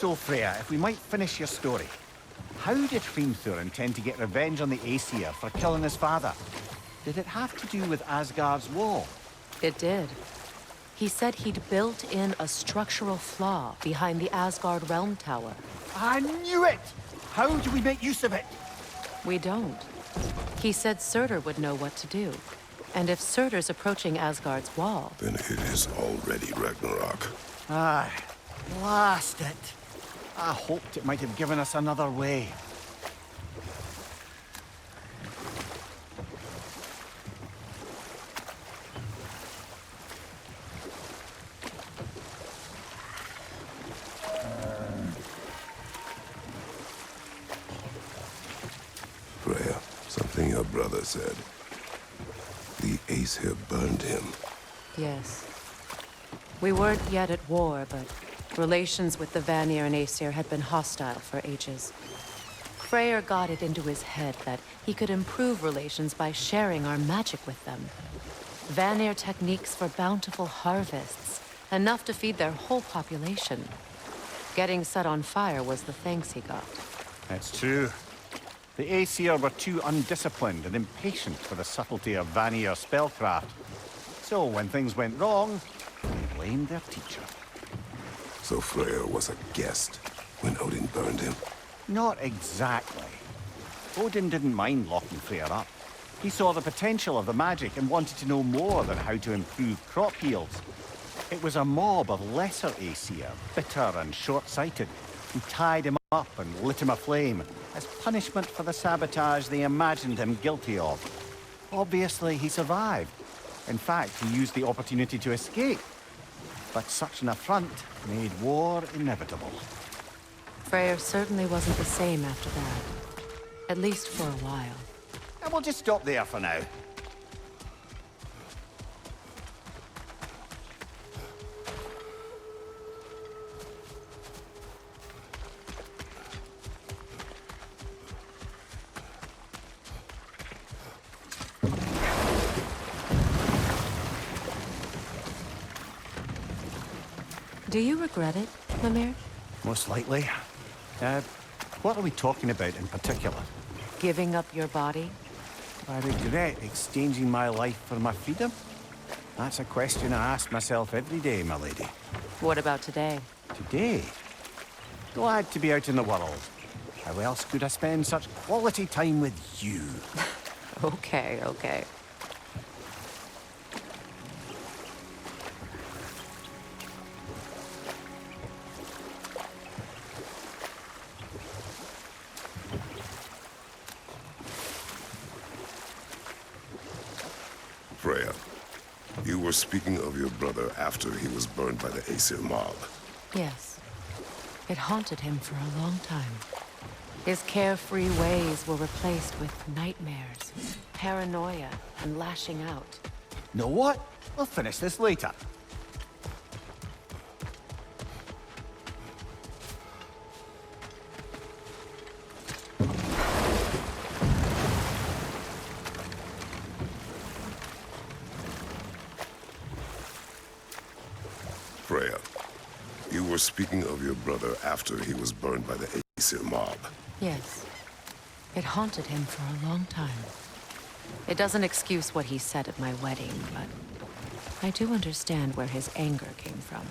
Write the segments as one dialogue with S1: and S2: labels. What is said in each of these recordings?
S1: So, Freya, if we might finish your story. How did Hrimthur intend to get revenge on the Aesir for killing his father? Did it have to do with Asgard's wall?
S2: It did. He said he'd built in a structural flaw behind the Asgard Realm Tower.
S1: I knew it! How do we make use of it?
S2: We don't. He said Surtur would know what to do. And if Surtur's approaching Asgard's wall...
S3: Then it is already Ragnarok.
S1: Aye. Blast it. I hoped it might have given us another way.
S3: Freya, something your brother said. The Aesir burned him.
S2: Yes. We weren't yet at war, but relations with the Vanir and Aesir had been hostile for ages. Freyr got it into his head that he could improve relations by sharing our magic with them. Vanir techniques for bountiful harvests, enough to feed their whole population. Getting set on fire was the thanks he got.
S1: It's true. The Aesir were too undisciplined and impatient for the subtlety of Vanir spellcraft. So when things went wrong, they blamed their teacher.
S3: So Freya was a guest when Odin burned him?
S1: Not exactly. Odin didn't mind locking Freyr up. He saw the potential of the magic and wanted to know more than how to improve crop yields. It was a mob of lesser Aesir, bitter and short-sighted, who tied him up and lit him aflame as punishment for the sabotage they imagined him guilty of. Obviously, he survived. In fact, he used the opportunity to escape. But such an affront made war inevitable.
S2: Freyr certainly wasn't the same after that. At least for a while.
S1: And we'll just stop there for now.
S2: Do you regret it, Mimir?
S1: Most likely. What are we talking about in particular?
S2: Giving up your body?
S1: I regret exchanging my life for my freedom? That's a question I ask myself every day, my lady.
S2: What about today?
S1: Today? Glad to be out in the world. How else could I spend such quality time with you?
S2: Okay, okay.
S3: Freya, you were speaking of your brother after he was burned by the Aesir mob.
S2: Yes. It haunted him for a long time. His carefree ways were replaced with nightmares, paranoia, and lashing out.
S1: Know what? We'll finish this later.
S3: Freya, you were speaking of your brother after he was burned by the Aesir mob.
S2: Yes. It haunted him for a long time. It doesn't excuse what he said at my wedding, but I do understand where his anger came from.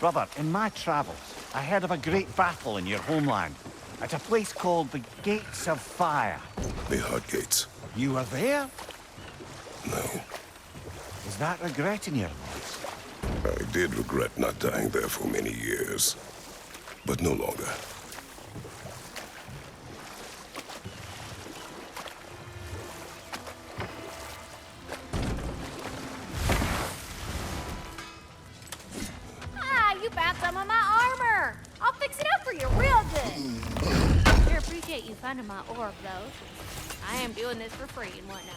S1: Brother, in my travels, I heard of a great battle in your homeland, at a place called the Gates of Fire.
S3: The Hut Gates.
S1: You were there?
S3: No.
S1: Is that regret in your voice?
S3: I did regret not dying there for many years, but no longer.
S4: Ah, you bounced some of my armor! I'll fix it up for you real good! Sure appreciate you finding my orb, though, since I am doing this for free and whatnot.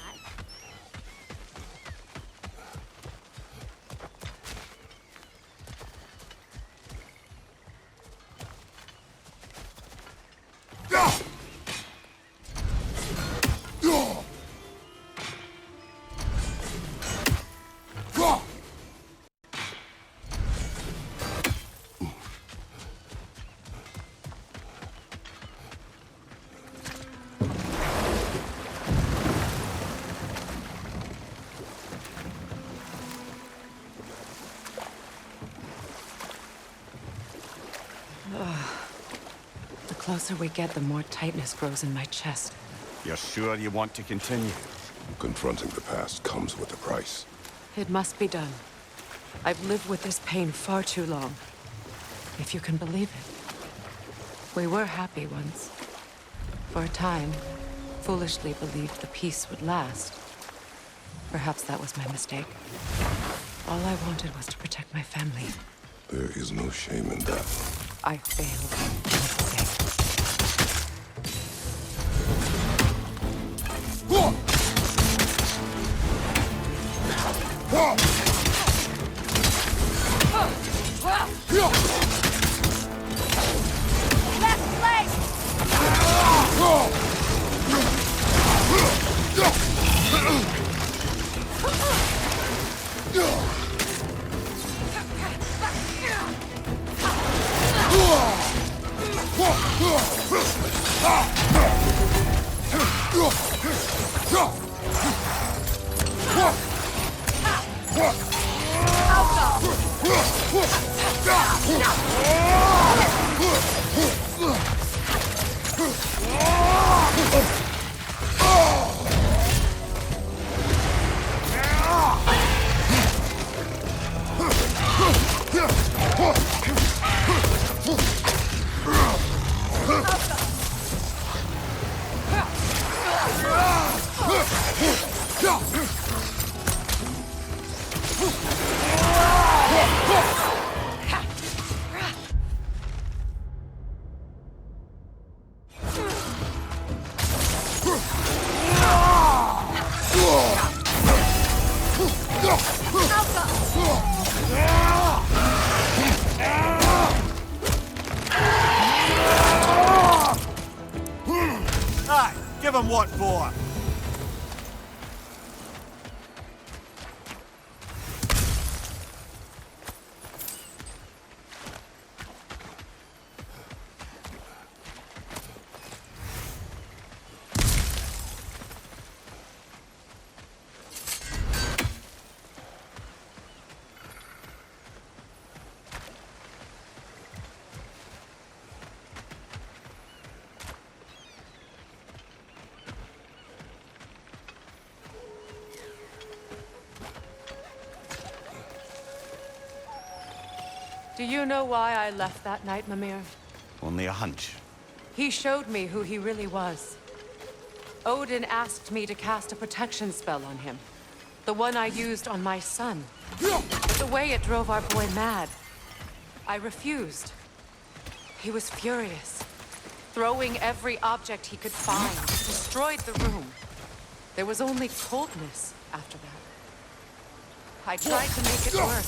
S2: The closer we get, the more tightness grows in my chest.
S1: You're sure you want to continue?
S3: Confronting the past comes with a price.
S2: It must be done. I've lived with this pain far too long. If you can believe it. We were happy once. For a time, foolishly believed the peace would last. Perhaps that was my mistake. All I wanted was to protect my family.
S3: There is no shame in that.
S2: I failed.
S4: Left leg!
S1: Aye, give him what for?
S2: Do you know why I left that night, Mimir?
S1: Only a hunch.
S2: He showed me who he really was. Odin asked me to cast a protection spell on him. The one I used on my son. But the way it drove our boy mad. I refused. He was furious. Throwing every object he could find. Destroyed the room. There was only coldness after that. I tried to make it work.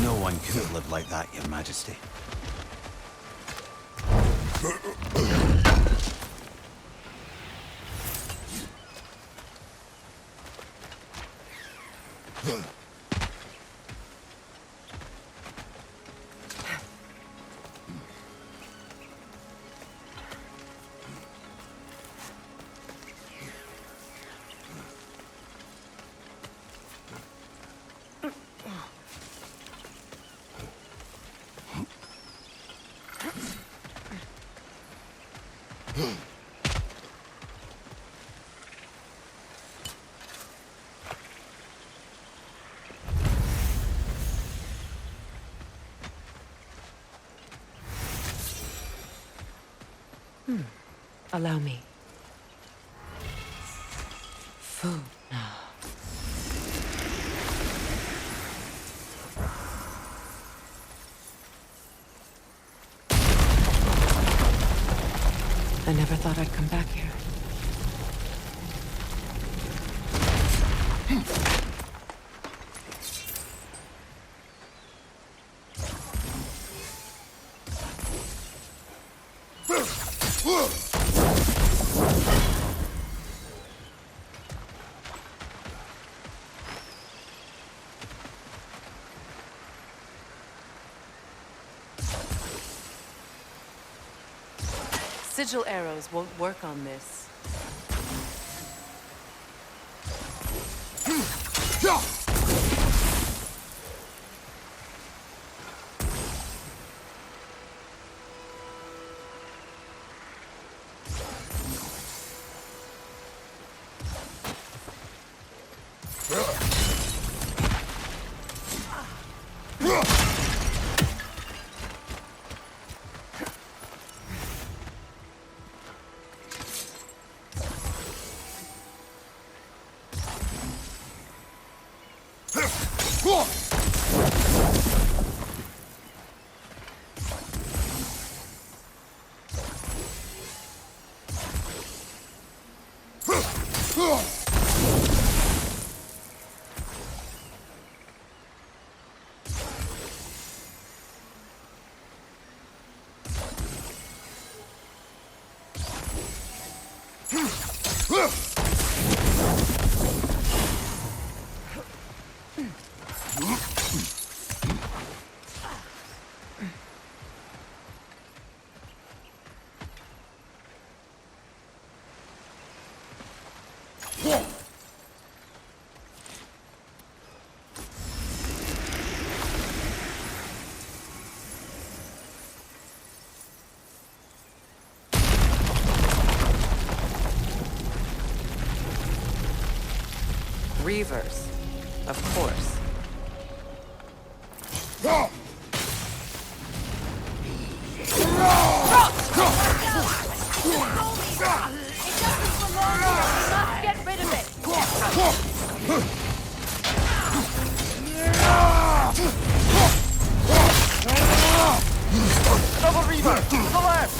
S1: No one could have lived like that, Your Majesty.
S2: Allow me. Food now. I never thought I'd come back here. Sigil arrows won't work on this. Reavers, of course.
S4: Get rid of it!
S1: Double Reaver! To the left!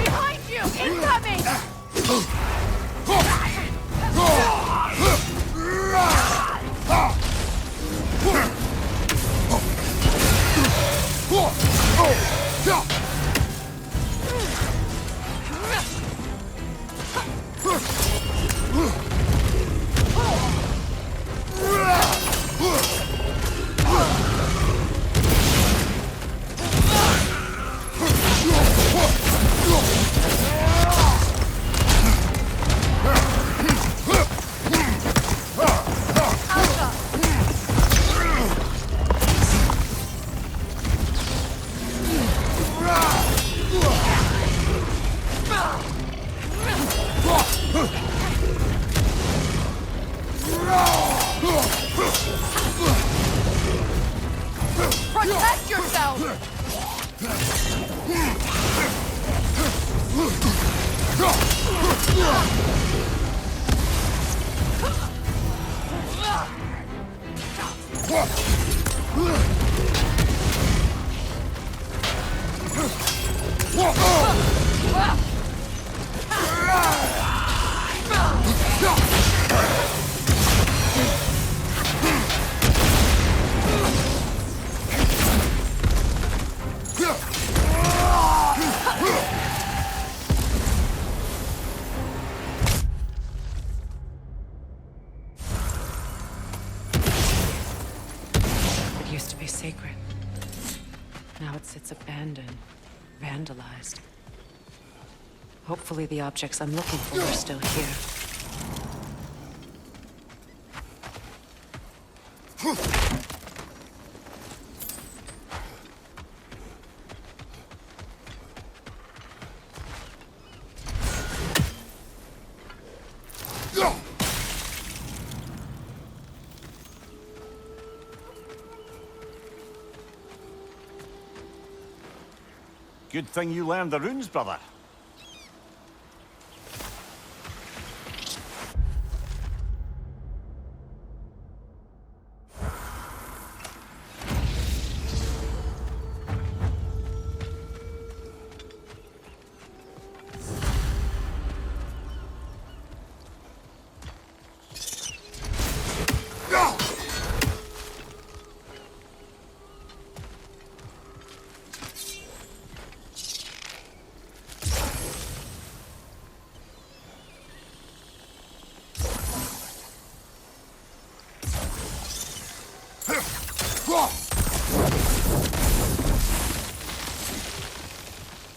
S4: Behind you! Incoming! Protect yourself!
S2: It used to be sacred. Now it sits abandoned, vandalized. Hopefully the objects I'm looking for are still here.
S1: Good thing you learned the runes, brother.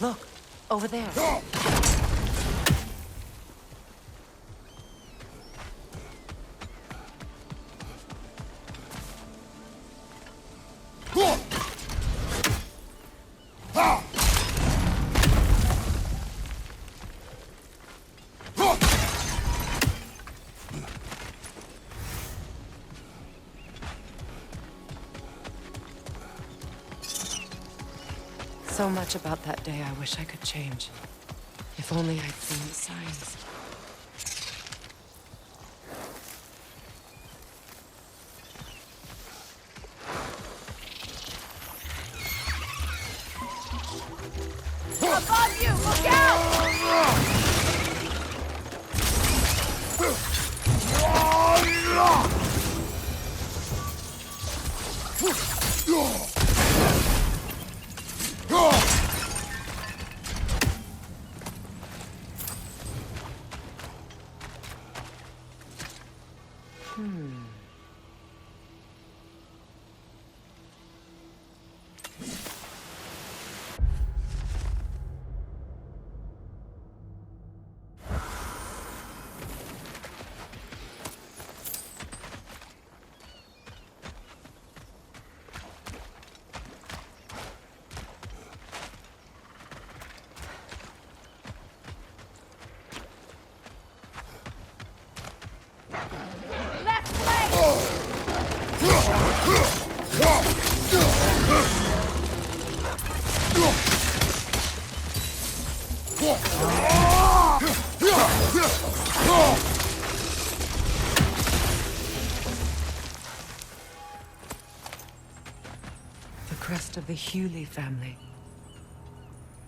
S2: Look, over there. So much about that day I wish I could change. If only I'd seen the signs.
S4: Above you! Look out!
S2: The crest of the Hewley family.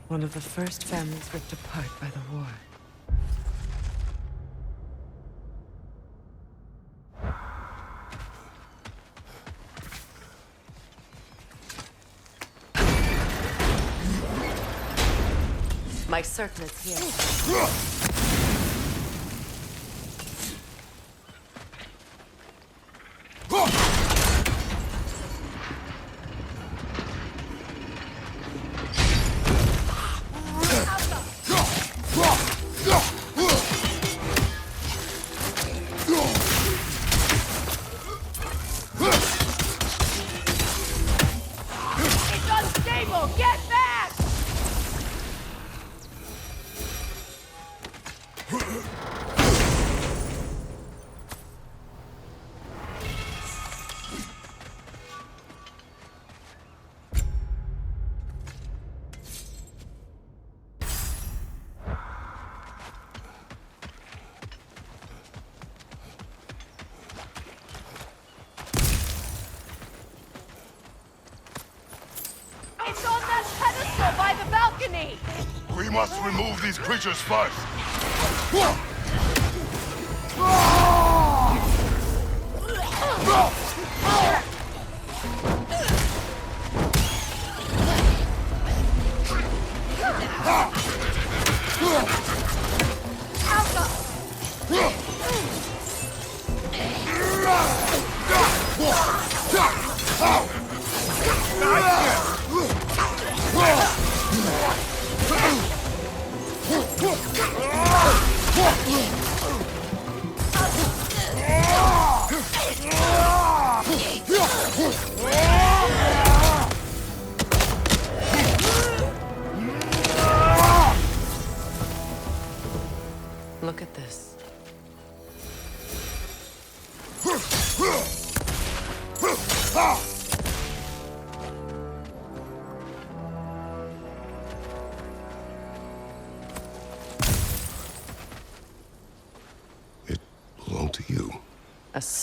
S2: One of the first families ripped apart by the war. My certain is here.
S4: It's unstable! Get back! It's on that pedestal by the balcony!
S3: We must remove these creatures first.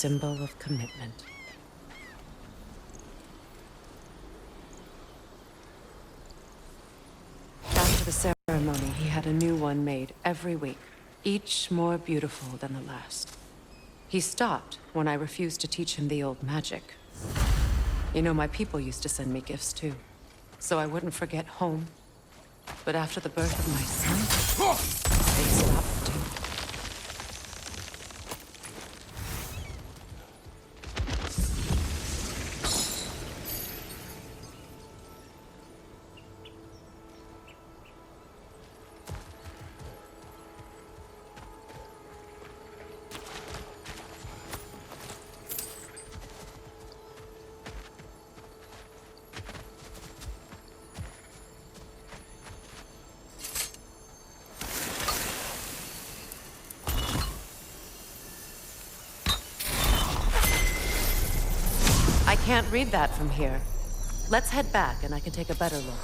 S2: symbol of commitment. After the ceremony, he had a new one made every week, each more beautiful than the last. He stopped when I refused to teach him the old magic. You know, my people used to send me gifts too, so I wouldn't forget home. But after the birth of my son, they stopped too. I can't read that from here. Let's head back and I can take a better look.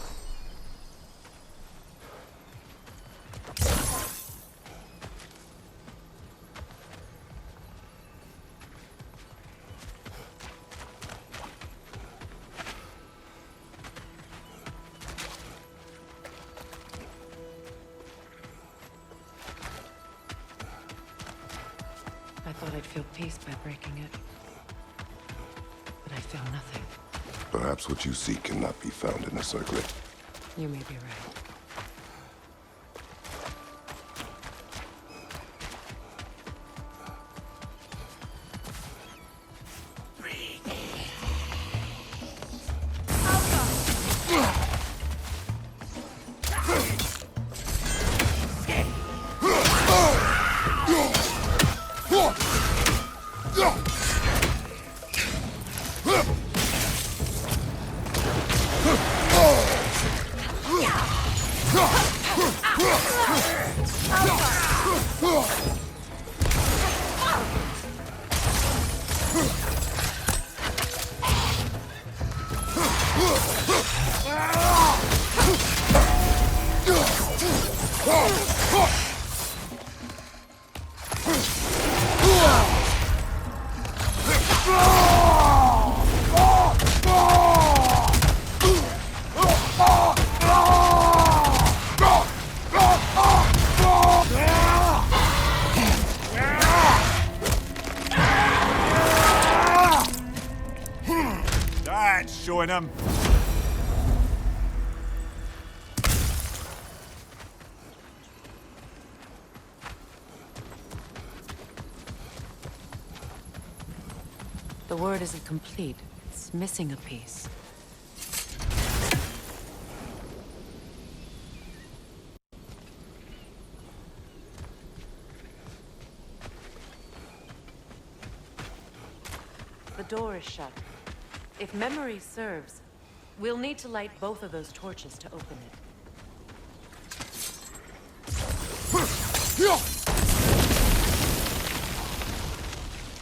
S2: I thought I'd feel peace by breaking it. But I feel nothing.
S3: Perhaps what you seek cannot be found in a circlet.
S2: You may be right.
S1: That's showing him.
S2: The word isn't complete. It's missing a piece. The door is shut. If memory serves, we'll need to light both of those torches to open it.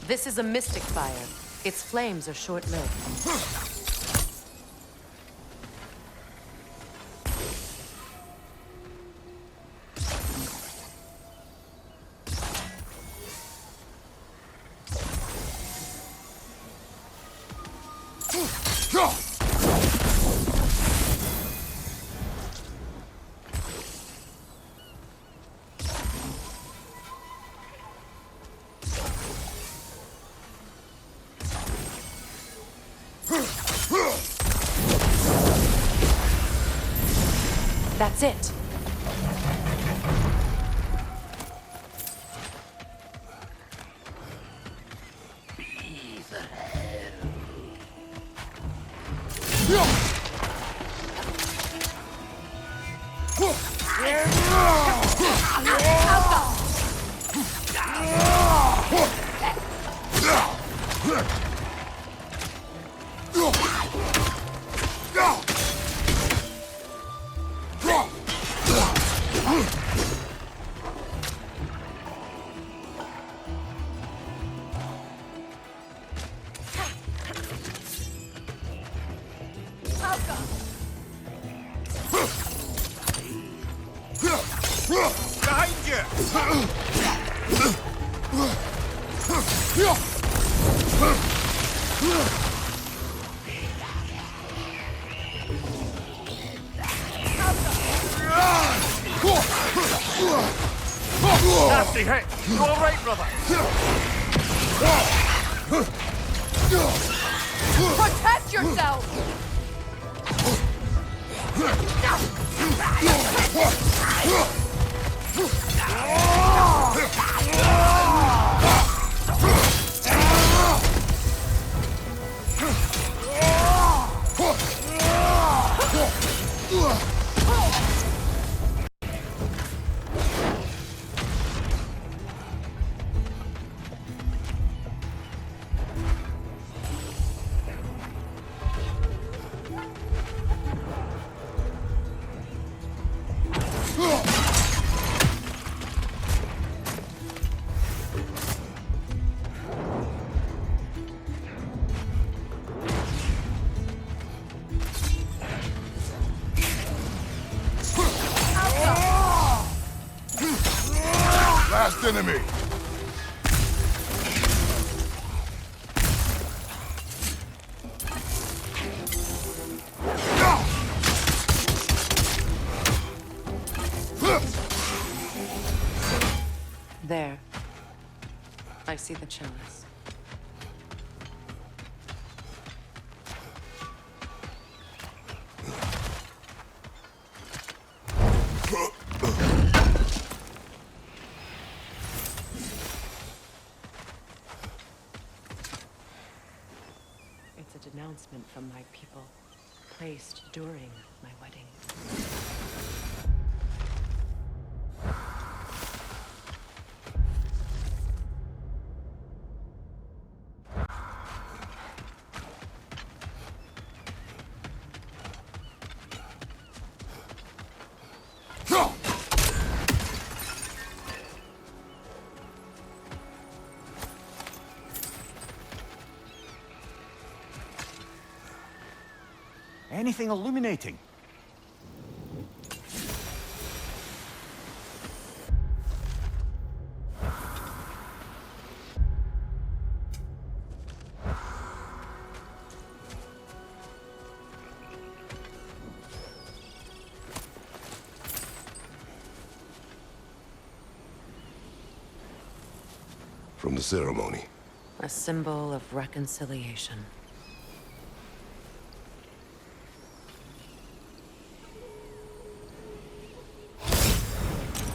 S2: This is a mystic fire. Its flames are short-lived. That's it.
S1: Behind you! Nasty hit! You all right, brother?
S2: Protect yourself!
S3: Last enemy!
S2: There. I see the chalice. It's a denouncement from my people, placed during my wedding.
S1: Anything illuminating?
S3: From the ceremony.
S2: A symbol of reconciliation.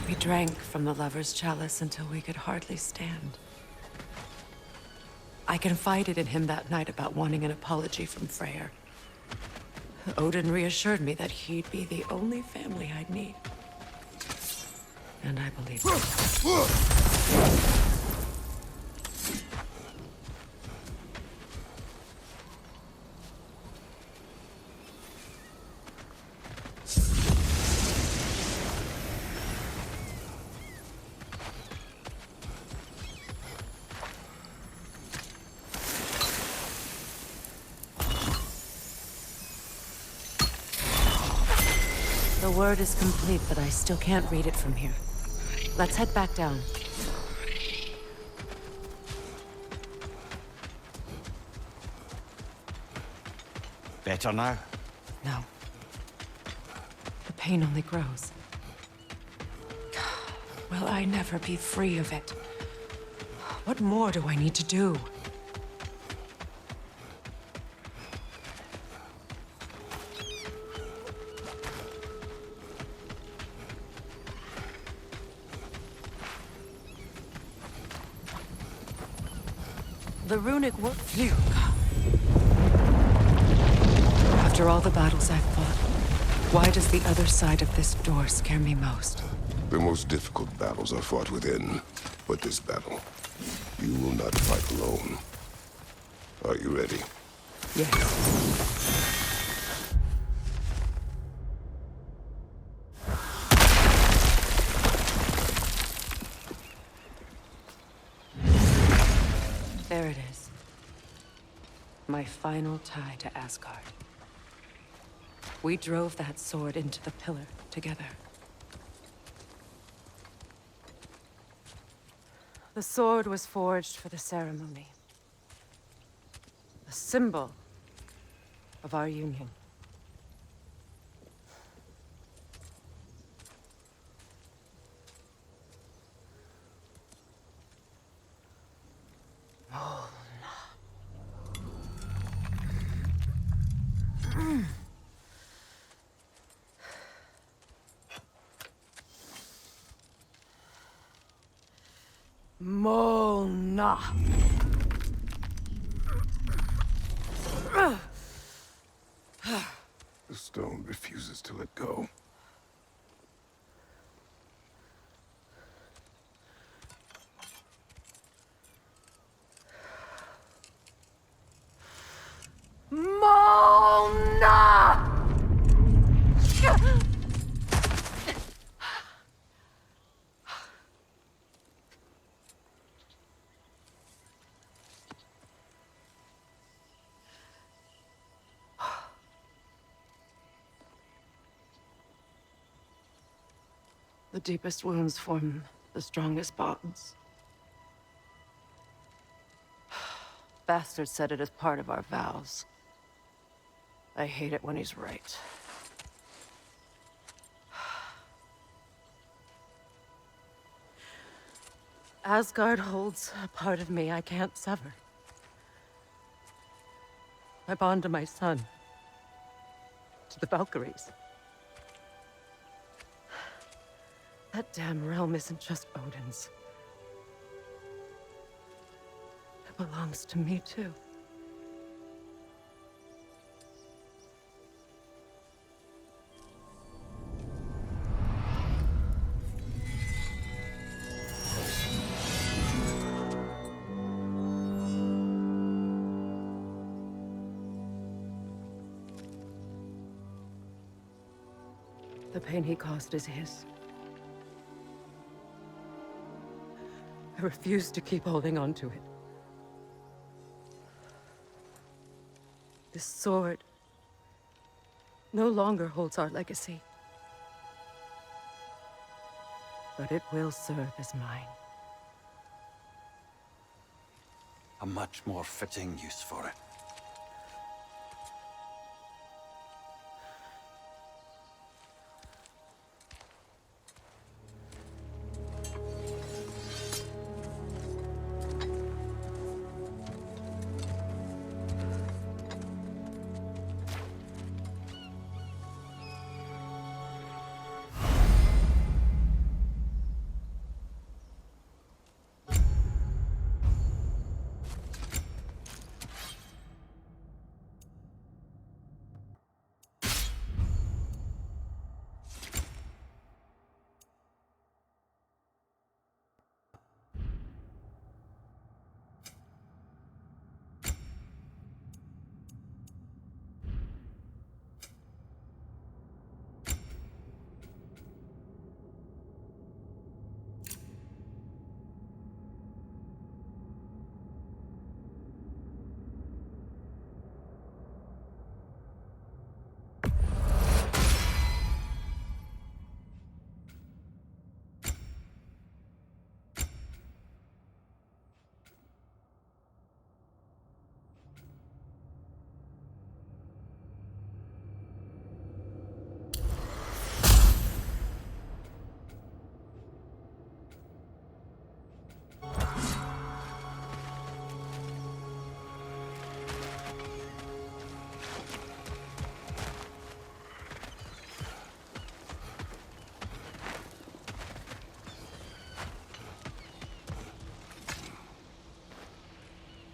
S2: We drank from the lover's chalice until we could hardly stand. I confided in him that night about wanting an apology from Freyr. Odin reassured me that he'd be the only family I'd need. And I believed him. The word is complete, but I still can't read it from here. Let's head back down.
S1: Better now?
S2: No. The pain only grows. Will I never be free of it? What more do I need to do? The runic work. Phew. After all the battles I've fought, why does the other side of this door scare me most?
S3: The most difficult battles are fought within. But this battle, you will not fight alone. Are you ready?
S2: Yes. There it is. My final tie to Asgard. We drove that sword into the pillar together. The sword was forged for the ceremony. A symbol of our union. Mona.
S3: The stone refuses to let go.
S2: Mona! The deepest wounds form the strongest bonds. Bastard said it as part of our vows. I hate it when he's right. Asgard holds a part of me I can't sever. I bond to my son. To the Valkyries. That damn realm isn't just Odin's. It belongs to me, too. The pain he caused is his. I refuse to keep holding on to it. This sword no longer holds our legacy. But it will serve as mine.
S5: A much more fitting use for it.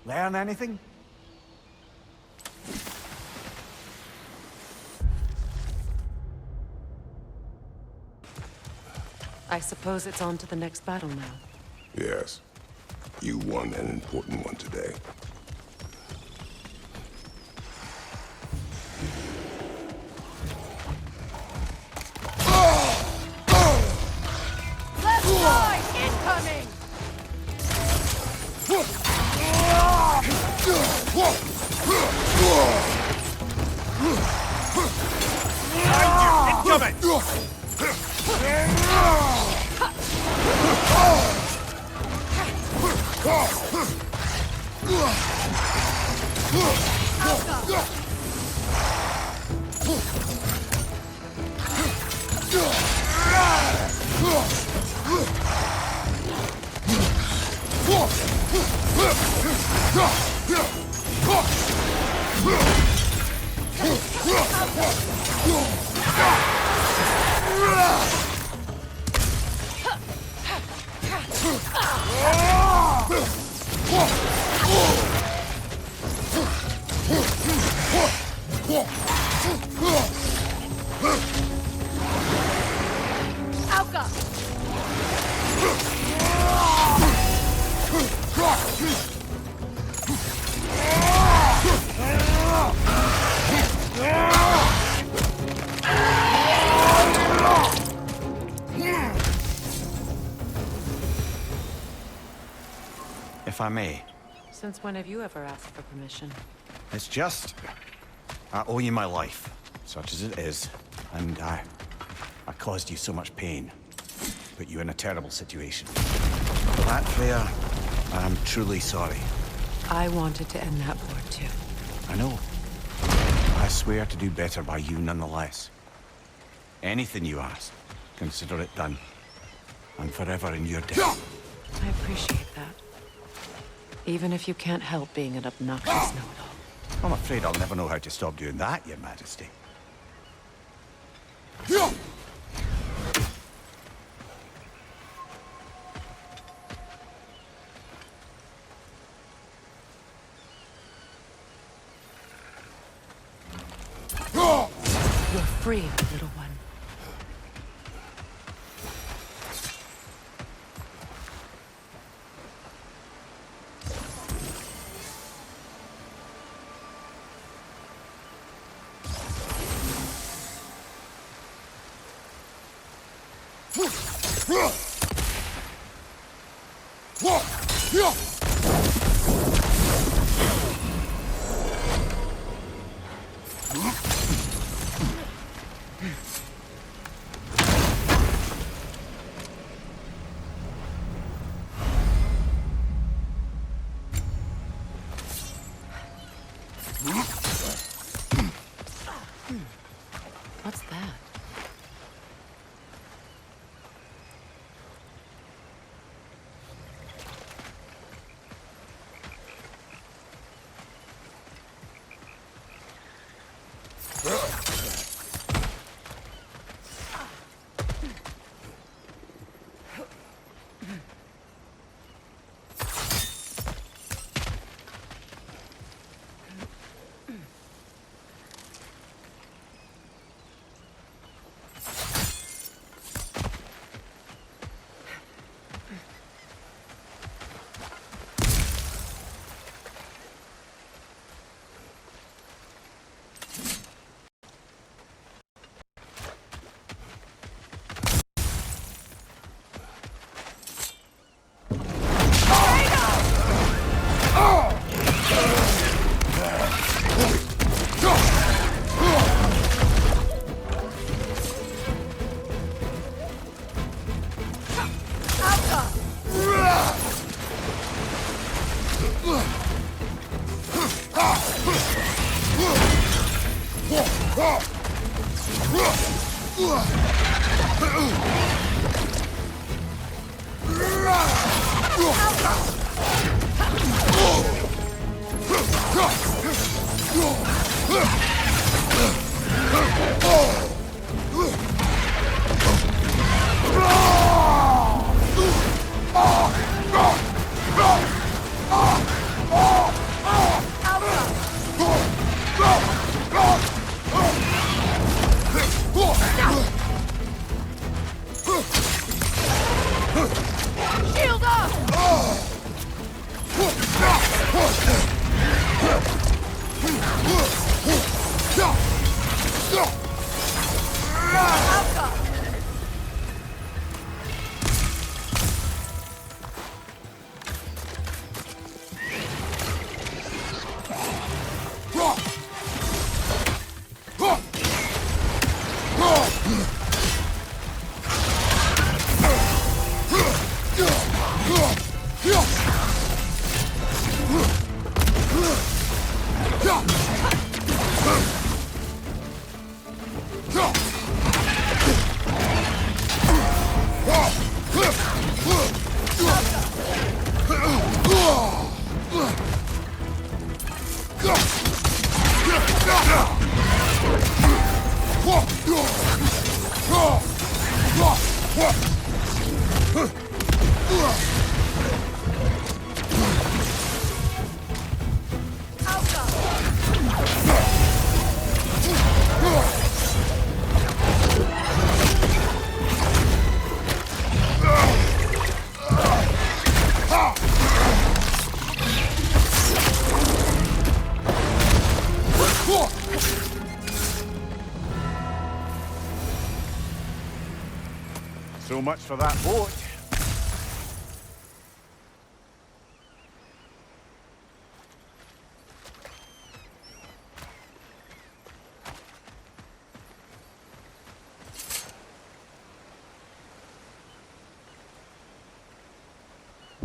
S1: Learn anything?
S2: I suppose it's on to the next battle now.
S3: Yes. You won an important one today.
S2: Left side incoming!
S3: Ah!
S4: Alka!
S1: If I may,
S2: Since when have you ever asked for permission?
S1: it's just... I owe you my life, such as it is. And I caused you so much pain. Put you in a terrible situation. For that, Freya, I'm truly sorry.
S2: I wanted to end that war too.
S1: I know. I swear to do better by you nonetheless. Anything you ask, consider it done. I'm forever in your debt.
S2: I appreciate that. Even if you can't help being an obnoxious know-it-all.
S1: I'm afraid I'll never know how to stop doing that, Your Majesty.
S2: You're free, little one. What's that?
S4: Shield up!
S1: So much for that boat.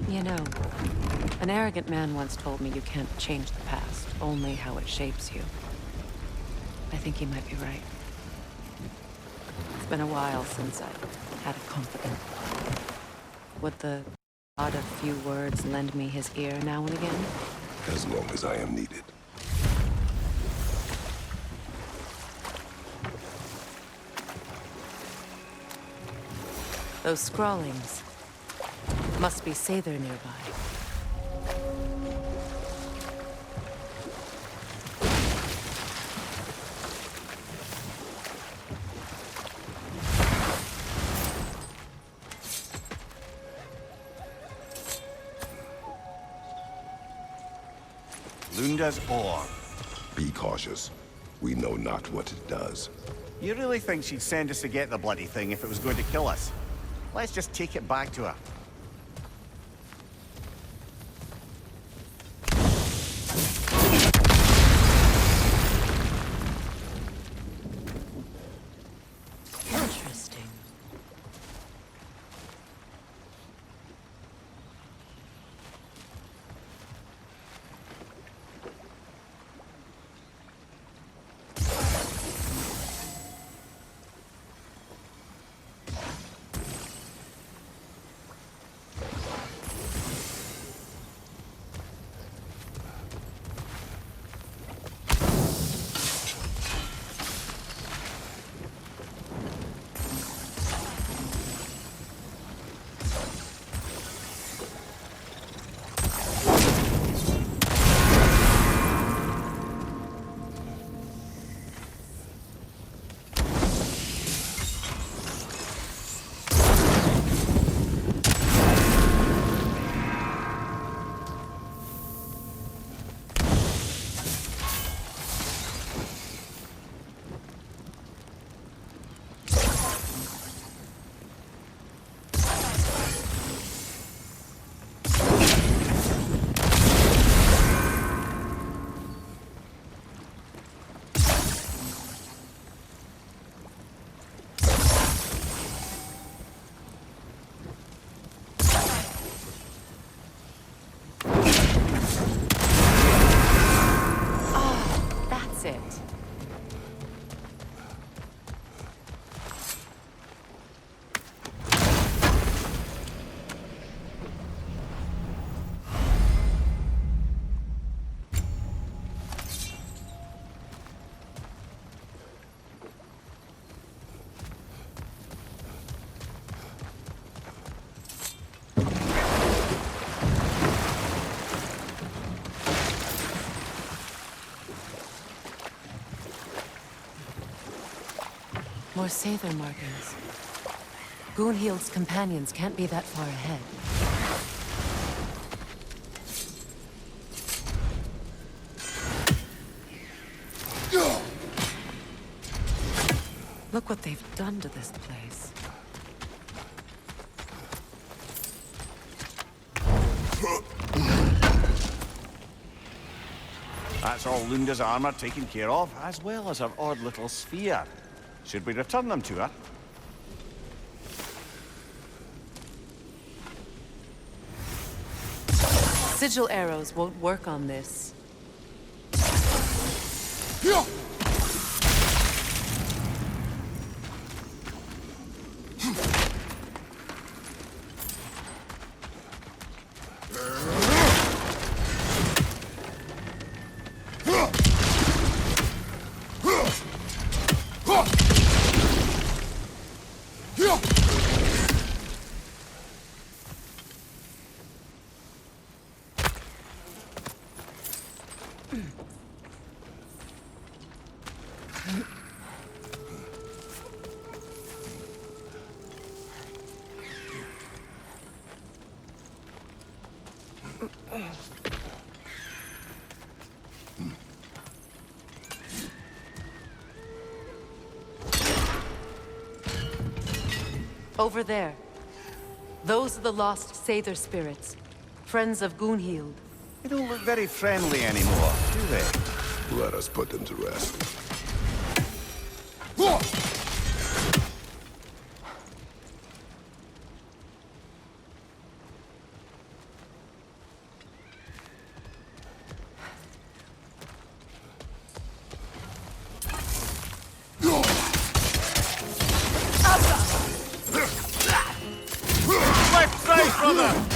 S2: You know, an arrogant man once told me you can't change the past, only how it shapes you. I think he might be right. It's been a while since I've had a confidant. Would the god of few words lend me his ear now and again?
S3: As long as I am needed.
S2: Those scrawlings must be Sather nearby.
S1: Lunda's orb.
S3: Be cautious. We know not what it does.
S1: You really think she'd send us to get the bloody thing if it was going to kill us? Let's just take it back to her.
S2: Interesting. That's it. More Sather markings. Gunhild's companions can't be that far ahead. Look what they've done to this place.
S1: That's all Lunda's armor taken care of, as well as her odd little sphere. Should we return them to her?
S2: Sigil arrows won't work on this. Over there. Those are the lost Sather spirits. Friends of Gunhild.
S1: They don't look very friendly anymore, do they?
S3: Let us put them to rest.
S1: Left side, brother!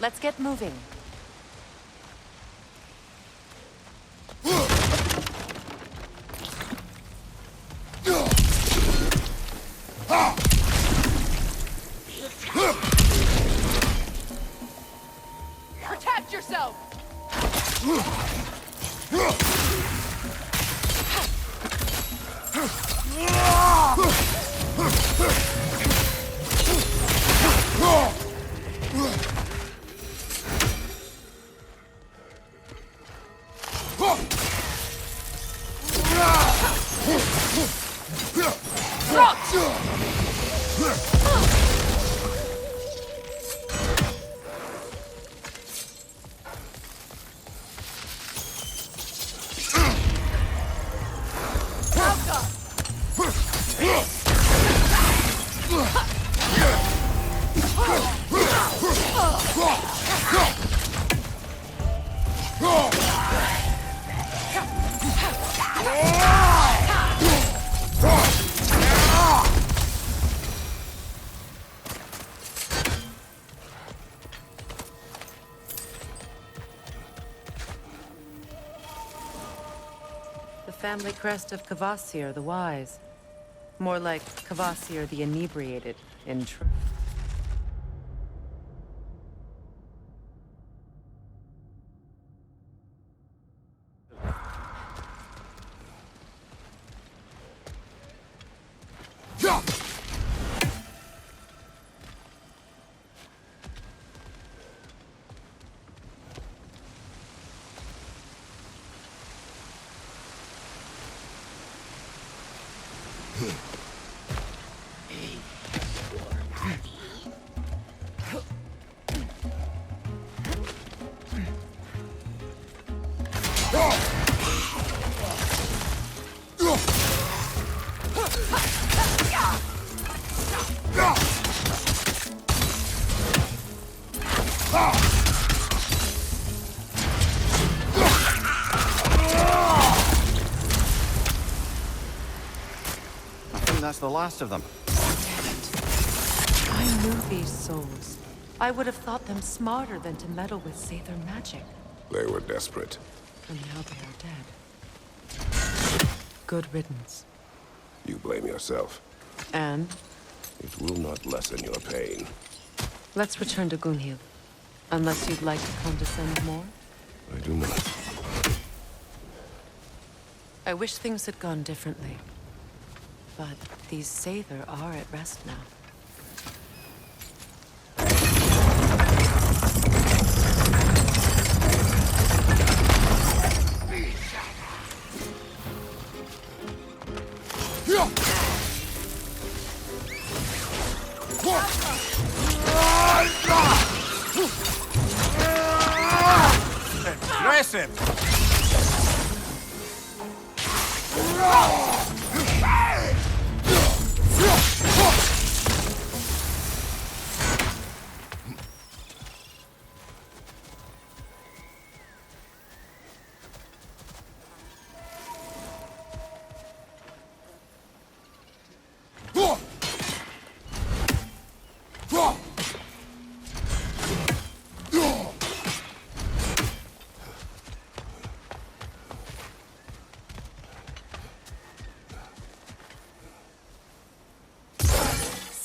S2: Let's get moving.
S6: Protect yourself!
S2: The family crest of Kvasir the Wise. More like Kvasir the Inebriated, in truth.
S1: That's the last of them.
S2: Damn it. I knew these souls. I would have thought them smarter than to meddle with Sather magic.
S3: They were desperate.
S2: And now they are dead. Good riddance.
S3: You blame yourself.
S2: And
S3: It will not lessen your pain.
S2: let's return to Gunhild. Unless you'd like to condescend more.
S3: I do not.
S2: I wish things had gone differently. But these Sather are at rest now.
S1: Aggressive!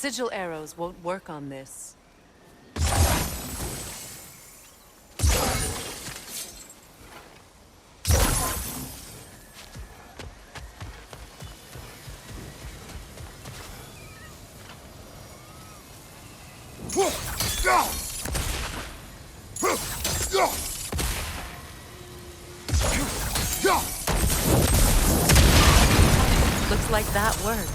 S2: sigil arrows won't work on this. Looks like that worked.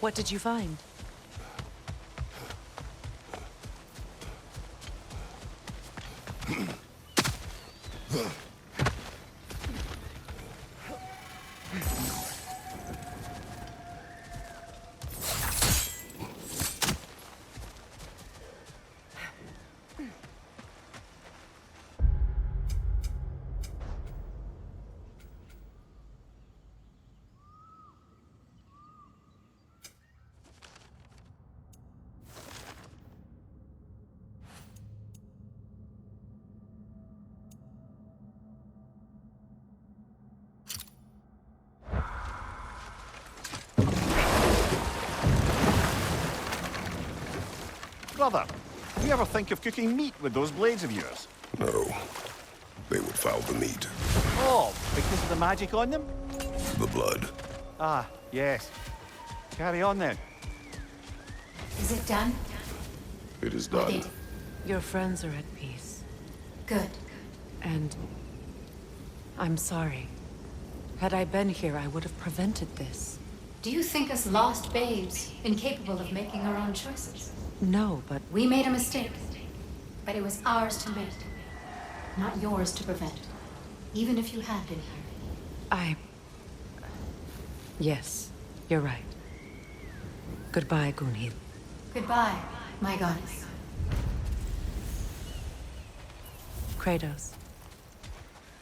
S2: What did you find?
S1: Brother, do you ever think of cooking meat with those blades of yours?
S3: No. They would foul the meat.
S1: Oh, because of the magic on them?
S3: The blood.
S1: Ah, yes. Carry on then.
S7: Is it done?
S3: It is done.
S7: Did.
S2: Your friends are at peace.
S7: Good.
S2: And I'm sorry. Had I been here, I would have prevented this.
S7: Do you think us lost babes, incapable of making our own choices?
S2: No, but
S7: We made a mistake, but it was ours to make, not yours to prevent. Even if you had been here.
S2: Yes, you're right. Goodbye, Gunhild.
S7: Goodbye, my goddess.
S2: Kratos.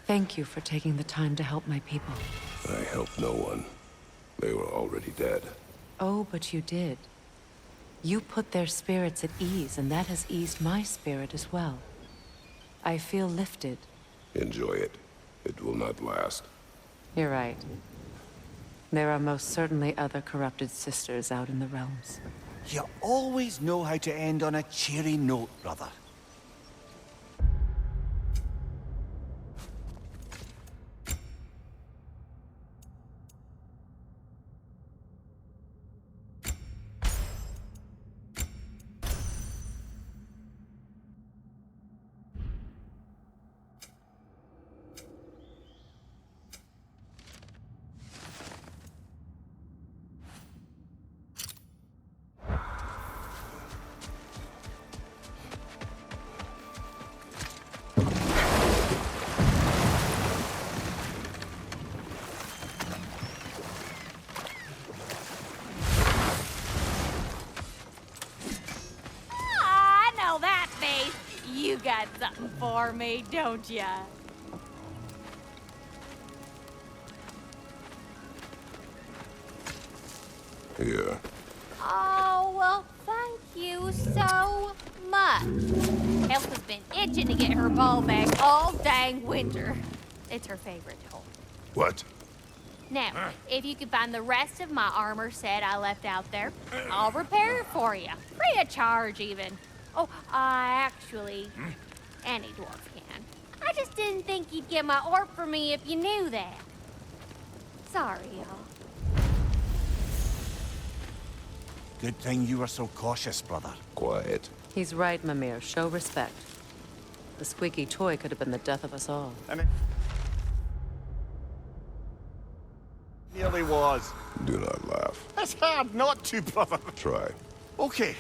S2: Thank you for taking the time to help my people.
S3: I helped no one. They were already dead.
S2: Oh, but you did. You put their spirits at ease, and that has eased my spirit as well. I feel lifted.
S3: Enjoy it. It will not last.
S2: You're right. There are most certainly other corrupted sisters out in the realms.
S1: You always know how to end on a cheery note, brother.
S4: I know that face. You got something for me, don't ya?
S3: Here.
S4: Oh, well, thank you so much. Elsa's been itching to get her bow back all dang winter. It's her favorite toy.
S3: What?
S4: Now, if you could find the rest of my armor set I left out there, I'll repair it for you. Free of charge, even. Oh, actually, any dwarf can. I just didn't think you'd get my orb for me if you knew that. Sorry, y'all.
S1: Good thing you were so cautious, brother.
S3: Quiet.
S2: He's right, Mimir. Show respect. The squeaky toy could have been the death of us all.
S1: And it nearly was.
S3: Do not laugh.
S1: It's hard not to, brother.
S3: Try.
S1: Okay.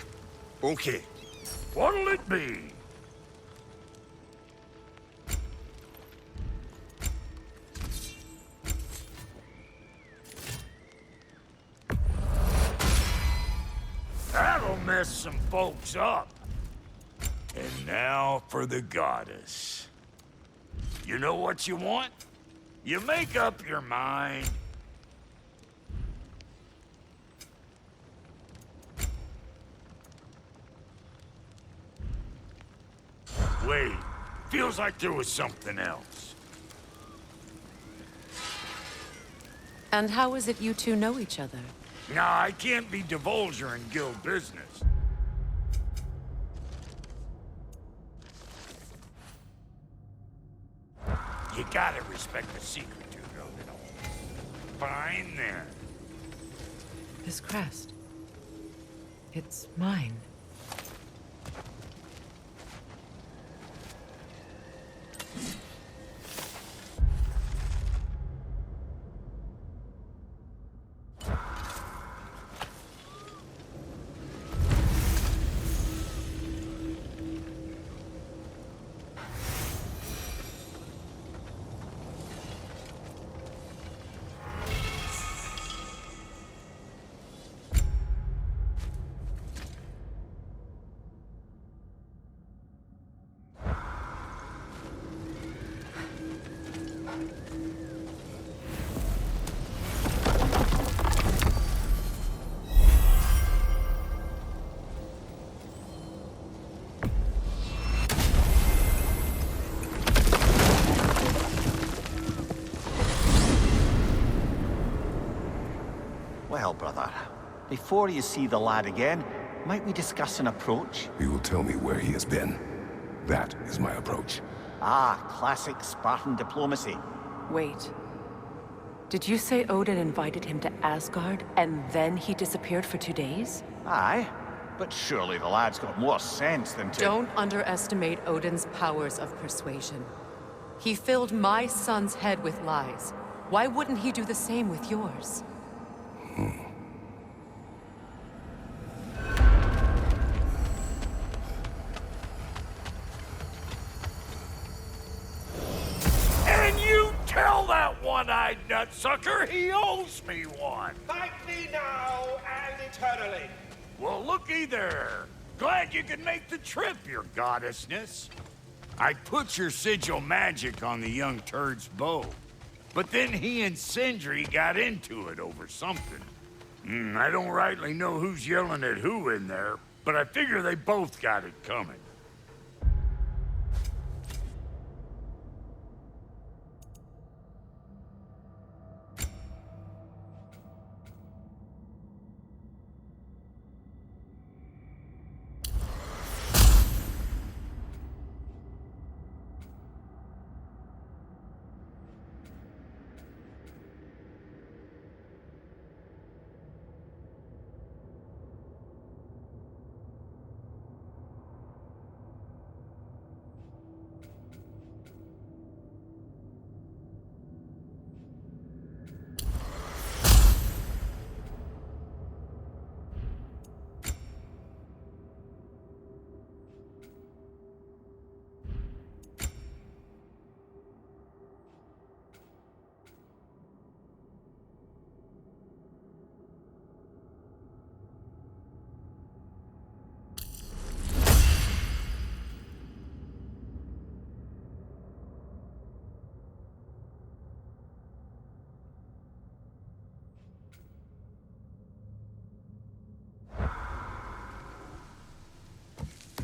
S1: Okay.
S8: What'll it be? That'll mess some folks up. And now for the goddess. You know what you want? You make up your mind. Wait. Feels like there was something else.
S2: And how is it you two know each other?
S8: Nah, I can't be divulger in guild business. You gotta respect the secret, dude. Fine then.
S2: This crest. It's mine.
S1: Well, brother, before you see the lad again, might we discuss an approach?
S3: He will tell me where he has been. That is my approach.
S1: Ah, classic Spartan diplomacy.
S2: Wait. Did you say Odin invited him to Asgard, and then he disappeared for 2 days?
S1: Aye, but surely the lad's got more sense than to...
S2: Don't underestimate Odin's powers of persuasion. He filled my son's head with lies. Why wouldn't he do the same with yours?
S8: And you tell that one-eyed nutsucker he owes me one.
S9: Thank me now and eternally.
S8: Well, looky there. Glad you could make the trip, your goddessness. I put your sigil magic on the young turd's bow. But then he and Sindri got into it over something. I don't rightly know who's yelling at who in there, but I figure they both got it coming.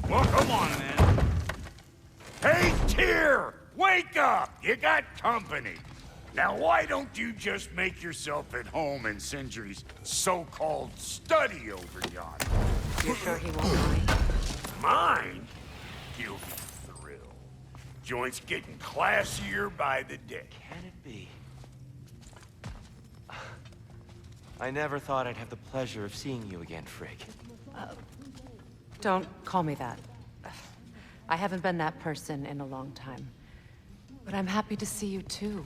S8: Well, come on, man. Hey, Tyr! Wake up! You got company. Now, why don't you just make yourself at home in Sindri's so-called study over yonder?
S2: You sure he won't mind?
S8: Mine? He'll be thrilled. Joint's getting classier by the day.
S10: Can it be? I never thought I'd have the pleasure of seeing you again, Frigg.
S2: Don't call me that. I haven't been that person in a long time. But I'm happy to see you too.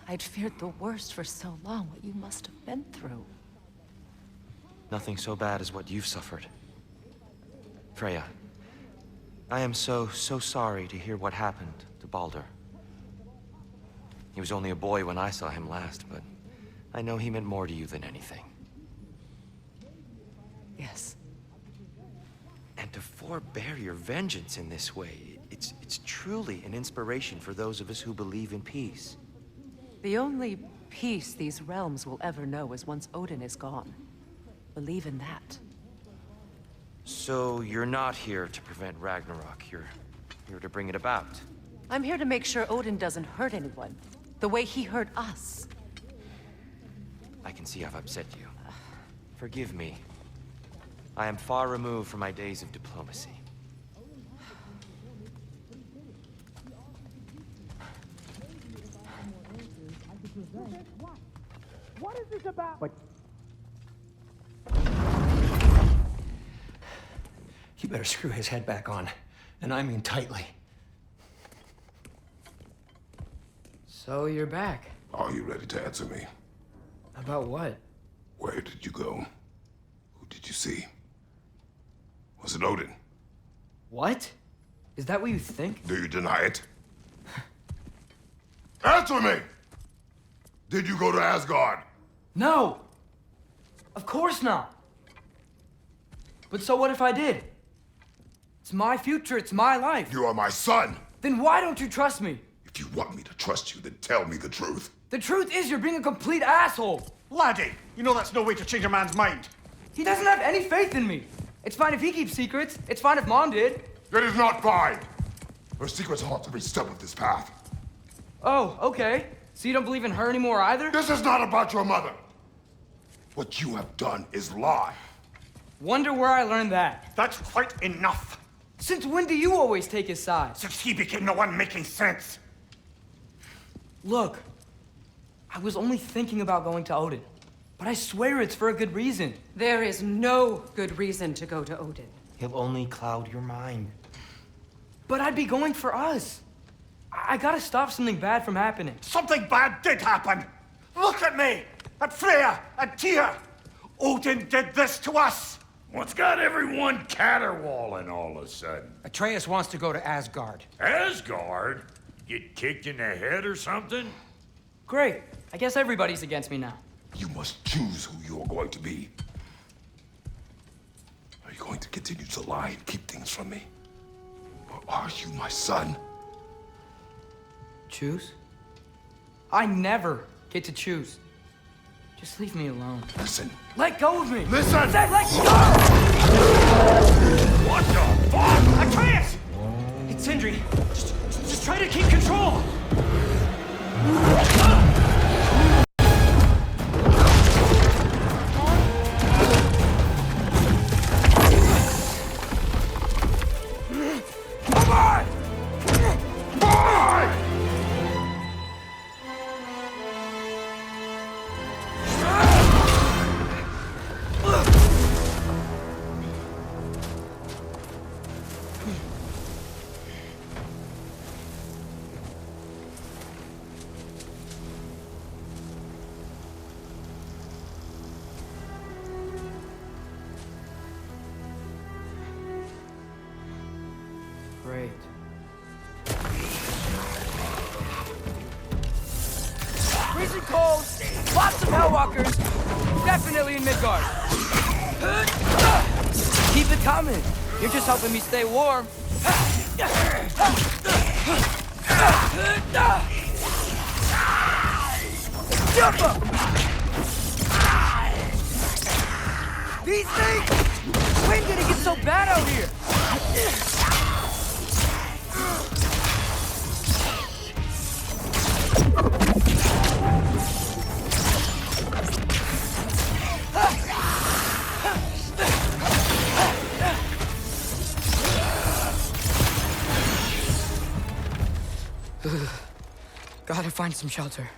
S2: I'd feared the worst for so long, what you must have been through.
S10: Nothing so bad as what you've suffered. Freya, I am so sorry to hear what happened to Baldur. He was only a boy when I saw him last, but I know he meant more to you than anything.
S2: Yes.
S10: And to forbear your vengeance in this way, it's truly an inspiration for those of us who believe in peace.
S2: The only peace these realms will ever know is once Odin is gone. Believe in that.
S10: So you're not here to prevent Ragnarok. You're here to bring it about.
S2: I'm here to make sure Odin doesn't hurt anyone, the way he hurt us.
S10: I can see I've upset you. Forgive me. I am far removed from my days of diplomacy.
S6: What is this about?
S11: You better screw his head back on, and I mean tightly.
S6: So you're back.
S3: Are you ready to answer me?
S6: About what?
S3: Where did you go? Who did you see? Was it Odin?
S6: What? Is that what you think?
S3: Do you deny it? Answer me! Did you go to Asgard?
S6: No! Of course not! But so what if I did? It's my future, it's my life.
S3: You are my son!
S6: Then why don't you trust me?
S3: If you want me to trust you, then tell me the truth.
S6: The truth is you're being a complete asshole!
S1: Laddie, you know that's no way to change a man's mind.
S6: He doesn't have any faith in me. It's fine if he keeps secrets. It's fine if Mom did.
S3: It is not fine! Her secrets haunt every step of this path.
S6: Oh, okay. So you don't believe in her anymore either?
S3: This is not about your mother. What you have done is lie.
S6: Wonder where I learned that.
S1: That's quite enough.
S6: Since when do you always take his side?
S1: Since he became the one making sense.
S6: Look, I was only thinking about going to Odin, but I swear it's for a good reason.
S2: There is no good reason to go to Odin.
S11: He'll only cloud your mind.
S6: But I'd be going for us. I gotta stop something bad from happening.
S1: Something bad did happen. Look at me, at Freya, at Tyr. Odin did this to us.
S8: What's got everyone caterwauling all of a sudden?
S11: Atreus wants to go to Asgard.
S8: Asgard? Get kicked in the head or something?
S6: Great. I guess everybody's against me now.
S3: You must choose who you're going to be. Are you going to continue to lie and keep things from me? Or are you my son?
S6: Choose? I never get to choose. Just leave me alone.
S3: Listen.
S6: Let go of me!
S3: Listen!
S6: I said let go!
S8: What the fuck?
S10: Atreus! It's Sindri. Just try to keep control.
S8: Come on! Boy!
S6: Great. Freezing cold, lots of Hellwalkers, definitely in Midgard. Keep it coming. You're just helping me stay warm. Jump up! These things! When did it get so bad out here? Gotta find some shelter.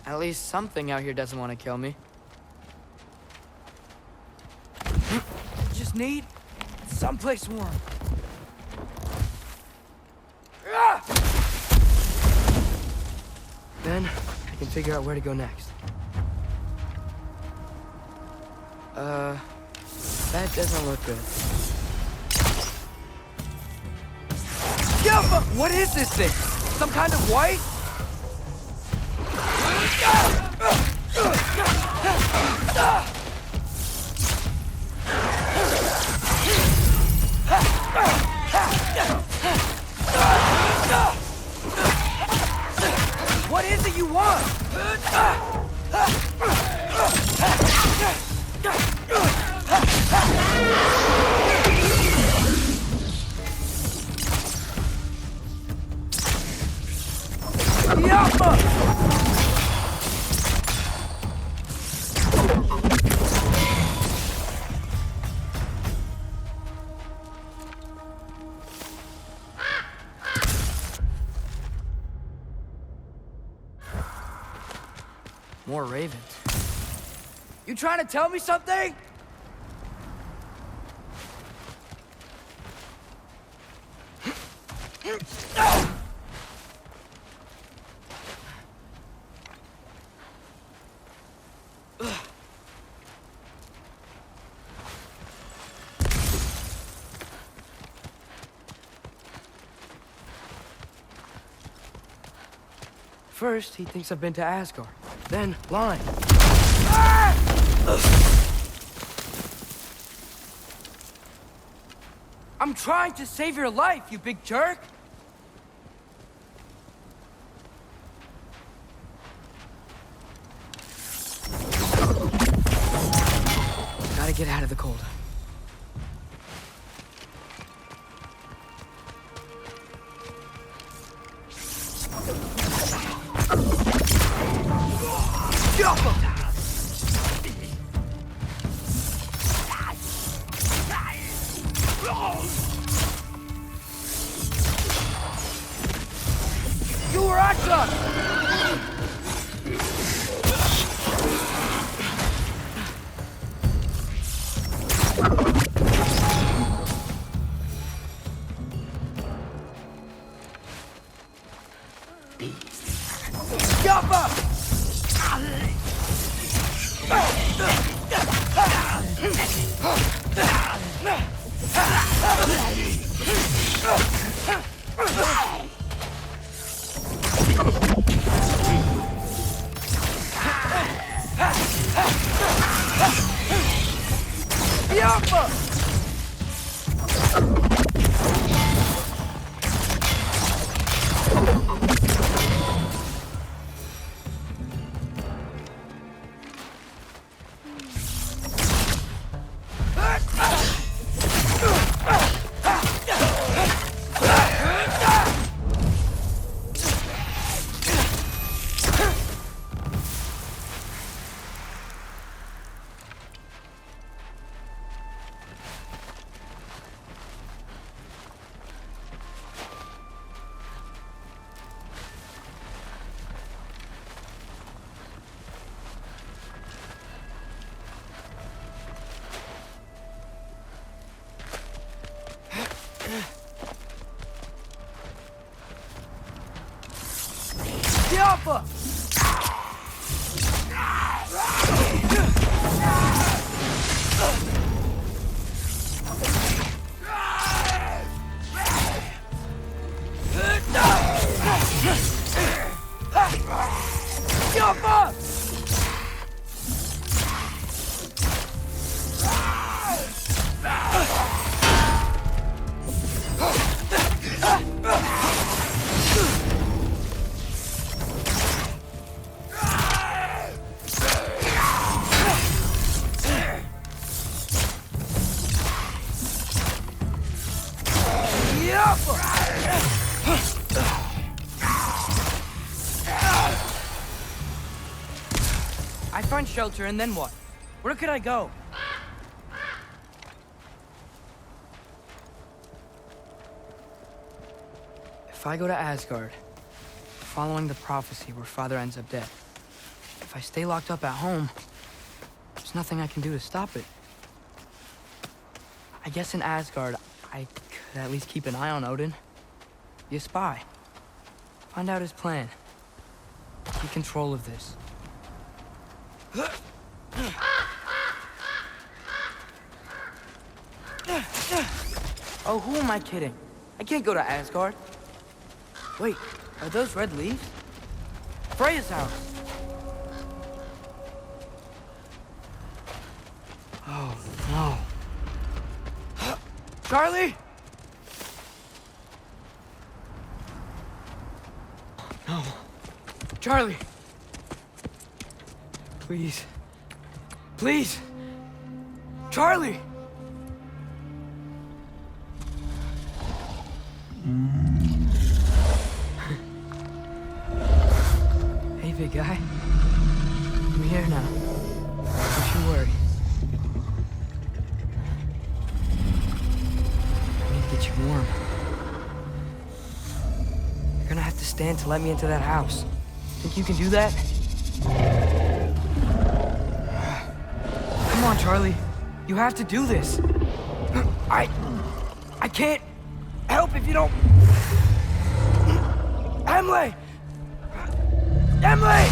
S6: At least something out here doesn't want to kill me. Just need Someplace warm. Then, I can figure out where to go next. That doesn't look good. Yeah, but what is this thing? Some kind of white? What is it you want? More ravens. You trying to tell me something? First, he thinks I've been to Asgard. Then, lying. I'm trying to save your life, you big jerk! Gotta get out of the cold. You were Aksa! I find shelter, and then what? Where could I go? If I go to Asgard, following the prophecy where Father ends up dead. If I stay locked up at home, there's nothing I can do to stop it. I guess in Asgard, I could at least keep an eye on Odin. Be a spy. Find out his plan. Take control of this. Oh, who am I kidding? I can't go to Asgard. Wait, are those red leaves? Freya's house. Oh, no. Charlie! No. Charlie! Please. Please! Charlie! Hey, big guy. I'm here now. Don't you worry. I need to get you warm. You're gonna have to stand to let me into that house. Think you can do that? Come on, Charlie. You have to do this. I can't help if you don't... Emily! Emily!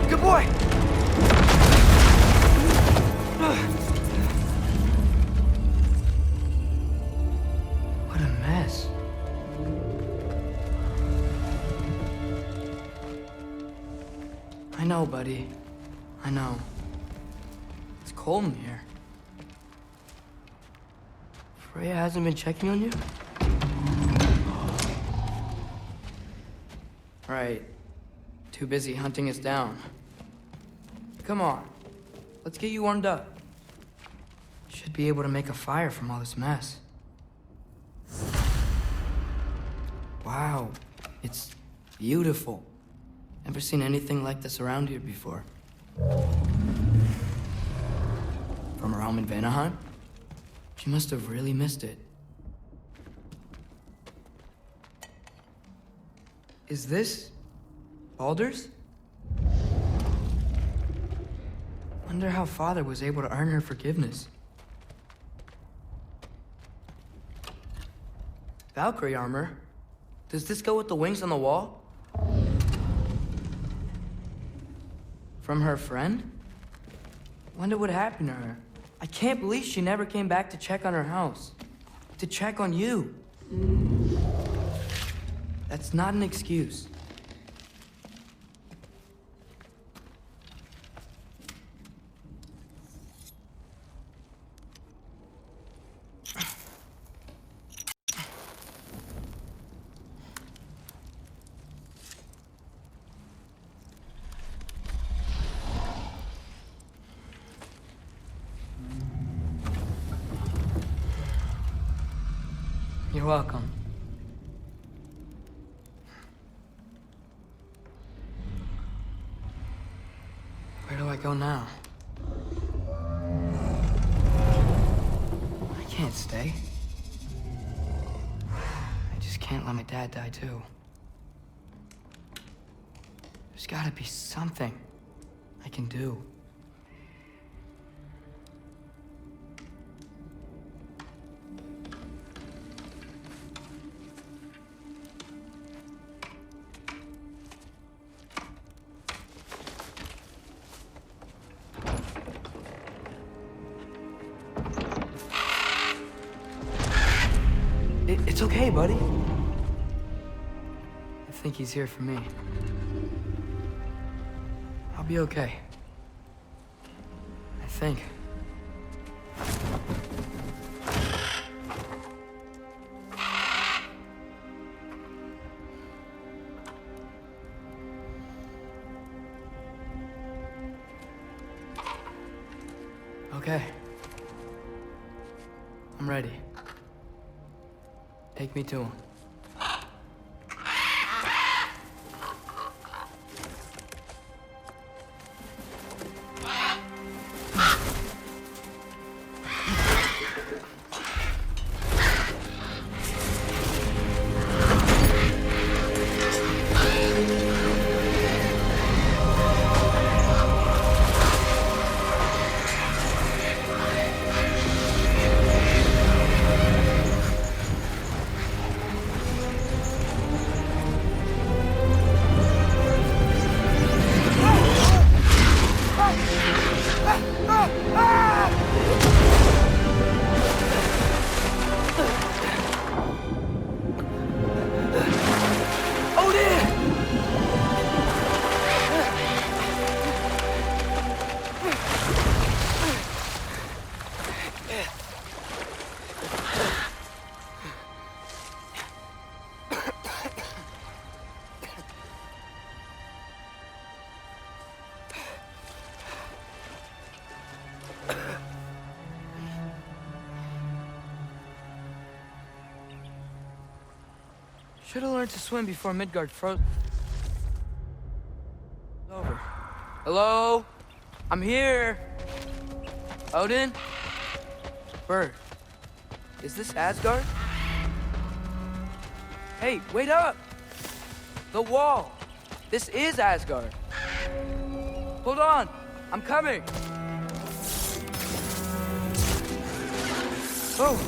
S6: Good boy! What a mess. I know, buddy. I know. It's cold in here. Freya hasn't been checking on you? Right. Too busy hunting us down. Come on. Let's get you warmed up. Should be able to make a fire from all this mess. Wow. It's beautiful. Never seen anything like this around here before. From her home in Vanaheim? She must have really missed it. Is this Baldur's? Wonder how Father was able to earn her forgiveness. Valkyrie armor? Does this go with the wings on the wall? From her friend? Wonder what happened to her. I can't believe she never came back to check on her house. To check on you. That's not an excuse. You're welcome. Where do I go now? I can't stay. I just can't let my dad die too. There's gotta be something I can do. It's okay, buddy. I think he's here for me. I'll be okay. I think. Okay. I'm ready. Take me to him. Should have learned to swim before Midgard froze over. Hello? I'm here. Odin? Bird. Is this Asgard? Hey, wait up! The wall! This is Asgard! Hold on! I'm coming! Oh!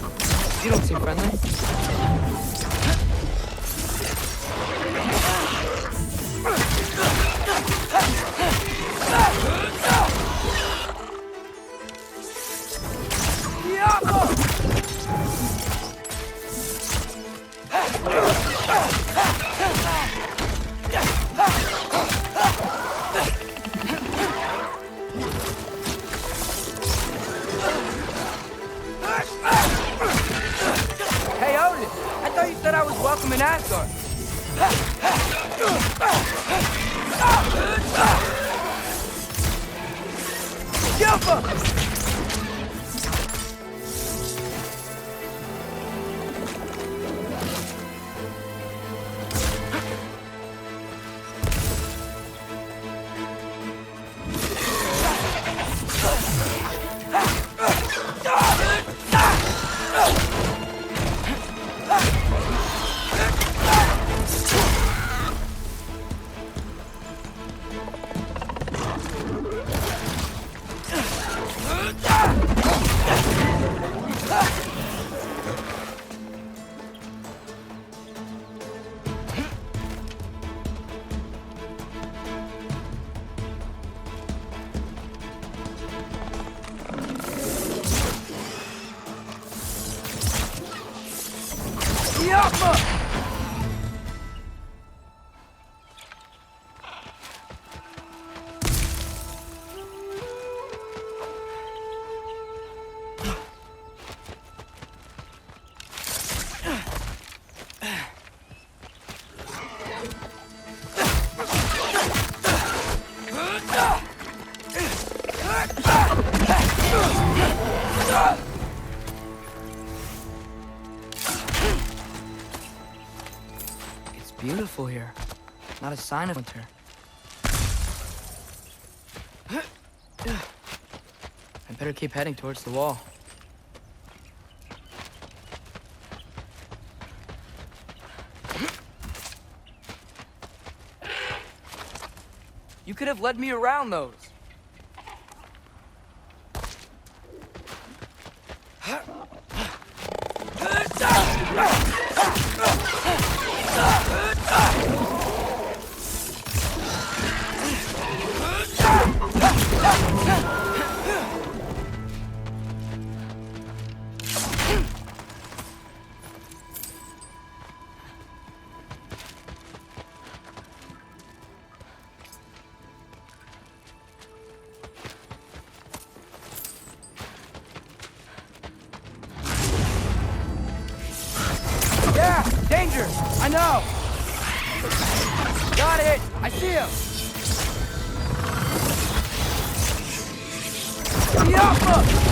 S6: You don't seem friendly. Hey, Odin! I thought you said I was welcome in Asgard. Jump! It's beautiful here. Not a sign of winter. I better keep heading towards the wall. You could have led me around those. Danger! I know! Got it! I see him! Yappa!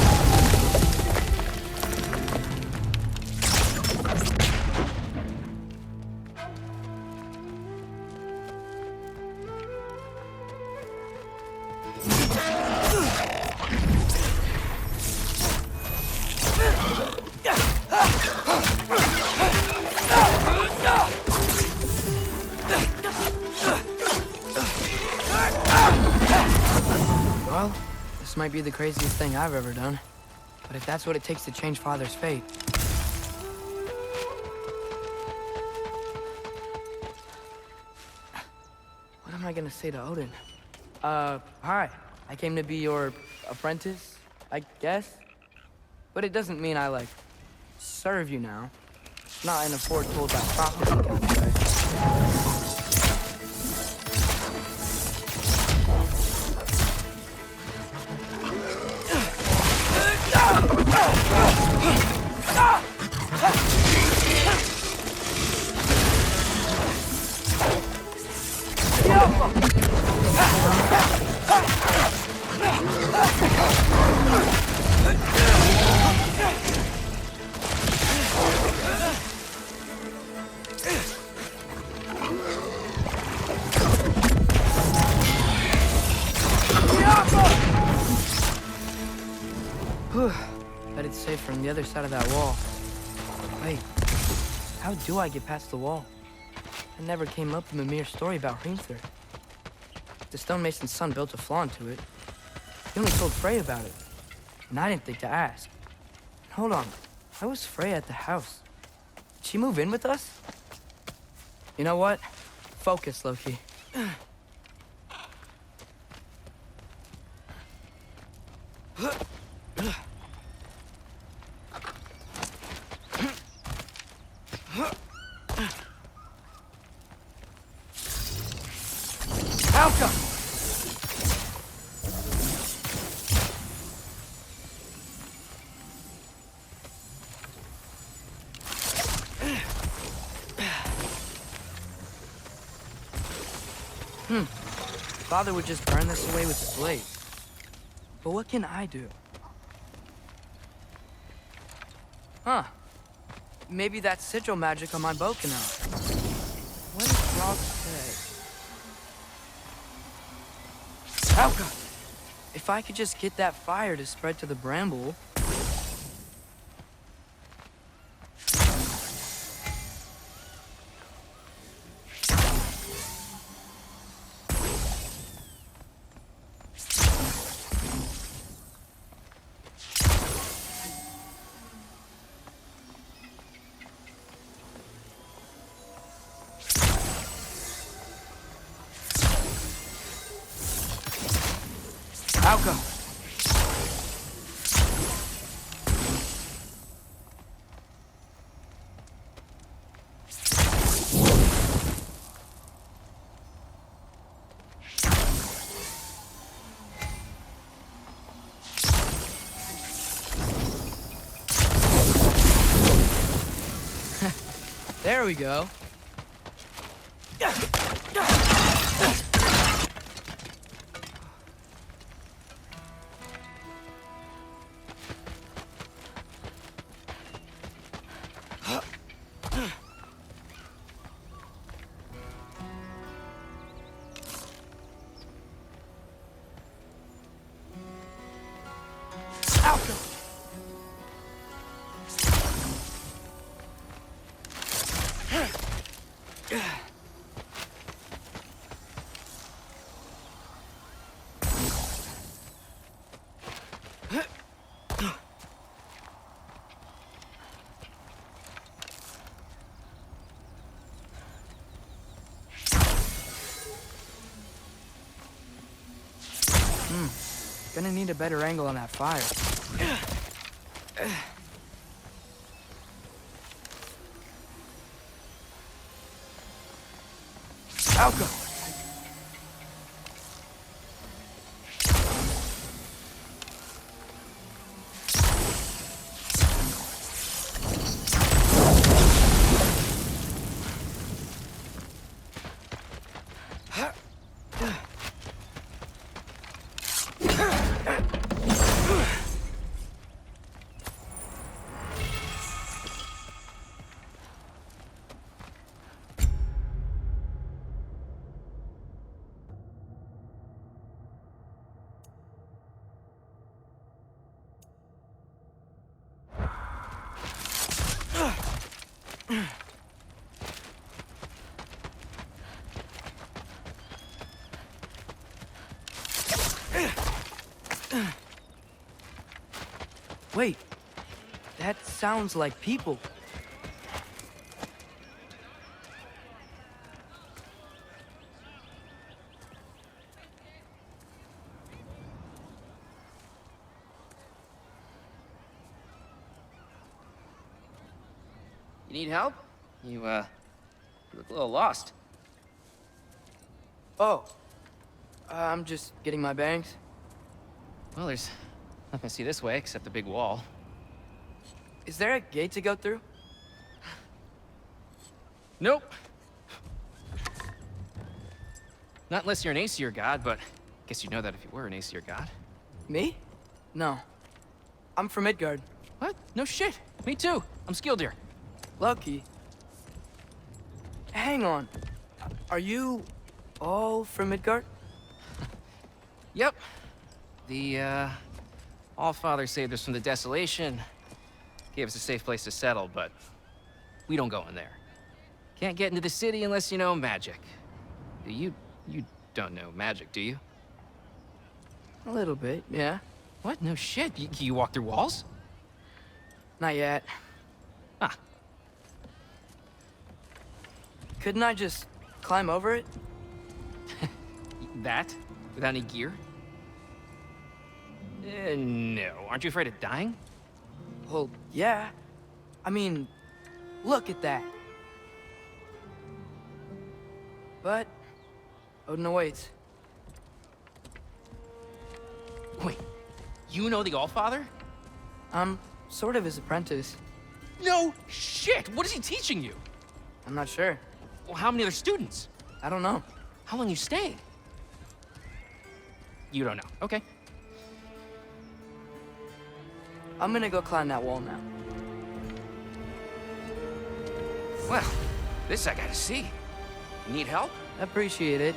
S6: Well, this might be the craziest thing I've ever done. But if that's what it takes to change Father's fate... What am I gonna say to Odin? Hi. I came to be your apprentice, I guess? But it doesn't mean I, like, serve you now. Not in a foretold by prophecy kind of way. Bet it's safer on the other side of that wall. Wait, how do I get past the wall? It never came up in Mimir's story about Hrimthur. The stonemason's son built a flaw into it. He only told Frey about it, and I didn't think to ask. Hold on, why was Frey at the house? Did she move in with us? You know what? Focus, Loki. Alka! Father would just burn this away with his blade. But what can I do? Huh. Maybe that sigil magic on my bow can help. What does Rob say? Alka! If I could just get that fire to spread to the bramble... Alka! There we go. Gonna need a better angle on that fire. Alka! Wait, that sounds like people.
S12: You need help? You look a little lost.
S6: Oh, I'm just getting my bangs.
S12: Well, there's nothing to see this way except the big wall.
S6: Is there a gate to go through?
S12: Nope. Not unless you're an Aesir god, but I guess you'd know that if you were an Aesir god.
S6: Me? No. I'm from Midgard.
S12: What? No shit. Me too. I'm skilled here.
S6: Lucky. Hang on. Are you all from Midgard?
S12: Yep. The Allfather saved us from the desolation, gave us a safe place to settle, but we don't go in there. Can't get into the city unless you know magic. You don't know magic, do you?
S6: A little bit, yeah.
S12: What? No shit. You walk through walls?
S6: Not yet.
S12: Ah.
S6: Couldn't I just climb over it?
S12: That? Without any gear? No. Aren't you afraid of dying?
S6: Well, yeah. I mean, look at that. But Odin awaits.
S12: Wait, you know the Allfather?
S6: I'm sort of his apprentice.
S12: No shit! What is he teaching you?
S6: I'm not sure.
S12: Well, how many other students?
S6: I don't know.
S12: How long you staying? You don't know. Okay.
S6: I'm gonna go climb that wall now.
S12: Well, this I gotta see. Need help?
S6: Appreciate it,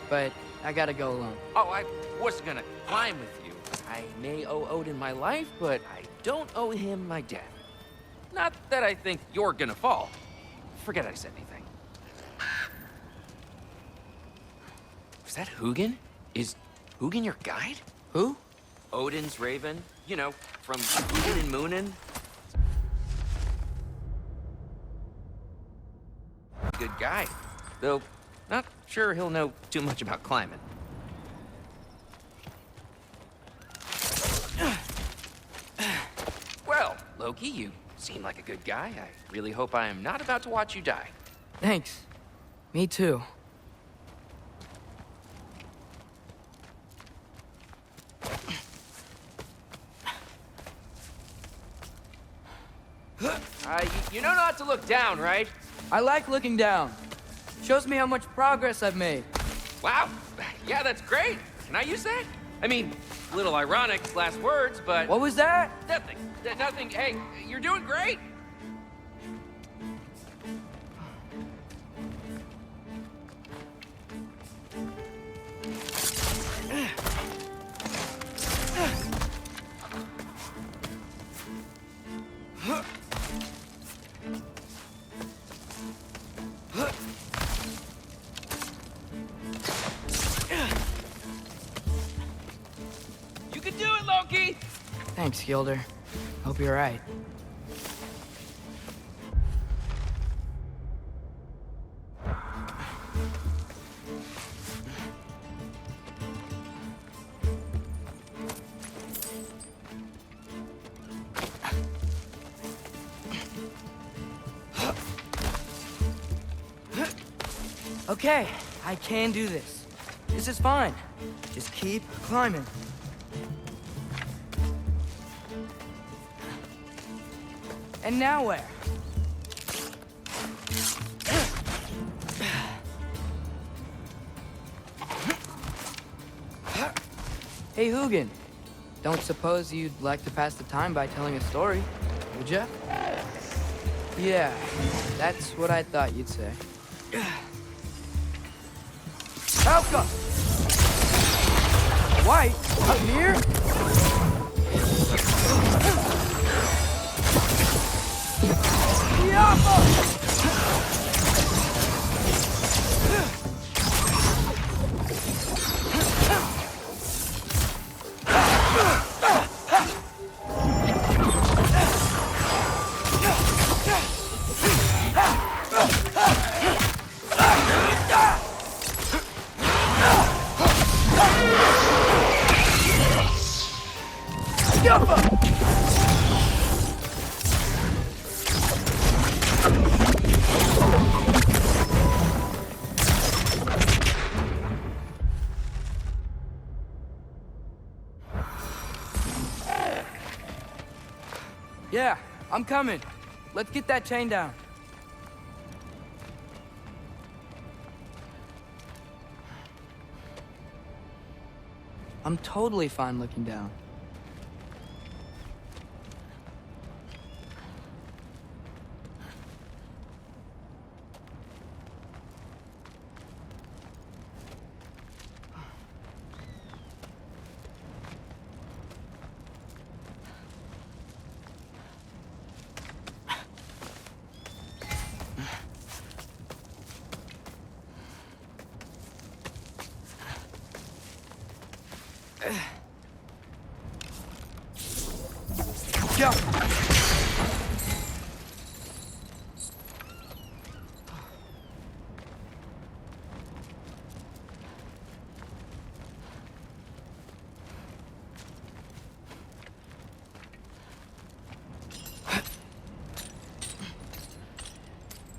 S6: but I gotta go alone.
S12: Oh, I wasn't gonna climb with you. I may owe Odin my life, but I don't owe him my death. Not that I think you're gonna fall. Forget I said anything. Was that Hugin? Is Hugin your guide?
S6: Who?
S12: Odin's raven. You know, from Hugin and Moonin. Good guy. Though, not sure he'll know too much about climbing. Well, Loki, you seem like a good guy. I really hope I am not about to watch you die.
S6: Thanks. Me too.
S12: You know not to look down, right?
S6: I like looking down. Shows me how much progress I've made.
S12: Wow. Yeah, that's great. Can I use that? I mean, a little ironic, last words, but...
S6: What was that?
S12: Nothing. Nothing. Hey, you're doing great. You can do it, Loki!
S6: Thanks, Gilder. Hope you're right. Okay, I can do this. This is fine. Just keep climbing. And now where? Hey, Hugin. Don't suppose you'd like to pass the time by telling a story, would ya? Yeah, that's what I thought you'd say. Falca! White? Up here? Yeah, I'm coming. Let's get that chain down. I'm totally fine looking down. Jump!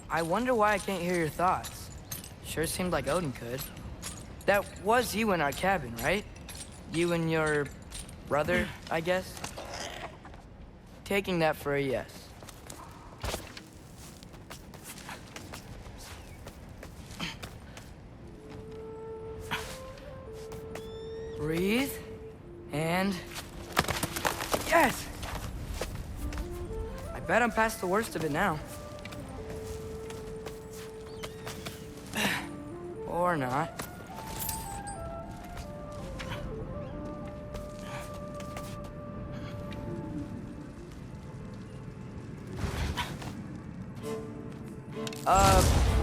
S6: I wonder why I can't hear your thoughts. Sure seemed like Odin could. That was you in our cabin, right? You and your brother, I guess? Taking that for a yes. Breathe, and... Yes! I bet I'm past the worst of it now. Or not.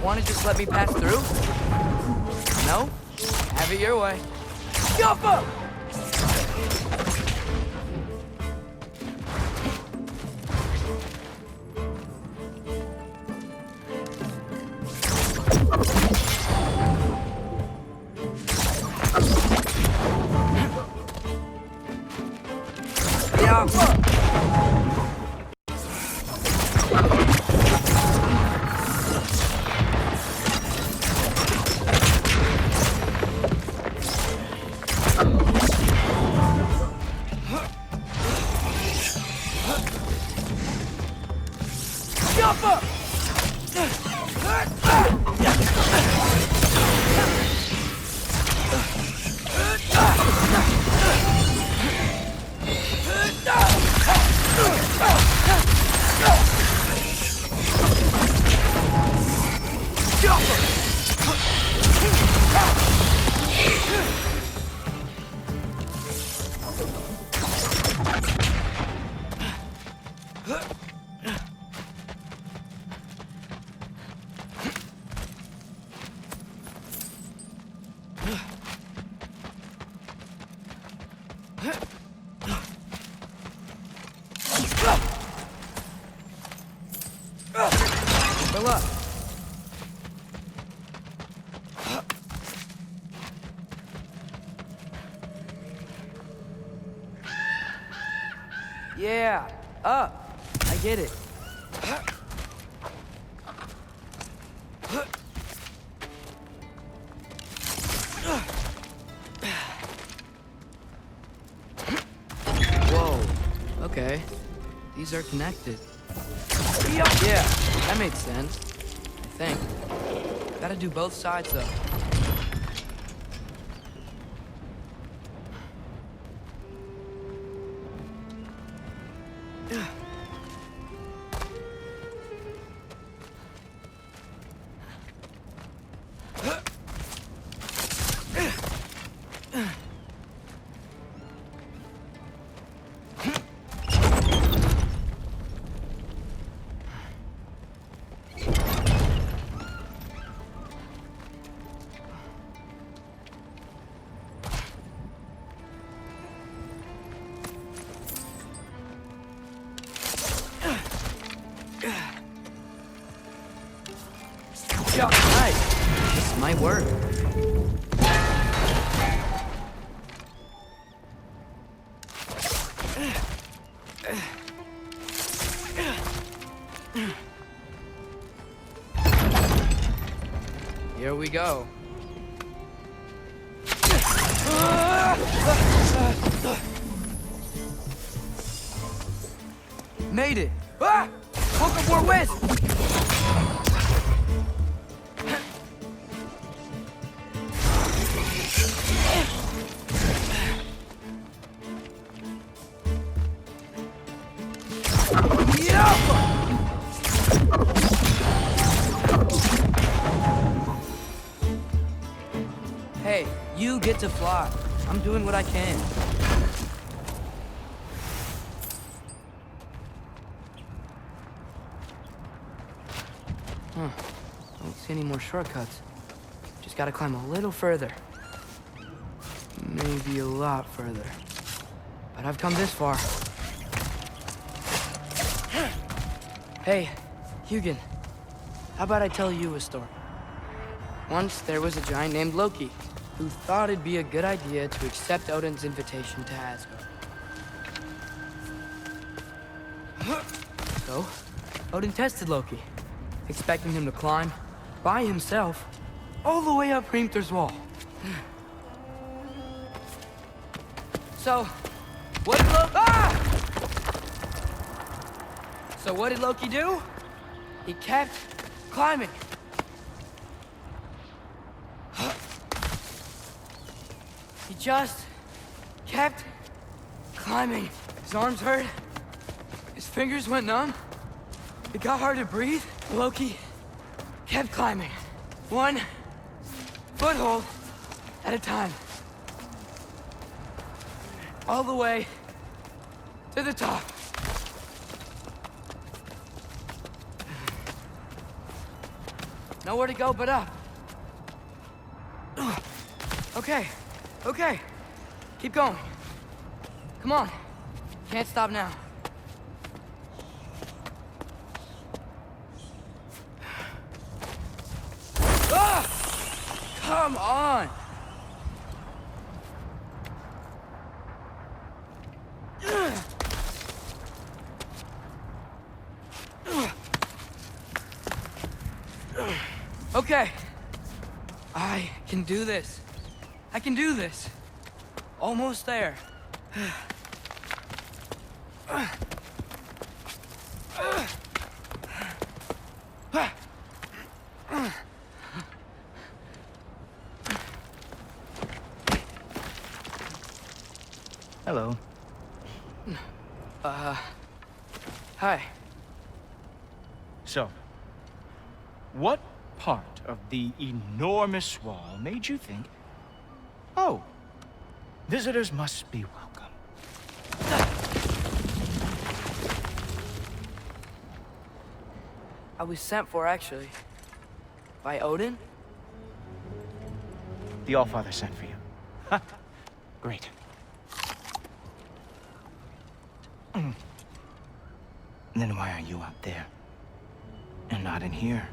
S6: Wanna just let me pass through? No? Have it your way. Jump up! Jump up! Jump up! Fill up. Yeah, up. I get it. Whoa. Okay. These are connected. Yeah, that makes sense. I think. Gotta do both sides, though. Nice. This might work. Here we go. Made it. Ah! Hook up more whiz. Hey, you get to fly. I'm doing what I can. Don't see any more shortcuts. Just gotta climb a little further. Maybe a lot further. But I've come this far. Hey, Hugin. How about I tell you a story? Once there was a giant named Loki who thought it'd be a good idea to accept Odin's invitation to Asgard. So, Odin tested Loki, expecting him to climb by himself all the way up Hrimthur's wall. So, what did Loki do? He kept climbing. He just kept climbing. His arms hurt. His fingers went numb. It got hard to breathe. Loki kept climbing. One foothold at a time. All the way to the top. Nowhere to go but up. Okay, okay. Keep going. Come on. Can't stop now. Come on! Okay. I can do this. I can do this. Almost there.
S13: Hello.
S6: Hi.
S13: So, what part of the enormous wall made you think, oh, visitors must be welcome?
S6: I was sent for, actually. By Odin?
S13: The Allfather sent for you. Ha! Great. Then why are you out there? And not in here?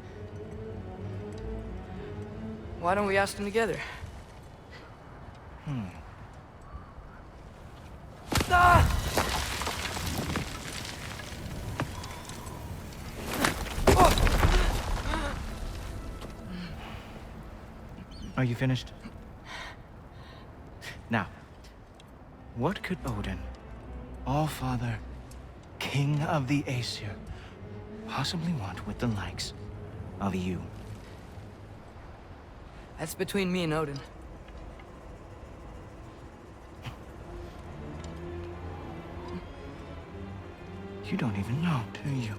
S6: Why don't we ask them together? Ah!
S13: Are you finished? Now, what could Odin, Allfather, King of the Aesir, possibly want with the likes of you?
S6: That's between me and Odin.
S13: You don't even know, do you?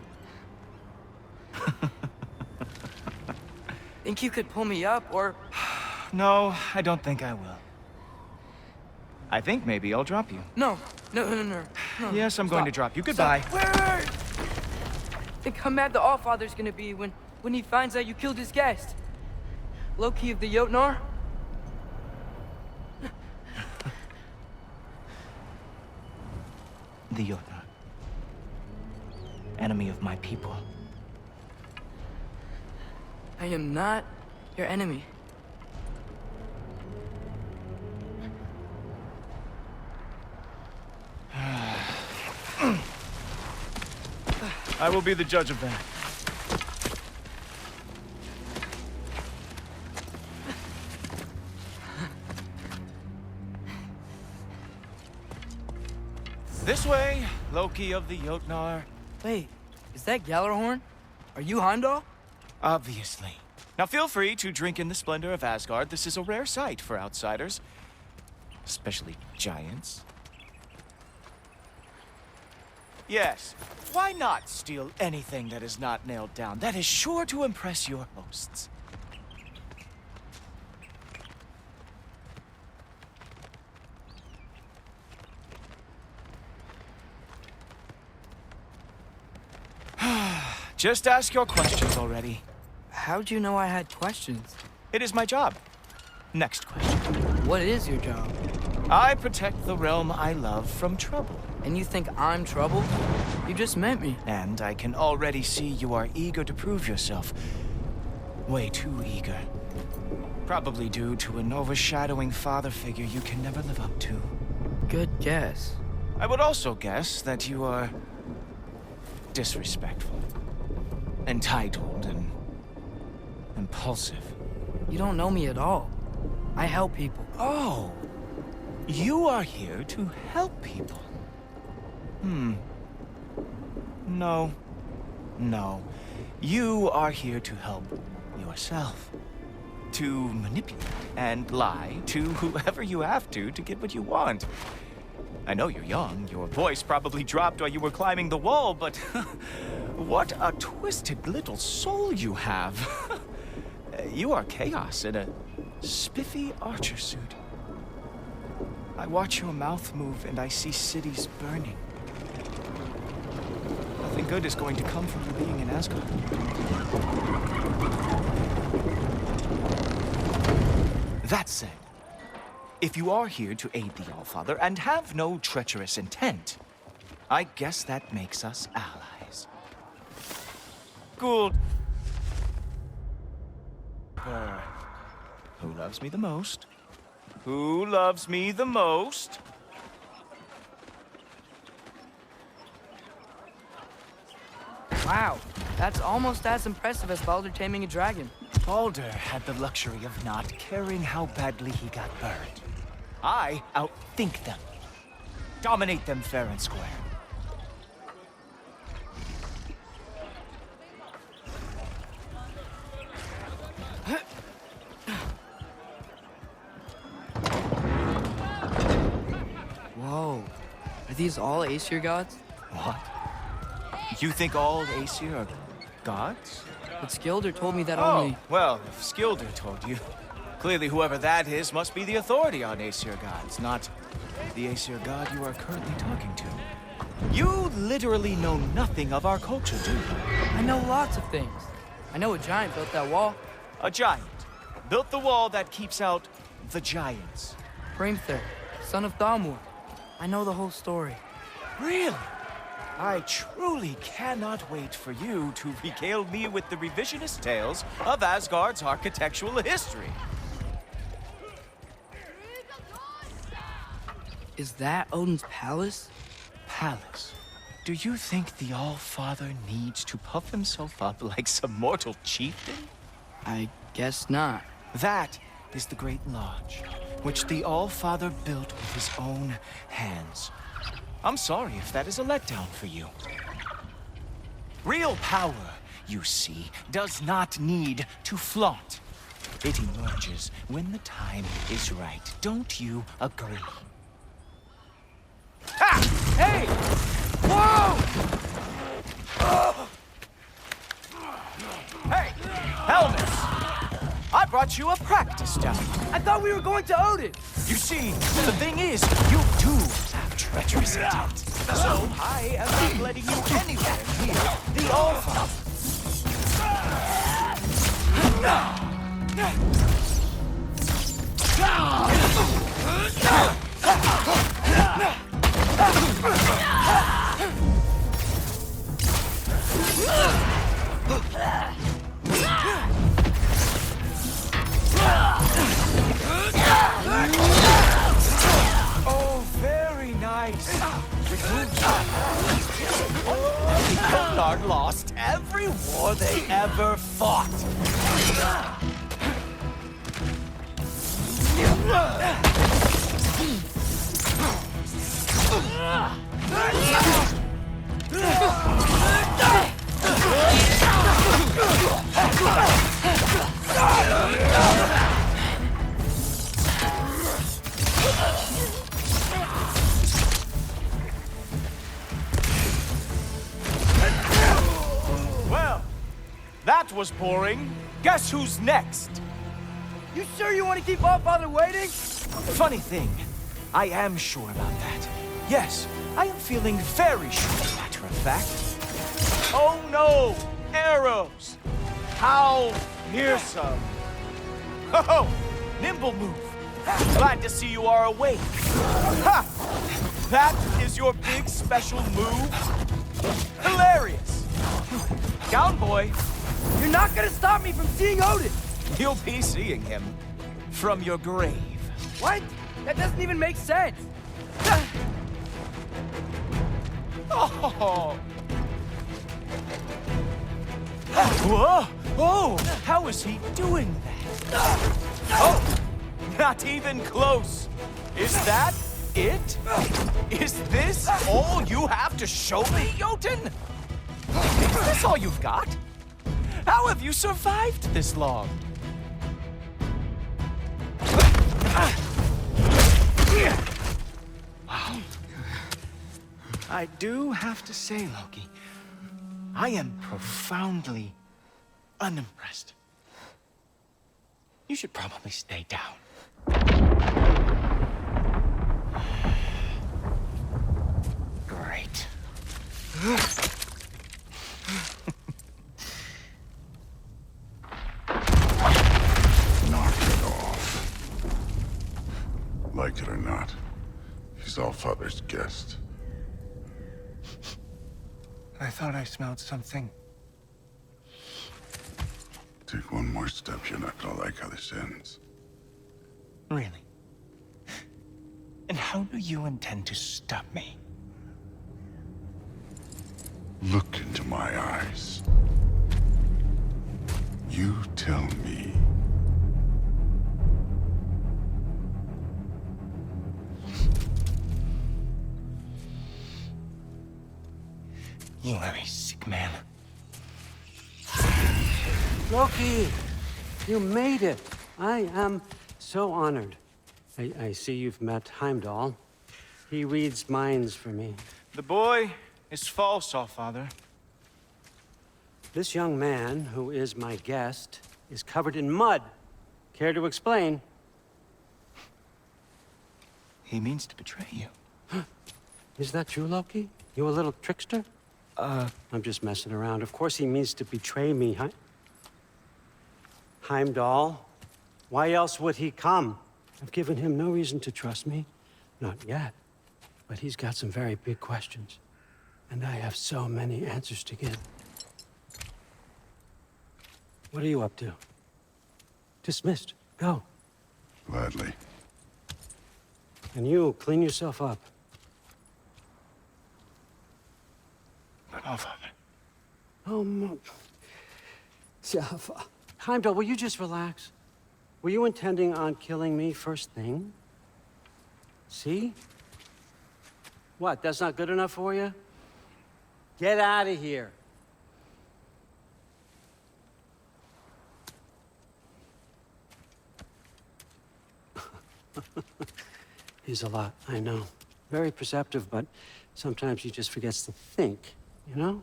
S6: Think you could pull me up, or...
S13: No, I don't think I will. I think maybe I'll drop you.
S6: No.
S13: Yes, I'm going to drop you. Goodbye.
S6: Wait. Think how mad the Allfather's gonna be when he finds out you killed his guest. Loki of the Jotnar?
S13: The Jotnar. Enemy of my people.
S6: I am not your enemy.
S13: I will be the judge of that. This way, Loki of the Jotnar.
S6: Wait, is that Gjallarhorn? Are you Heimdall?
S13: Obviously. Now feel free to drink in the splendor of Asgard. This is a rare sight for outsiders. Especially giants. Yes, why not steal anything that is not nailed down? That is sure to impress your hosts. Just ask your questions already.
S6: How'd you know I had questions?
S13: It is my job. Next question.
S6: What is your job?
S13: I protect the realm I love from trouble.
S6: And you think I'm trouble? You just met me.
S13: And I can already see you are eager to prove yourself. Way too eager. Probably due to an overshadowing father figure you can never live up to.
S6: Good guess.
S13: I would also guess that you are disrespectful, entitled, and impulsive.
S6: You don't know me at all. I help people.
S13: Oh, you are here to help people. No. No. You are here to help yourself. To manipulate and lie to whoever you have to get what you want. I know you're young. Your voice probably dropped while you were climbing the wall, but what a twisted little soul you have. You are chaos in a spiffy archer suit. I watch your mouth move and I see cities burning. Nothing good is going to come from you being in Asgard. That said, if you are here to aid the Allfather and have no treacherous intent, I guess that makes us allies. Cool. Who loves me the most? Who loves me the most?
S6: Wow, that's almost as impressive as Baldur taming a dragon.
S13: Baldur had the luxury of not caring how badly he got burned. I outthink them. Dominate them fair and square.
S6: Whoa, are these all Aesir gods?
S13: What? You think all Aesir are gods?
S6: But Skilder told me that
S13: Oh,
S6: only...
S13: well, if Skilder told you, clearly whoever that is must be the authority on Aesir gods, not the Aesir god you are currently talking to. You literally know nothing of our culture, do you?
S6: I know lots of things. I know a giant built that wall.
S13: A giant built the wall that keeps out the giants.
S6: Hrimthur, son of Thamur. I know the whole story.
S13: Really? I truly cannot wait for you to regale me with the revisionist tales of Asgard's architectural history.
S6: Is that Odin's palace?
S13: Palace? Do you think the All-Father needs to puff himself up like some mortal chieftain?
S6: I guess not.
S13: That is the Great Lodge, which the All-Father built with his own hands. I'm sorry if that is a letdown for you. Real power, you see, does not need to flaunt. It emerges when the time is right. Don't you agree? Ha! Hey! Whoa! Hey! Helmet! I brought you a practice down.
S6: I thought we were going to Odin!
S13: You see, the thing is, you do have treacherous intent. So I am not letting you anywhere near the All-Father. Oh, very nice. The Conar lost every war they ever fought. Well, that was boring. Guess who's next?
S6: You sure you want to keep Allfather waiting?
S13: Funny thing, I am sure about that. Yes, I am feeling very sure, as a matter of fact. Oh no! Arrows! How fearsome! Oh, nimble move. Glad to see you are awake. Ha! That is your big special move? Hilarious! Cowboy,
S6: You're not gonna stop me from seeing Odin!
S13: you'll be seeing him from your grave.
S6: What? That doesn't even make sense!
S13: Oh! Whoa! Oh! How is he doing that? Oh! Not even close! Is that it? Is this all you have to show me, Jotun? Is this all you've got? How have you survived this long? Wow. I do have to say, Loki, I am profoundly unimpressed. You should probably stay down. Great.
S3: Knock it off. Like it or not, he's Allfather's guest.
S13: I thought I smelled something.
S3: Take one more step, you're not gonna like how this ends.
S13: Really? And how do you intend to stop me?
S3: Look into my eyes. You tell me.
S13: You are a sick man.
S14: Loki, you made it. I am so honored. I see you've met Heimdall. He reads minds for me.
S13: The boy is false, Allfather.
S14: This young man, who is my guest, is covered in mud. Care to explain?
S13: He means to betray you.
S14: Is that true, Loki? You a little trickster? I'm just messing around. Of course he means to betray me, Heimdall? Why else would he come? I've given him no reason to trust me. Not yet. But he's got some very big questions. And I have so many answers to give. What are you up to? Dismissed. Go.
S3: Gladly.
S14: And you, clean yourself up.
S13: But Allfather.
S14: Oh, no. Heimdall, will you just relax? Were you intending on killing me first thing? See? What, that's not good enough for you? Get out of here. He's a lot, I know. Very perceptive, but sometimes he just forgets to think, you know?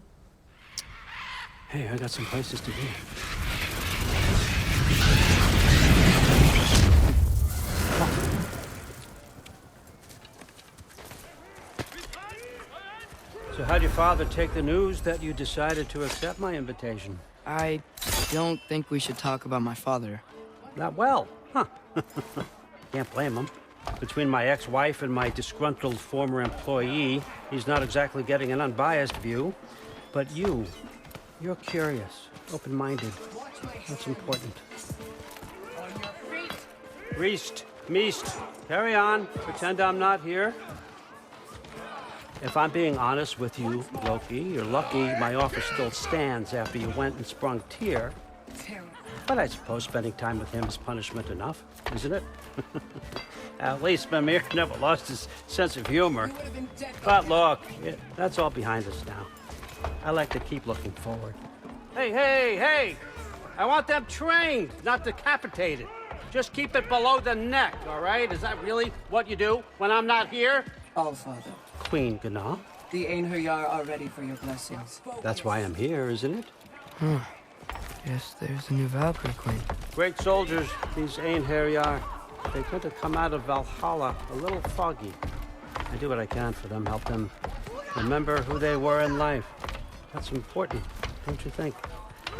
S14: Hey, I got some places to be. So how'd your father take the news that you decided to accept my invitation?
S6: I don't think we should talk about my father.
S14: Not well, huh? Can't blame him. Between my ex-wife and my disgruntled former employee, he's not exactly getting an unbiased view. But you're curious, open-minded. That's important. Meest, carry on. Pretend I'm not here. If I'm being honest with you, Loki, you're lucky my offer still stands after you went and sprung Tyr. But I suppose spending time with him is punishment enough, isn't it? At least Mimir never lost his sense of humor. But look, that's all behind us now. I like to keep looking forward. Hey! I want them trained, not decapitated. Just keep it below the neck, all right? Is that really what you do when I'm not here?
S15: Allfather.
S14: Queen Gná.
S15: The Einherjar are ready for your blessings.
S14: That's why I'm here, isn't it?
S6: Guess there's a new Valkyrie Queen.
S14: Great soldiers, these Einherjar. They tend to come out of Valhalla a little foggy. I do what I can for them, help them remember who they were in life. That's important, don't you think?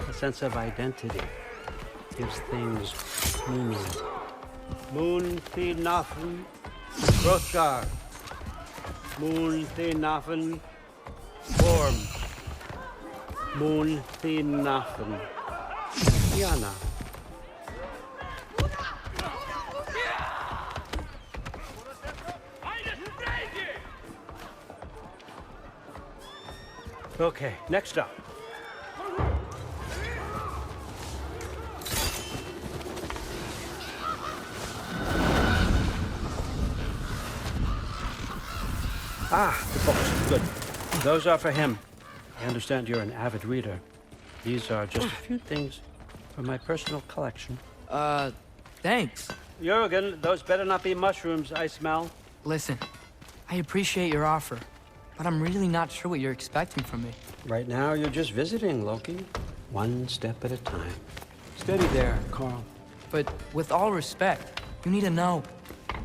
S14: A sense of identity gives things meaning. Moon Thinafen Hrothgar. Moon Thinafen Form. Moon Thinafen. Yana. Okay, next up. Ah, the books. Good. Those are for him. I understand you're an avid reader. These are just a few things from my personal collection.
S6: Thanks.
S14: Jurgen, those better not be mushrooms I smell.
S6: Listen, I appreciate your offer, but I'm really not sure what you're expecting from me.
S14: Right now, you're just visiting, Loki. One step at a time. Steady there, Carl.
S6: But with all respect, you need to know,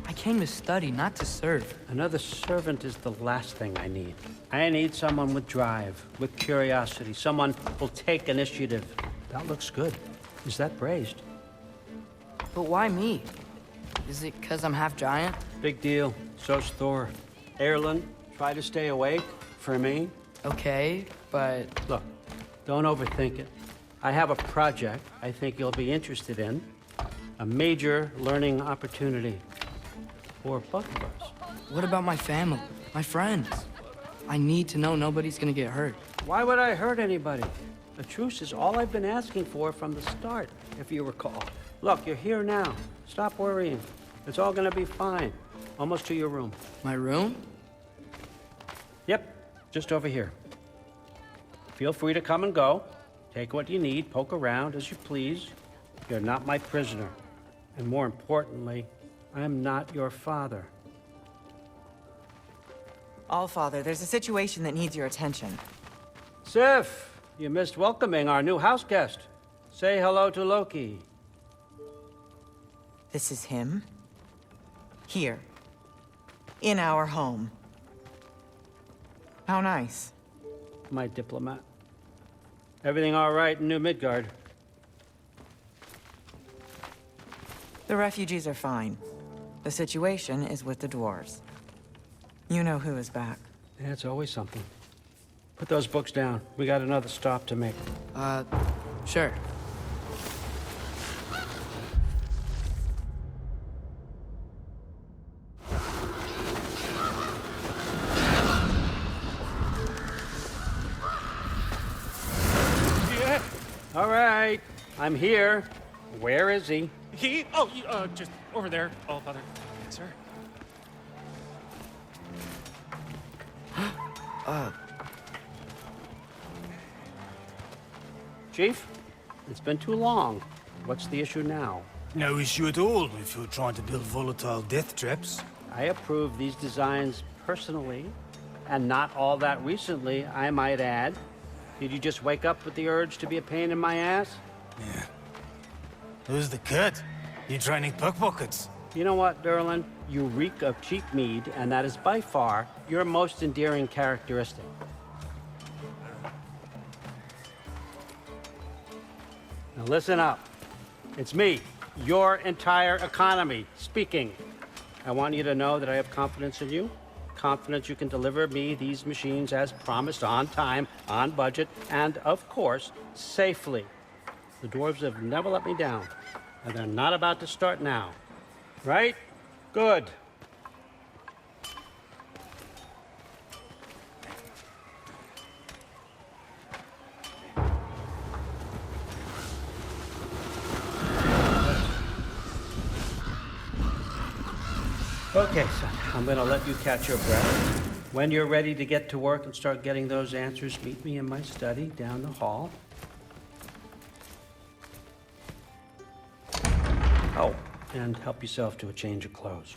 S6: I came to study, not to serve.
S14: Another servant is the last thing I need. I need someone with drive, with curiosity, someone who'll take initiative. That looks good. Is that braised?
S6: But why me? Is it because I'm half giant?
S14: Big deal. So's Thor. Erlen, try to stay awake for me.
S6: Okay, but...
S14: Look, don't overthink it. I have a project I think you'll be interested in. A major learning opportunity for both of us.
S6: What about my family, my friends? I need to know nobody's gonna get hurt.
S14: Why would I hurt anybody? A truce is all I've been asking for from the start, if you recall. Look, you're here now. Stop worrying. It's all gonna be fine. Almost to your room.
S6: My room?
S14: Yep, just over here. Feel free to come and go. Take what you need, poke around as you please. You're not my prisoner. And more importantly, I'm not your father.
S16: Allfather, there's a situation that needs your attention.
S14: Sif, you missed welcoming our new house guest. Say hello to Loki.
S16: This is him? Here. In our home. How nice.
S14: My diplomat. Everything all right in New Midgard?
S16: The refugees are fine. The situation is with the dwarves. You know who is back.
S14: Yeah, it's always something. Put those books down. We got another stop to make.
S6: Sure.
S14: Yeah. All right. I'm here. Where is he?
S17: Just over there, Allfather. Sir.
S14: Chief, it's been too long. What's the issue now?
S18: No issue at all if you're trying to build volatile death traps.
S14: I approve these designs personally, and not all that recently, I might add. Did you just wake up with the urge to be a pain in my ass?
S18: Yeah. Who's the cut? You training pickpockets?
S14: You know what, Derlin? You reek of cheap mead, and that is by far your most endearing characteristic. Now listen up. It's me, your entire economy, speaking. I want you to know that I have confidence in you. Confidence you can deliver me these machines as promised, on time, on budget, and of course, safely. The dwarves have never let me down, and they're not about to start now. Right? Good. Okay, son, I'm gonna let you catch your breath. When you're ready to get to work and start getting those answers, meet me in my study down the hall. Oh, and help yourself to a change of clothes.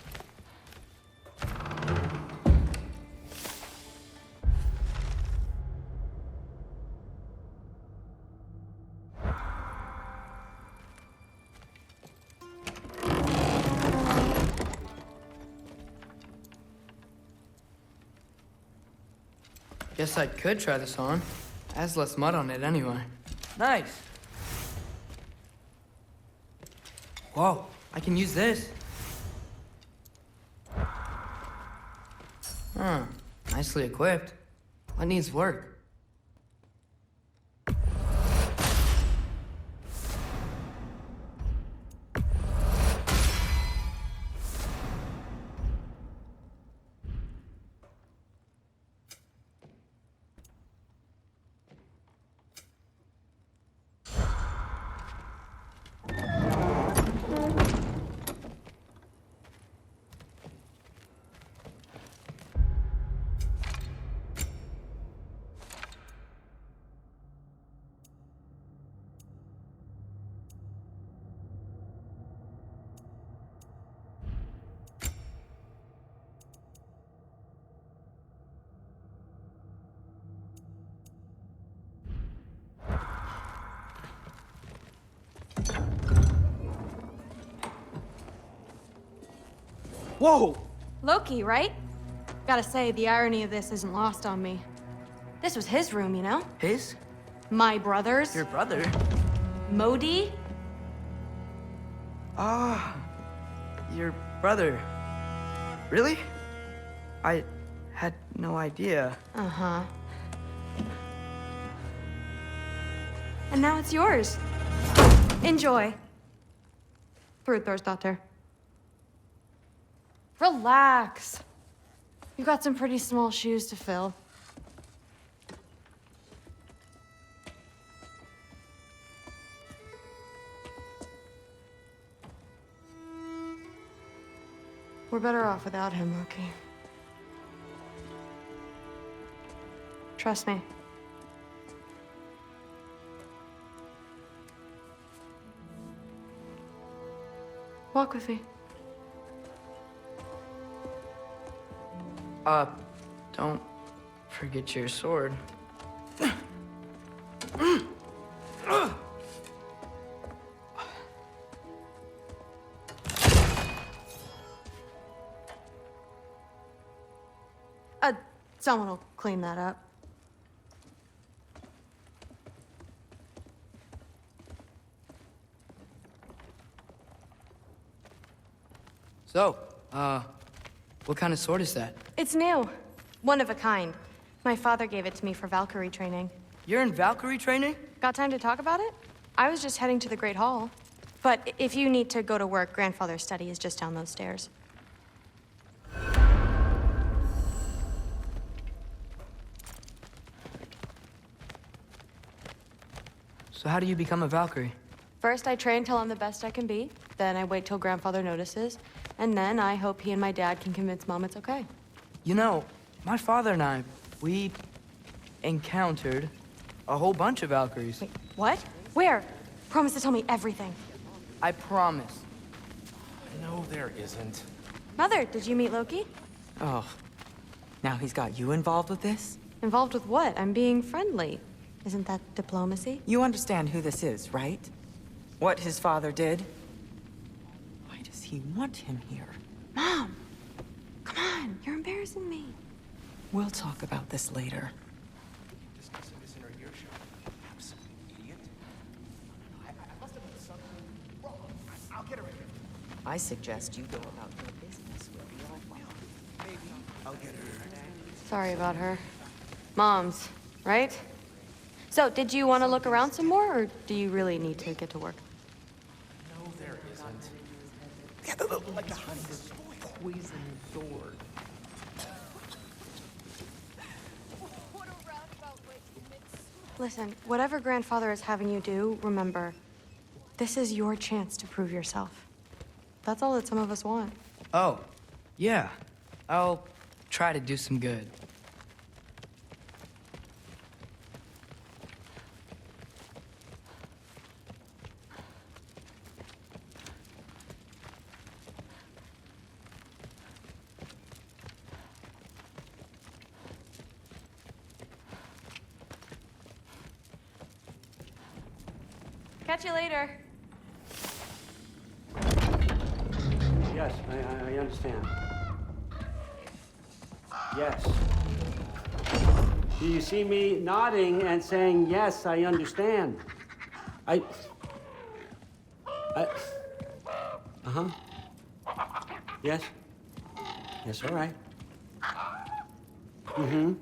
S6: Guess I could try this on. Has less mud on it anyway. Nice. Whoa, I can use this. Huh, nicely equipped. What needs work?
S19: Whoa! Loki, right? Gotta say, the irony of this isn't lost on me. This was his room, you know?
S6: His?
S19: My brother's.
S6: Your brother?
S19: Modi?
S6: Ah, your brother. Really? I had no idea.
S19: Uh-huh. And now it's yours. Enjoy. Daughter. Relax. You've got some pretty small shoes to fill. We're better off without him, Loki. Trust me. Walk with me.
S6: Don't forget your sword.
S19: Someone will clean that up.
S6: So, what kind of sword is that?
S19: It's new. One of a kind. My father gave it to me for Valkyrie training.
S6: You're in Valkyrie training?
S19: Got time to talk about it? I was just heading to the Great Hall. But if you need to go to work, Grandfather's study is just down those stairs.
S6: So how do you become a Valkyrie?
S19: First, I train till I'm the best I can be. Then I wait till Grandfather notices. And then I hope he and my dad can convince Mom it's okay.
S6: You know, my father and I, we encountered a whole bunch of Valkyries.
S19: Wait, what? Where? Promise to tell me everything.
S6: I promise.
S13: No, there isn't.
S19: Mother, did you meet Loki?
S16: Oh, now he's got you involved with this?
S19: Involved with what? I'm being friendly. Isn't that diplomacy?
S16: You understand who this is, right? What his father did? Why does he want him here?
S19: Mom! Come on, you're embarrassing me.
S16: We'll talk about this later.
S13: Discussing this in our earshot. Absolute idiot. I must have done something wrong. I'll get her in here.
S16: I suggest you go about your business with your life.
S13: Maybe I'll get her.
S19: Sorry about her. Mom's, right? So, did you want to look around some more, or do you really need to get to work?
S13: No, there isn't. Like the honey poison door.
S19: Listen, whatever Grandfather is having you do, remember, this is your chance to prove yourself. That's all that some of us want.
S6: Oh, yeah. I'll try to do some good.
S19: Catch you later.
S14: Yes, I understand. Yes. Do you see me nodding and saying, yes, I understand? Uh-huh. Yes? Yes, all right. Mm-hmm.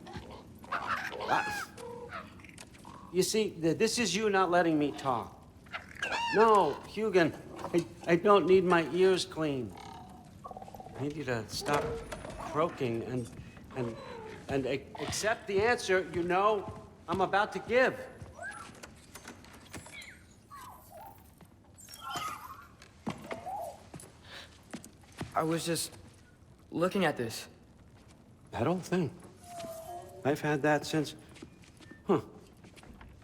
S14: You see, this is you not letting me talk. No, Hugin, I don't need my ears cleaned. I need you to stop croaking and accept the answer you know I'm about to give.
S6: I was just looking at this.
S14: That old thing. I've had that since... Huh.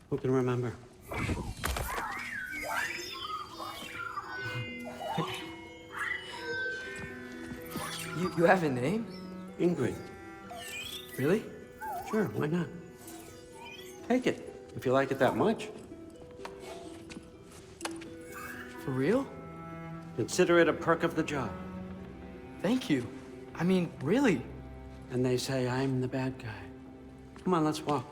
S14: Who can remember?
S6: You have a name?
S14: Ingrid.
S6: Really?
S14: Sure, why not? Take it, if you like it that much.
S6: For real?
S14: Consider it a perk of the job.
S6: Thank you. I mean, really.
S14: And they say I'm the bad guy. Come on, let's walk.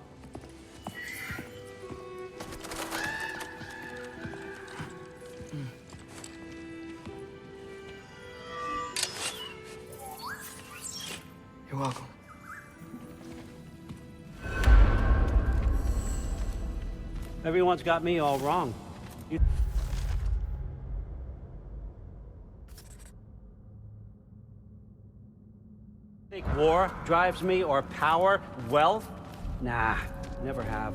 S6: You're welcome.
S14: Everyone's got me all wrong. You think war drives me, or power, wealth? Nah, never have.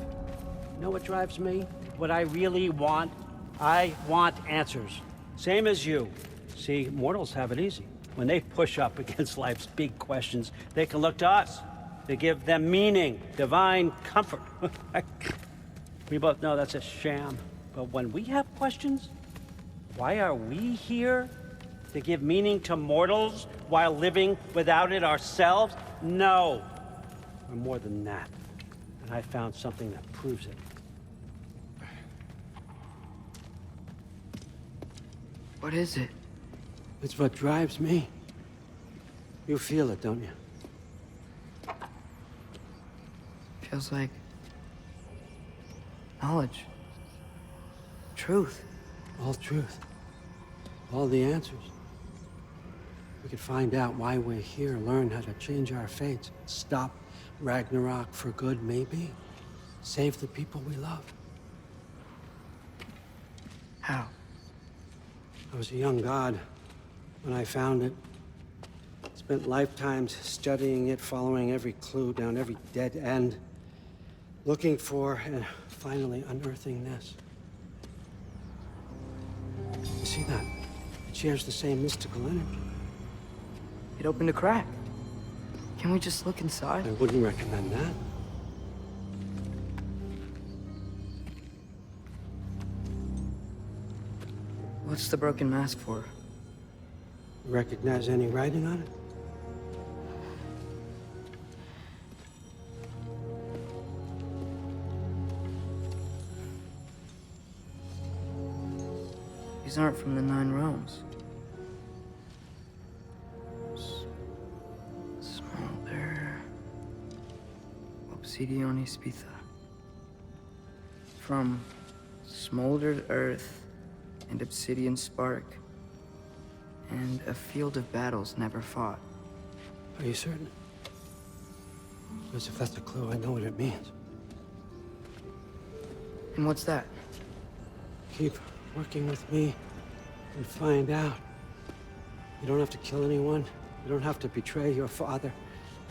S14: You know what drives me? What I really want? I want answers. Same as you. See, mortals have it easy. When they push up against life's big questions, they can look to us. To give them meaning, divine comfort. We both know that's a sham. But when we have questions, why are we here? To give meaning to mortals while living without it ourselves? No. We're more than that. And I found something that proves it.
S6: What is it?
S14: It's what drives me. You feel it, don't you?
S6: Feels like knowledge. Truth.
S14: All truth. All the answers. We could find out why we're here, learn how to change our fates, stop Ragnarok for good, maybe. Save the people we love.
S6: How?
S14: I was a young god when I found it. Spent lifetimes studying it, following every clue down every dead end, looking for and finally unearthing this. You see that? It shares the same mystical energy.
S6: It opened a crack. Can we just look inside?
S14: I wouldn't recommend that.
S6: What's the broken mask for?
S14: Recognize any writing on it?
S6: These aren't from the Nine Realms. Smolder. Obsidione Spitha. From smoldered earth and obsidian spark. And a field of battles never fought.
S14: Are you certain? Because if that's a clue, I know what it means.
S6: And what's that?
S14: Keep working with me and find out. You don't have to kill anyone. You don't have to betray your father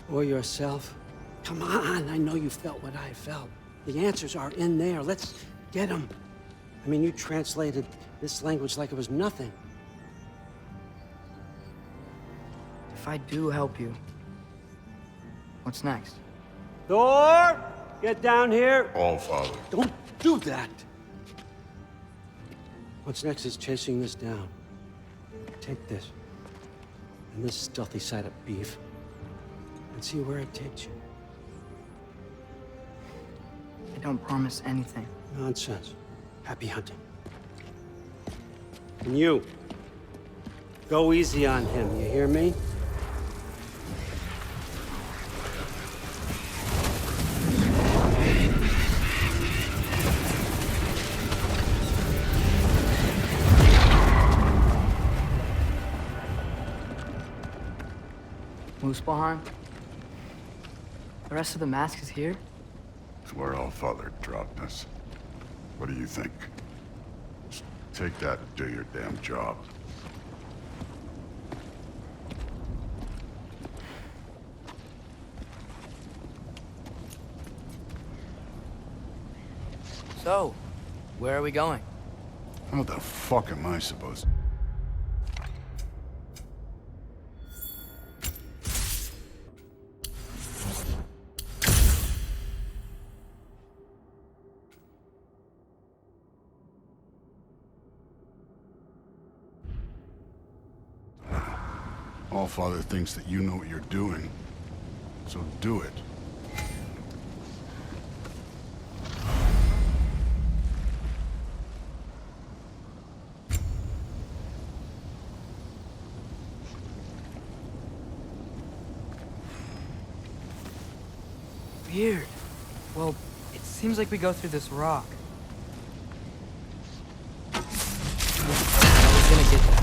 S14: or yourself. Come on, I know you felt what I felt. The answers are in there. Let's get them. I mean, you translated this language like it was nothing.
S6: If I do help you, what's next?
S14: Thor! Get down here!
S3: All, Father.
S14: Don't do that! What's next is chasing this down. Take this, and this stealthy side of beef, and see where it takes you.
S6: I don't promise anything.
S14: Nonsense. Happy hunting. And you, go easy on him, you hear me?
S6: Muspelheim? The rest of the mask is here?
S3: It's where Allfather dropped us. What do you think? Just take that and do your damn job.
S6: So, where are we going?
S3: How the fuck am I supposed to... Allfather thinks that you know what you're doing, so do it.
S6: Weird. Well, it seems like we go through this rock. I was gonna get that.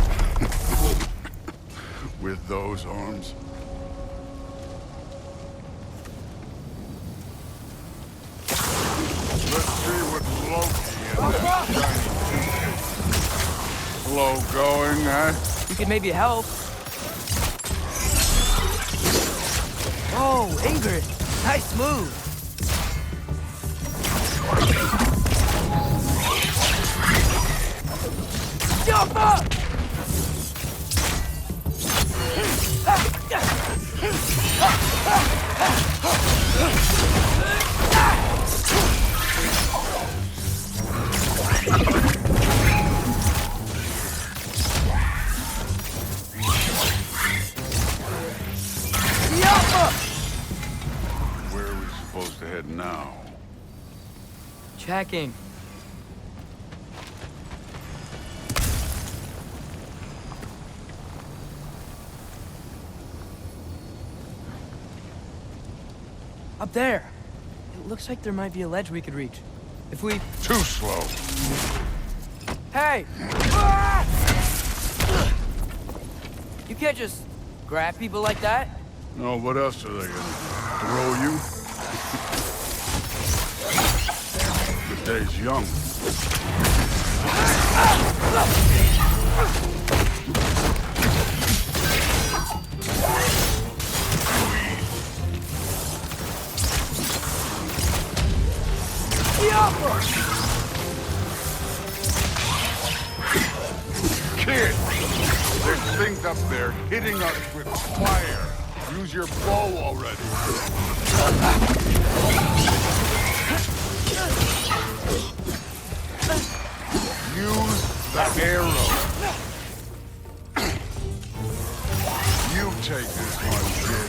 S3: With those arms? Let's see what Loki and that shiny slow going, huh?
S6: You could maybe help. Oh, Ingrid! Nice move! Jump up!
S3: Where are we supposed to head now?
S6: Checking. Up there. It looks like there might be a ledge we could reach. If we...
S3: Too slow.
S6: Hey! You can't just grab people like that.
S3: No, what else are they gonna throw you? The day's young. Kid! There's things up there hitting us with fire. Use your bow already. Use the arrow. You take this one, kid.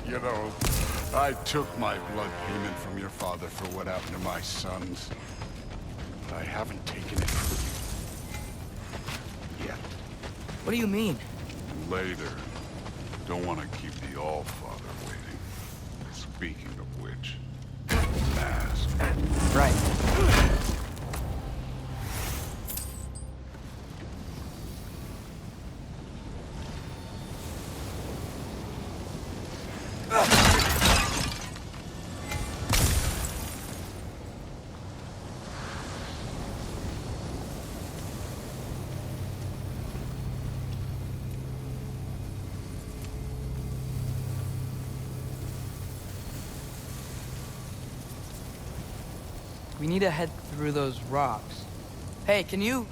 S3: You know, I took my blood payment from your father for what happened to my sons. But I haven't taken it from you. Yet.
S6: What do you mean?
S3: Later. Don't want to keep the Allfather waiting. Speaking of which, mask.
S6: Right. We need to head through those rocks. Hey, can you...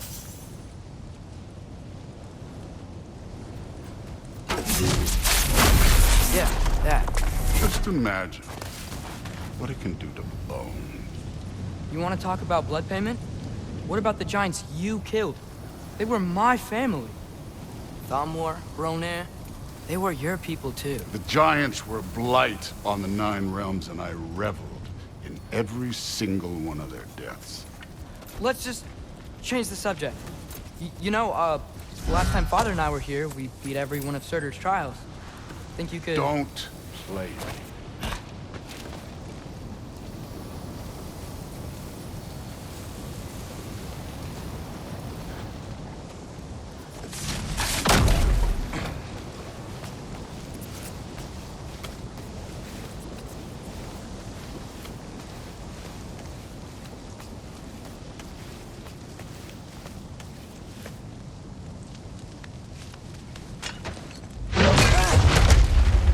S6: Yeah, that.
S3: Just imagine what it can do to bone.
S6: You want to talk about blood payment? What about the giants you killed? They were my family. Thamur, Ronair, they were your people too.
S3: The giants were blight on the Nine Realms, and I reveled in every single one of their deaths.
S6: Let's just change the subject. You know, last time Father and I were here, we beat every one of Surtur's trials. Think you could...
S3: Don't play me.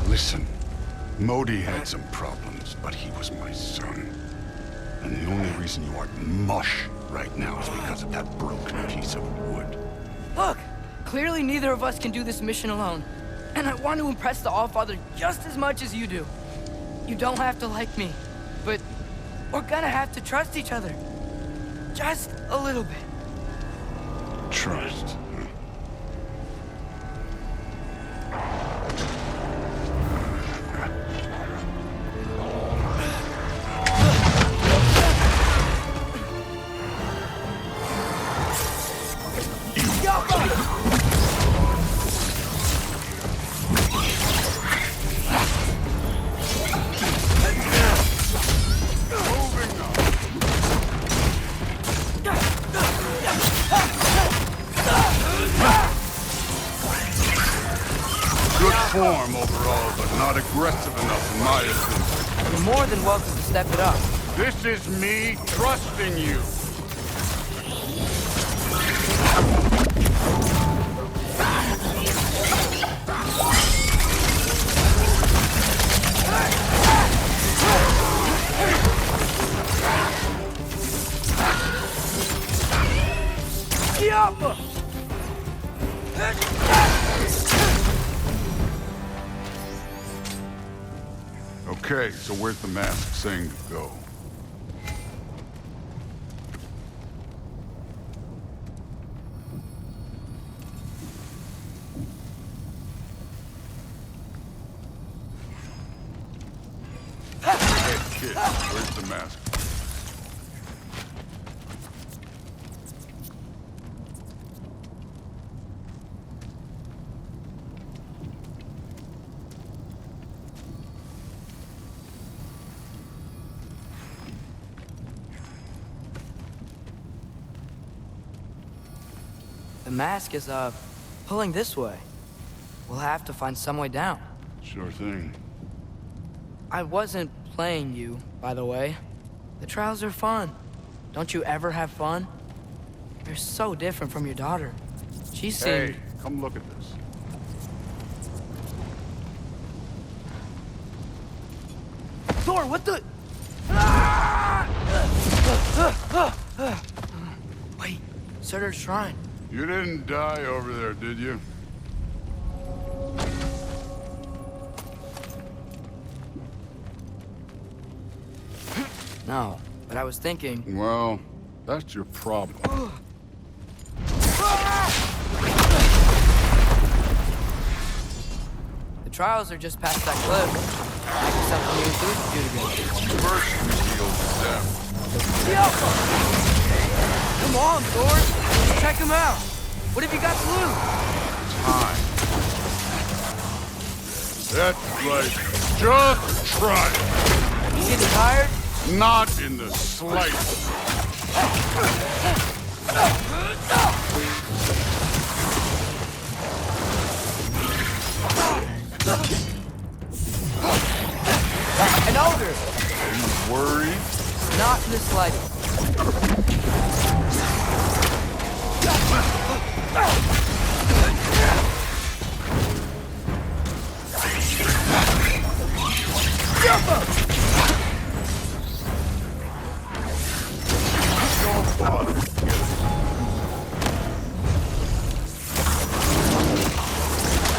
S3: Listen, Modi had some problems, but he was my son. And the only reason you aren't mush right now is because of that broken piece of wood.
S6: Look! Clearly neither of us can do this mission alone. And I want to impress the Allfather just as much as you do. You don't have to like me, but we're gonna have to trust each other. Just a little bit.
S3: Trust. Form overall, but not aggressive enough in my opinion.
S6: You're more than welcome to step it up.
S3: This is me trusting you. Okay, so where's the mask saying to go? Hey, kid, where's the mask?
S6: The mask is, pulling this way. We'll have to find some way down.
S3: Sure thing.
S6: I wasn't playing you, by the way. The trials are fun. Don't you ever have fun? You're so different from your daughter. She seemed...
S3: Hey, come look at this.
S6: Thor, what the... Wait, Surtur's shrine.
S3: You didn't die over there, did you?
S6: No, but I was thinking...
S3: Well, that's your problem.
S6: The trials are just past that cliff. Might be something you and Thor can do together.
S3: First, we deal with them.
S6: Come on, Thor! Check him out! What have you got to lose?
S3: Time. That's right. Just try it.
S6: You getting tired?
S3: Not in the slightest.
S6: An ogre!
S3: Are you worried?
S6: Not in the slightest.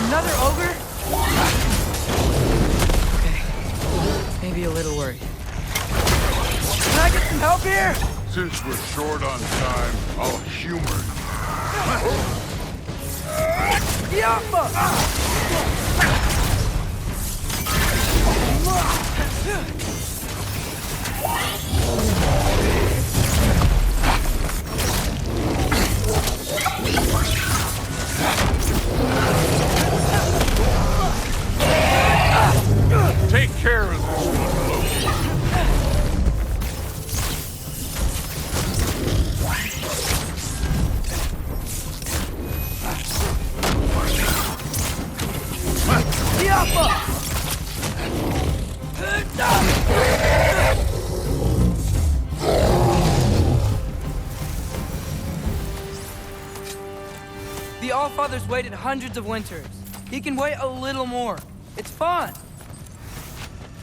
S6: Another ogre? Okay. Maybe a little worried. Can I get some help here?
S3: Since we're short on time, I'll humor you.
S6: The Allfather's waited hundreds of winters. He can wait a little more. It's fun.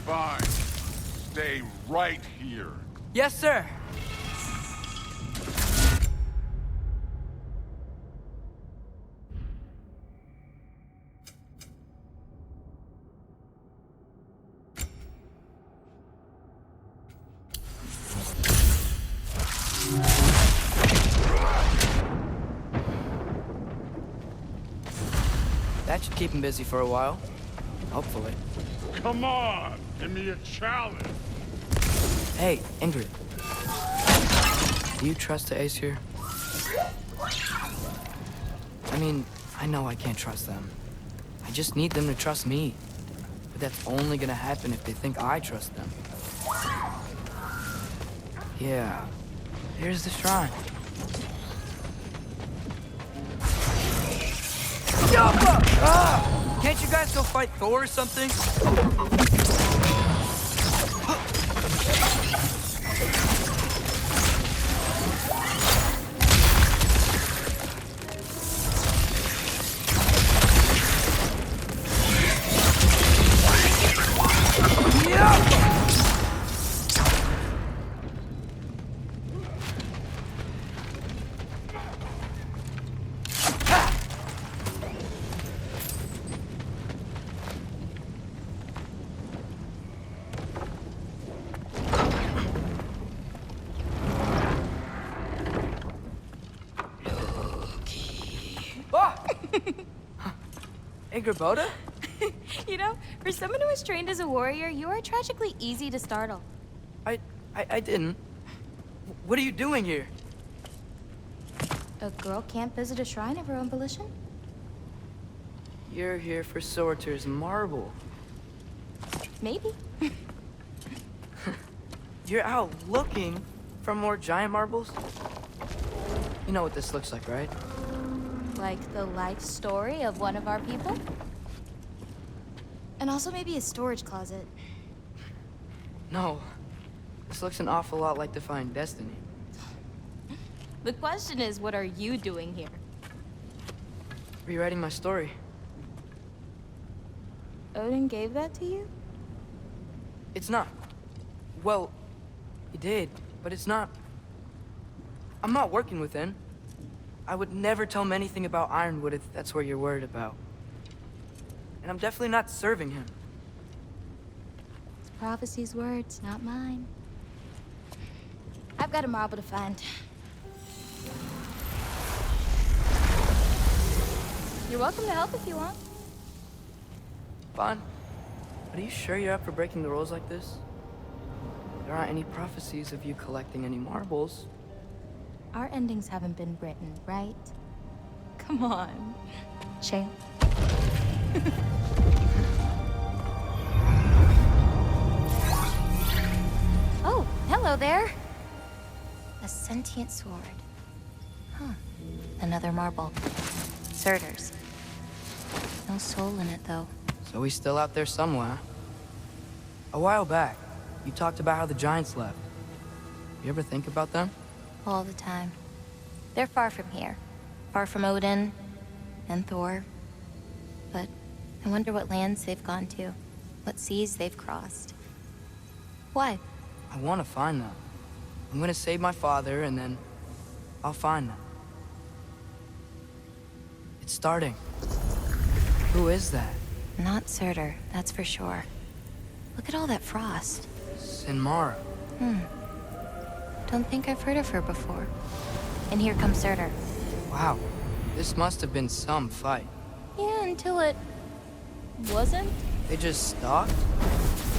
S3: Fine. Stay right here.
S6: Yes, sir. That should keep him busy for a while. Hopefully.
S3: Come on! Give me a challenge!
S6: Hey, Ingrid. Do you trust the Aesir? I mean, I know I can't trust them. I just need them to trust me. But that's only gonna happen if they think I trust them. Yeah. Here's the shrine. Can't you guys go fight Thor or something? Ingrid?
S4: You know, for someone who was trained as a warrior, you are tragically easy to startle.
S6: I didn't. What are you doing here?
S4: A girl can't visit a shrine of her own volition?
S6: You're here for Sorter's marble.
S4: Maybe.
S6: You're out looking for more giant marbles? You know what this looks like, right?
S4: Like the life story of one of our people? And also maybe a storage closet.
S6: No. This looks an awful lot like Defying Destiny.
S4: The question is, what are you doing here?
S6: Rewriting my story.
S4: Odin gave that to you?
S6: It's not. Well, he did, but it's not. I'm not working with him. I would never tell him anything about Ironwood if that's what you're worried about. And I'm definitely not serving him.
S4: It's prophecy's words, not mine. I've got a marble to find. You're welcome to help if you want.
S6: Fine. But are you sure you're up for breaking the rules like this? There aren't any prophecies of you collecting any marbles.
S4: Our endings haven't been written, right? Come on, champ. Oh, hello there. A sentient sword. Huh. Another marble. Surtur's. No soul in it, though.
S6: So he's still out there somewhere. A while back, you talked about how the giants left. You ever think about them?
S4: All the time. They're far from here. Far from Odin and Thor. But I wonder what lands they've gone to. What seas they've crossed. Why?
S6: I want to find them. I'm gonna save my father, and then I'll find them. It's starting. Who is that?
S4: Not Surtur, that's for sure. Look at all that frost.
S6: Sinmara.
S4: Don't think I've heard of her before. And here comes Surtur.
S6: Wow. This must have been some fight.
S4: Yeah, until it... wasn't?
S6: They just stalked?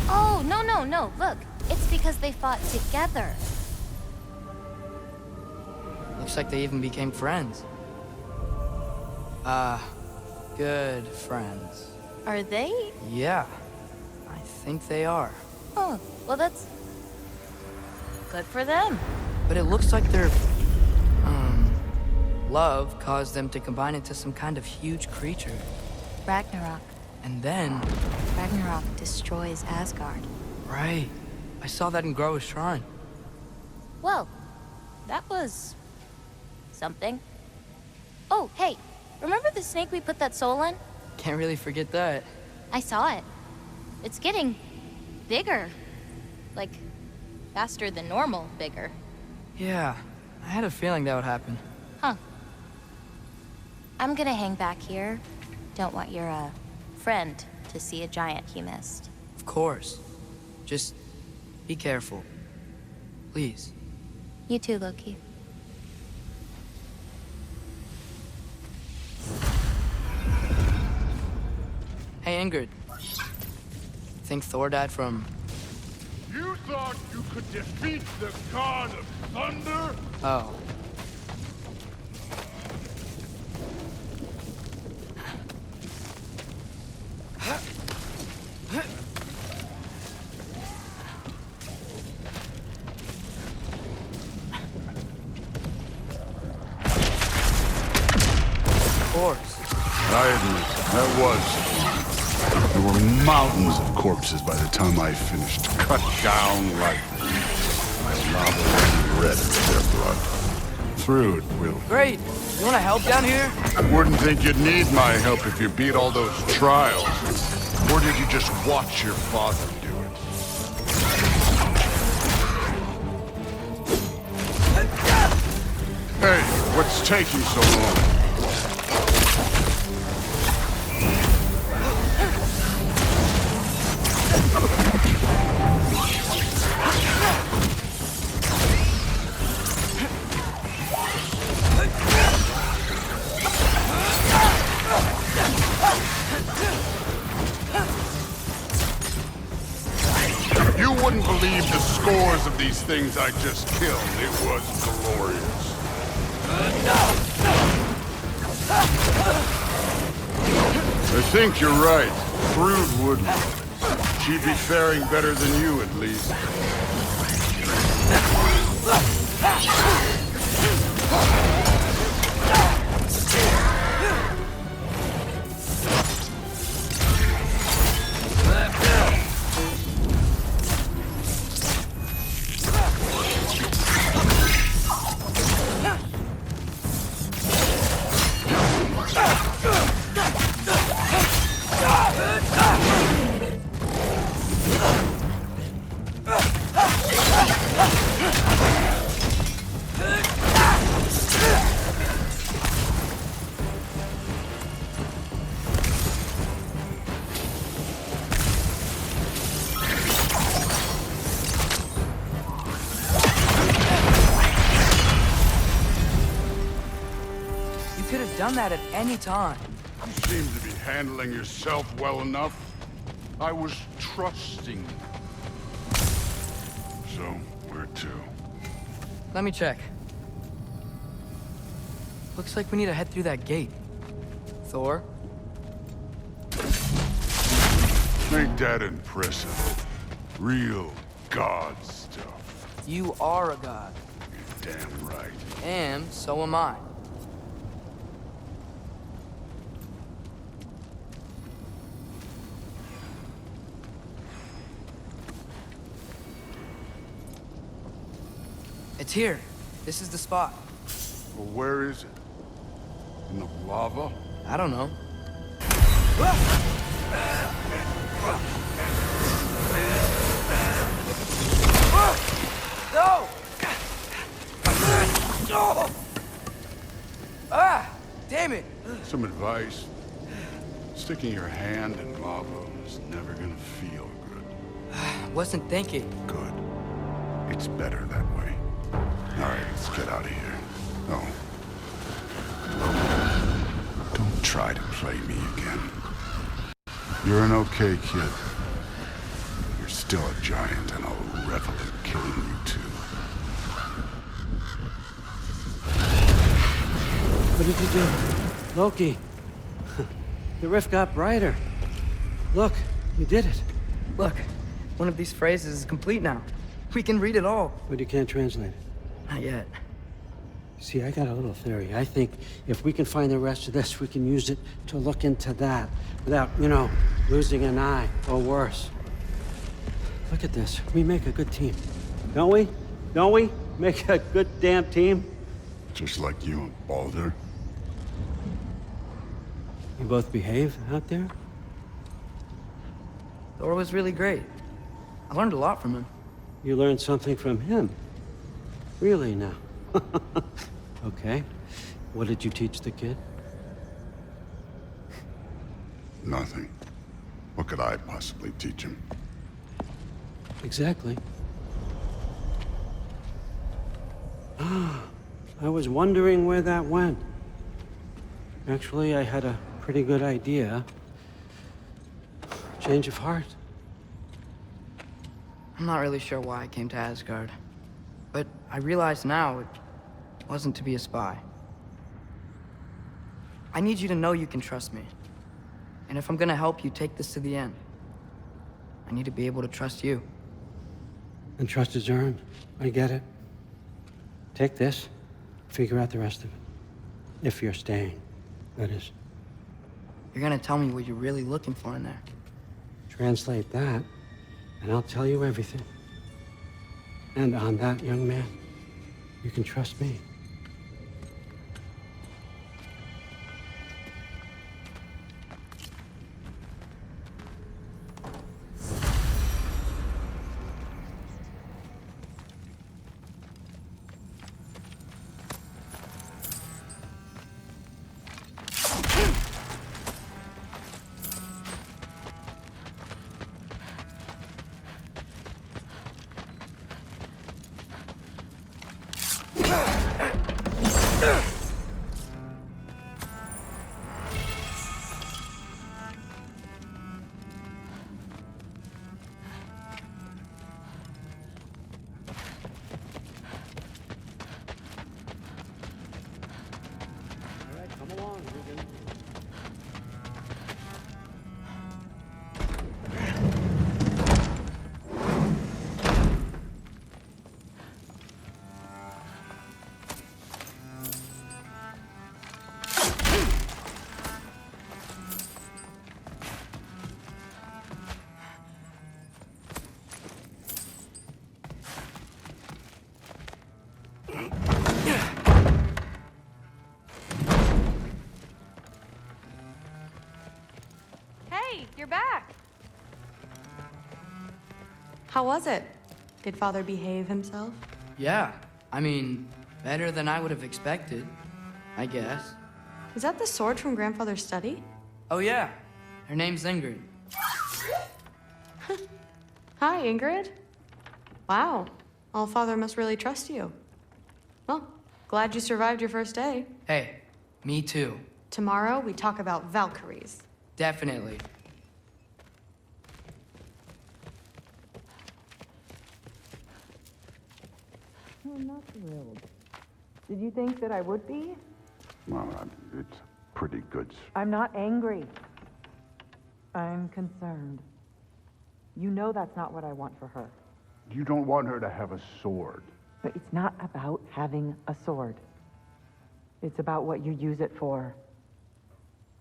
S4: Oh, no. Look, it's because they fought together.
S6: Looks like they even became friends. Good friends.
S4: Are they?
S6: Yeah, I think they are.
S4: Oh, well that's... good for them.
S6: But it looks like their, love caused them to combine into some kind of huge creature.
S4: Ragnarok.
S6: And then...
S20: Ragnarok destroys Asgard.
S6: Right. I saw that in Groa's shrine.
S4: Whoa. That was... something. Oh, hey. Remember the snake we put that soul in?
S6: Can't really forget that.
S4: I saw it. It's getting... bigger. Like, faster than normal bigger.
S6: Yeah, I had a feeling that would happen.
S20: Huh. I'm gonna hang back here. Don't want your, friend to see a giant he missed.
S6: Of course. Just be careful. Please.
S20: You too, Loki.
S6: Hey, Ingrid. Think Thor died from...
S3: You thought you could defeat the god of thunder?
S6: Oh. Of course.
S3: I admit, that was. There were mountains of corpses by the time I finished, cut down like my lava running red with their blood. Through it, Will.
S6: Great. You want to help down here?
S3: I wouldn't think you'd need my help if you beat all those trials. Or did you just watch your father do it? Hey, what's taking so long? You wouldn't believe the scores of these things I just killed. It was glorious. I think you're right. Thrud wouldn't. She'd be faring better than you, at least.
S6: Done that at any time.
S3: You seem to be handling yourself well enough. I was trusting. So, where to?
S6: Let me check. Looks like we need to head through that gate. Thor?
S3: Ain't that impressive? Real god stuff.
S6: You are a god.
S3: You're damn right.
S6: And so am I. It's here. This is the spot.
S3: Well, where is it? In the lava?
S6: I don't know. No! Ah! Damn it!
S3: Some advice. Sticking your hand in lava is never gonna feel good.
S6: Wasn't thinking.
S3: Good. It's better that way. All right, let's get out of here. Oh. Don't try to play me again. You're an okay kid. You're still a giant, and I'll revel in killing you too.
S14: What did you do? Loki. The rift got brighter. Look, you did it.
S6: Look, one of these phrases is complete now. We can read it all.
S14: But you can't translate it.
S6: Not yet.
S14: See, I got a little theory. I think if we can find the rest of this, we can use it to look into that without, losing an eye or worse. Look at this. We make a good team. Don't we? Don't we? Make a good damn team?
S3: Just like you and Baldur.
S14: You both behave out there?
S6: Thor was really great. I learned a lot from him.
S14: You learned something from him? Really now? Okay. What did you teach the kid?
S3: Nothing. What could I possibly teach him?
S14: Exactly. I was wondering where that went. Actually, I had a pretty good idea. Change of heart.
S6: I'm not really sure why I came to Asgard. But I realize now it wasn't to be a spy. I need you to know you can trust me. And if I'm gonna help you take this to the end, I need to be able to trust you.
S14: And trust is earned. I get it. Take this, figure out the rest of it. If you're staying, that is.
S6: You're gonna tell me what you're really looking for in there.
S14: Translate that, and I'll tell you everything. And on that, young man, you can trust me.
S19: You're back. How was it? Did Father behave himself?
S6: Yeah, I mean, better than I would have expected, I guess.
S19: Is that the sword from Grandfather's study?
S6: Oh yeah, her name's Ingrid.
S19: Hi, Ingrid. Wow, Allfather must really trust you. Well, glad you survived your first day.
S6: Hey, me too.
S19: Tomorrow, we talk about Valkyries.
S6: Definitely.
S16: I'm not thrilled. Did you think that I would be?
S3: Well, it's pretty good.
S16: I'm not angry. I'm concerned. You know that's not what I want for her.
S3: You don't want her to have a sword.
S16: But it's not about having a sword. It's about what you use it for.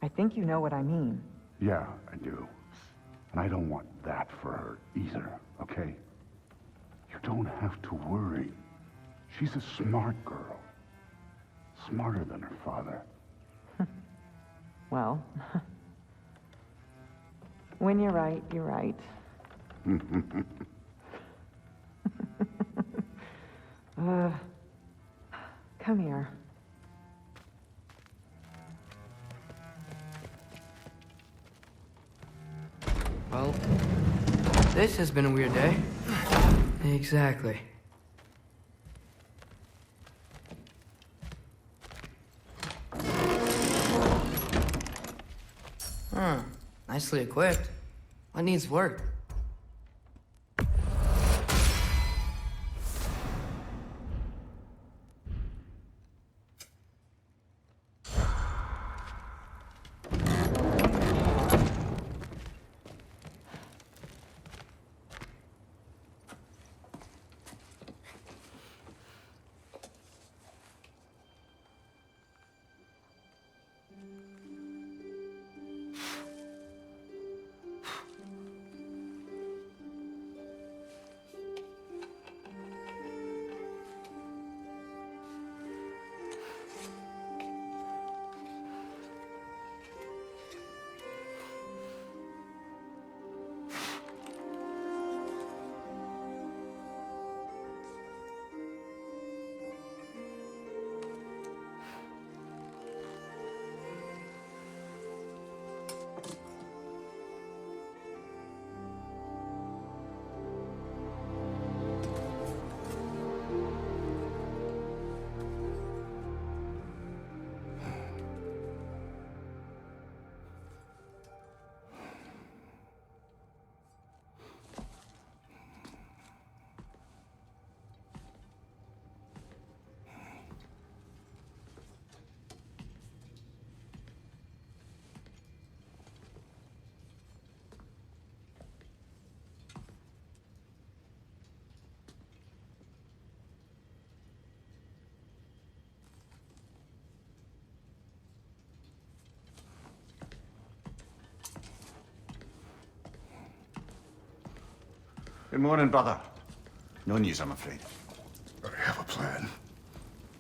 S16: I think you know what I mean.
S3: Yeah, I do. And I don't want that for her either, okay? You don't have to worry. She's a smart girl. Smarter than her father.
S16: Well, when you're right, you're right. Come here.
S6: Well, this has been a weird day. Exactly. Huh. Nicely equipped. What needs work?
S1: Good morning, brother. No news, I'm afraid.
S3: I have a plan.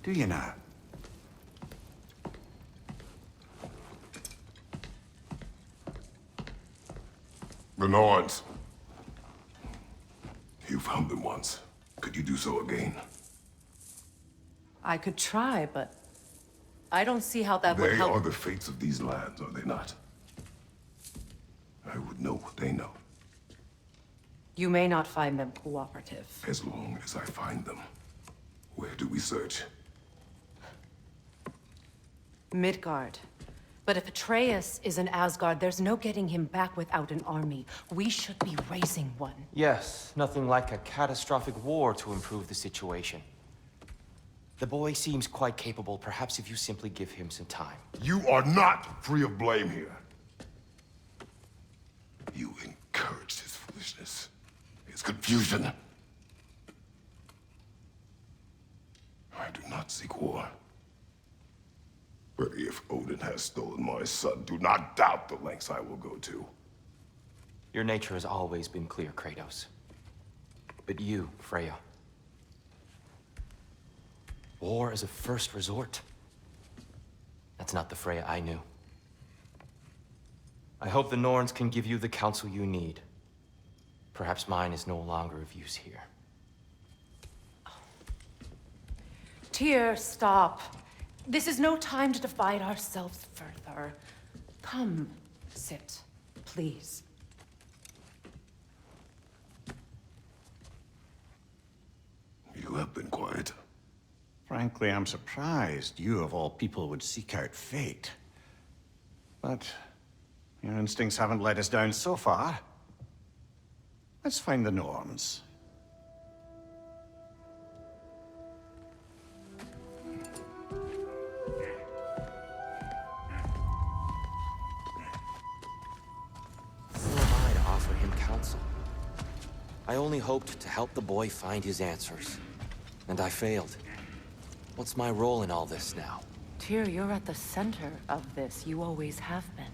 S1: Do you now?
S3: The Norns. You found them once. Could you do so again?
S2: I could try, but I don't see how that would help.
S3: They are the fates of these lands, are they not? I would know what they know.
S2: You may not find them cooperative.
S3: As long as I find them. Where do we search?
S2: Midgard. But if Atreus is in Asgard, there's no getting him back without an army. We should be raising one.
S10: Yes, nothing like a catastrophic war to improve the situation. The boy seems quite capable. Perhaps if you simply give him some time.
S3: You are not free of blame here. You encouraged his foolishness, his confusion. I do not seek war. But if Odin has stolen my son, do not doubt the lengths I will go to.
S10: Your nature has always been clear, Kratos. But you, Freya. War is a first resort. That's not the Freya I knew. I hope the Norns can give you the counsel you need. Perhaps mine is no longer of use here.
S2: Tyr, stop. This is no time to divide ourselves further. Come, sit, please.
S3: You have been quiet.
S1: Frankly, I'm surprised you, of all people, would seek out fate. But your instincts haven't let us down so far. Let's find the Norns.
S10: Who am I to offer him counsel? I only hoped to help the boy find his answers. And I failed. What's my role in all this now?
S2: Tyr, you're at the center of this. You always have been.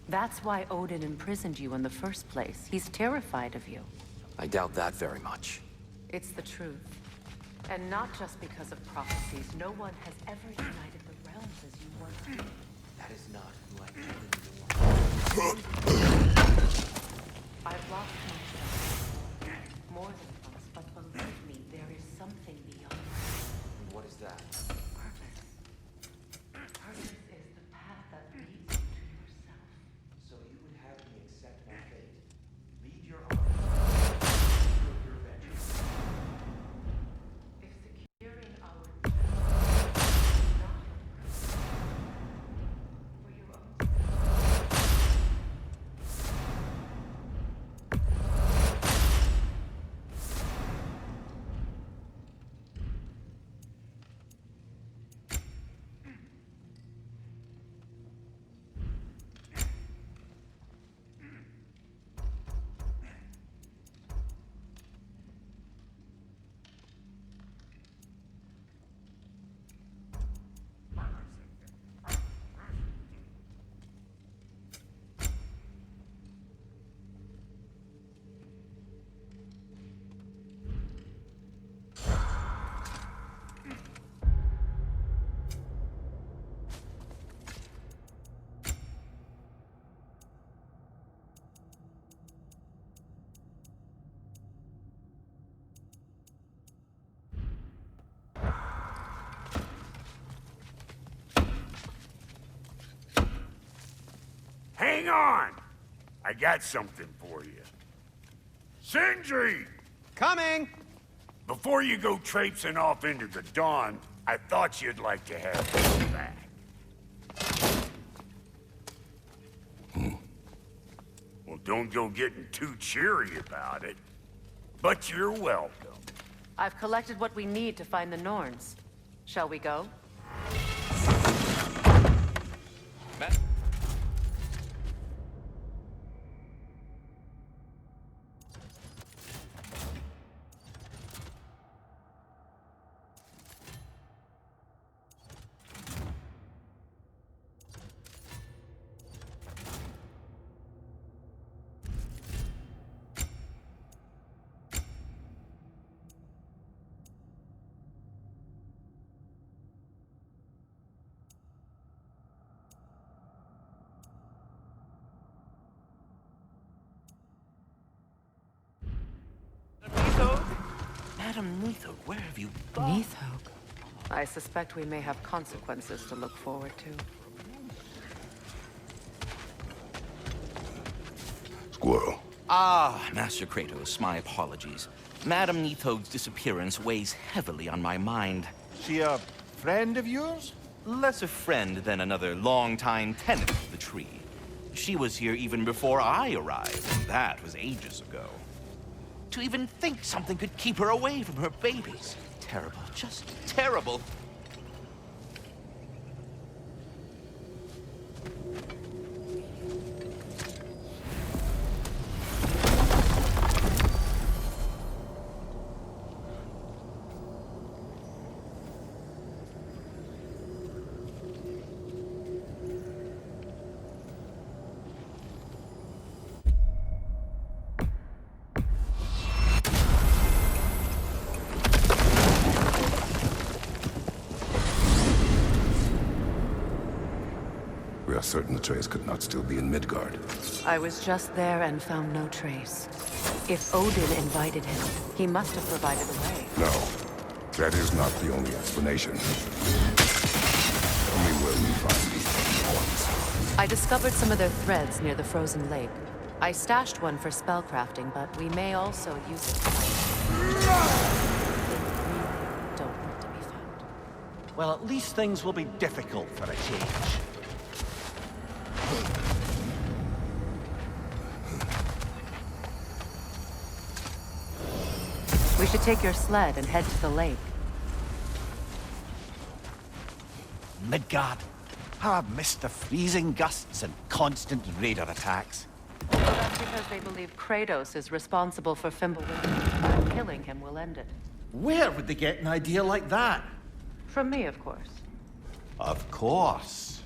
S2: That's why Odin imprisoned you in the first place. He's terrified of you.
S10: I doubt that very much.
S2: It's the truth. And not just because of prophecies. No one has ever united the realms as you once did.
S10: That is not who I am.
S2: I've lost myself. More than once, but believe me, there is something beyond.
S10: And what is that?
S2: Purpose. Purpose is the path that leads you to yourself.
S10: So you would have me accept my fate? Lead your army. Your vengeance.
S2: If securing our death is not for your own
S8: Hang on! I got something for you. Sindri!
S1: Coming!
S8: Before you go traipsing off into the dawn, I thought you'd like to have this back. Well, don't go getting too cheery about it. But you're welcome.
S2: I've collected what we need to find the Norns. Shall we go?
S21: Madam Neathog, where have you gone?
S2: Neathog? I suspect we may have consequences to look forward to.
S3: Squirrel.
S21: Ah, Master Kratos, my apologies. Madam Neathog's disappearance weighs heavily on my mind.
S1: She a friend of yours?
S21: Less a friend than another long-time tenant of the tree. She was here even before I arrived. That was ages ago. To even think something could keep her away from her babies. Terrible, just terrible.
S3: We are certain the trace could not still be in Midgard.
S2: I was just there and found no trace. If Odin invited him, he must have provided a way.
S3: No, that is not the only explanation. Tell me where we find these ones.
S2: I discovered some of their threads near the frozen lake. I stashed one for spellcrafting, but we may also use it to don't want to be found.
S1: Well, at least things will be difficult for a change.
S2: We should take your sled and head to the lake.
S1: Midgard. How I've missed the freezing gusts and constant raider attacks.
S2: Well, that's because they believe Kratos is responsible for Fimbulwinter. Killing him will end it.
S1: Where would they get an idea like that?
S2: From me, of course.
S1: Of course.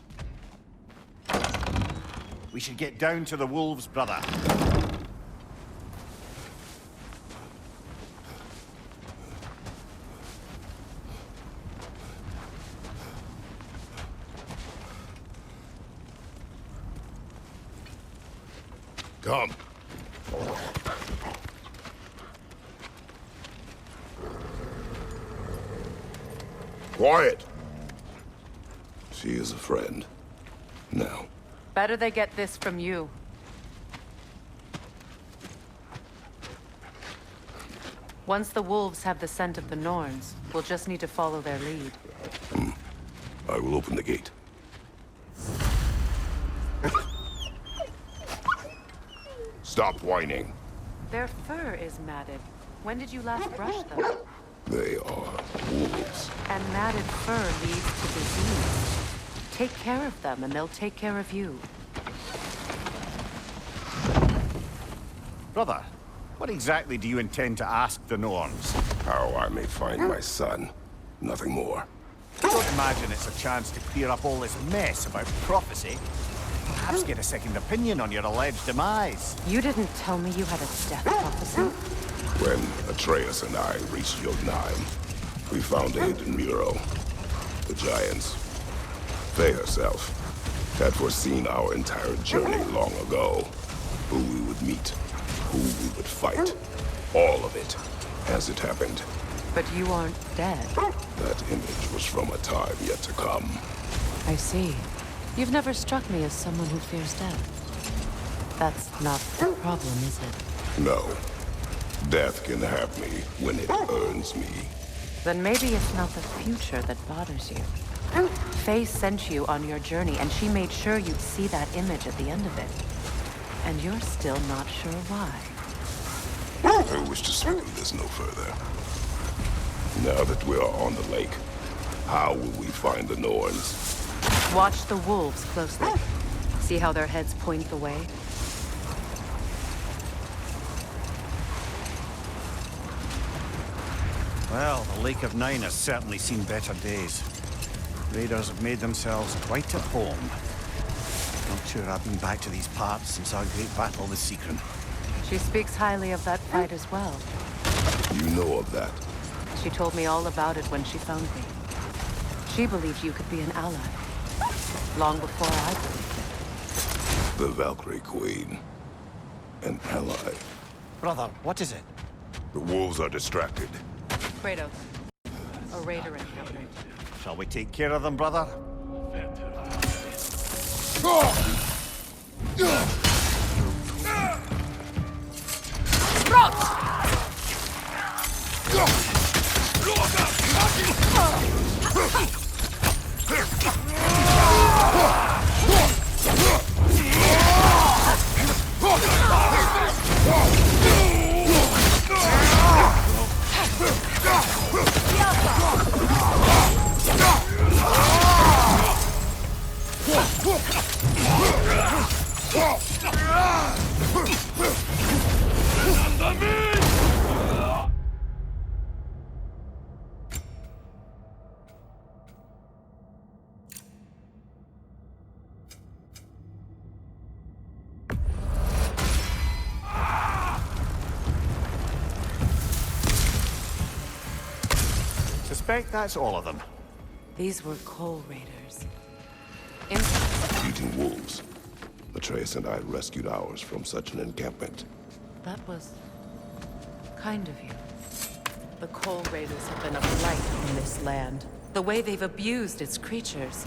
S1: We should get down to the wolves, brother.
S3: Come. Quiet. She is a friend. Now.
S2: Better they get this from you. Once the wolves have the scent of the Norns, we'll just need to follow their lead.
S3: I will open the gate. Stop whining.
S2: Their fur is matted. When did you last brush them?
S3: They are wolves.
S2: And matted fur leads to disease. Take care of them, and they'll take care of you.
S1: Brother, what exactly do you intend to ask the Norns?
S3: How I may find my son. Nothing more.
S1: Don't imagine it's a chance to clear up all this mess about prophecy. Perhaps get a second opinion on your alleged demise.
S2: You didn't tell me you had a death prophecy?
S3: When Atreus and I reached Jotunheim, we found a hidden mural. The giants, they herself, had foreseen our entire journey long ago. Who we would meet, who we would fight. All of it, as it happened.
S2: But you aren't dead.
S3: That image was from a time yet to come.
S2: I see. You've never struck me as someone who fears death. That's not the problem, is it?
S3: No. Death can have me when it earns me.
S2: Then maybe it's not the future that bothers you. Faye sent you on your journey, and she made sure you'd see that image at the end of it. And you're still not sure why.
S3: I wish to speak of this no further. Now that we are on the lake, how will we find the Norns?
S2: Watch the wolves closely. See how their heads point the way?
S1: Well, the Lake of Nine has certainly seen better days. Raiders have made themselves quite at home. Not sure I've been back to these parts since our great battle with Seacron.
S2: She speaks highly of that fight as well.
S3: You know of that?
S2: She told me all about it when she found me. She believed you could be an ally. Long before I believed it.
S3: The Valkyrie Queen. An ally.
S1: Brother, what is it?
S3: The wolves are distracted.
S2: Kratos, a raider encountered.
S1: Shall we take care of them, brother? Suspect that's all of them.
S2: These were coal raiders.
S5: Eating wolves. Atreus and I rescued ours from such an encampment.
S2: That was kind of you. The coal raiders have been a blight on this land. The way they've abused its creatures.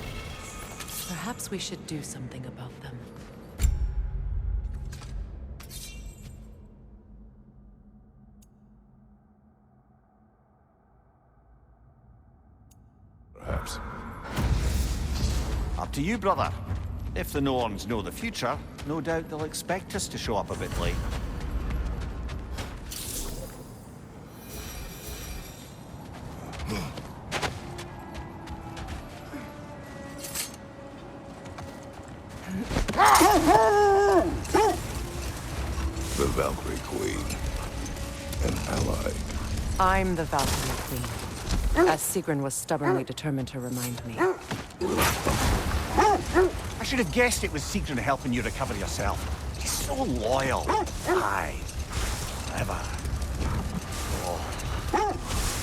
S2: Perhaps we should do something about them.
S5: Perhaps.
S1: Up to you, brother. If the Norns know the future, no doubt they'll expect us to show up a bit late.
S5: The Valkyrie Queen. An ally.
S2: I'm the Valkyrie Queen, as Sigrun was stubbornly determined to remind me.
S1: I should have guessed it was Sigrun helping you recover yourself. He's so loyal. Aye. Ever. Oh.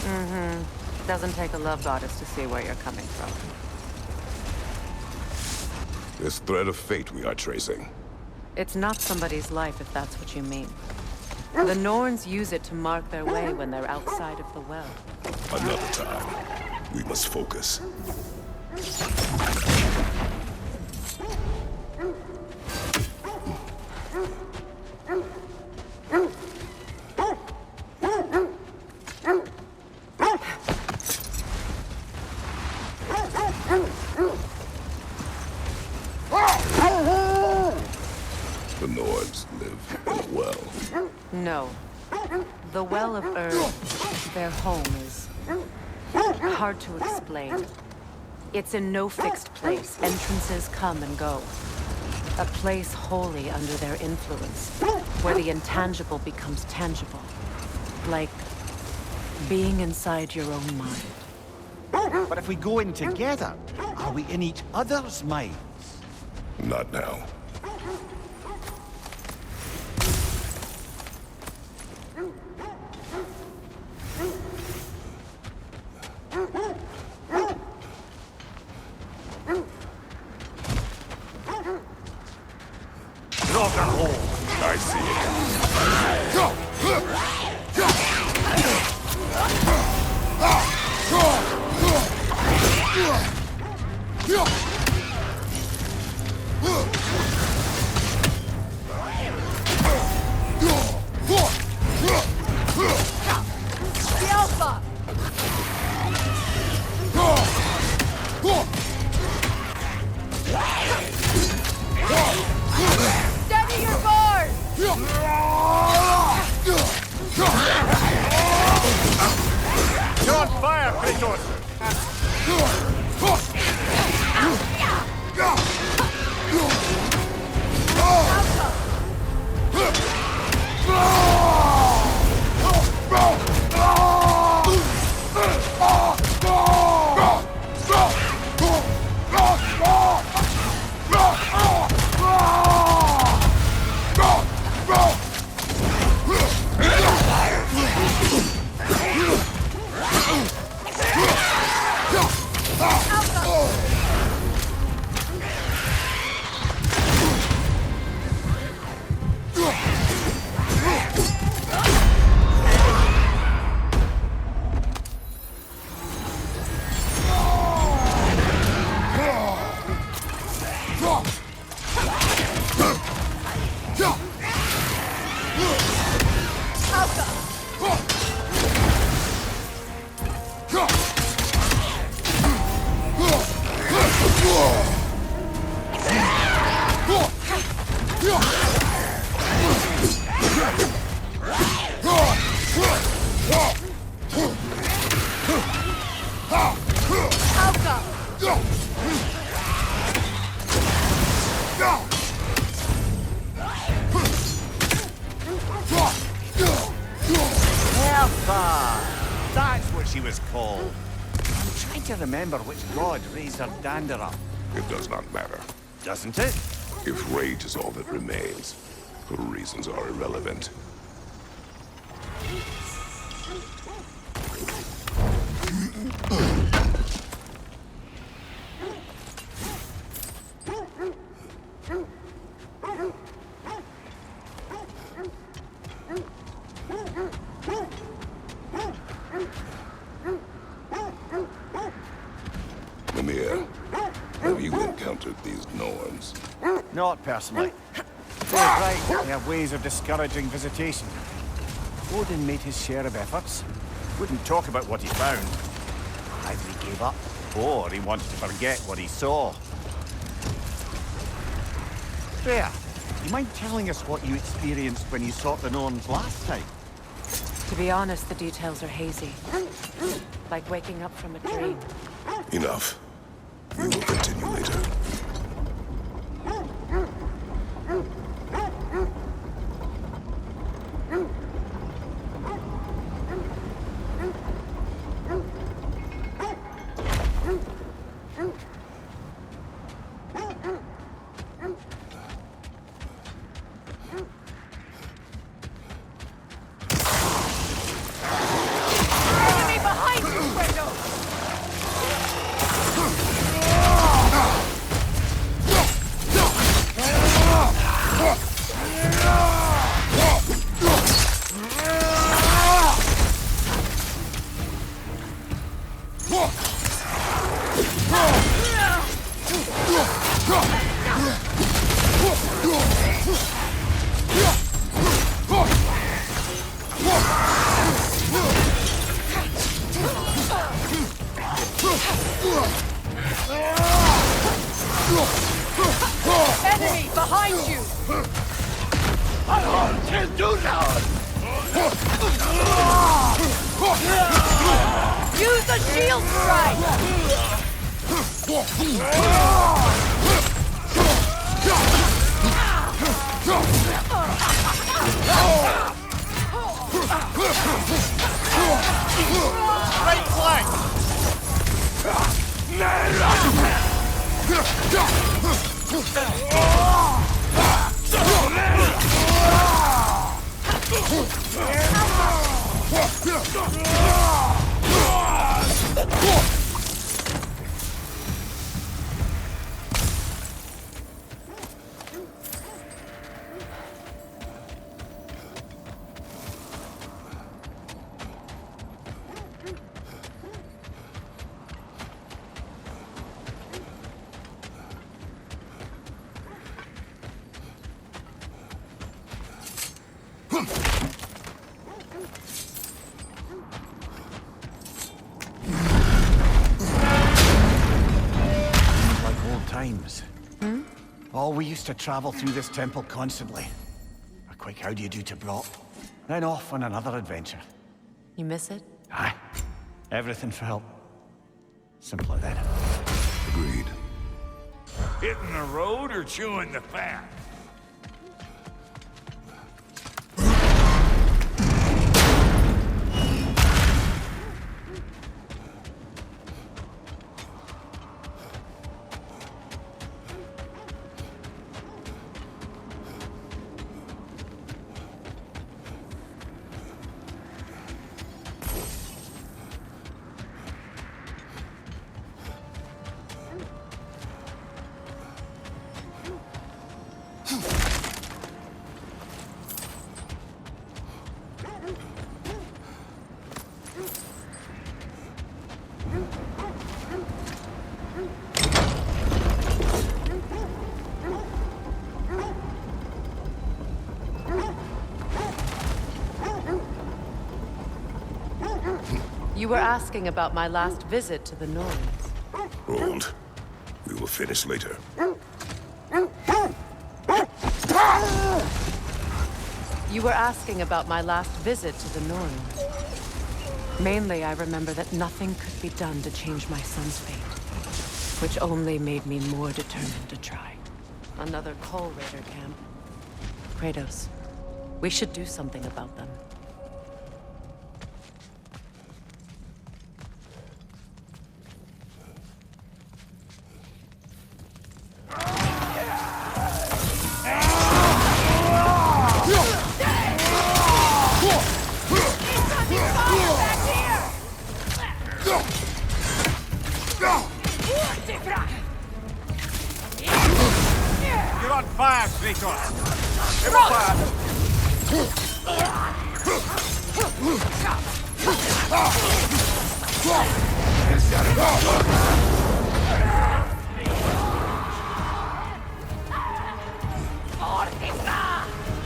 S2: Mm-hmm. Doesn't take a love goddess to see where you're coming from.
S5: This thread of fate we are tracing.
S2: It's not somebody's life, if that's what you mean. The Norns use it to mark their way when they're outside of the well.
S5: Another time. We must focus. The Nords live in a well.
S2: No. The Well of Earth, their home, is hard to explain. It's in no fixed place. Entrances come and go. A place wholly under their influence, where the intangible becomes tangible. Like being inside your own mind.
S1: But if we go in together, are we in each other's minds?
S5: Not now. I see it. Go!
S4: The Alpha! Steady your board!
S1: You're on fire, Kratos! That's what she was called. I'm trying to remember which god raised her dander up.
S5: It does not matter.
S1: Doesn't it?
S5: If rage is all that remains, her reasons are irrelevant. Mimir, have you encountered these Norns?
S1: Not personally. They're right, they have ways of discouraging visitation. Odin made his share of efforts. Wouldn't talk about what he found. Either he gave up, or he wanted to forget what he saw. Freya, you mind telling us what you experienced when you sought the Norns last time?
S2: To be honest, the details are hazy. Like waking up from a dream.
S5: Enough. We will continue later.
S4: Enemy behind you, Kratos! Enemy behind you! I can't do that! Use the shield
S9: Right flank!
S1: Like old times. Oh, we used to travel through this temple constantly. A quick how do you do to Brock, then off on another adventure.
S2: You miss it?
S1: Aye. Everything felt simpler then.
S5: Agreed.
S8: Hitting the road or chewing the fat?
S2: You were asking about my last visit to the Norns.
S5: Hold. We will finish later.
S2: You were asking about my last visit to the Norns. Mainly, I remember that nothing could be done to change my son's fate, which only made me more determined to try. Another Coal Raider camp. Kratos, we should do something about them.
S9: You're on fire, Kratos! Never fire!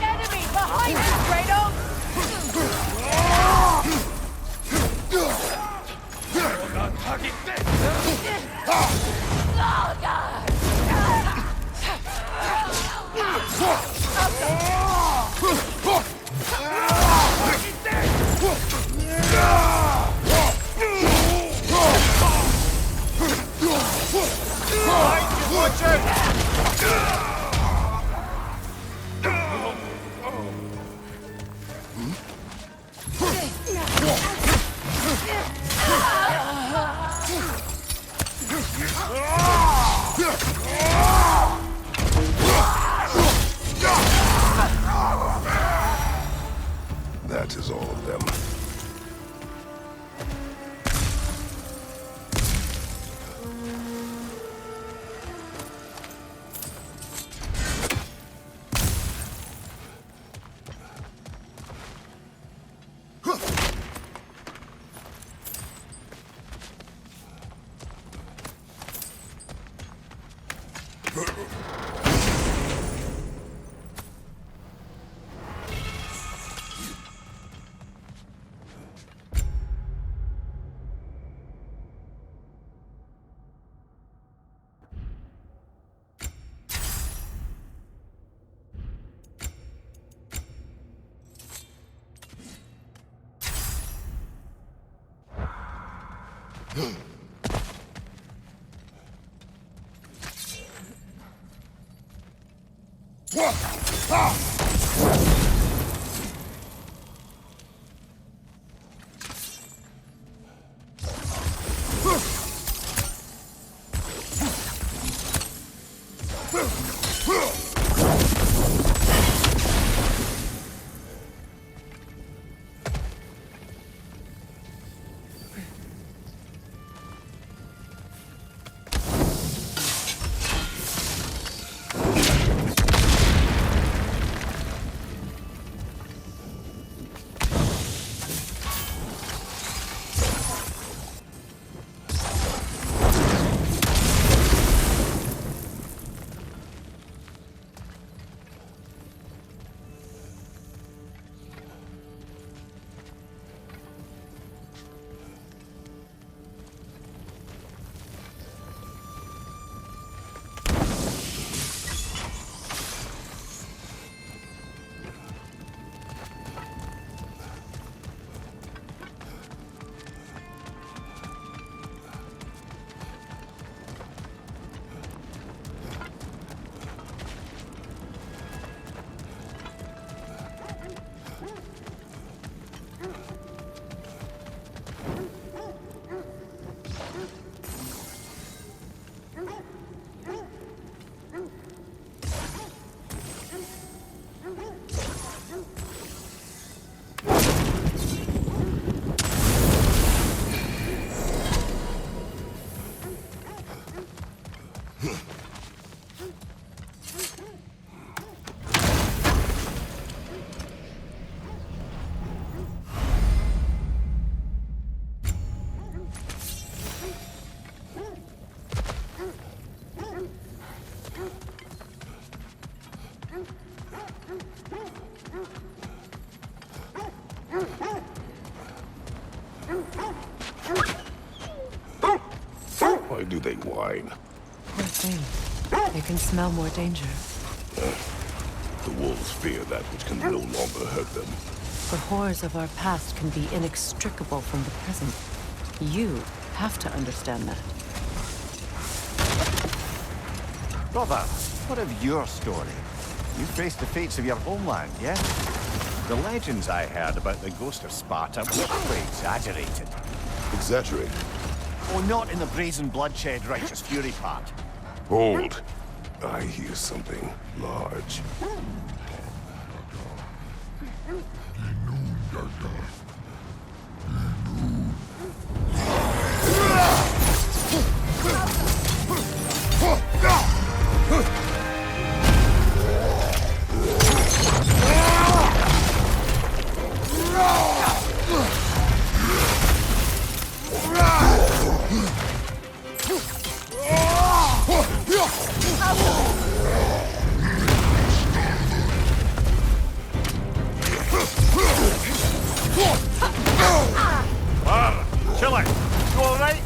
S4: Enemy behind you, Kratos! Oh, God!
S5: That is all of them. do they whine?
S2: Poor thing. They can smell more danger.
S5: The wolves fear that which can no longer hurt them.
S2: The horrors of our past can be inextricable from the present. You have to understand that.
S1: Brother, what of your story? You faced the fates of your homeland, yes? The legends I heard about the ghost of Sparta were probably exaggerated.
S5: Exaggerated?
S1: Oh, not in the brazen bloodshed righteous fury part.
S5: Hold. I hear something large.
S1: Chiller, you all right?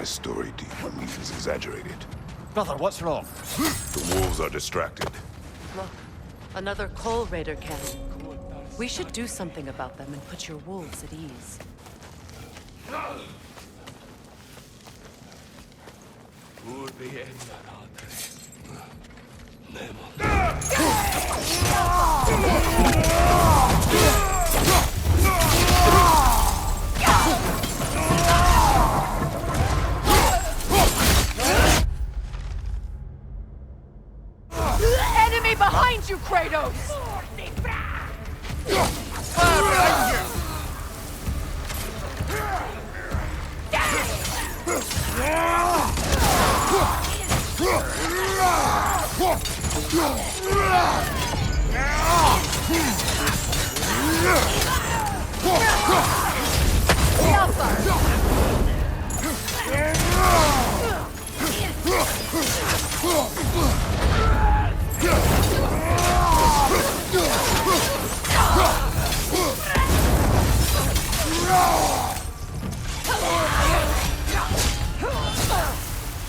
S5: Story do you believe is exaggerated?
S1: Brother, what's wrong?
S5: The wolves are distracted.
S2: Look, another Coal Raider camp. We should do something about them and put your wolves at ease.
S6: Enemy behind you, Kratos!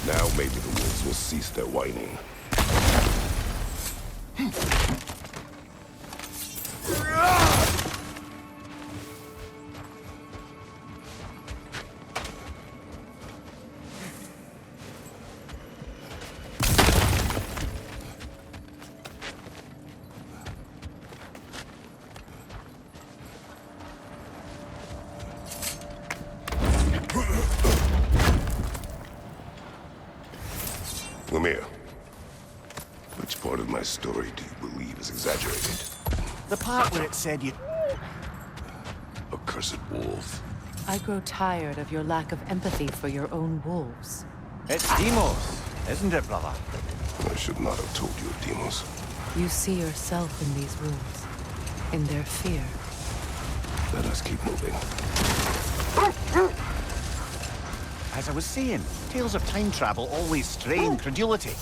S5: Now maybe the wolves will cease their whining. Lemire, which part of my story do you believe is exaggerated?
S1: The part where it said you...
S5: Accursed wolf.
S2: I grow tired of your lack of empathy for your own wolves.
S1: It's Demos, isn't it, brother?
S5: I should not have told you of Demos.
S2: You see yourself in these wolves. in their fear.
S5: Let us keep moving.
S1: As I was saying, tales of time travel always strain credulity.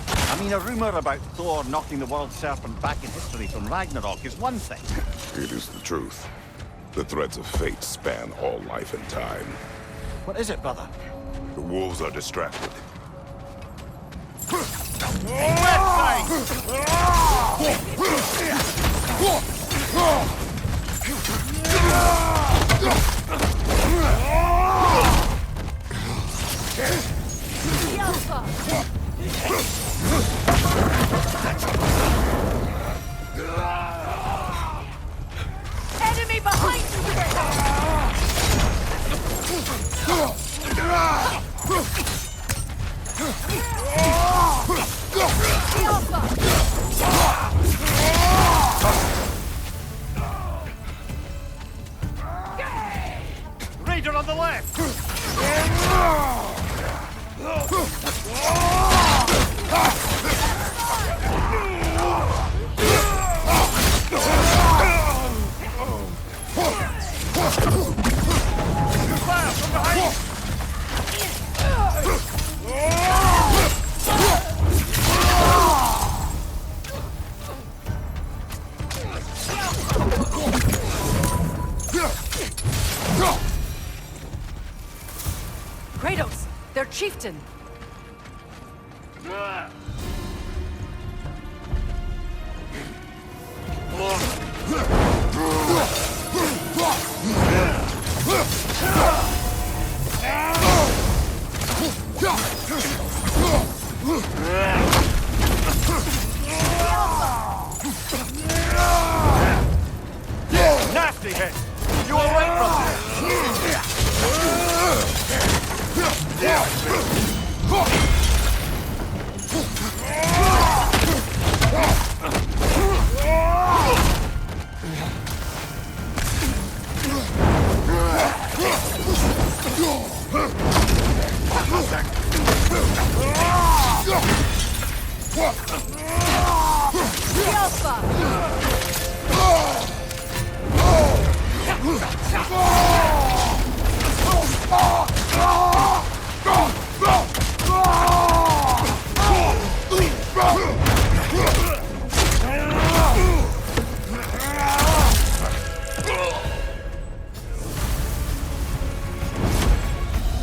S1: I mean, a rumor about Thor knocking the world serpent back in history from Ragnarok is one thing.
S5: It is the truth. The threads of fate span all life and time.
S1: What is it, brother?
S5: The wolves are distracted.
S4: Enemy behind you!
S9: Raider on the left! Fire from behind!
S2: Kratos! Their chieftain!
S9: Nasty hit! You all right, brother?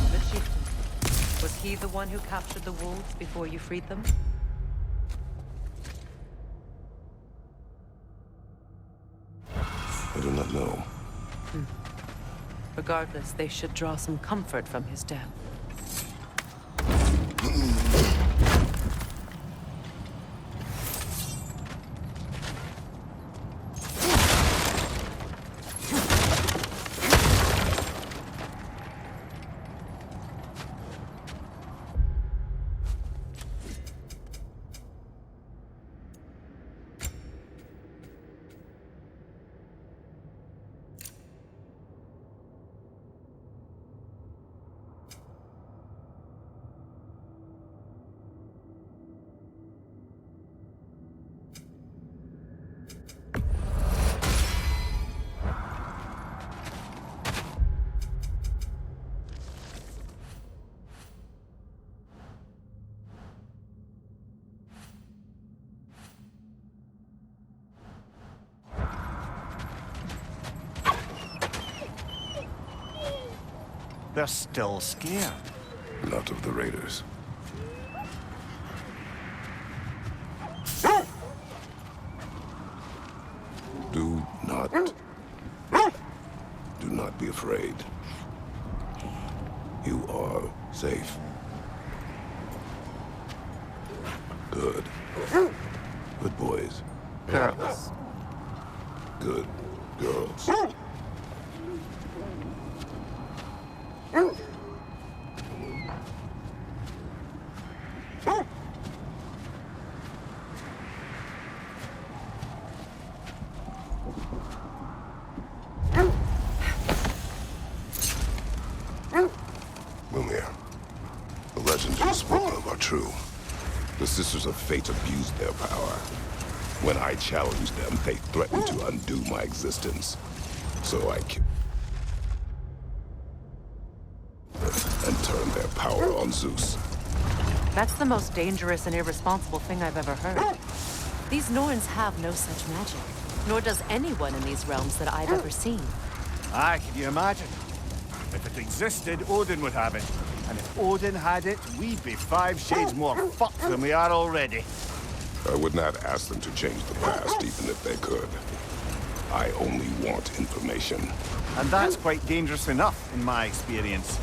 S2: The chieftain. Was he the one who captured the wolves before you freed them?
S5: I do not know.
S2: Regardless, they should draw some comfort from his death.
S1: They're still scared.
S5: Not of the raiders. Do not be afraid. You are safe. Good. Good boys.
S2: Girls.
S5: Good girls. Mimir, the legends you spoke of are true. The Sisters of Fate abused their power. When I challenged them, they threatened to undo my existence. So I killed them and turned their power on Zeus.
S2: That's the most dangerous and irresponsible thing I've ever heard. These Norns have no such magic, nor does anyone in these realms that I've ever seen.
S1: Aye, can you imagine? If it existed, Odin would have it. And if Odin had it, we'd be 5 shades more fucked than we are already.
S5: I would not ask them to change the past, even if they could. I only want information.
S1: And that's quite dangerous enough, in my experience.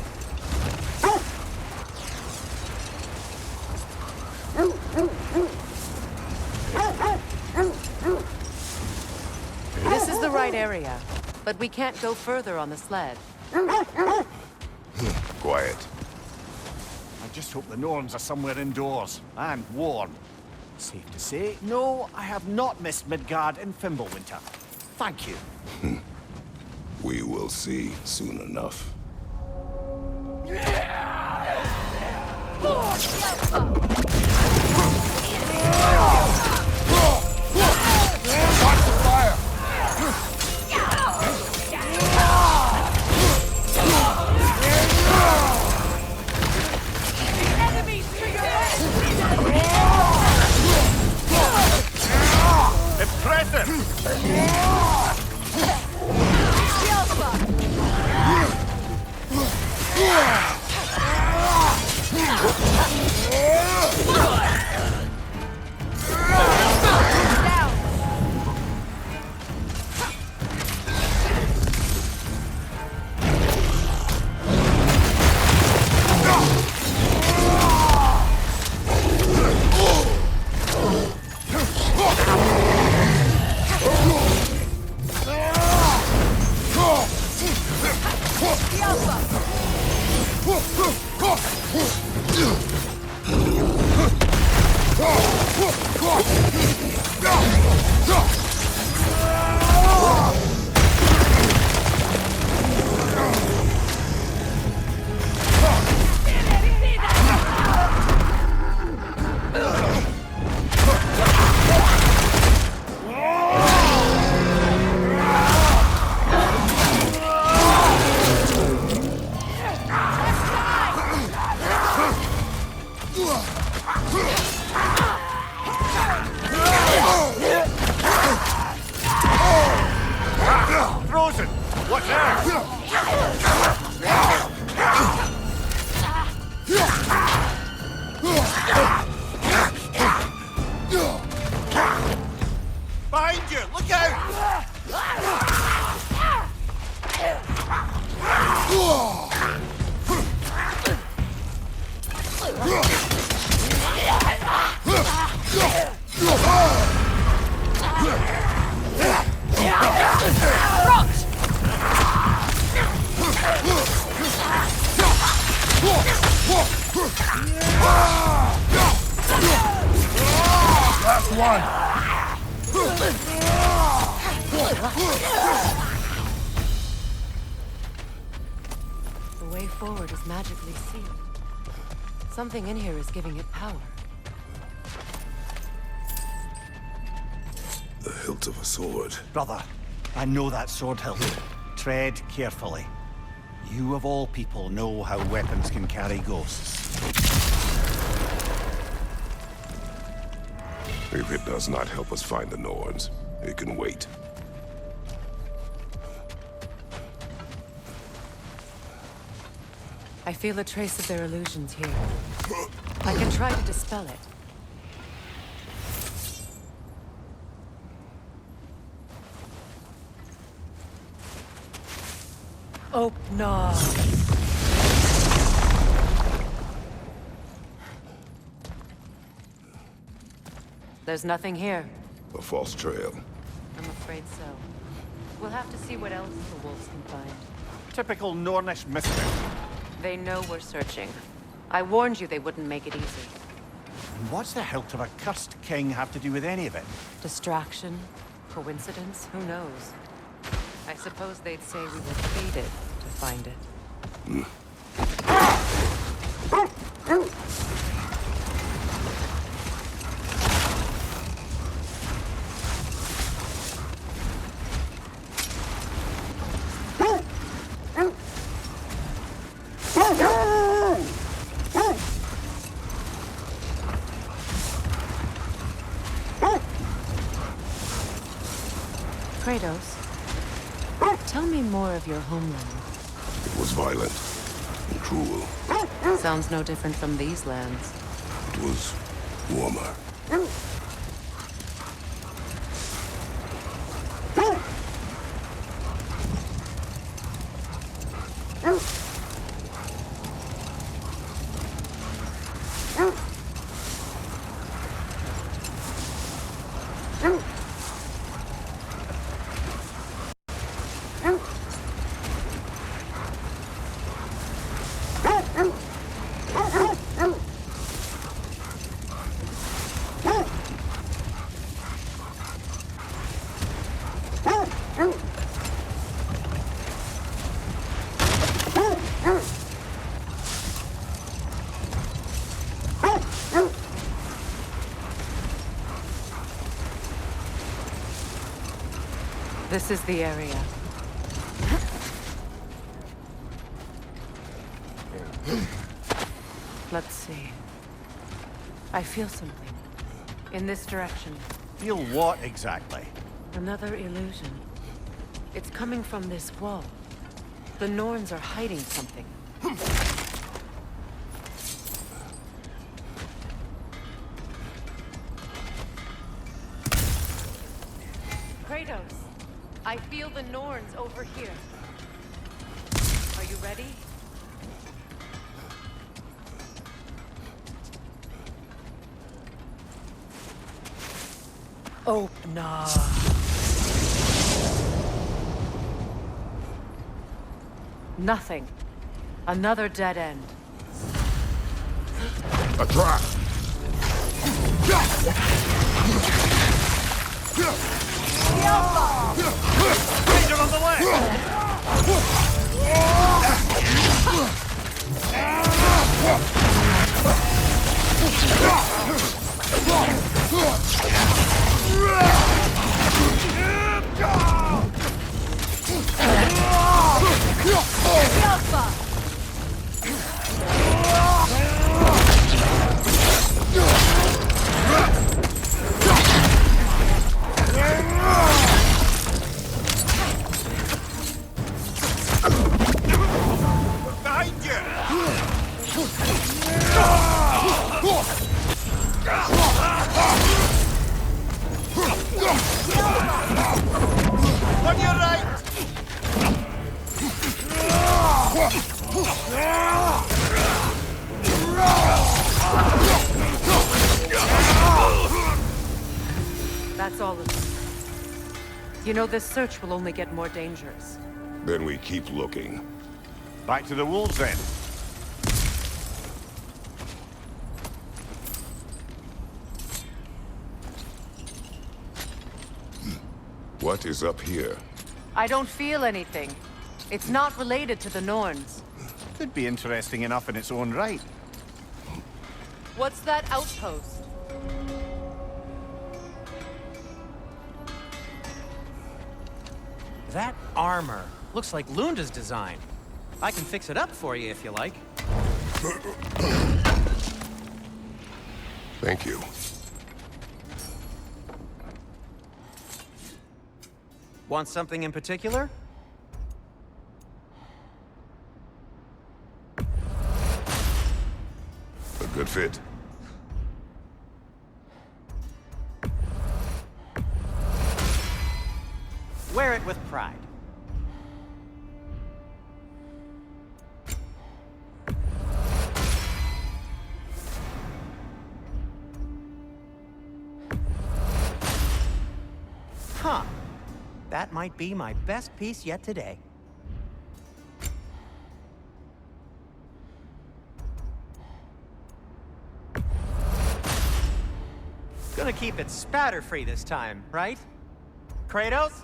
S2: This is the right area, but we can't go further on the sled.
S5: Quiet.
S1: I just hope the Norns are somewhere indoors, and warm. Safe to say, no, I have not missed Midgard in Fimbulwinter. Thank you.
S5: We will see soon enough.
S1: Frozen! What's that? Behind you! Look out!
S3: Last one!
S2: The way forward is magically sealed. Something in here is giving it power.
S5: The hilt of a sword.
S1: Brother, I know that sword hilt. Tread carefully. You of all people know how weapons can carry ghosts.
S5: If it does not help us find the Norns, it can wait.
S2: I feel a trace of their illusions here. I can try to dispel it. Oh, no. There's nothing here.
S5: A false trail.
S2: I'm afraid so. We'll have to see what else the wolves can find.
S1: Typical Nornish mystery.
S2: They know we're searching. I warned you they wouldn't make it easy.
S1: And what's the hilt of a cursed king have to do with any of it?
S2: Distraction? Coincidence? Who knows? I suppose they'd say we were fated to find it. Kratos, tell me more of your homeland.
S5: It was violent and cruel.
S2: Sounds no different from these lands.
S5: It was warmer.
S2: This is the area. Let's see. I feel something. In this direction.
S1: Feel what exactly?
S2: Another illusion. It's coming from this wall. The Norns are hiding something. Kratos, I feel the Norns over here. Are you ready?
S6: Oh, nah.
S2: Nothing. Another dead end.
S5: A trap!
S9: Danger on the way! Behind you! On your right!
S2: That's all of them. You know, this search will only get more dangerous.
S5: Then we keep looking.
S1: Back to the wolves then.
S5: What is up here?
S2: I don't feel anything. It's not related to the Norns.
S1: Could be interesting enough in its own right.
S2: What's that outpost?
S7: That armor looks like Lunda's design. I can fix it up for you if you like.
S5: Thank you.
S7: Want something in particular?
S5: A good fit.
S7: Wear it with pride. Huh. That might be my best piece yet today. Gonna keep it spatter-free this time, right? Kratos?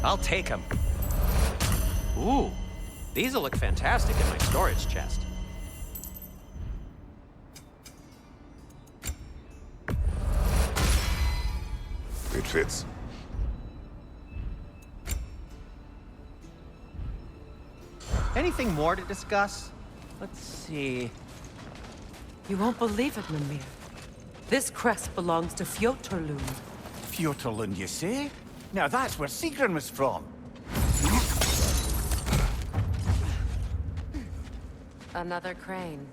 S7: I'll take them. Ooh, these'll look fantastic in my storage chest.
S5: It fits.
S7: Anything more to discuss?
S13: Let's see.
S2: You won't believe it, Mimir. This crest belongs to Fjotorlund.
S1: Fjotorlund, you say? Now that's where Sigrun was from.
S2: Another crane.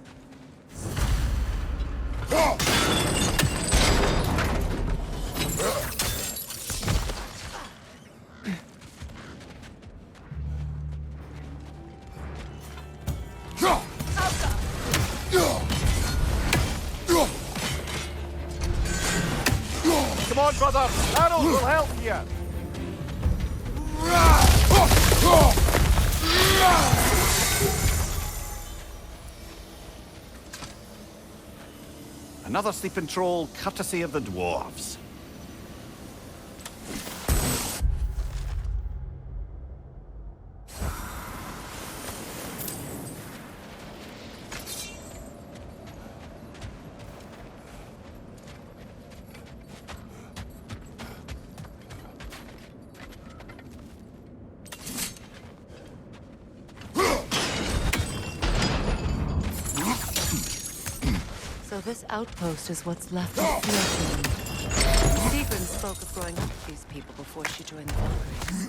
S1: Come on, brother! Arrows will help you! Another sleeping troll, courtesy of the dwarves.
S2: So this outpost is what's left of Fjotorlund. Sigrun spoke of growing up with these people before she joined the Valkyries.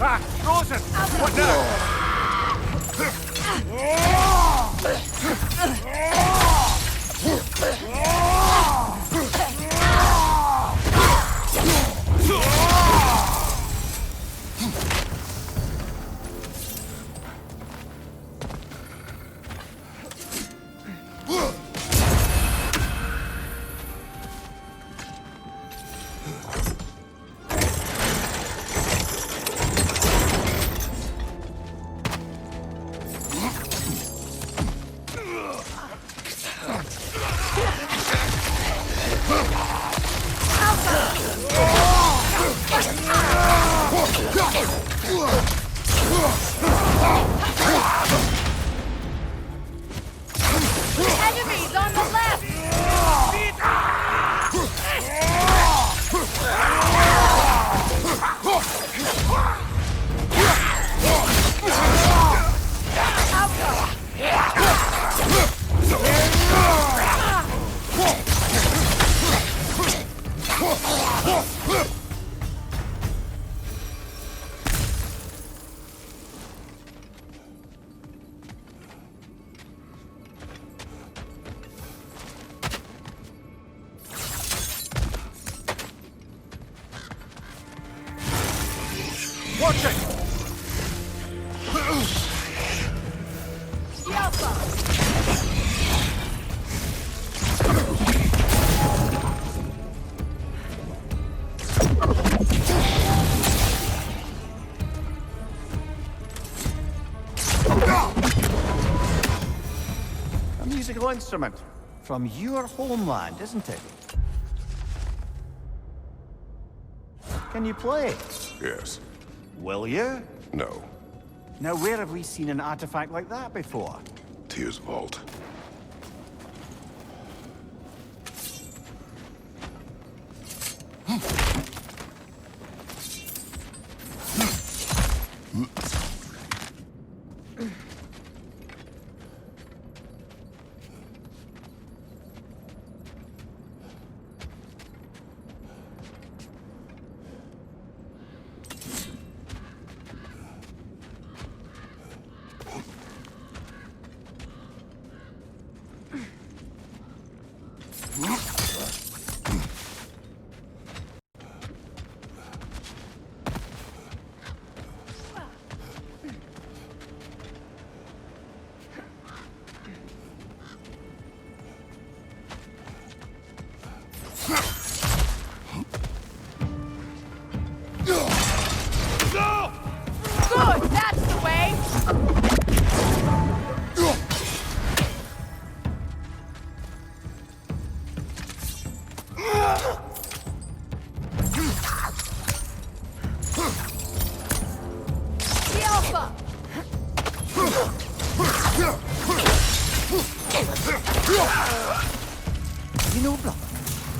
S1: Ah, frozen! What now?
S4: Enemies on the left!
S1: Watch it! A musical instrument from your homeland, isn't it? Can you play?
S5: Yes.
S1: Will you?
S5: No.
S1: Now, where have we seen an artifact like that before?
S5: Tyr's vault.
S1: You know, brother,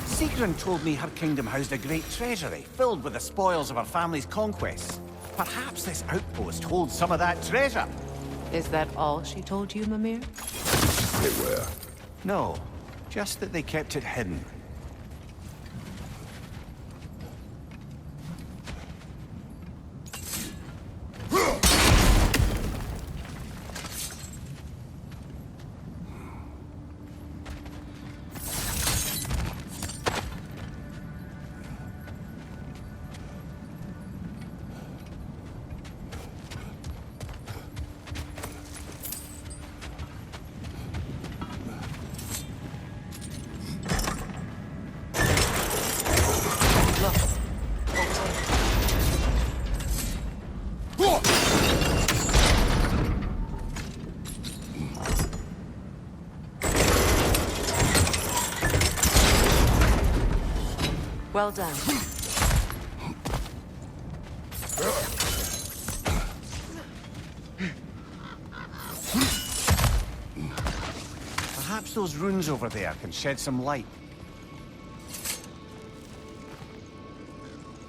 S1: Sigrun told me her kingdom housed a great treasury filled with the spoils of her family's conquests. Perhaps this outpost holds some of that treasure.
S2: Is that all she told you, Mimir?
S5: They were.
S1: No, just that they kept it hidden.
S2: Well done.
S1: Perhaps those runes over there can shed some light.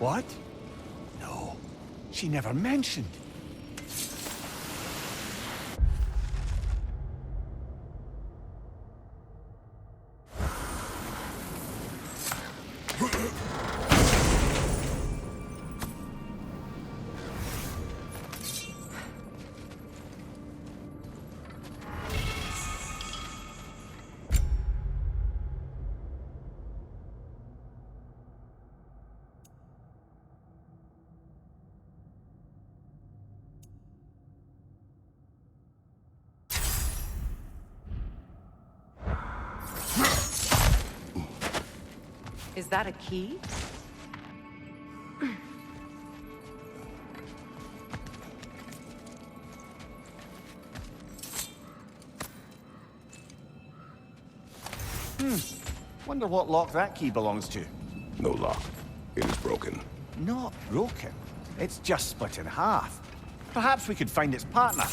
S1: What? No, she never mentioned.
S2: Is that a key?
S1: Wonder what lock that key belongs to.
S5: No lock. It is broken.
S1: Not broken. It's just split in half. Perhaps we could find its partner.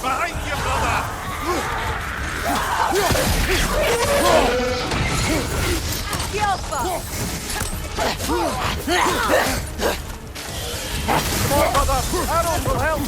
S9: Behind you, brother!
S1: Arrows will help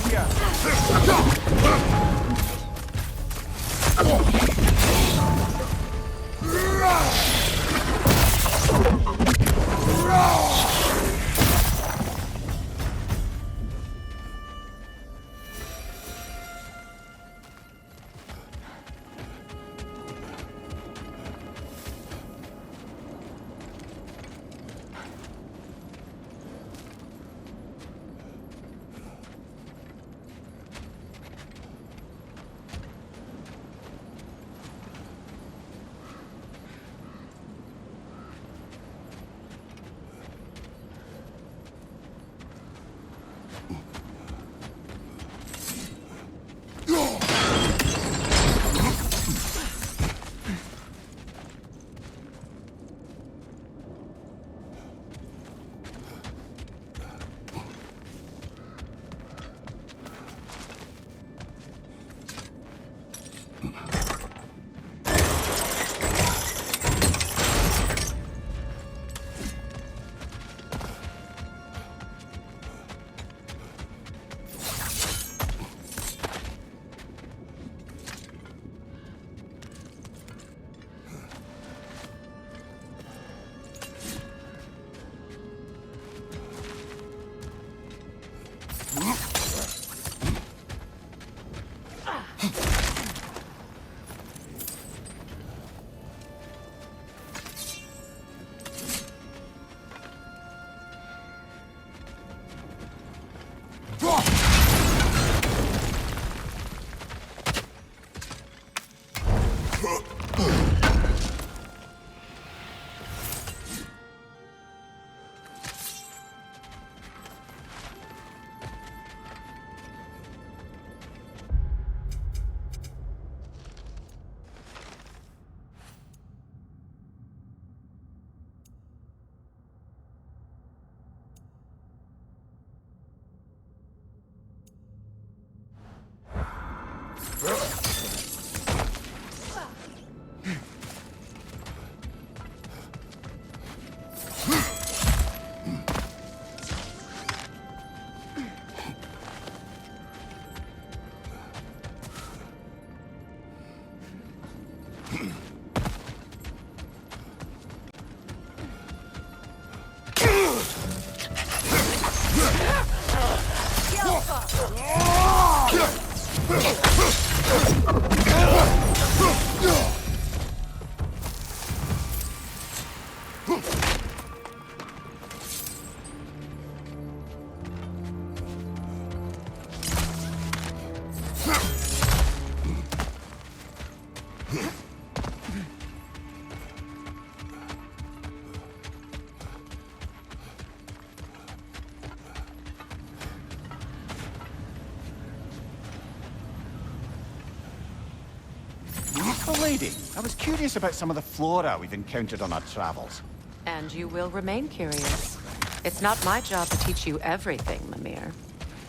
S1: Oh, lady, I was curious about some of the flora we've encountered on our travels.
S2: And you will remain curious. It's not my job to teach you everything, Mimir.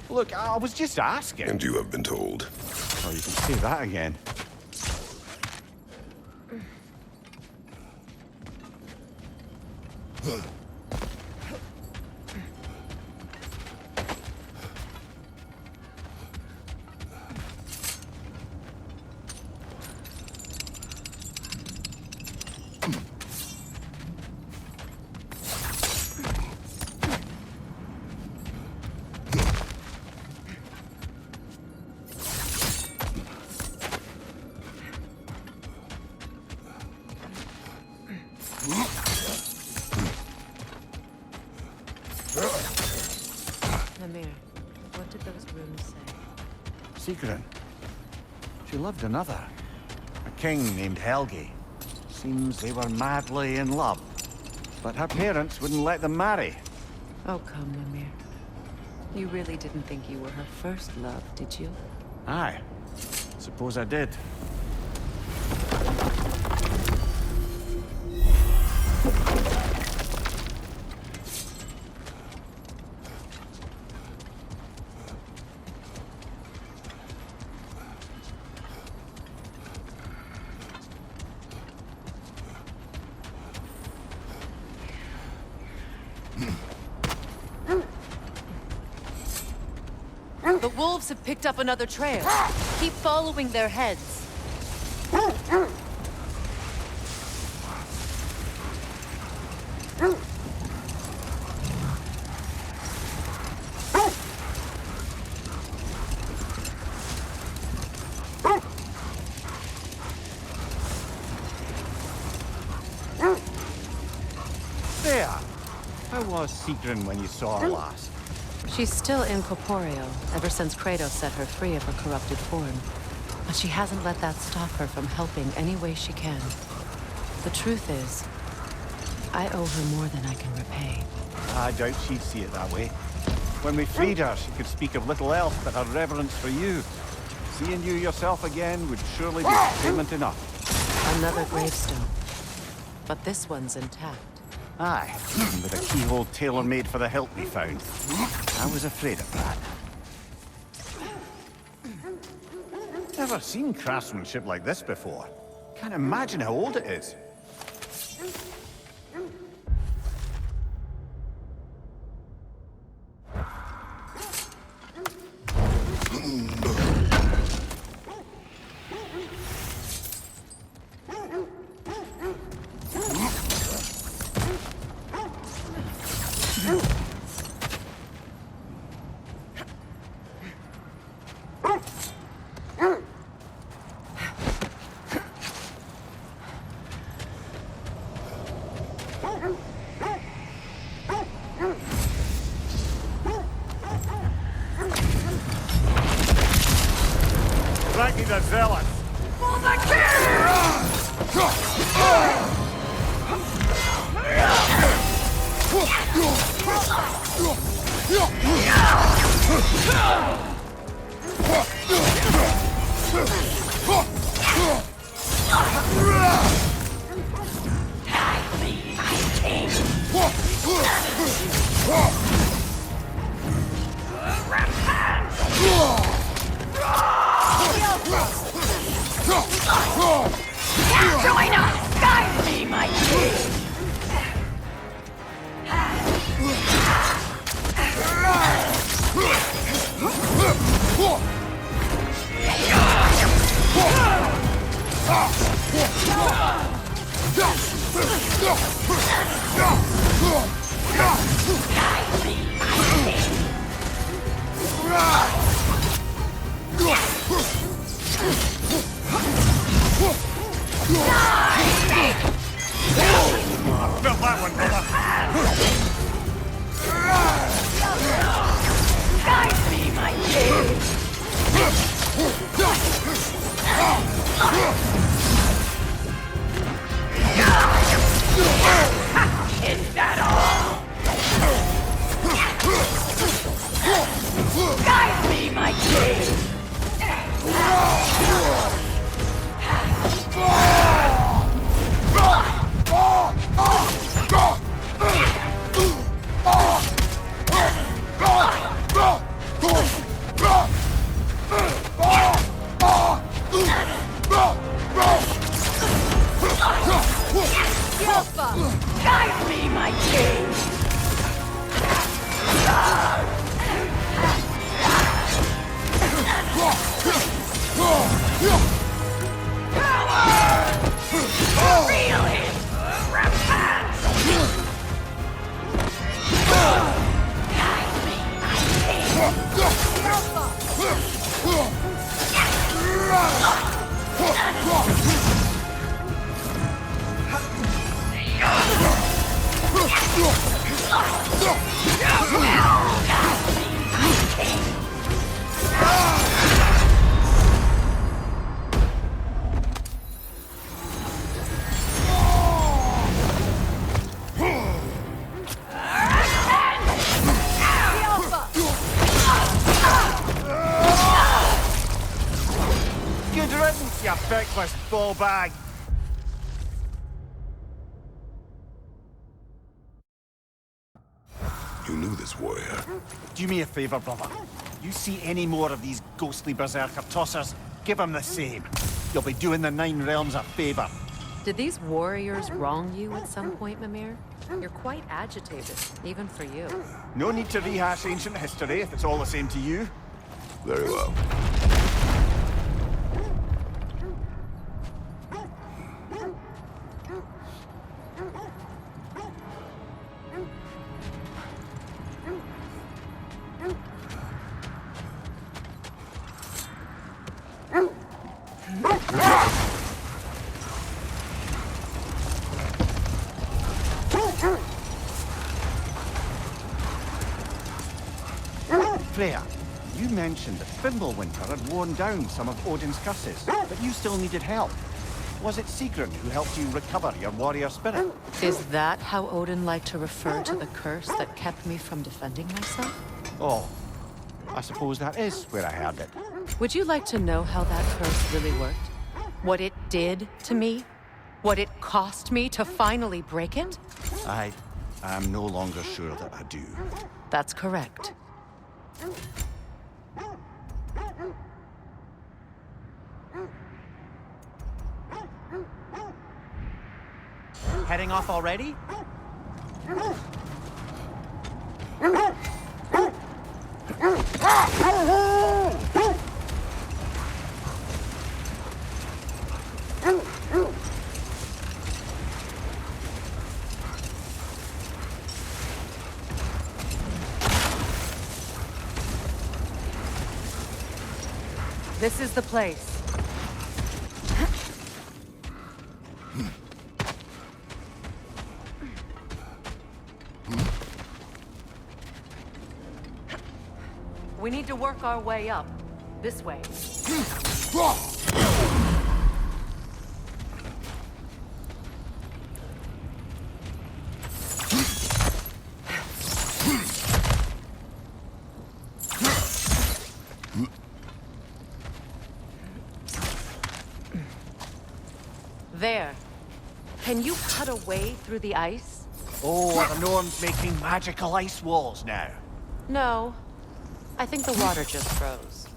S1: Look, I was just asking.
S5: And you have been told.
S1: Oh, you can say that again.
S2: Mimir, what did those runes say?
S1: Sigrun. She loved another. A king named Helgi. Seems they were madly in love. But her parents wouldn't let them marry.
S2: Oh, come, Mimir. You really didn't think you were her first love, did you?
S1: Aye. Suppose I did.
S2: The wolves have picked up another trail. Keep following their heads.
S1: There! How was Sigrun when you saw her last?
S2: She's still incorporeal, ever since Kratos set her free of her corrupted form. But she hasn't let that stop her from helping any way she can. The truth is, I owe her more than I can repay.
S1: I doubt she'd see it that way. When we freed her, she could speak of little else but her reverence for you. Seeing you yourself again would surely be payment enough.
S2: Another gravestone. But this one's intact.
S1: Aye, even with a keyhole tailor-made for the hilt we found. I was afraid of that. Never seen craftsmanship like this before. Can't imagine how old it is. Raggy the Zealot!
S11: For the king! Join us! Guide me, my king!
S1: Good riddance, you feckless ball bag.
S5: You knew this warrior.
S1: Do me a favor, brother. You see any more of these ghostly berserker tossers, give them the same. You'll be doing the Nine Realms a favor.
S2: Did these warriors wrong you at some point, Mimir? You're quite agitated, even for you.
S1: No need to rehash ancient history if it's all the same to you.
S5: Very well.
S1: Freya, you mentioned that Fimbulwinter had worn down some of Odin's curses, but you still needed help. Was it Sigrun who helped you recover your warrior spirit?
S2: Is that how Odin liked to refer to the curse that kept me from defending myself?
S1: Oh, I suppose that is where I heard it.
S2: Would you like to know how that curse really worked? What it did to me? What it cost me to finally break it?
S1: I am no longer sure that I do.
S2: That's correct.
S7: Heading off already?
S2: This is the place. We need to work our way up. This way. There. Can you cut a way through the ice?
S1: Oh, are the Norns making magical ice walls now?
S2: No. I think the water just froze.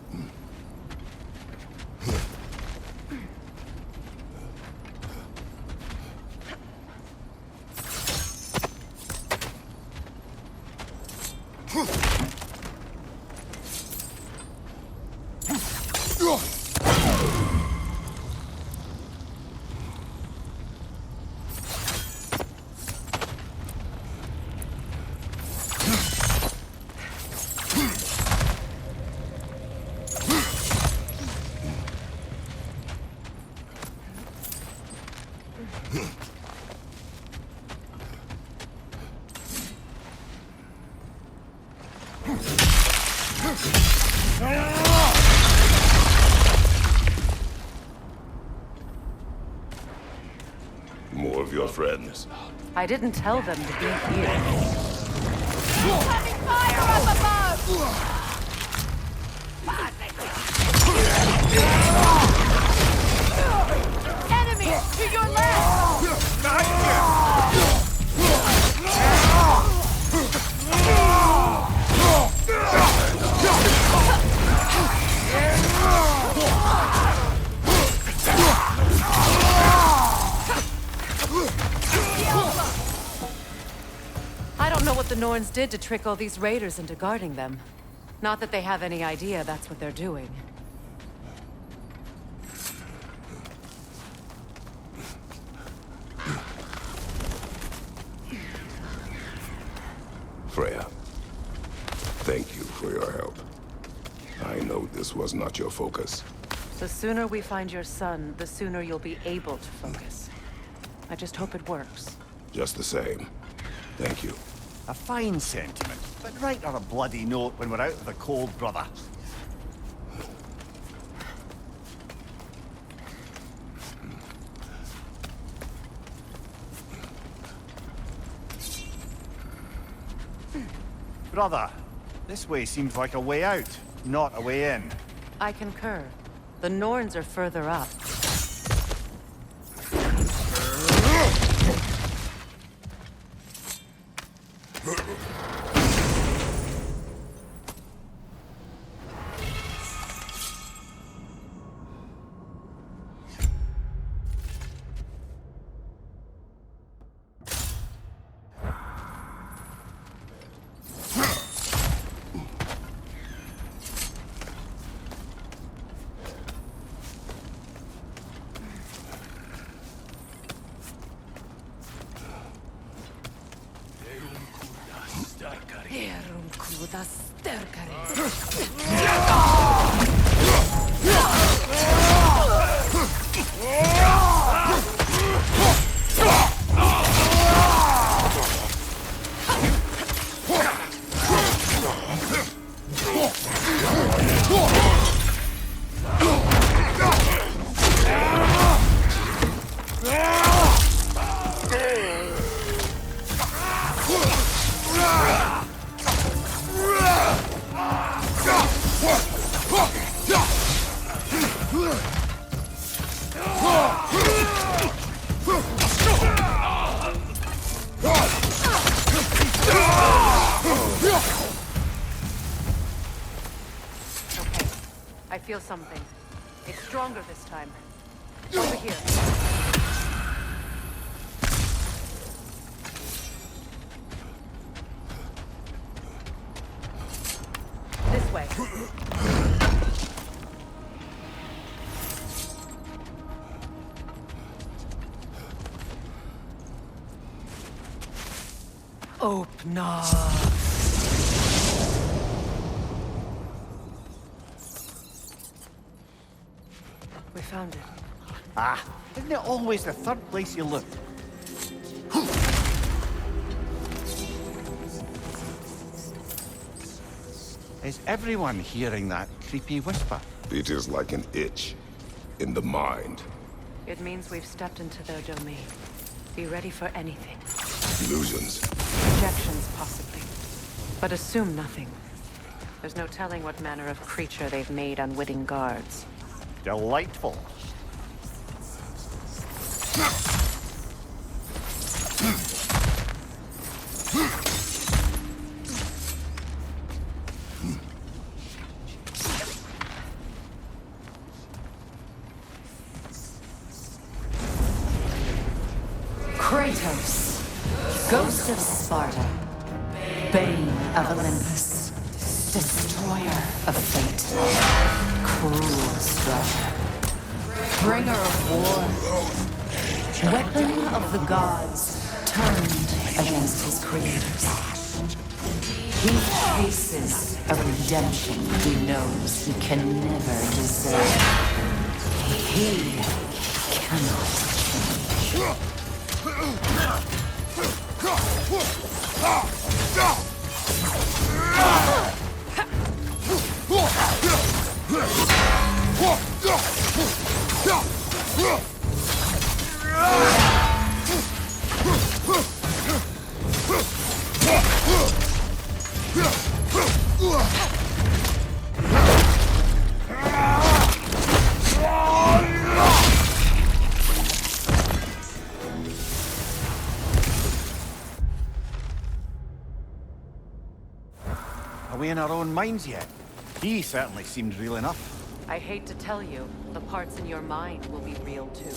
S5: More of your friends.
S2: I didn't tell them to be here.
S11: Coming fire up above! Enemy to your left!
S2: I don't know what the Norns did to trick all these raiders into guarding them. Not that they have any idea that's what they're doing.
S5: Freya, thank you for your help. I know this was not your focus.
S2: The sooner we find your son, the sooner you'll be able to focus. I just hope it works.
S5: Just the same, thank you.
S1: A fine sentiment. But write her a bloody note when we're out of the cold, brother. Brother, this way seems like a way out, not a way in.
S2: I concur. The Norns are further up. I feel something. It's stronger this time. Over here. This way. Open up. We found it.
S1: Ah, isn't it always the third place you look? Is everyone hearing that creepy whisper?
S5: It is like an itch in the mind.
S2: It means we've stepped into their domain. Be ready for anything.
S5: Illusions.
S2: Projections, possibly. But assume nothing. There's no telling what manner of creature they've made unwitting guards.
S1: Delightful.
S12: Kratos, Ghost of Sparta, Bane of Olympus, Destroyer of Fate, Cruel Striker, Bringer of War, Weapon of the Gods, turned against his creators. He faces a redemption he knows he can never deserve. He cannot change.
S1: Are we in our own minds yet? He certainly seemed real enough.
S2: I hate to tell you, the parts in your mind will be real too.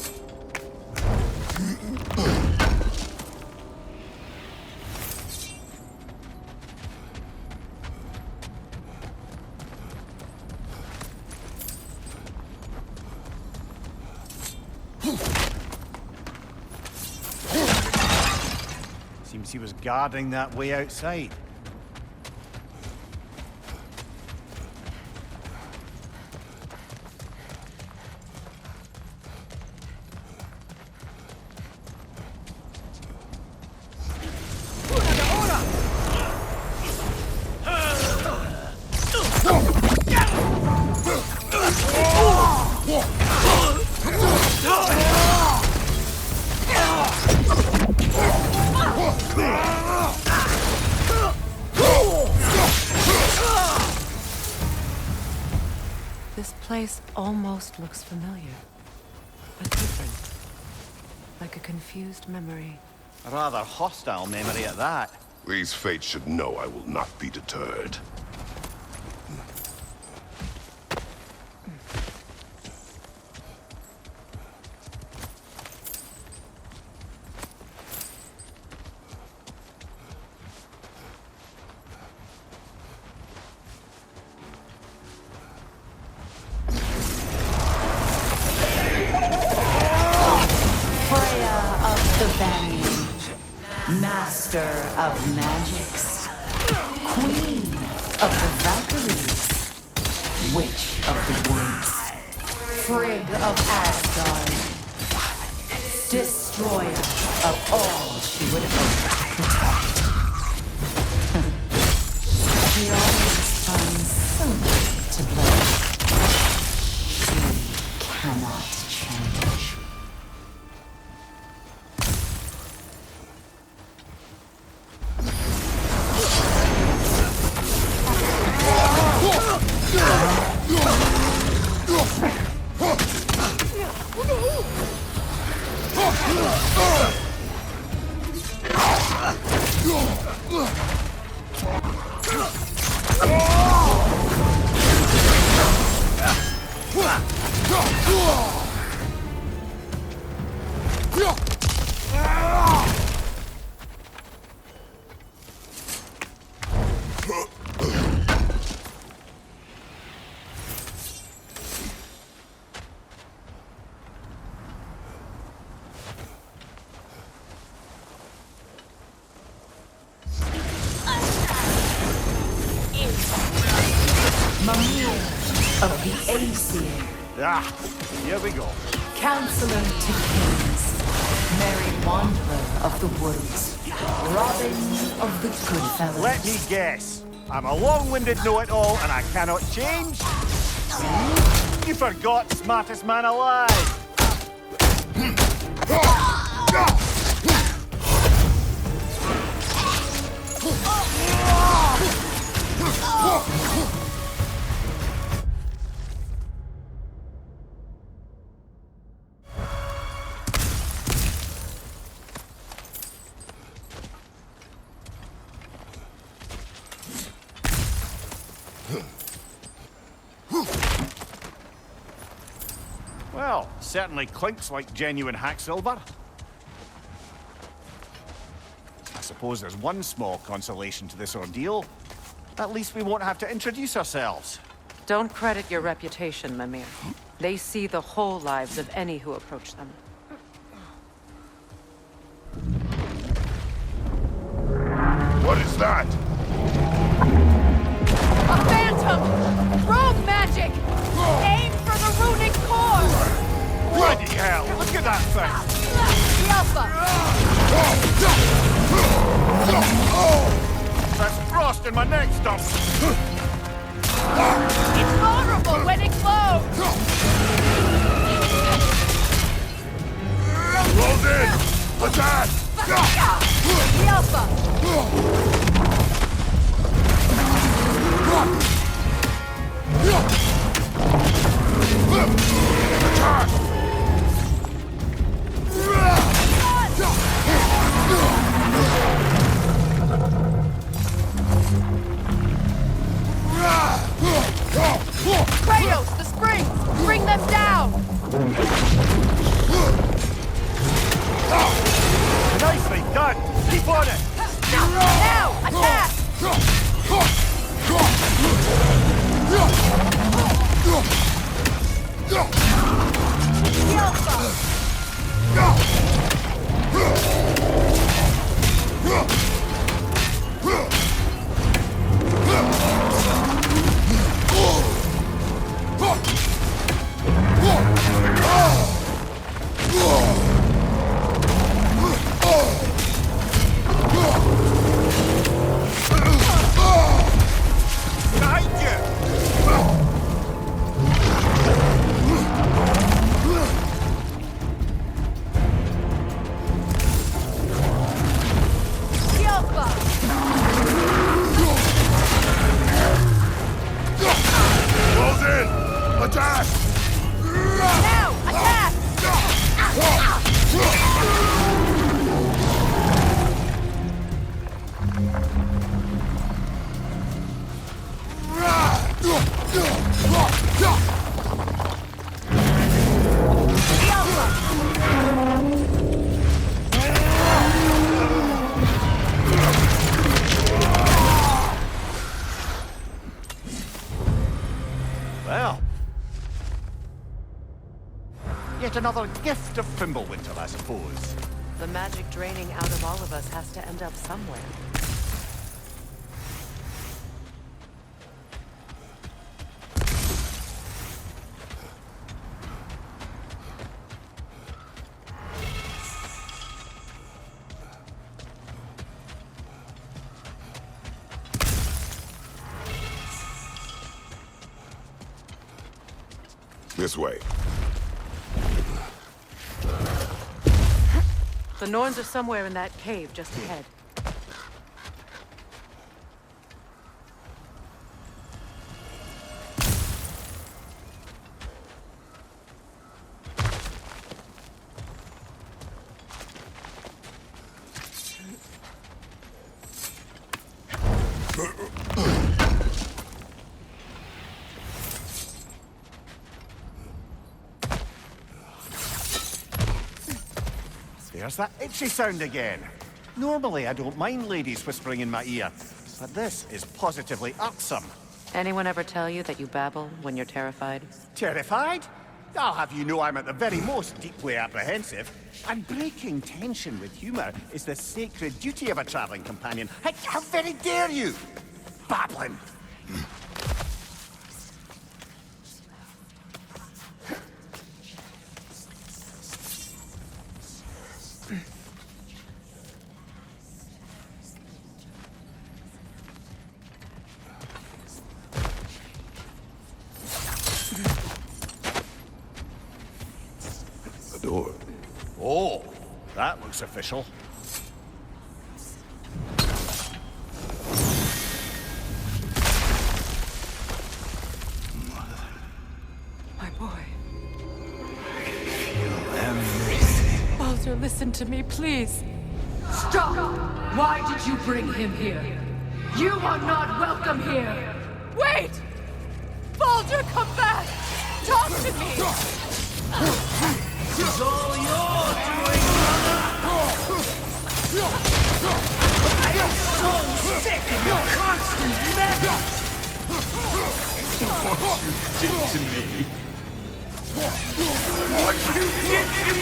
S1: Seems he was guarding that way outside.
S2: This place almost looks familiar, but different. Like a confused memory.
S1: A rather hostile memory at that.
S5: These fates should know I will not be deterred.
S12: Master of magics, Queen of the Valkyries, Witch of the Woods, Frigg of Asgard, Destroyer of all she would hope to protect. She always finds something to blame. She cannot change. Of the Aesir.
S1: Ah, here we go.
S12: Counselor to kings, merry wanderer of the woods, Robin of the Goodfellas.
S1: Let me guess. I'm a long-winded know-it-all and I cannot change? You forgot smartest man alive. Well, certainly clinks like genuine hack silver. I suppose there's one small consolation to this ordeal. At least we won't have to introduce ourselves.
S2: Don't credit your reputation, Mimir. They see the whole lives of any who approach them.
S5: What is that?
S11: A phantom! Rogue magic! Aim for the runic core!
S1: Bloody hell! Look at that thing!
S11: The Alpha!
S1: That's frost in my neck stump!
S11: It's vulnerable when it glows!
S5: Close in! Attack!
S11: The Alpha! Kratos, the springs! Bring them down!
S1: Nicely done! Keep on it!
S11: Now! Attack! The Alpha!
S1: Well, yet another gift of Fimbulwinter, I suppose.
S2: The magic draining out of all of us has to end up somewhere.
S5: This way.
S2: The Norns are somewhere in that cave just ahead.
S1: There's that itchy sound again. Normally, I don't mind ladies whispering in my ear, but this is positively irksome.
S2: Anyone ever tell you that you babble when you're terrified?
S1: Terrified? I'll have you know I'm at the very most deeply apprehensive. And breaking tension with humor is the sacred duty of a traveling companion. How very dare you? Babbling.
S5: Door.
S1: Oh, that looks official.
S2: My boy.
S18: Feel everything.
S2: Baldur, listen to me, please.
S12: Stop! Why did you bring him here? You are not welcome here!
S11: Wait! Baldur, come back! Talk to me!
S18: It's all your doing, brother! I am so sick of your constant meddling! What you did to me! What you did to me!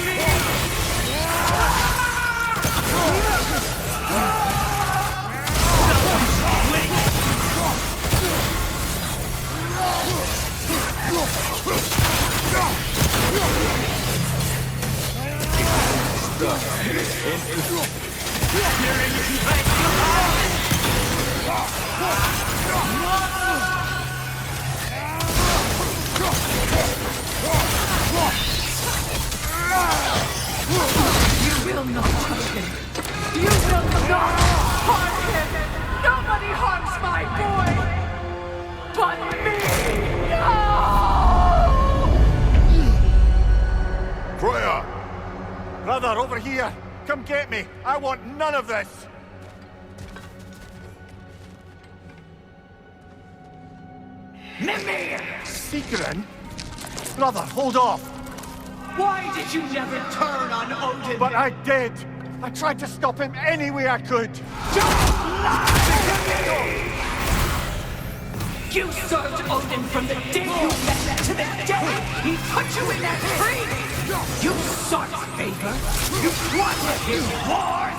S12: You will not touch him! You will not harm him! Nobody harms my boy! But me! No!
S5: Freya!
S1: Brother, over here! Come get me! I want none of this!
S18: Mimir!
S1: Sigrun? Brother, hold off!
S18: Why did you never turn on Odin?
S1: But I did! I tried to stop him any way I could!
S18: You served Odin from the day you met to the day he put you in that tree! You sought favor, you plotted his wars,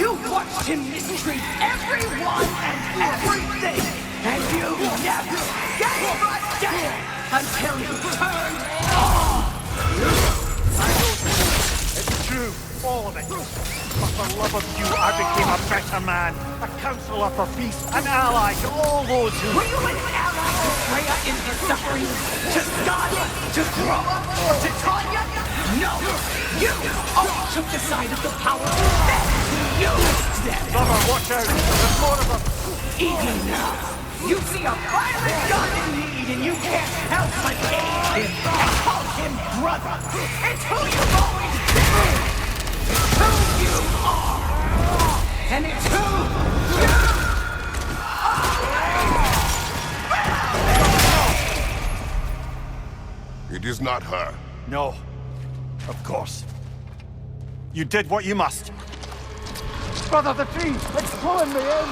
S18: you watched him mistreat everyone and everything, and you never gave a damn until you turned on!
S1: It's true, all of it. But for love of you, I became a better man, a counselor for peace, an ally to all those who...
S18: Were you an ally to Freya in her suffering? To Skadi? To Groma? Or to Tanya? No! You all took the side of the powerful, then you them!
S1: Brother, watch out! There's more of them!
S18: Even now, you see a violent god in need and you can't help but aid him and call him brother! It's who you've always been! It's who you are! And it's who you are!
S5: It is not her.
S1: No. Of course. You did what you must. Brother, the tree! It's pulling me in!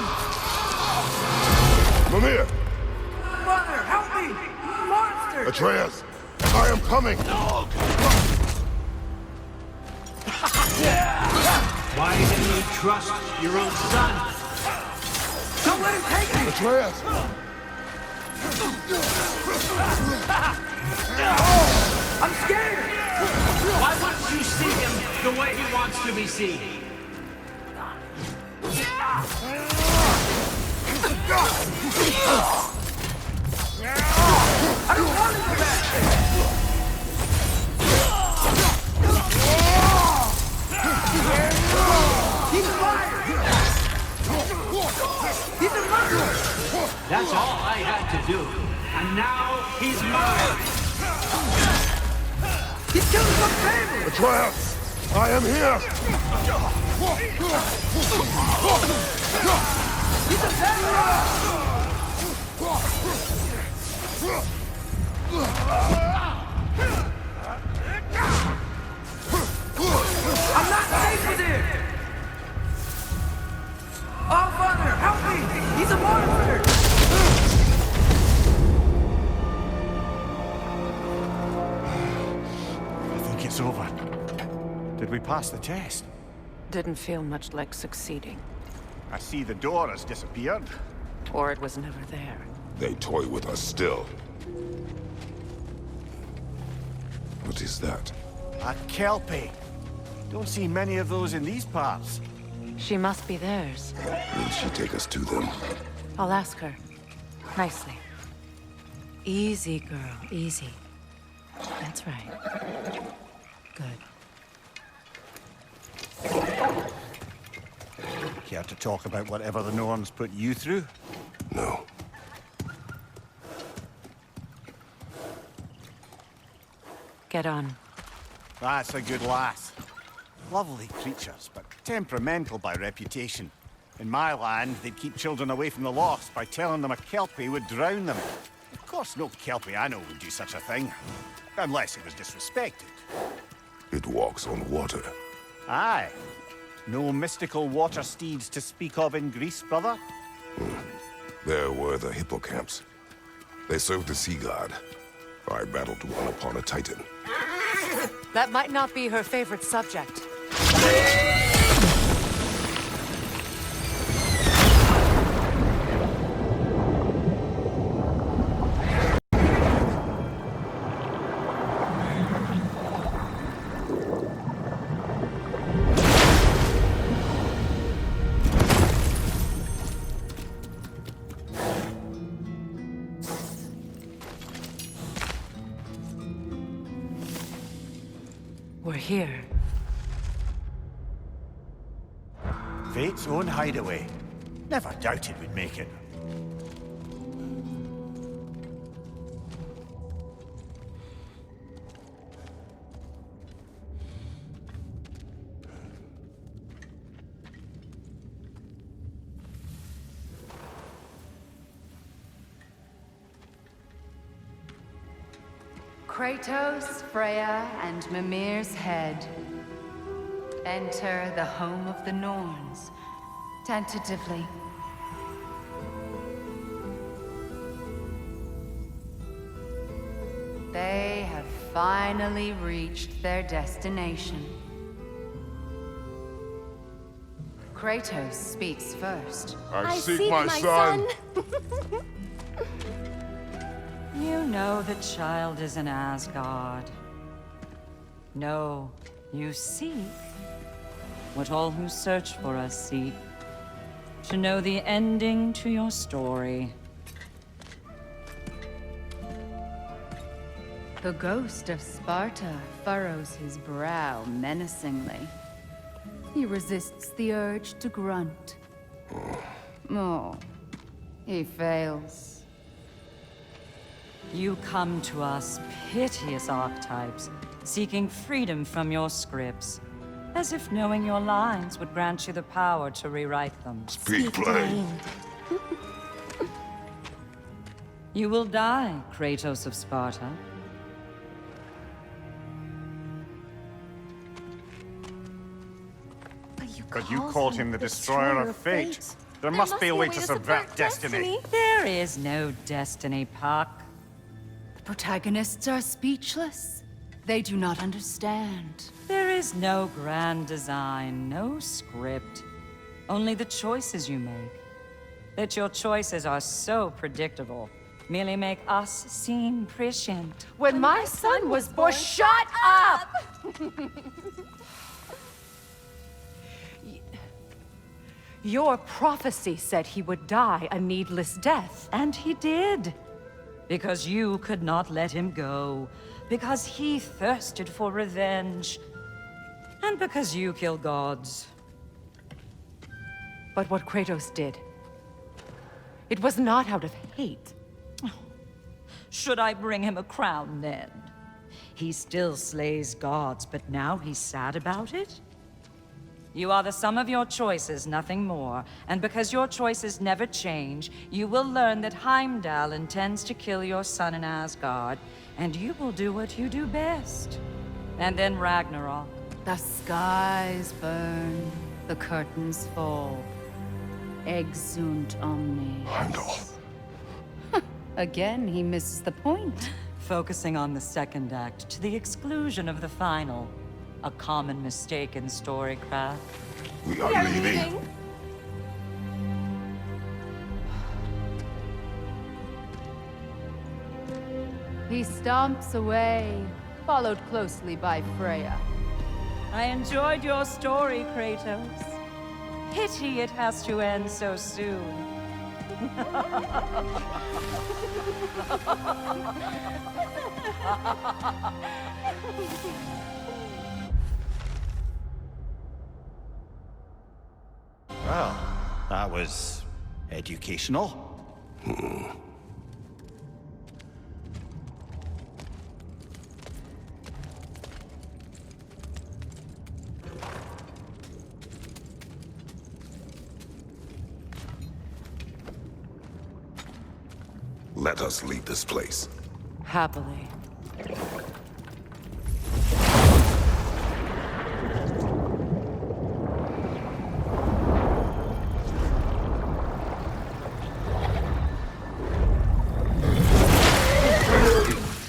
S5: Mimir!
S18: Mother, help me! Monster!
S5: Atreus! I am coming!
S14: Why didn't you trust your own son?
S18: Don't let him take me!
S5: Atreus!
S18: I'm scared!
S14: Why wouldn't you see him the way he wants to be seen?
S18: I don't want to go back! He's fired! He's a murderer!
S14: That's all I had to do. And now he's mine.
S18: He's killing some family!
S5: Atreus! I am here!
S18: He's a veteran! I'm not safe with him! Oh, Father, help me! He's a monster!
S1: I think it's over. Did we pass the test?
S2: Didn't feel much like succeeding.
S1: I see the door has disappeared.
S2: Or it was never there.
S5: They toy with us still. What is that?
S1: A Kelpie. Don't see many of those in these parts.
S2: She must be theirs.
S5: Will she take us to them?
S2: I'll ask her. Nicely. Easy, girl. Easy. That's right. Good.
S1: Care to talk about whatever the Norns put you through?
S5: No.
S2: Get on.
S1: That's a good lass. Lovely creatures, but temperamental by reputation. In my land, they'd keep children away from the lost by telling them a Kelpie would drown them. Of course, no Kelpie I know would do such a thing. Unless it was disrespected.
S5: It walks on water.
S1: Aye. No mystical water steeds to speak of in Greece, brother?
S5: There were the hippocamps. They served the sea god. I battled one upon a titan.
S2: That might not be her favorite subject. We're here.
S1: Fate's own hideaway. Never doubted we'd make it.
S15: Kratos, Freya, and Mimir's head. Enter the home of the Norns, tentatively. They have finally reached their destination. Kratos speaks first.
S5: I seek my son.
S16: You know the child is in Asgard. No, you seek what all who search for us seek. To know the ending to your story.
S15: The ghost of Sparta furrows his brow menacingly. He resists the urge to grunt. Oh, he fails.
S16: You come to us, piteous archetypes, seeking freedom from your scripts. As if knowing your lines would grant you the power to rewrite them.
S5: Speak plain.
S16: You will die, Kratos of Sparta.
S1: But you
S2: calls
S1: called him the destroyer of fate. There must be a way to subvert destiny.
S16: There is no destiny, Puck.
S15: The protagonists are speechless. They do not understand.
S16: There is no grand design, no script. Only the choices you make. That your choices are so predictable merely make us seem prescient.
S11: When my son was born, shut up! Your prophecy said he would die a needless death.
S16: And he did. Because you could not let him go. Because he thirsted for revenge. And because you kill gods.
S11: But what Kratos did, it was not out of hate.
S16: Should I bring him a crown then? He still slays gods, but now he's sad about it? You are the sum of your choices, nothing more. And because your choices never change, you will learn that Heimdall intends to kill your son in Asgard, and you will do what you do best. And then Ragnarok.
S15: The skies burn, the curtains fall. Exunt omnes.
S5: Heimdall.
S15: Again, he misses the point.
S16: Focusing on the second act to the exclusion of the final. A common mistake in storycraft.
S5: We are leaving.
S15: He stomps away, followed closely by Freya.
S16: I enjoyed your story, Kratos. Pity it has to end so soon.
S1: Well, that was educational.
S5: Let us leave this place.
S2: Happily.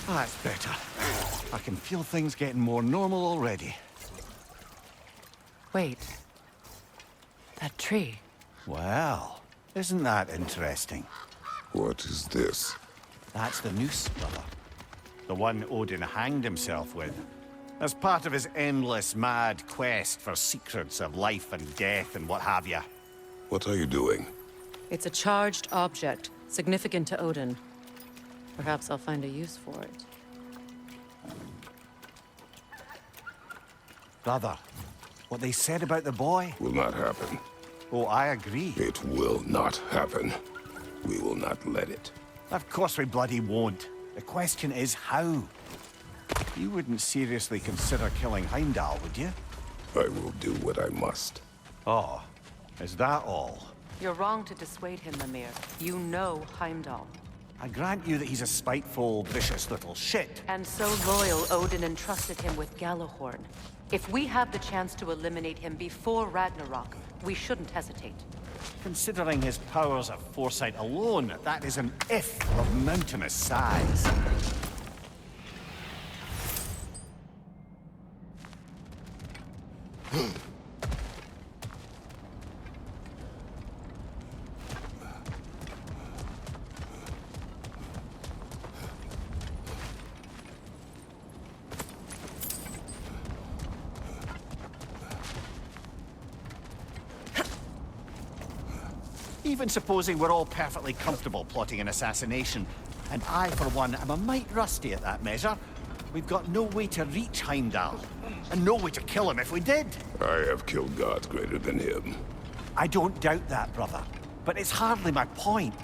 S1: That's better. I can feel things getting more normal already.
S2: Wait. That tree.
S1: Well, isn't that interesting?
S5: What is this?
S1: That's the noose, brother. The one Odin hanged himself with. As part of his endless, mad quest for secrets of life and death and what have you.
S5: What are you doing?
S2: It's a charged object, significant to Odin. Perhaps I'll find a use for it.
S1: Brother, what they said about the boy?
S5: Will not happen.
S1: Oh, I agree.
S5: It will not happen. We will not let it.
S1: Of course we bloody won't. The question is how. You wouldn't seriously consider killing Heimdall, would you?
S5: I will do what I must.
S1: Oh, is that all?
S2: You're wrong to dissuade him, Mimir. You know Heimdall.
S1: I grant you that he's a spiteful, vicious little shit.
S2: And so loyal, Odin entrusted him with Gjallarhorn. If we have the chance to eliminate him before Ragnarok, we shouldn't hesitate.
S1: Considering his powers of foresight alone, that is an if of mountainous size. Even supposing we're all perfectly comfortable plotting an assassination, and I, for one, am a mite rusty at that measure, we've got no way to reach Heimdall, and no way to kill him if we did.
S5: I have killed gods greater than him.
S1: I don't doubt that, brother, but it's hardly my point.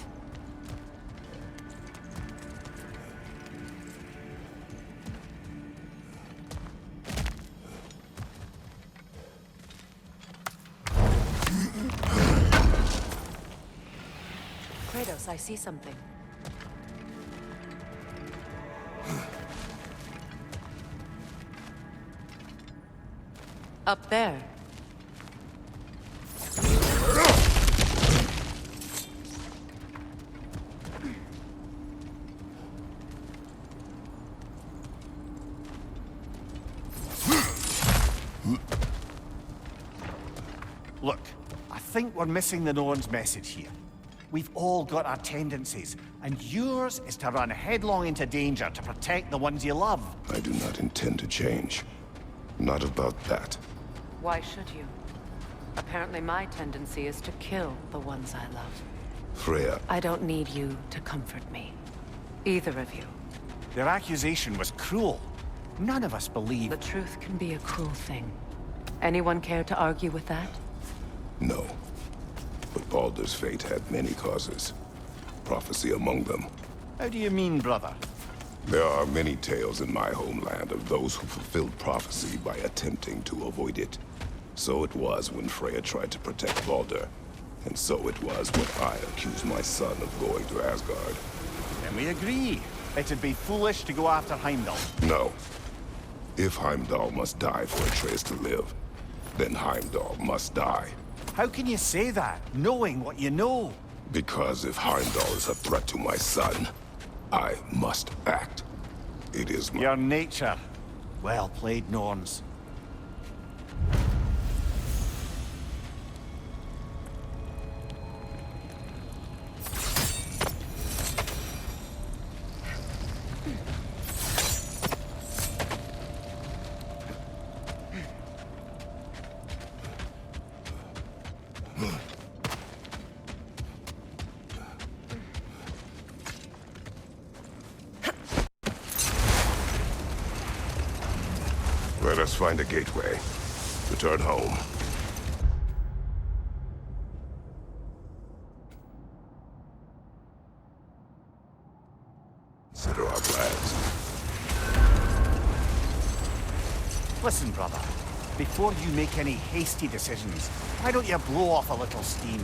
S2: Kratos, I see something. Up there.
S1: Look, I think we're missing the Norn's message here. We've all got our tendencies, and yours is to run headlong into danger to protect the ones you love.
S5: I do not intend to change. Not about that.
S2: Why should you? Apparently my tendency is to kill the ones I love.
S5: Freya.
S2: I don't need you to comfort me. Either of you.
S1: Their accusation was cruel. None of us believe...
S2: The truth can be a cruel thing. Anyone care to argue with that?
S5: No. But Baldur's fate had many causes. Prophecy among them.
S1: How do you mean, brother?
S5: There are many tales in my homeland of those who fulfilled prophecy by attempting to avoid it. So it was when Freya tried to protect Baldur. And so it was when I accused my son of going to Asgard.
S1: Then we agree. It'd be foolish to go after Heimdall.
S5: No. If Heimdall must die for Atreus to live, then Heimdall must die.
S1: How can you say that, knowing what you know?
S5: Because if Heimdall is a threat to my son, I must act. It is my...
S1: Your nature. Well played, Norns.
S5: Let us find a gateway. Return home. Consider our plans.
S1: Listen, brother. Before you make any hasty decisions, why don't you blow off a little steam?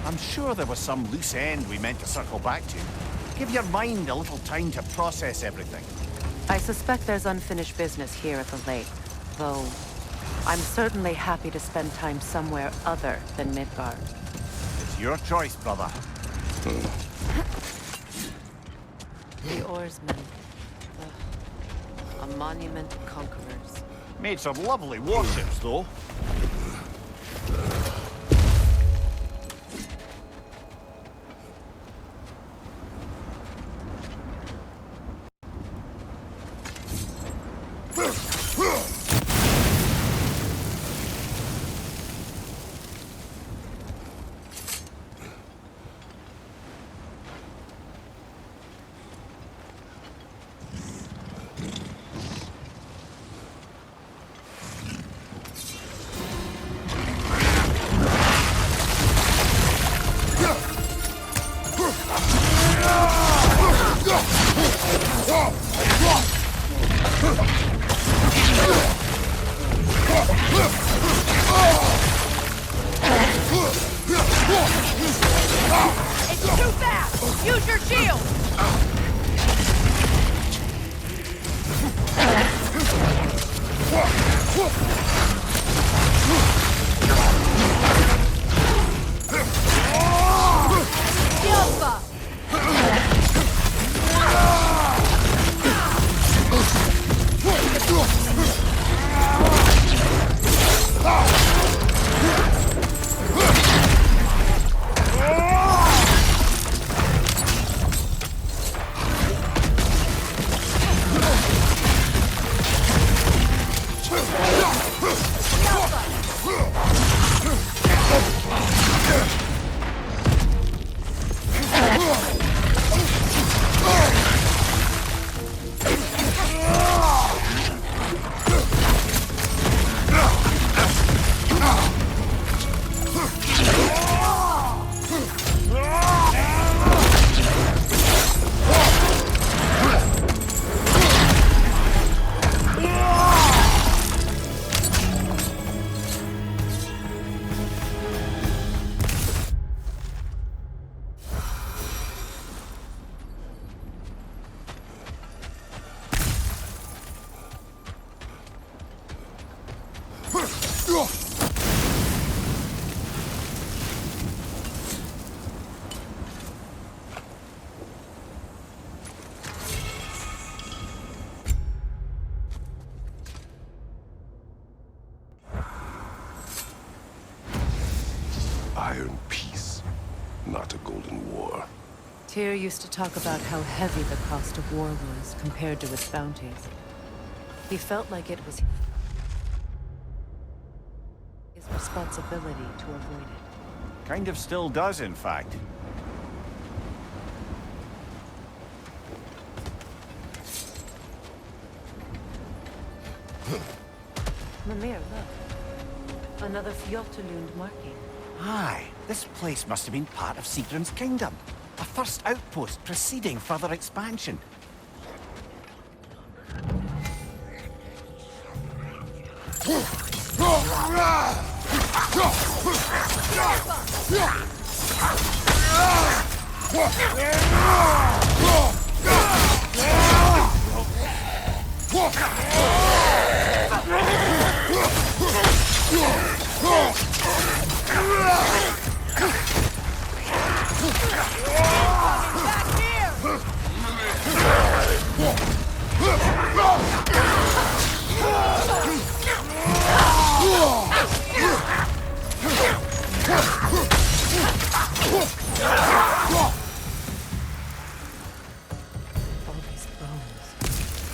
S1: I'm sure there was some loose end we meant to circle back to. Give your mind a little time to process everything.
S2: I suspect there's unfinished business here at the lake, though I'm certainly happy to spend time somewhere other than Midgard.
S1: It's your choice, brother.
S2: The oarsmen. A monument to conquerors.
S1: Made some lovely warships, though.
S11: It's too fast! Use your shield!
S2: Tyr used to talk about how heavy the cost of war was compared to its bounties. He felt like it was his responsibility to avoid it.
S1: Kind of still does, in fact.
S2: Mimir, look. Another Fjolltulund marking.
S1: Aye, this place must have been part of Sigrun's kingdom. A first outpost preceding further expansion.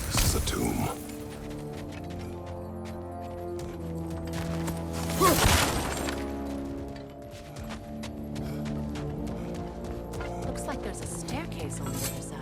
S5: This is a tomb.
S2: Looks like there's a staircase on the other side.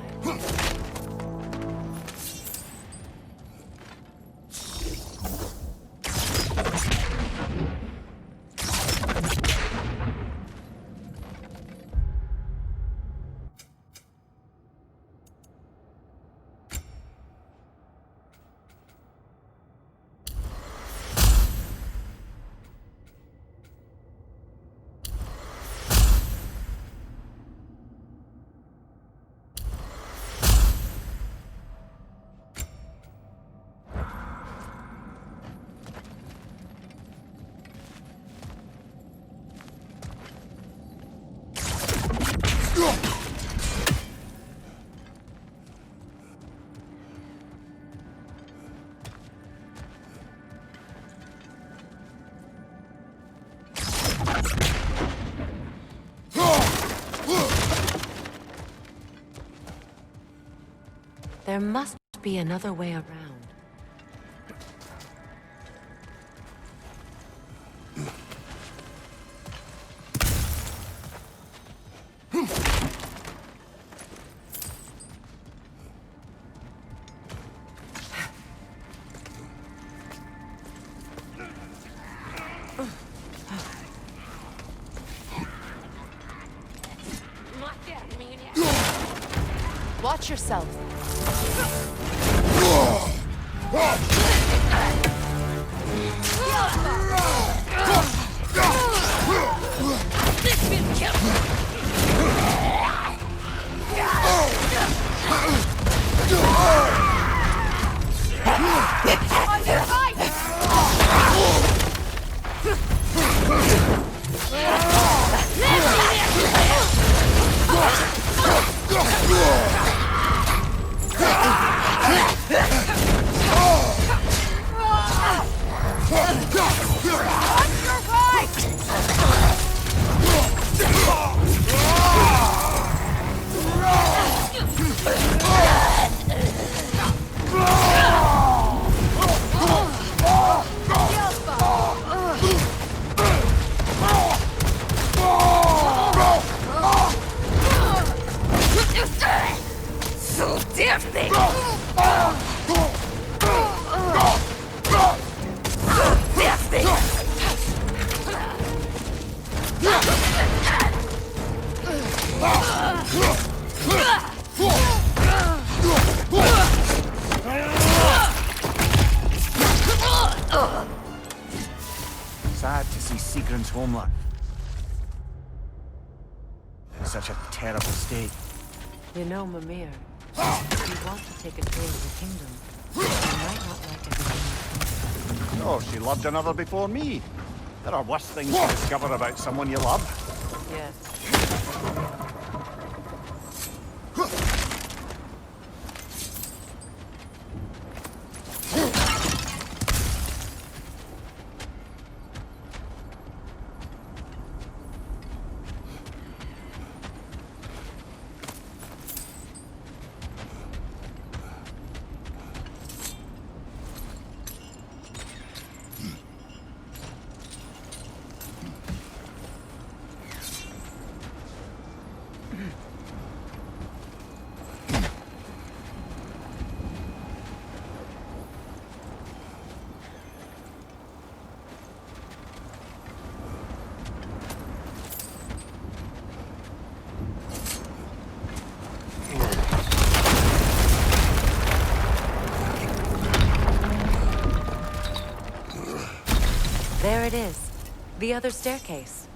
S2: There must be another way around. Watch yourself.
S1: Sad to see Sigrun's homeland in such a terrible state.
S2: You know, Mimir, if you want to take a tour of the kingdom, you might not like everything.
S1: Oh, she loved another before me. There are worse things to discover about someone you love.
S2: Yes. it is. The other staircase.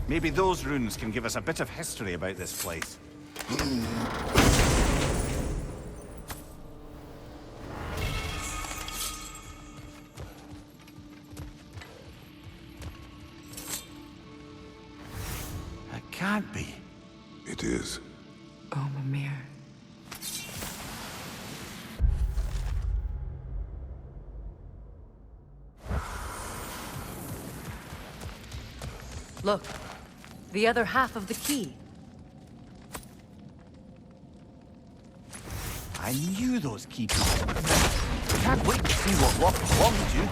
S1: Maybe those runes can give us a bit of history about this place. It can't be.
S5: It is.
S2: Oh, Mimir. Look. The other half of the key.
S1: I knew those key pieces. I can't wait to see what lock belongs to.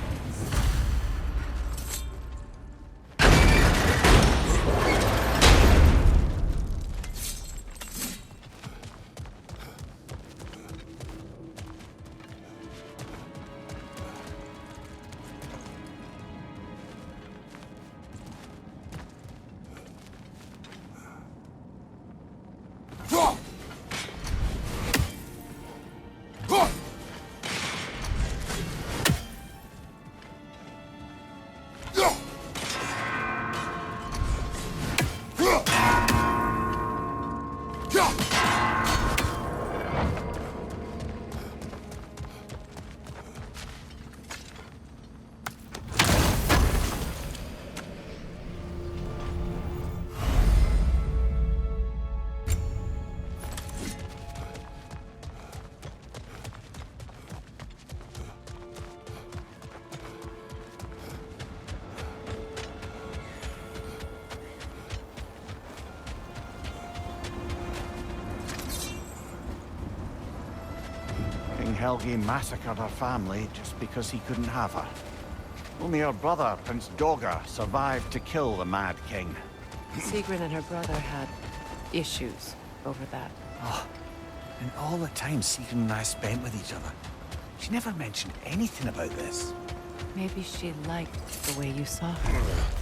S1: Helgi massacred her family just because he couldn't have her. Only her brother, Prince Dogr, survived to kill the Mad King.
S2: Sigrid and her brother had issues over that.
S1: Oh, and all the time Sigrid and I spent with each other. She never mentioned anything about this.
S2: Maybe she liked the way you saw her.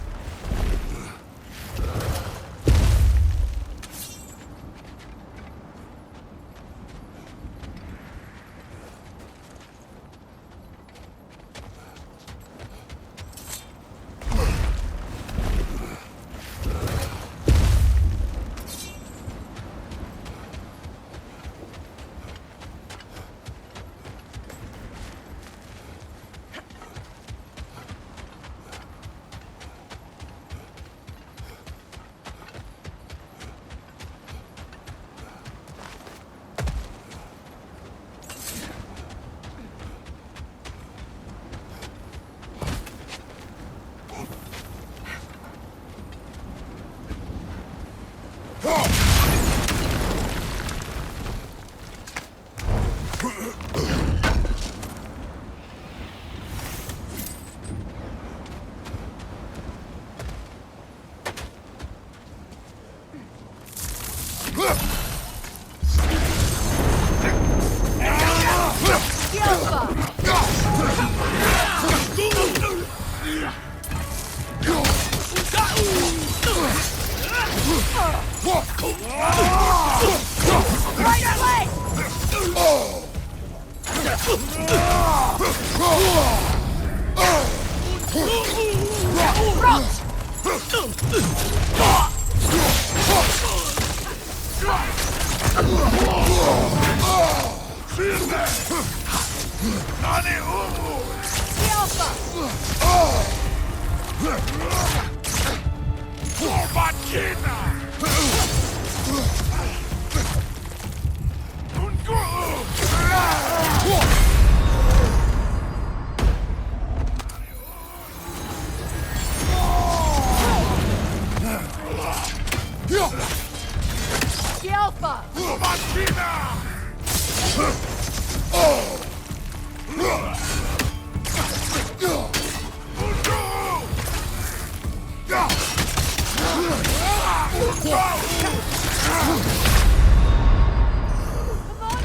S11: on,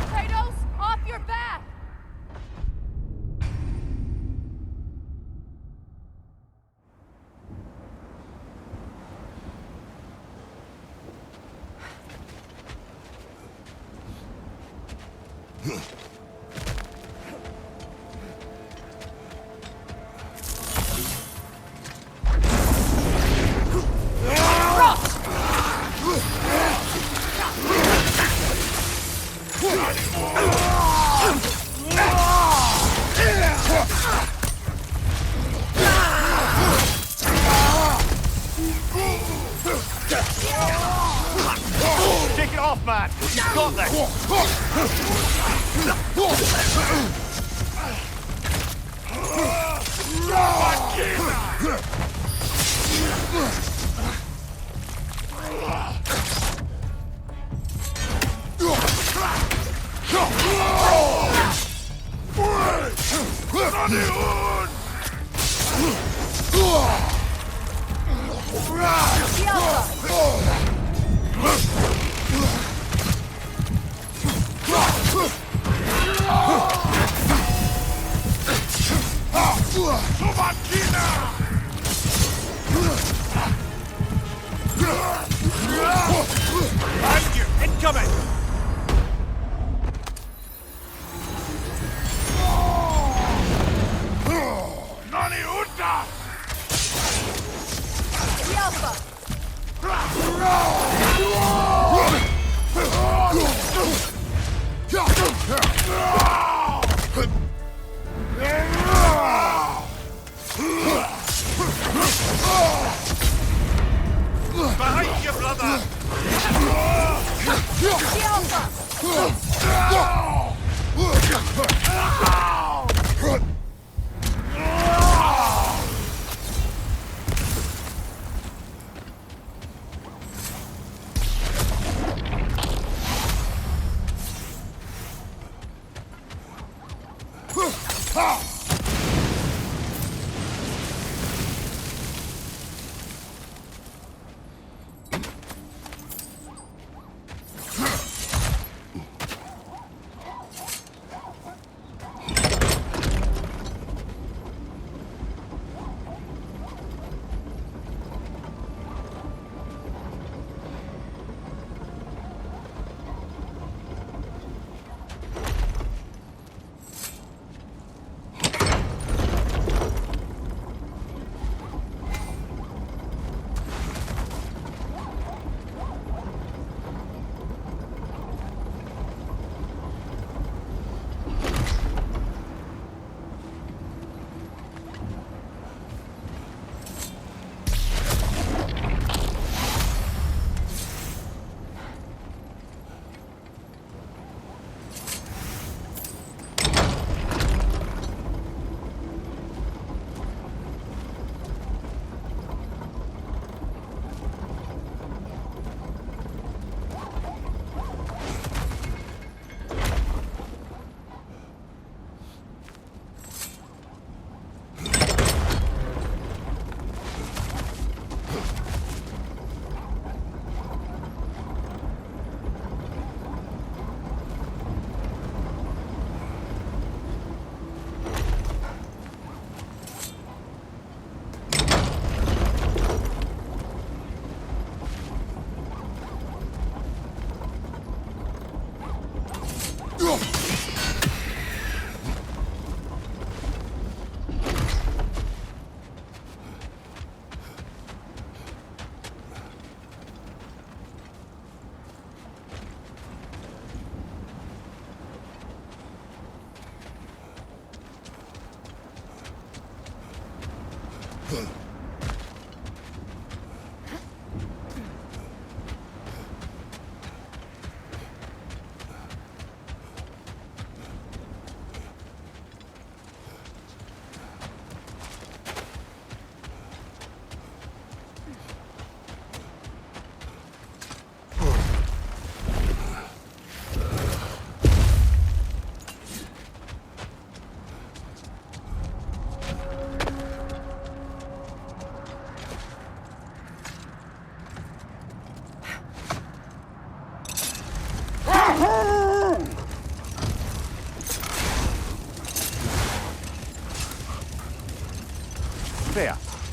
S11: Kratos! Off your back!
S1: Shake it off, man! You've got
S9: Incoming!
S8: Nani Uta!
S9: Behind you, brother!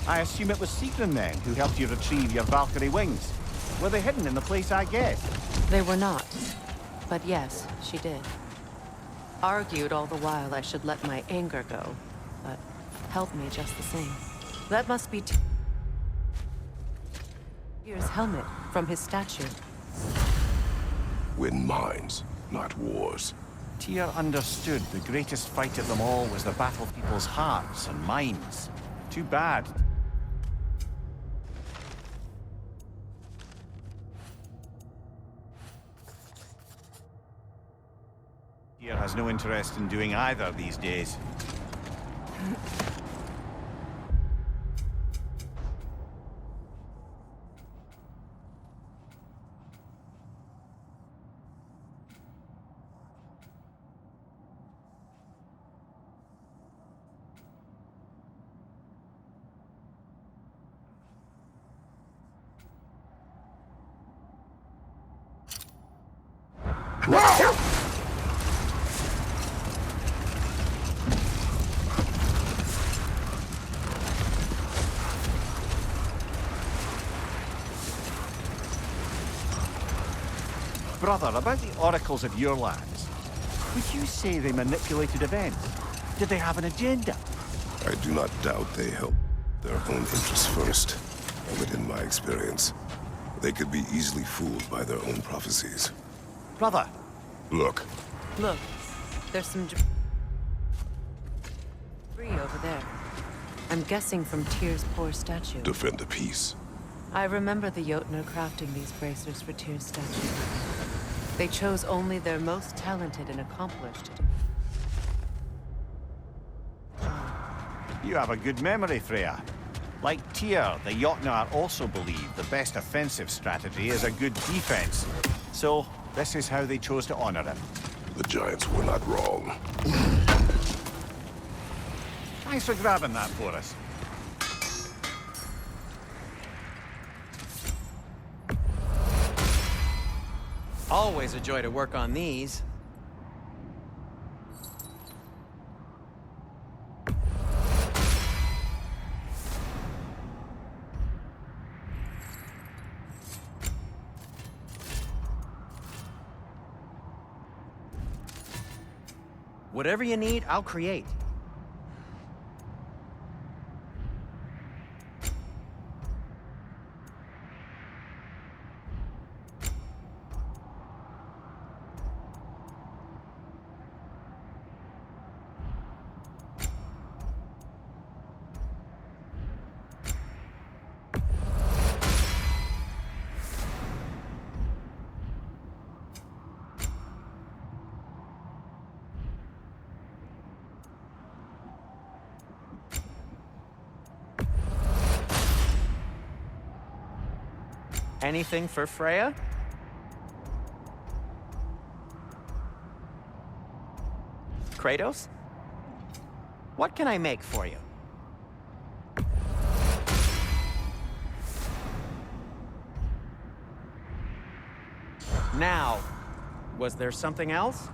S1: I assume it was Sigrun then who helped you retrieve your Valkyrie wings. Were they hidden in the place I guessed?
S2: They were not. But yes, she did. Argued all the while I should let my anger go, but helped me just the same. That must be Tyr's helmet from his statue.
S5: Win minds, not wars.
S1: Tyr understood the greatest fight of them all was the battle of people's hearts and minds. Too bad. Tyr has no interest in doing either these days. Brother, about the oracles of your lands, would you say they manipulated events? Did they have an agenda?
S5: I do not doubt they help their own interests first. But in my experience, they could be easily fooled by their own prophecies.
S1: Brother!
S5: Look.
S2: Look, there's some debris over there. I'm guessing from Tyr's poor statue.
S5: Defend the peace.
S2: I remember the Jotnar crafting these bracers for Tyr's statue. They chose only their most talented and accomplished to do.
S1: You have a good memory, Freya. Like Tyr, the Jotnar also believe the best offensive strategy is a good defense. So, this is how they chose to honor him.
S5: The Giants were not wrong.
S1: Thanks for grabbing that for us.
S7: Always a joy to work on these. Whatever you need, I'll create. Anything for Freya? Kratos? What can I make for you? Now, was there something else?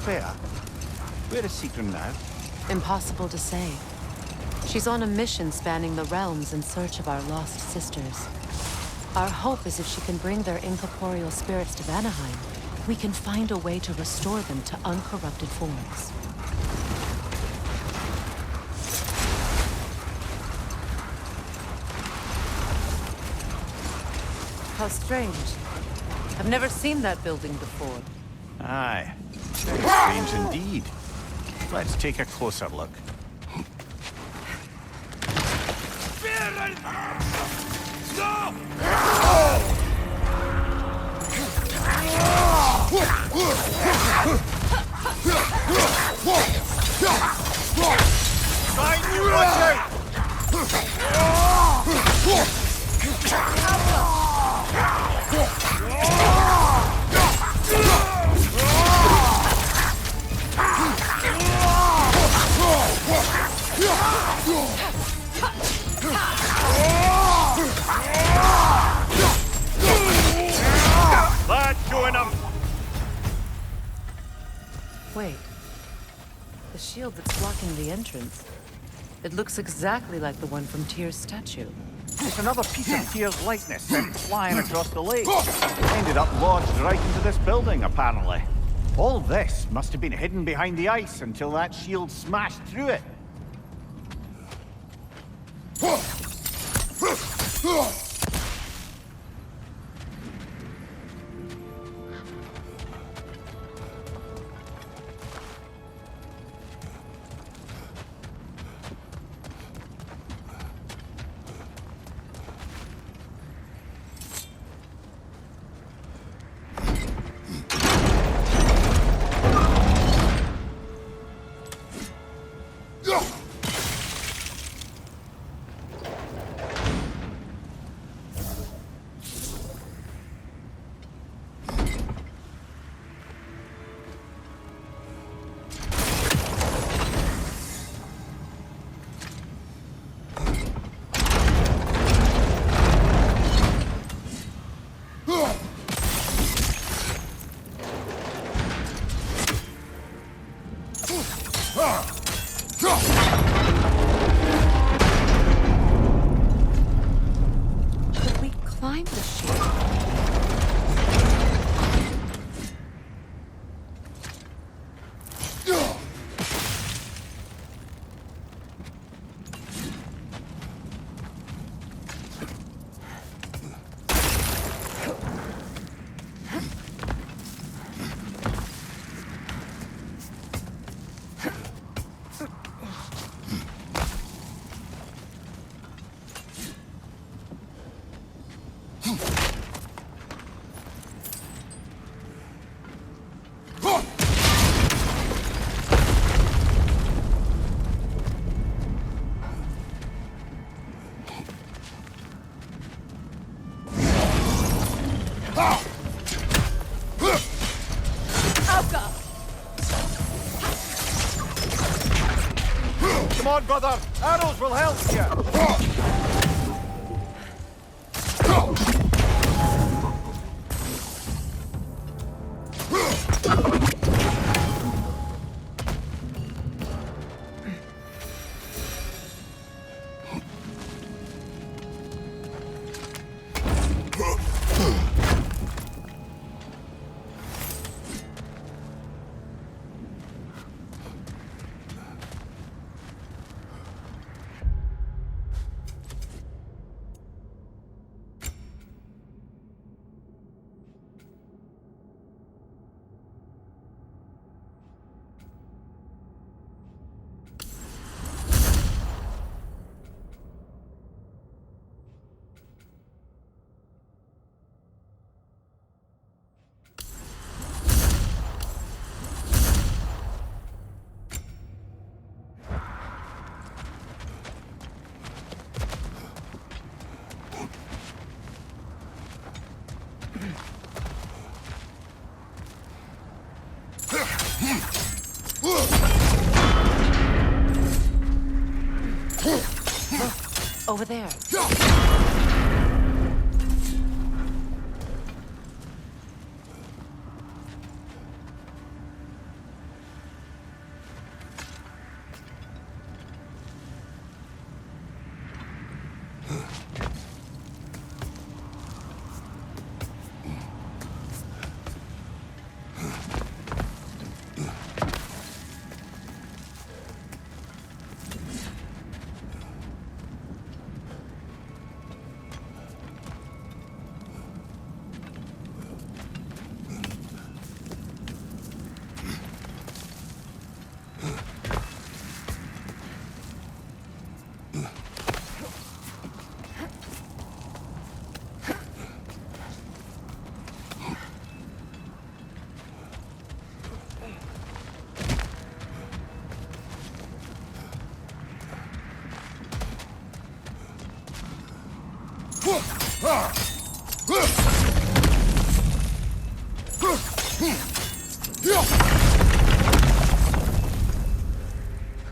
S1: Freya, where is Sigrun now?
S2: Impossible to say. She's on a mission spanning the realms in search of our lost sisters. Our hope is if she can bring their incorporeal spirits to Vanaheim, we can find a way to restore them to uncorrupted forms. How strange. I've never seen that building before.
S1: Aye. Very strange indeed. Let's take a closer look.
S9: Find you, watch out! That's showing them.
S2: Wait. The shield that's blocking the entrance. It looks exactly like the one from Tyr's statue.
S1: It's another piece of Tyr's likeness sent flying across the lake. Ended up lodged right into this building, apparently. All this must have been hidden behind the ice until that shield smashed through it.
S19: Could we climb the shield?
S9: Come on, brother. Arrows will help you.
S2: Over there.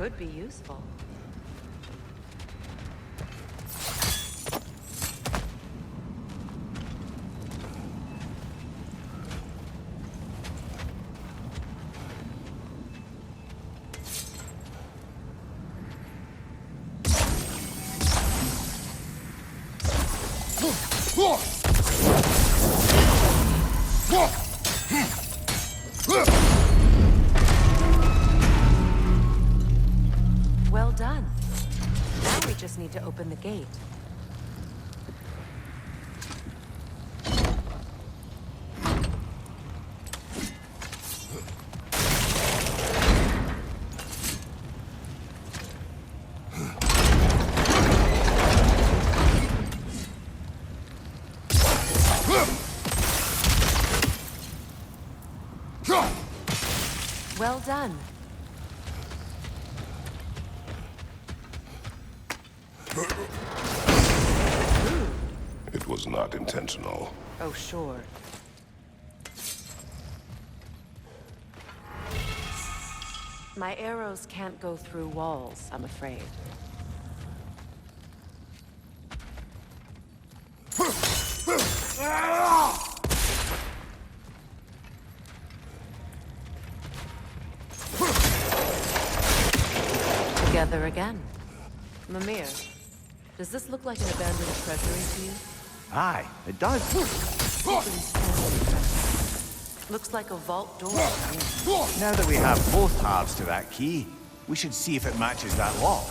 S2: could be useful. Well done. Now we just need to open the gate. Well done.
S5: It was not intentional.
S2: Oh, sure. My arrows can't go through walls, I'm afraid. Together again. Mimir, does this look like an abandoned treasury to you?
S1: Aye, it does.
S2: Looks like a vault door.
S1: Now that we have both halves to that key, we should see if it matches that lock.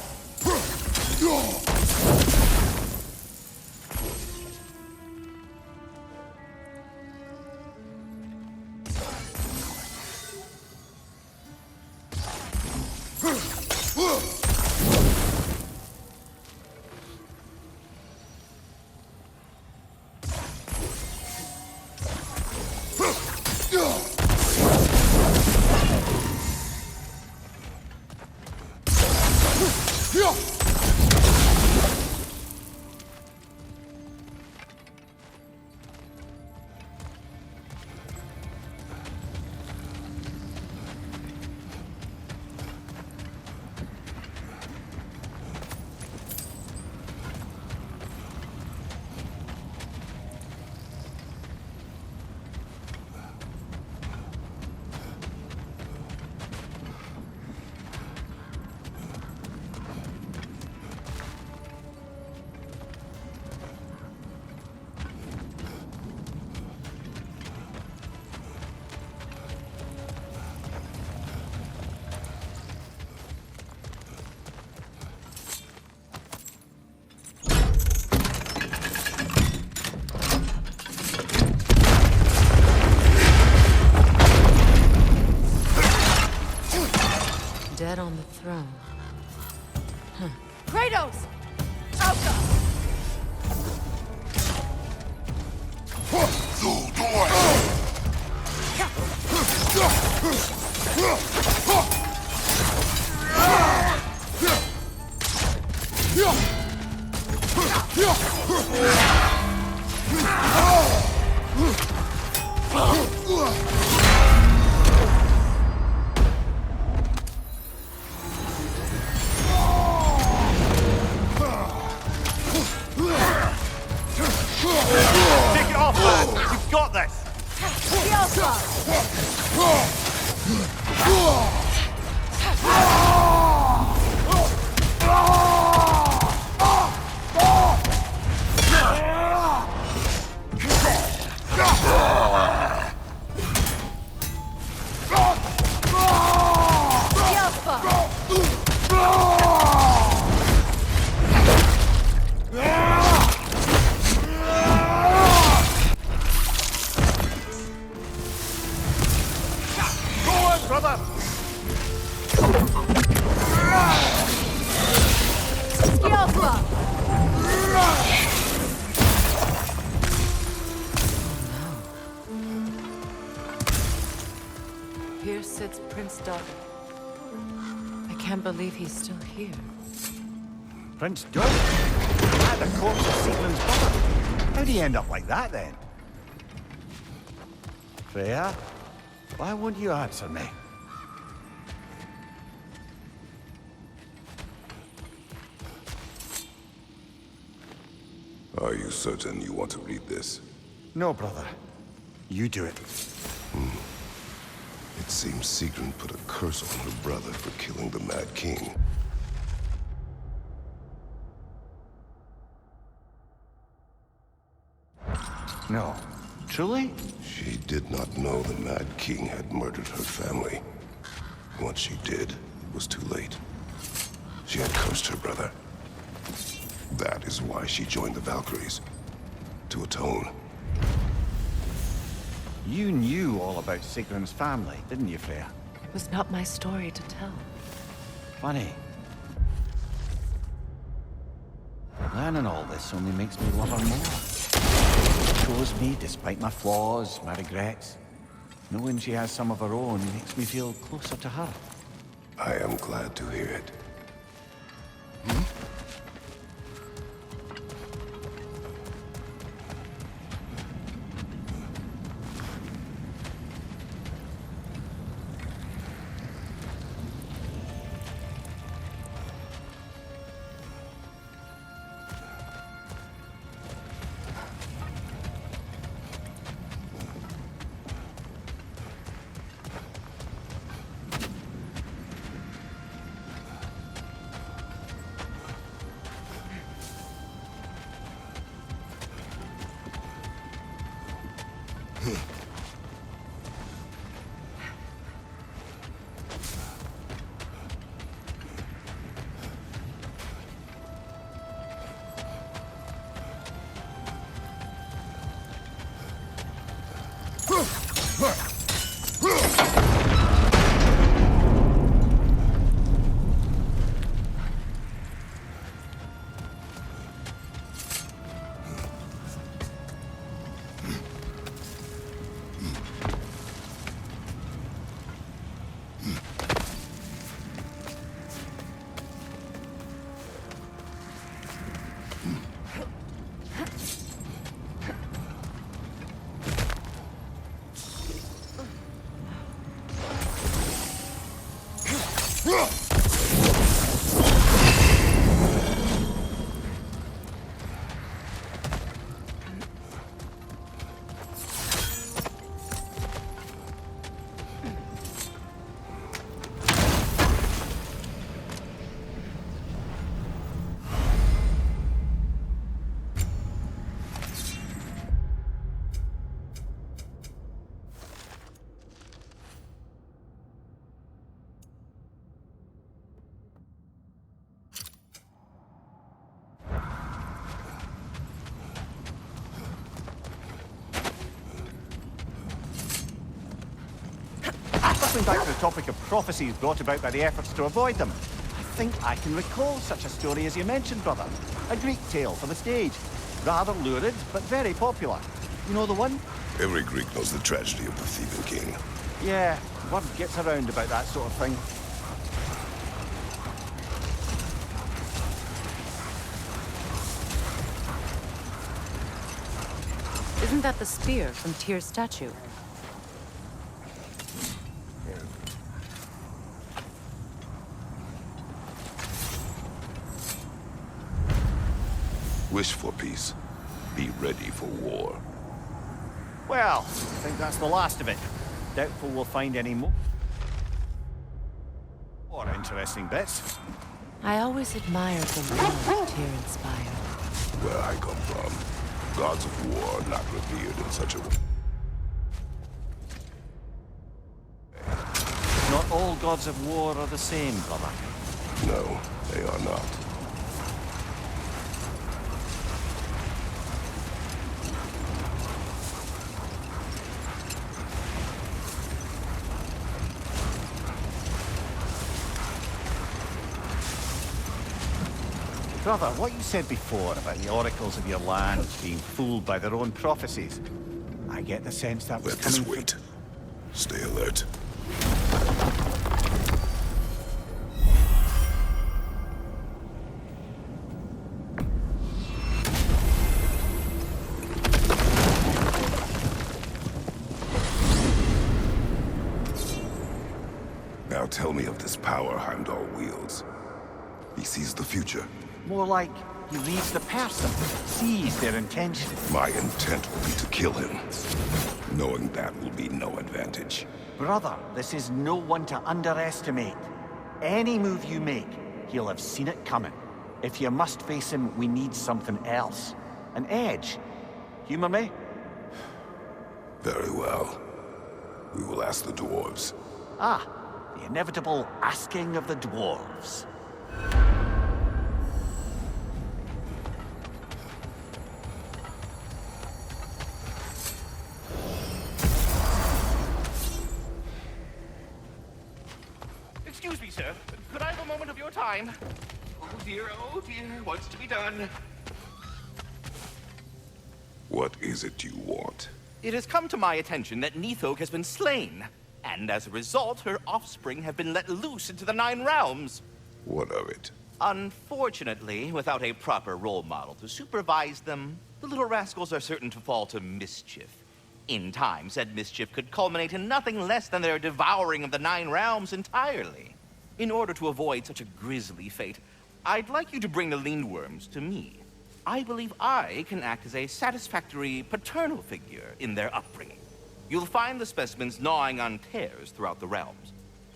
S2: Dead on the throne. Huh.
S11: Kratos! Alka!
S1: Take it off, lad! You've got this!
S2: Here sits Prince Daughter. I can't believe he's still here.
S1: Prince Daughter? At the corpse of Siegmund's brother. How'd he end up like that, then? Freya, why won't you answer me?
S5: Are you certain you want to read this?
S1: No, brother. You do it.
S5: It seems Sigrun put a curse on her brother for killing the Mad King.
S1: No. Truly?
S5: She did not know the Mad King had murdered her family. Once she did, it was too late. She had cursed her brother. That is why she joined the Valkyries. To atone.
S1: You knew all about Sigrun's family, didn't you, Freya?
S2: It was not my story to tell.
S1: Funny. Learning all this only makes me love her more. It shows me, despite my flaws, my regrets. Knowing she has some of her own makes me feel closer to her.
S5: I am glad to hear it.
S1: Circling back to the topic of prophecies brought about by the efforts to avoid them, I think I can recall such a story as you mentioned, brother. A Greek tale for the stage. Rather lurid, but very popular. You know the one?
S5: Every Greek knows the tragedy of the Theban king.
S1: Yeah, word gets around about that sort of thing.
S2: Isn't that the spear from Tyr's statue?
S5: Wish for peace. Be ready for war.
S1: Well, I think that's the last of it. Doubtful we'll find any more interesting bits.
S2: I always admired the love Tyr inspired.
S5: Where I come from, gods of war are not revered in such a way.
S1: Not all gods of war are the same, brother.
S5: No, they are not.
S1: Brother, what you said before about the oracles of your land being fooled by their own prophecies, I get the sense that was
S5: Let this
S1: coming
S5: wait. Stay alert. Now tell me of this power Heimdall wields. He sees the future.
S1: More like He reads the person, sees their intention.
S5: My intent will be to kill him. Knowing that will be no advantage.
S1: Brother, this is no one to underestimate. Any move you make, he'll have seen it coming. If you must face him, we need something else. An edge. Humor me?
S5: Very well. We will ask the dwarves.
S1: Ah, the inevitable asking of the dwarves.
S21: Excuse me, sir. Could I have a moment of your time? Oh dear, what's to be done?
S5: What is it you want?
S21: It has come to my attention that Nithog has been slain, and as a result, her offspring have been let loose into the Nine Realms.
S5: What of it?
S21: Unfortunately, without a proper role model to supervise them, the little rascals are certain to fall to mischief. In time, said mischief could culminate in nothing less than their devouring of the Nine Realms entirely. In order to avoid such a grisly fate, I'd like you to bring the Lindworms to me. I believe I can act as a satisfactory paternal figure in their upbringing. You'll find the specimens gnawing on tears throughout the realms.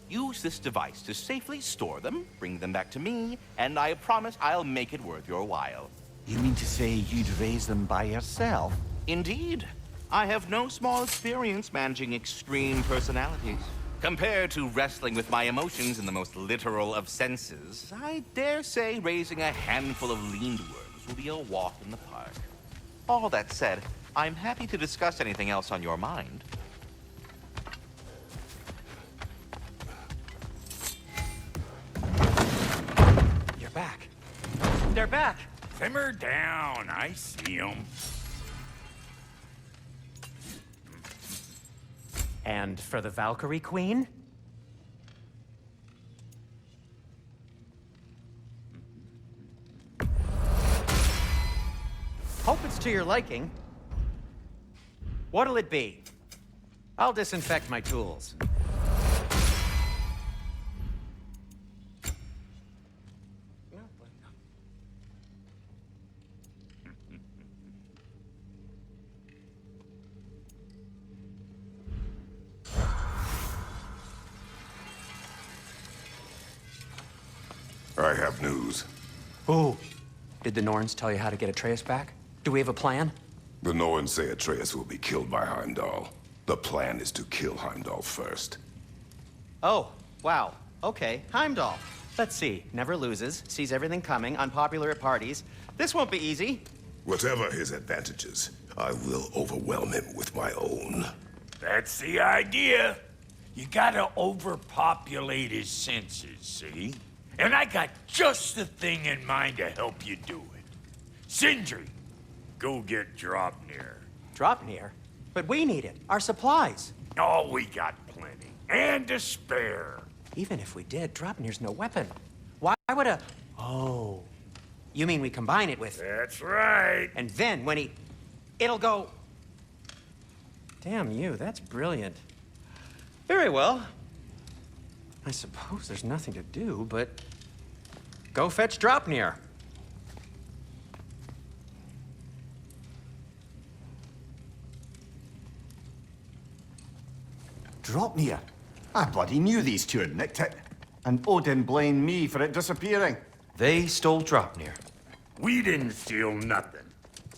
S21: Use this device to safely store them, bring them back to me, and I promise I'll make it worth your while.
S1: You mean to say you'd raise them by yourself?
S21: Indeed. I have no small experience managing extreme personalities. Compared to wrestling with my emotions in the most literal of senses, I dare say raising a handful of Lindworms will be a walk in the park. All that said, I'm happy to discuss anything else on your mind.
S7: You're back. They're back.
S8: Simmer down. I see them.
S7: And for the Valkyrie Queen? Hope it's to your liking. What'll it be? I'll disinfect my tools.
S5: I have news.
S7: Ooh. Did the Norns tell you how to get Atreus back? Do we have a plan?
S5: The Norns say Atreus will be killed by Heimdall. The plan is to kill Heimdall first.
S7: Oh, wow. Okay, Heimdall. Let's see. Never loses, sees everything coming, unpopular at parties. This won't be easy.
S5: Whatever his advantages, I will overwhelm him with my own.
S8: That's the idea. You gotta overpopulate his senses, see? And I got just the thing in mind to help you do it. Sindri, go get Draupnir.
S7: Draupnir? But we need it. Our supplies.
S8: Oh, we got plenty. And to spare.
S7: Even if we did, Draupnir's no weapon. Why would a... Oh. You mean we combine it with...
S8: That's right.
S7: And then when he... It'll go... Damn you, that's brilliant. Very well. I suppose there's nothing to do, but... Go fetch Draupnir.
S1: Draupnir? I bloody knew these two had nicked it. And Odin blamed me for it disappearing.
S10: They stole Draupnir.
S8: We didn't steal nothing.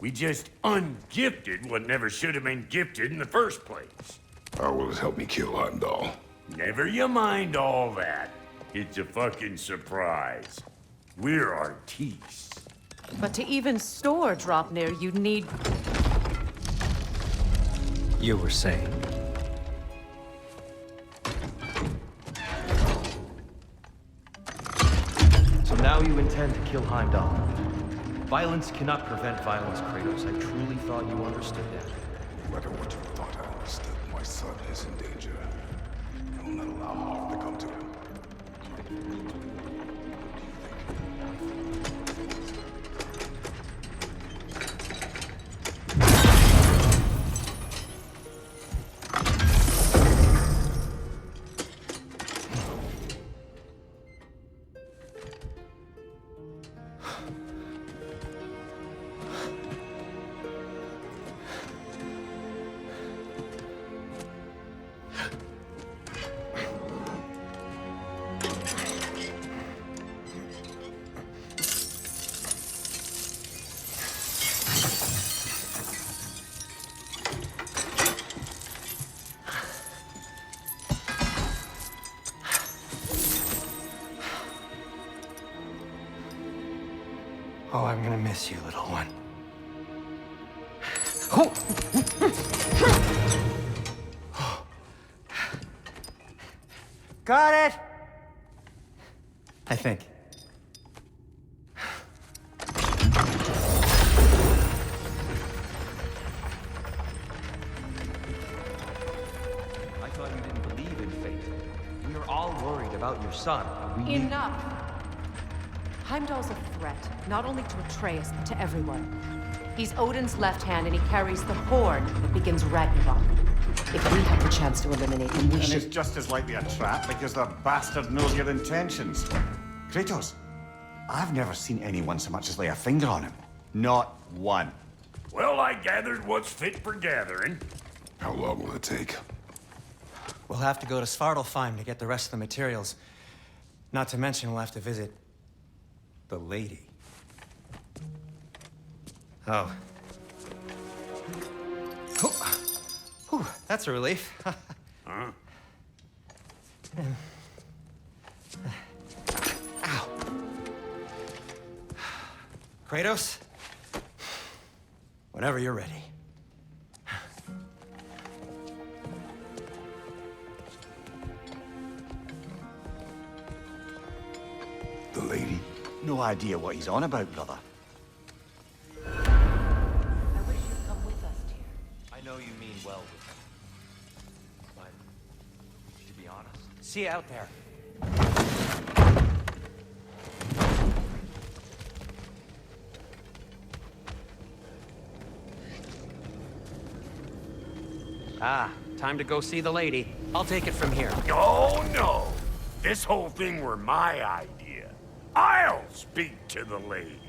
S8: We just ungifted what never should have been gifted in the first place.
S5: How will it help me kill Heimdall?
S8: Never you mind all that. It's a fucking surprise. We're artistes.
S2: But to even store Draupnir, you'd need...
S7: You were saying?
S10: So now you intend to kill Heimdall. Violence cannot prevent violence, Kratos. I truly thought you understood that.
S5: No matter what you thought I understood, my son is in danger. I will not allow harm to come to him.
S7: Oh, I'm gonna miss you, little one. Got it! I think.
S10: I thought you didn't believe in fate. We were all worried about your son.
S2: Enough! Heimdall's a threat, not only to Atreus, but to everyone. He's Odin's left hand, and he carries the horn that begins Ragnarok. If we have the chance to eliminate him, we
S1: And
S2: should...
S1: it's just as likely a trap because the bastard knows your intentions. Kratos, I've never seen anyone so much as lay a finger on him. Not one.
S8: Well, I gathered what's fit for gathering.
S5: How long will it take?
S7: We'll have to go to Svartalfheim to get the rest of the materials. Not to mention we'll have to visit the lady. Oh. Whew, that's a relief.
S8: Huh?
S7: Ow. Kratos? Whenever you're ready.
S5: The lady?
S1: No idea what he's on about, brother.
S2: I wish you'd come with us, dear.
S10: I know you mean well with him. But, to be honest,
S7: See you out there. Ah, time to go see the lady. I'll take it from here.
S8: Oh, no. This whole thing were my idea. I'll speak to the lady.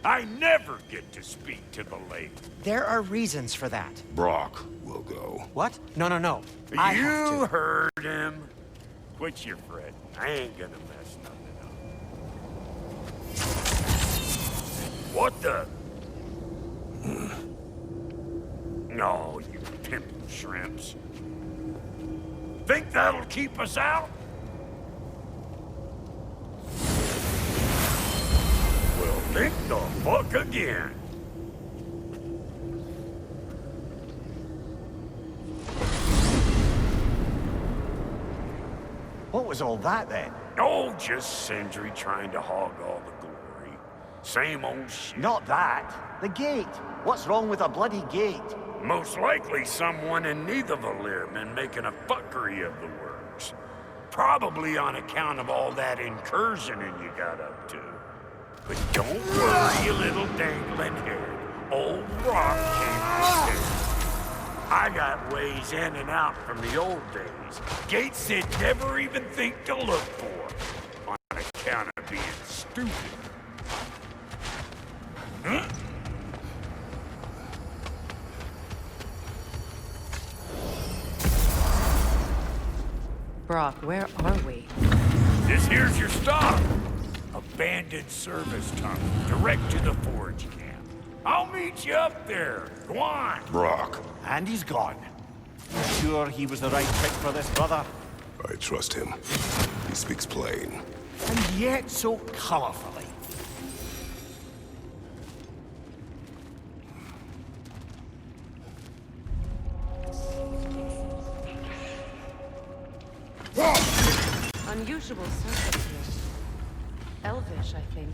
S8: I never get to speak to the lady.
S7: There are reasons for that.
S5: Brock will go.
S7: What? No, no, no. I have
S8: You
S7: to.
S8: heard him. Quit your fretting. I ain't gonna mess nothing up. What the? No, you pimpin' shrimps. Think that'll keep us out? Well, think the fuck again.
S1: What was all that then?
S8: Oh, just Sindri trying to hog all the glory. Same old shit.
S1: Not that. The gate. What's wrong with a bloody gate?
S8: Most likely someone in Nidavellir been making a fuckery of the works. Probably on account of all that incursioning you got up to. But don't worry, you little dangling head. Old Brock came prepared. I got ways in and out from the old days. Gates they'd never even think to look for. On account of being stupid. Huh?
S2: Brock, where are we?
S8: This here's your stop. Abandoned service tunnel, direct to the forge camp. I'll meet you up there. Go on.
S5: Brock.
S1: And he's gone. You sure he was the right pick for this, brother?
S5: I trust him. He speaks plain.
S1: And yet so colorfully.
S2: Unusual circus here. Elvish, I think.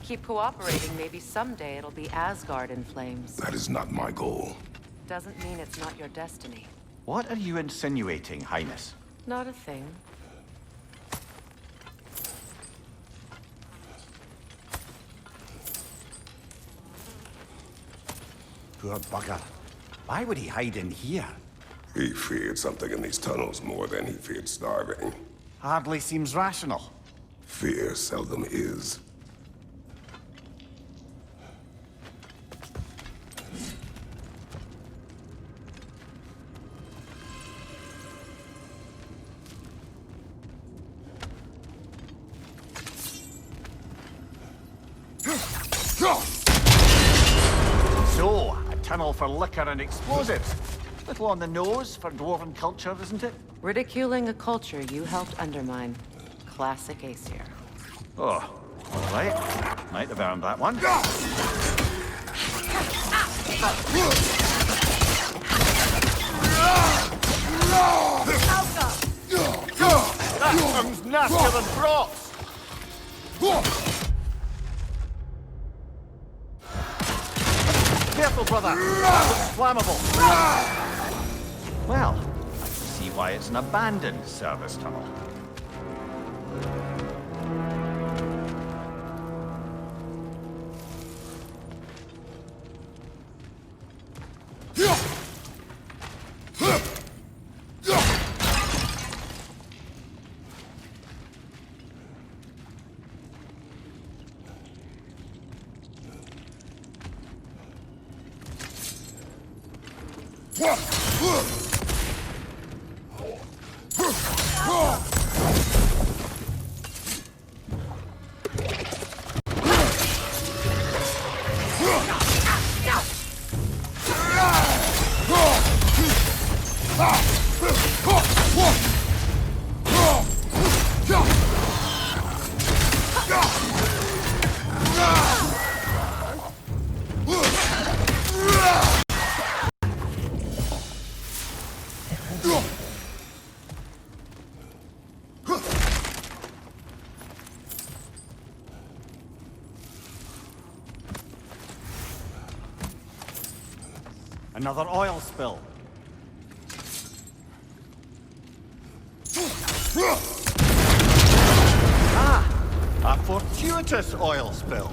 S2: keep cooperating, maybe someday it'll be Asgard in flames.
S5: That is not my goal.
S2: Doesn't mean it's not your destiny.
S1: What are you insinuating, Highness?
S2: Not a thing.
S1: Poor bugger. Why would he hide in here?
S5: He feared something in these tunnels more than he feared starving.
S1: Hardly seems rational.
S5: Fear seldom is.
S1: So, a tunnel for liquor and explosives. Little on the nose for dwarven culture, isn't it?
S2: Ridiculing a culture you helped undermine. Classic Aesir.
S1: Oh, all right. Might have earned that one. That comes nastier than broth! Careful, brother! That looks flammable! Well, I can see why it's an abandoned service tunnel. Another oil spill. Ah! A fortuitous oil spill.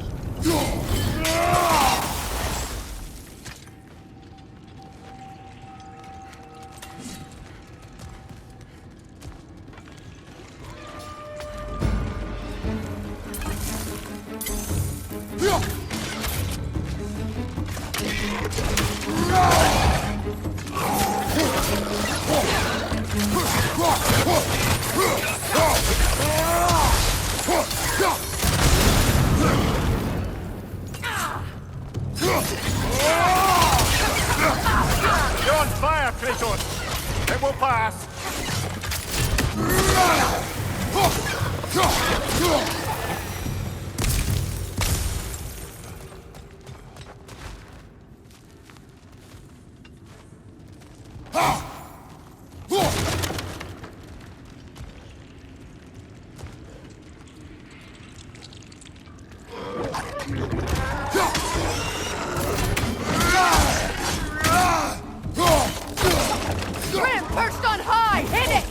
S1: You're on fire, Kratos! It will pass!
S11: Grim perched on high! Hit it!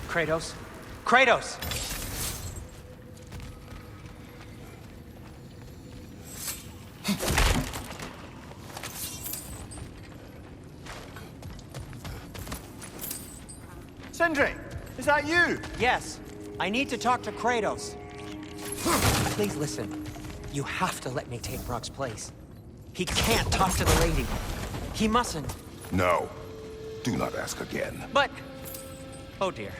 S7: Kratos? Kratos!
S1: Sindri, is that you?
S17: Yes. I need to talk to Kratos. Please listen. You have to let me take Brock's place. He can't talk to the lady. He mustn't.
S5: No. Do not ask again.
S17: But... Oh dear.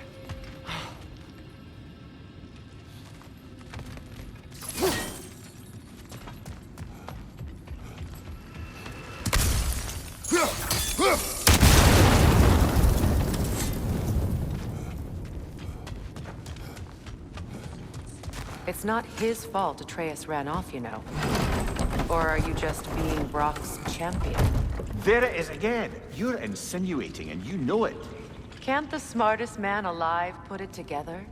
S2: It's not his fault Atreus ran off, you know. Or are you just being Brock's champion?
S1: There it is again. You're insinuating, and you know it.
S2: Can't the smartest man alive put it together?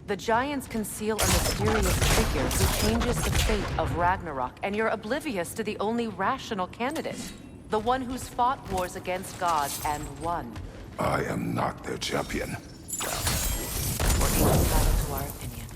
S2: The Giants conceal a mysterious figure who changes the fate of Ragnarok, and you're oblivious to the only rational candidate. The one who's fought wars against gods and won.
S5: I am not their champion.
S2: We're each entitled to our opinion.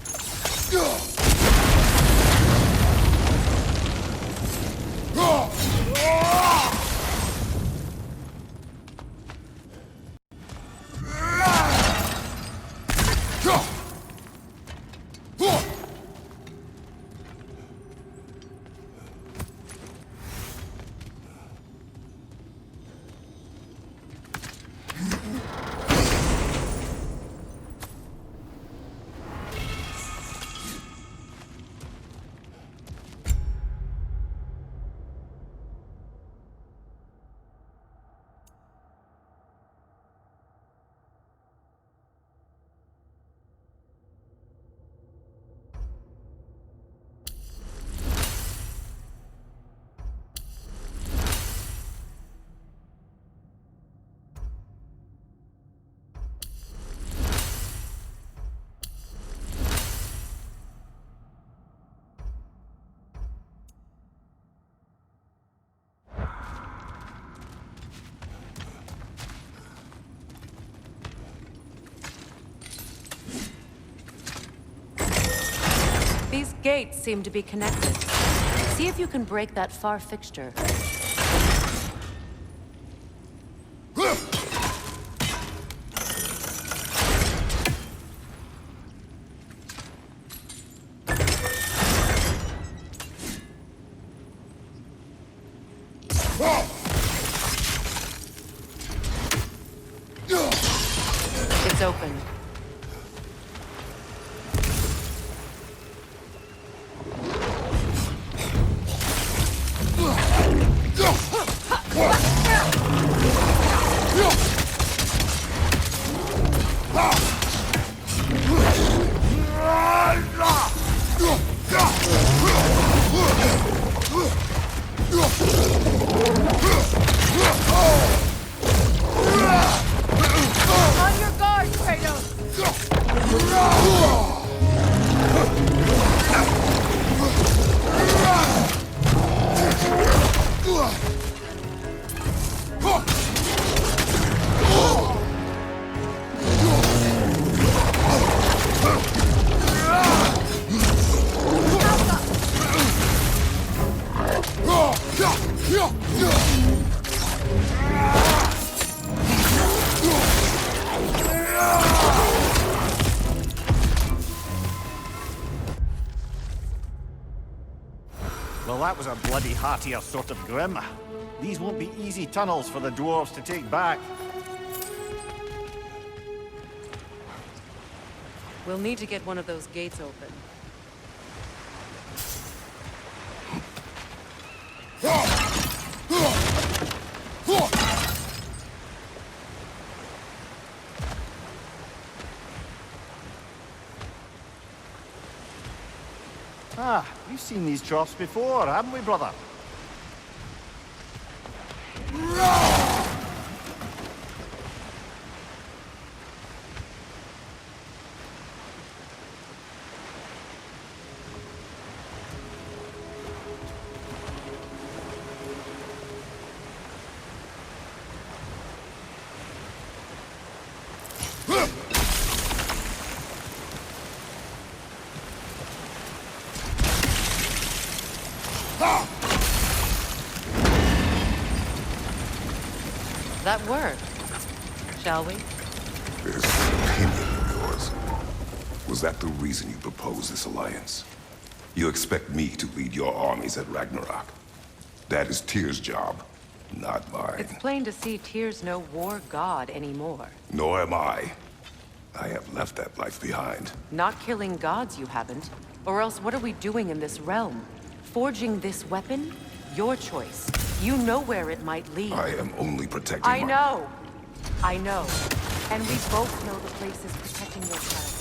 S2: These gates seem to be connected. See if you can break that far fixture. It's open.
S11: On your guard, Kratos!
S1: Well, that was a bloody heartier sort of grim. These won't be easy tunnels for the dwarves to take back.
S2: We'll need to get one of those gates open.
S1: Ah, we've seen these troughs before, haven't we, brother?
S2: That worked. Shall we?
S5: This opinion of yours, was that the reason you proposed this alliance? You expect me to lead your armies at Ragnarok? That is Tyr's job, not mine.
S2: It's plain to see Tyr's no war god anymore.
S5: Nor am I. I have left that life behind.
S2: Not killing gods, you haven't. Or else what are we doing in this realm? Forging this weapon? Your choice. You know where it might lead.
S5: I am only protecting
S2: I know. I know. And we both know the place is protecting your child.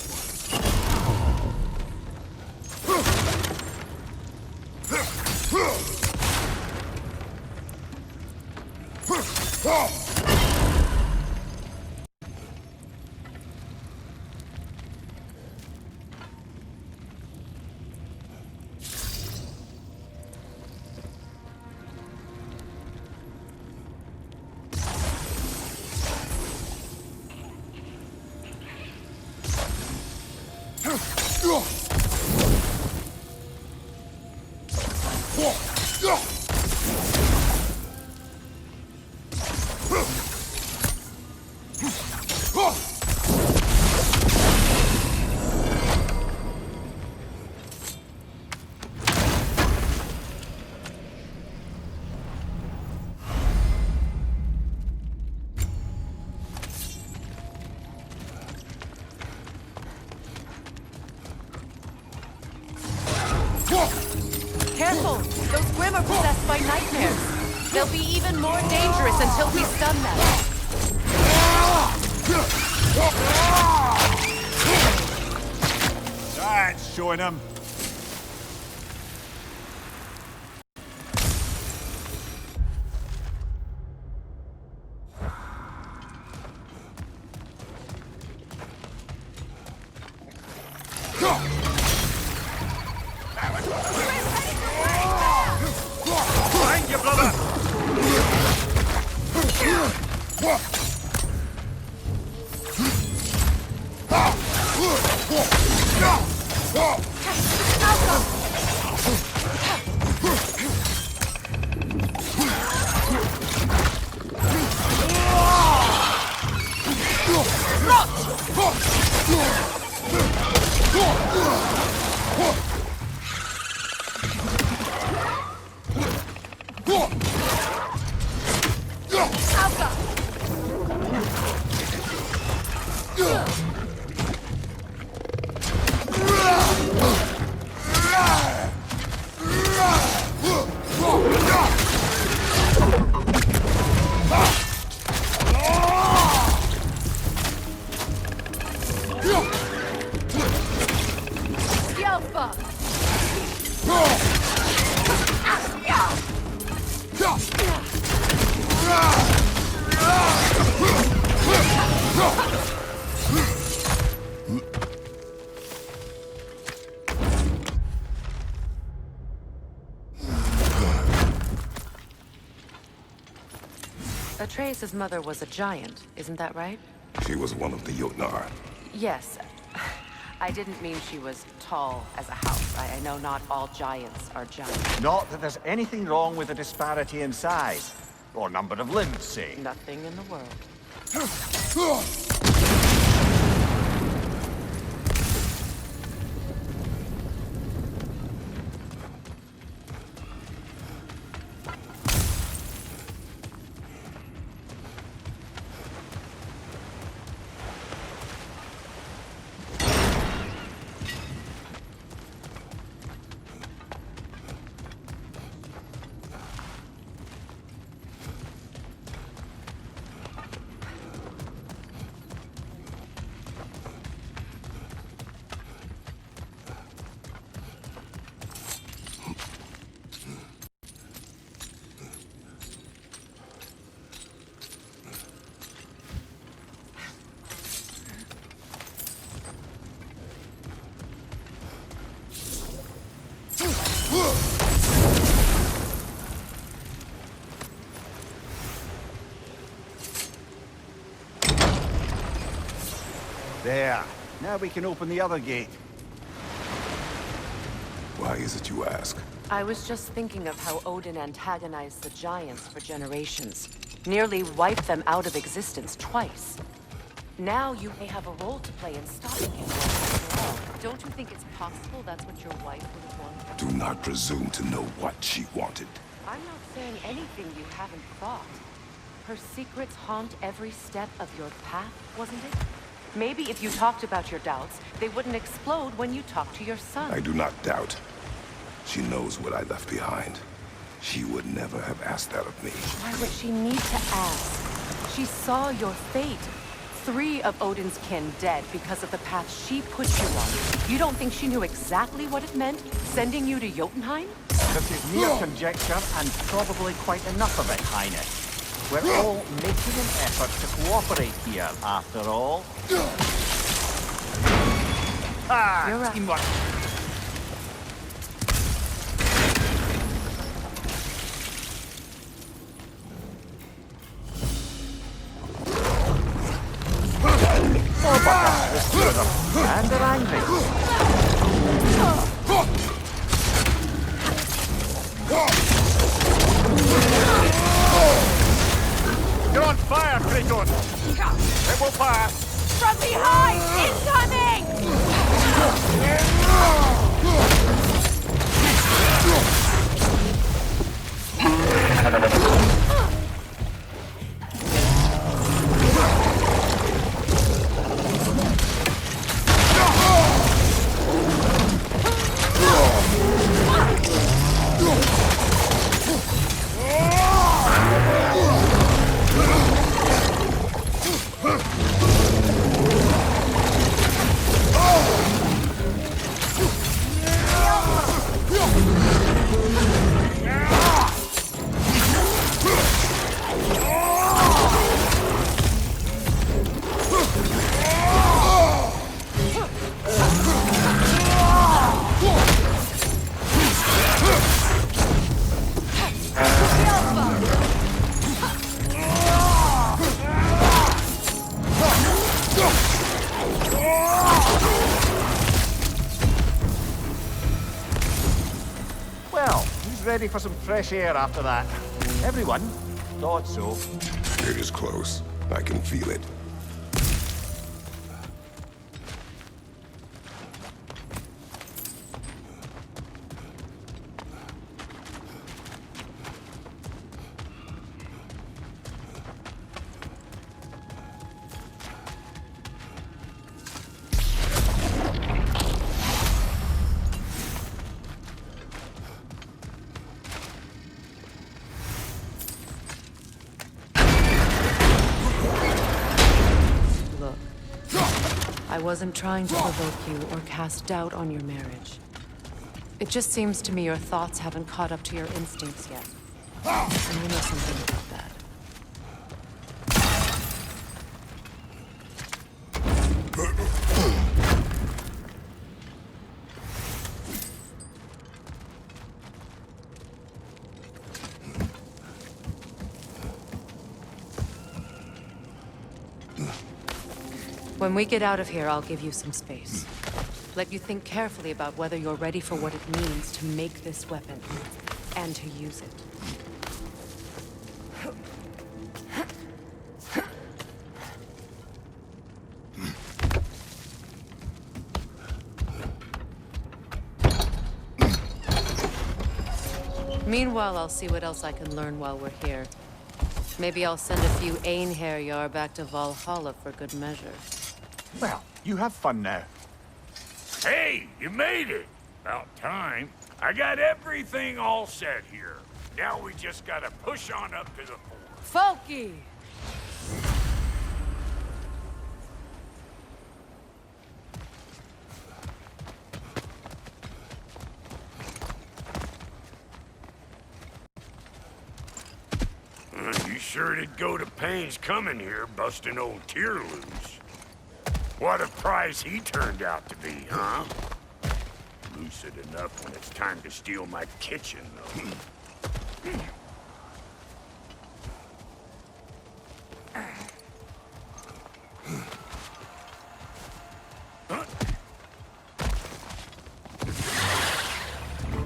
S2: Careful! Those Grimm are possessed by nightmares. They'll be even more dangerous until we stun them.
S9: That's showing them. Behind you, brother!
S2: Atreus' mother was a giant, isn't that right?
S5: She was one of the Jotnar.
S2: Yes. I didn't mean she was tall as a house. I know not all giants are giants.
S1: Not that there's anything wrong with a disparity in size. Or number of limbs, say.
S2: Nothing in the world.
S1: There. Now we can open the other gate.
S5: Why is it you ask?
S2: I was just thinking of how Odin antagonized the giants for generations. Nearly wiped them out of existence twice. Now you may have a role to play in stopping him after all. Don't you think it's possible that's what your wife would have wanted?
S5: Do not presume to know what she wanted.
S2: I'm not saying anything you haven't thought. Her secrets haunt every step of your path, wasn't it? Maybe if you talked about your doubts, they wouldn't explode when you talked to your son.
S5: I do not doubt. She knows what I left behind. She would never have asked that of me.
S2: Why would she need to ask? She saw your fate. 3 of Odin's kin dead because of the path she put you on. You don't think she knew exactly what it meant, sending you to Jotunheim?
S1: This is mere conjecture, and probably quite enough of it, Highness. We're all making an effort to cooperate here, after all.
S2: You're right.
S1: Teamwork. And they're angry. You're on fire, Kratos! It will pass!
S11: From behind! Incoming!
S1: Ready for some fresh air after that. Everyone thought so.
S5: It is close. I can feel it.
S2: I wasn't trying to provoke you or cast doubt on your marriage. It just seems to me your thoughts haven't caught up to your instincts yet. And I know something about that. When we get out of here, I'll give you some space. Let you think carefully about whether you're ready for what it means to make this weapon, and to use it. Meanwhile, I'll see what else I can learn while we're here. Maybe I'll send a few Einherjar back to Valhalla for good measure.
S1: Well, you have fun now.
S8: Hey, you made it! About time. I got everything all set here. Now we just gotta push on up to the fort.
S11: Folky!
S8: You sure did go to pains coming here, busting old Tyr loose. What a prize he turned out to be, huh? Lucid enough when it's time to steal my kitchen, though.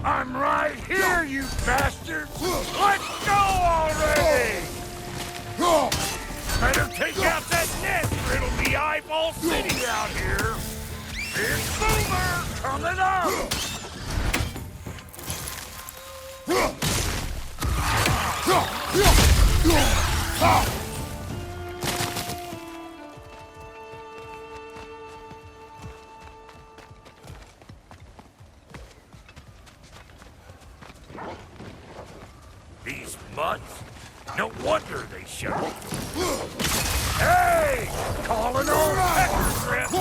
S8: I'm right here, you bastards! Let's go already! Better take out that net, or it'll be Eyeball City out here! Big Boomer coming up! No wonder they shut it. Hey! Calling on Pecker Grip!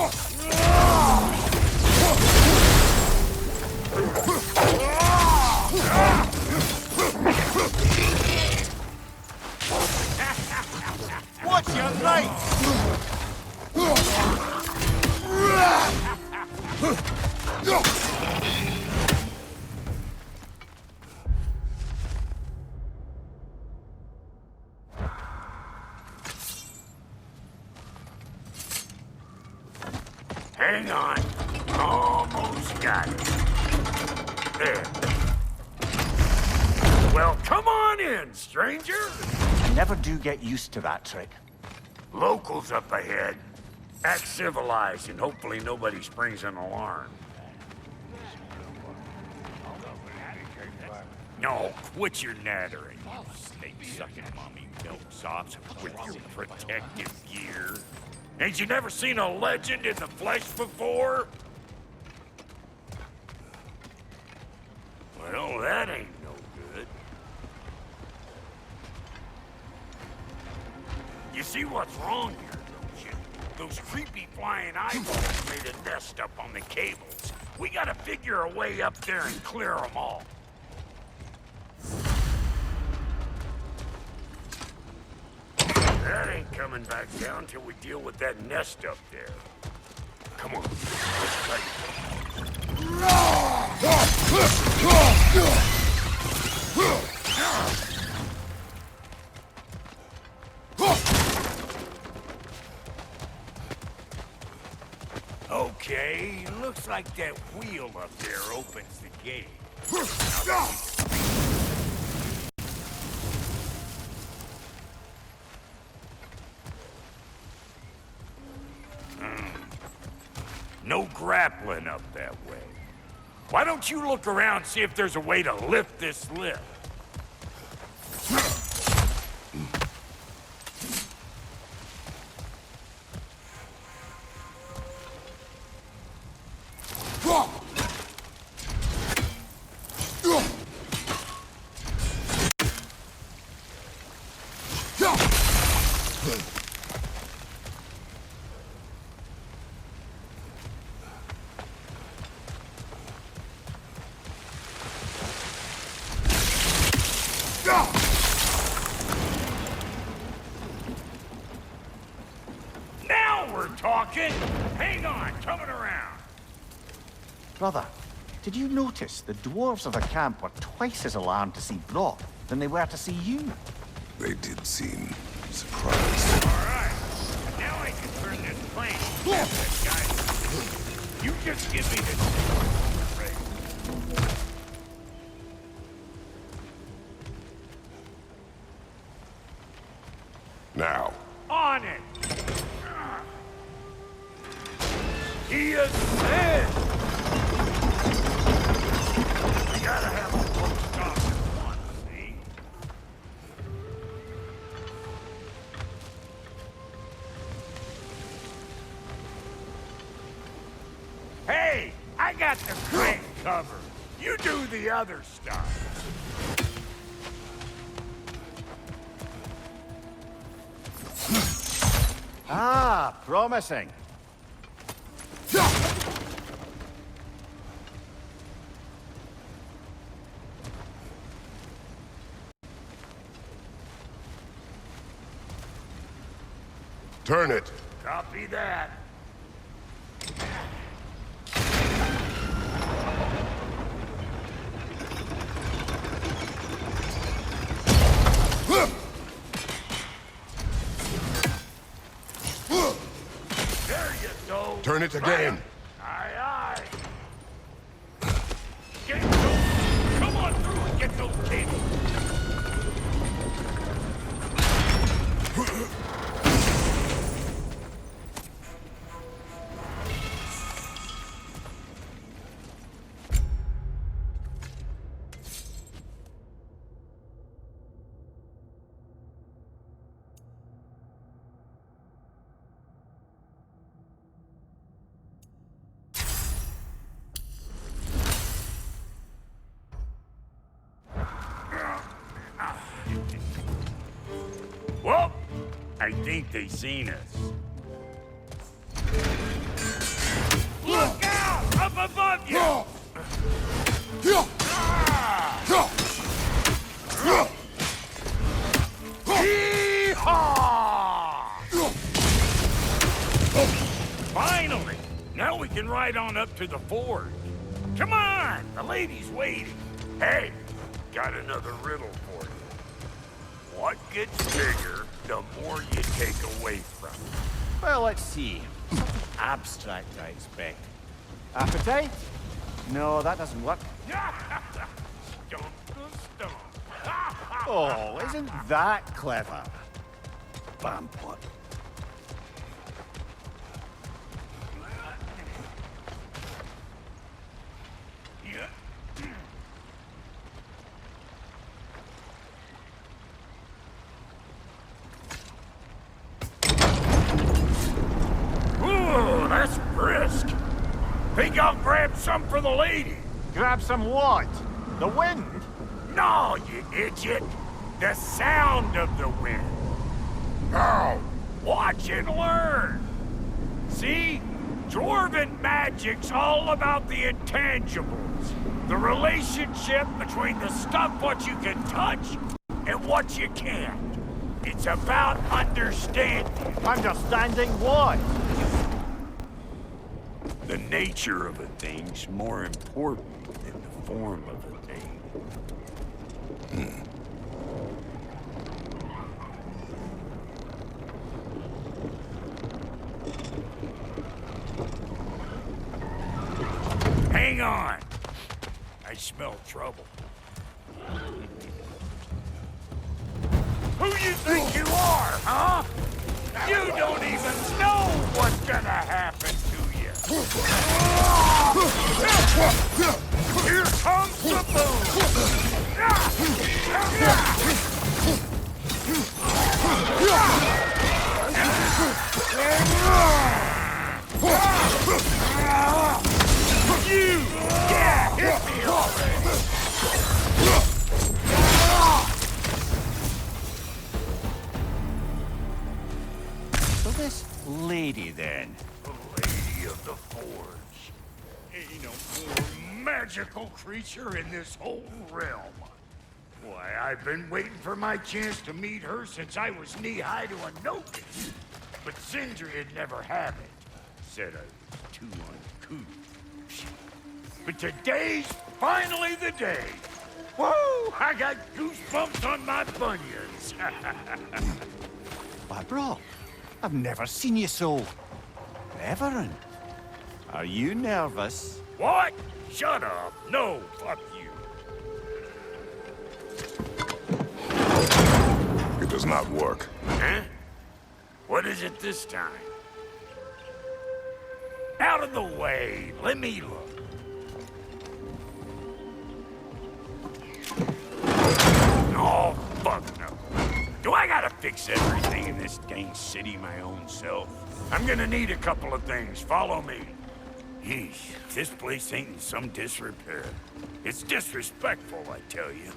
S9: Watch your right!
S8: Hang on. Almost got it. There. Well, come on in, stranger.
S1: I never do get used to that trick.
S8: Locals up ahead. Act civilized and hopefully nobody springs an alarm. No, quit your nattering, you snake-sucking mommy milksops with your protective gear. Ain't you never seen a legend in the flesh before? Well, that ain't no good. You see what's wrong here, don't you? Those creepy flying eyeballs made a nest up on the cables. We gotta figure a way up there and clear them all. That ain't coming back down till we deal with that nest up there. Come on, let's try Okay, looks like that wheel up there opens the gate. No grappling up that way. Why don't you look around and see if there's a way to lift this lift? Now we're talking! Hang on, coming around.
S1: Brother, did you notice the dwarves of the camp were twice as alarmed to see Brock than they were to see you?
S5: They did seem surprised.
S8: Alright, now I can turn this plane. Guys, you just give me the...
S5: Now.
S8: On it! He is dead! We gotta have a close stop at once, see? Hey! I got the crate covered! You do the other stuff!
S1: Ah, promising.
S5: Turn it.
S8: Copy that. There you go.
S5: Turn it again.
S8: Aye, aye. Get those. Come on through and get those cables. Well, I think they seen us. Look out! Up above you! Finally! Now we can ride on up to the forge. Come on! The lady's waiting. Hey, got another riddle for you. What gets bigger, the more you take away from it?
S1: Well, let's see. Something abstract, I expect. Appetite? No, that doesn't work.
S8: Stump the stump.
S1: Oh, isn't that clever? Vampot.
S8: Ooh, that's brisk. Think I'll grab some for the lady.
S1: Grab some what? The wind?
S8: No, you idiot. The sound of the wind. Oh, watch and learn. See? Dwarven magic's all about the intangibles. The relationship between the stuff what you can touch and what you can't. It's about understanding.
S1: Understanding what?
S8: The nature of a thing's more important than the form of a thing. Hang on. I smell trouble. Who you think you are, huh? You don't even know what's gonna happen to you. Here comes the boom. You! Yeah, hit me already!
S1: So this lady, then?
S8: The Lady of the Forge. Ain't no more magical creature in this whole realm. Why, I've been waiting for my chance to meet her since I was knee-high to a notice. But Sindri would never have it. Said I was too uncouth. But today's finally the day. Whoa! I got goosebumps on my bunions.
S1: Why, bro, I've never seen you so reverent. Are you nervous?
S8: What? Shut up. No, fuck you.
S5: It does not work.
S8: Huh? What is it this time? Out of the way. Let me look. Oh, fuck no. Do I gotta fix everything in this dang city my own self? I'm gonna need a couple of things. Follow me. Yeesh, this place ain't in some disrepair. It's disrespectful, I tell you.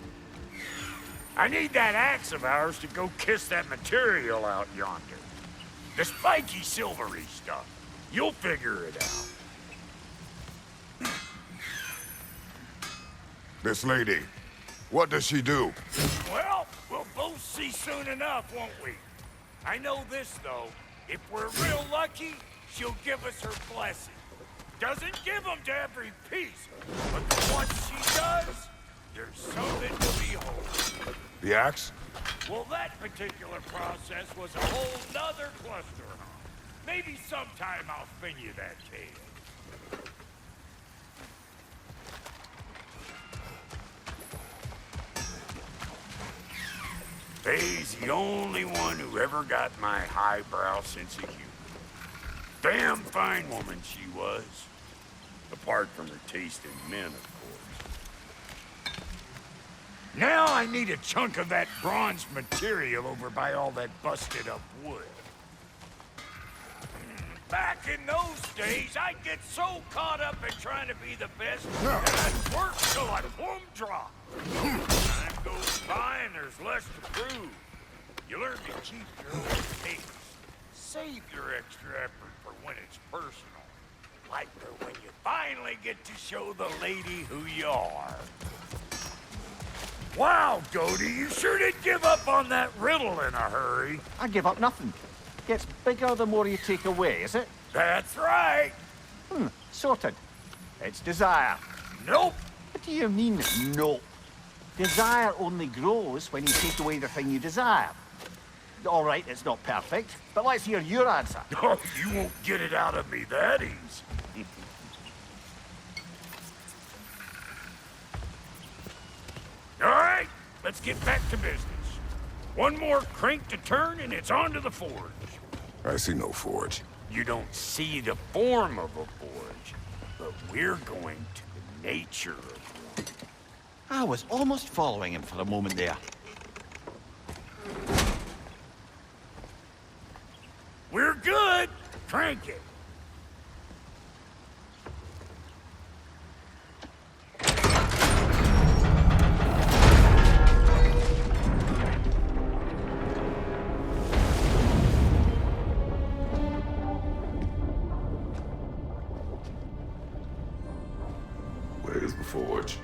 S8: I need that axe of ours to go kiss that material out yonder. The spiky, silvery stuff. You'll figure it out.
S5: This lady, what does she do?
S8: Well, we'll both see soon enough, won't we? I know this, though. If we're real lucky, she'll give us her blessing. Doesn't give them to every piece, but the ones she does, there's something to behold.
S5: The axe?
S8: Well, that particular process was a whole nother cluster, huh? Maybe sometime I'll spin you that tale. Faye's the only one who ever got my highbrow sense of humor. Damn fine woman she was. Apart from her taste in men, of course. Now I need a chunk of that bronze material over by all that busted up wood. Back in those days, I'd get so caught up in trying to be the best that I'd work till I plumb drop. Time goes by and there's less to prove. You learn to keep your own pace. Save your extra effort for when it's personal. Like for when you finally get to show the lady who you are. Wow, Goody, you sure did give up on that riddle in a hurry.
S1: I give up nothing. Gets bigger the more you take away, is it?
S8: That's right.
S1: Sorted. It's desire.
S8: Nope.
S1: What do you mean, nope? Desire only grows when you take away the thing you desire. All right, it's not perfect, but let's hear your answer.
S8: Oh, you won't get it out of me that easy. All right, let's get back to business. One more crank to turn and it's on to the forge.
S5: I see no forge.
S8: You don't see the form of a forge, but we're going to the nature of one.
S1: I was almost following him for a moment there.
S8: We're good. Crank it.
S5: Where's the forge?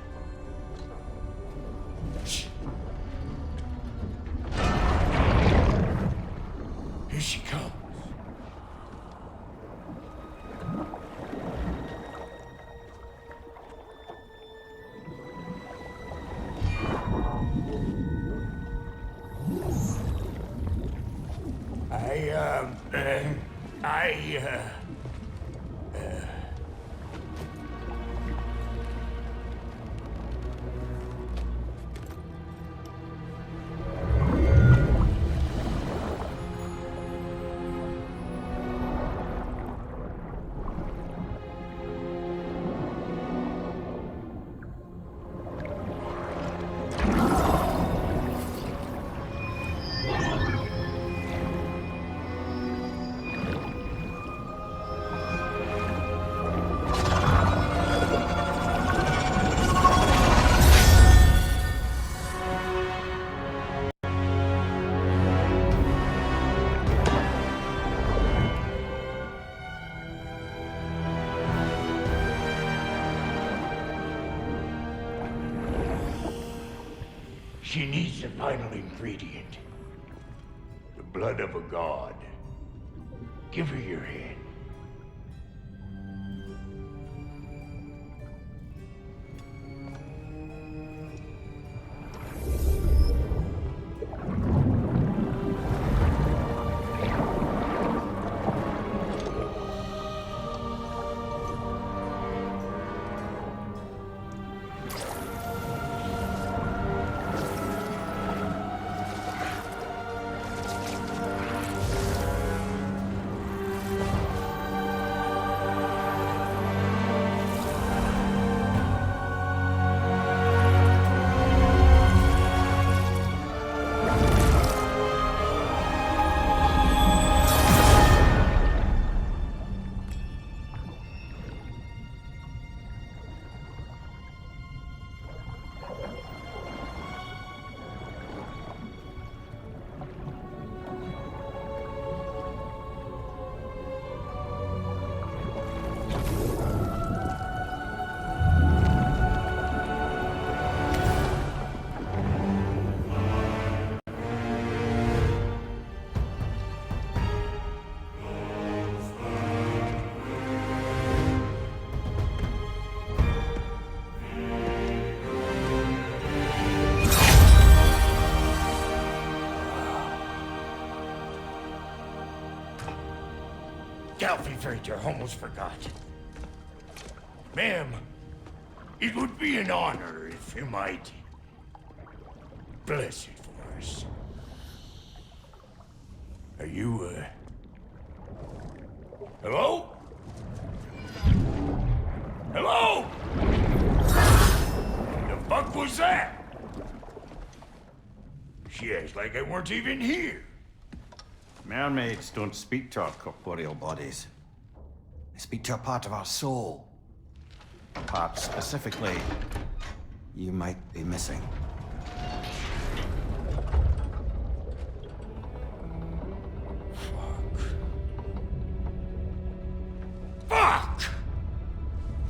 S8: Here she comes. She needs the final ingredient. The blood of a god. Give her your hand. Galfifrater almost forgot. Ma'am, it would be an honor if you might bless it for us. Are you, hello? Hello? The fuck was that? She acts like I weren't even here.
S1: Mermaids don't speak to our corporeal bodies. They speak to a part of our soul. A part specifically you might be missing.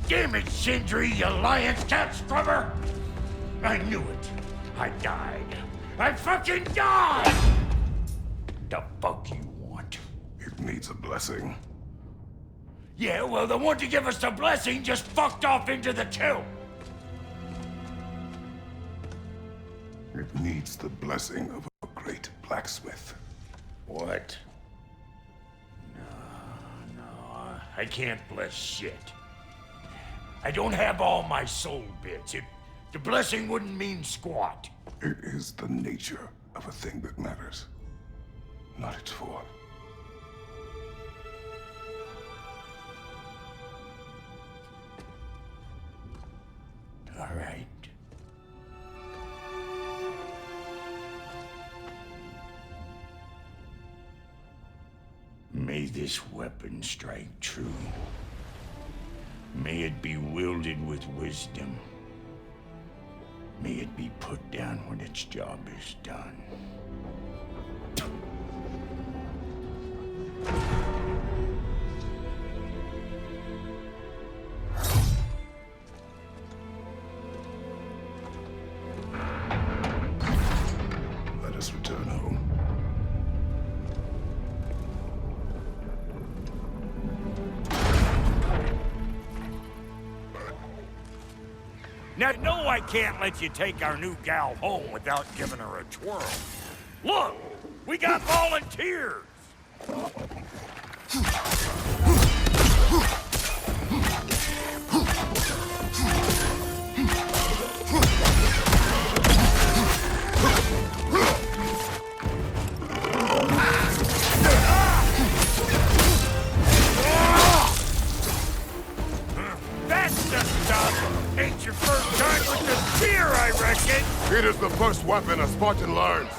S8: Damn it, Sindri, you lion's cat scrubber! I knew it. I died. I fucking died! The fuck you want?
S5: It needs a blessing.
S8: Yeah, well, the one to give us the blessing just fucked off into the tomb.
S5: It needs the blessing of a great blacksmith.
S8: What? No, I can't bless shit. I don't have all my soul bits. The blessing wouldn't mean squat.
S5: It is the nature of a thing that matters, not its form.
S8: All right. May this weapon strike true. May it be wielded with wisdom. May it be put down when its job is done.
S5: Let us return home.
S8: Now, no, I can't let you take our new gal home without giving her a twirl. Look, we got volunteers. That's the stuff. Ain't your first time with the spear, I reckon.
S5: It is the first weapon a Spartan learns.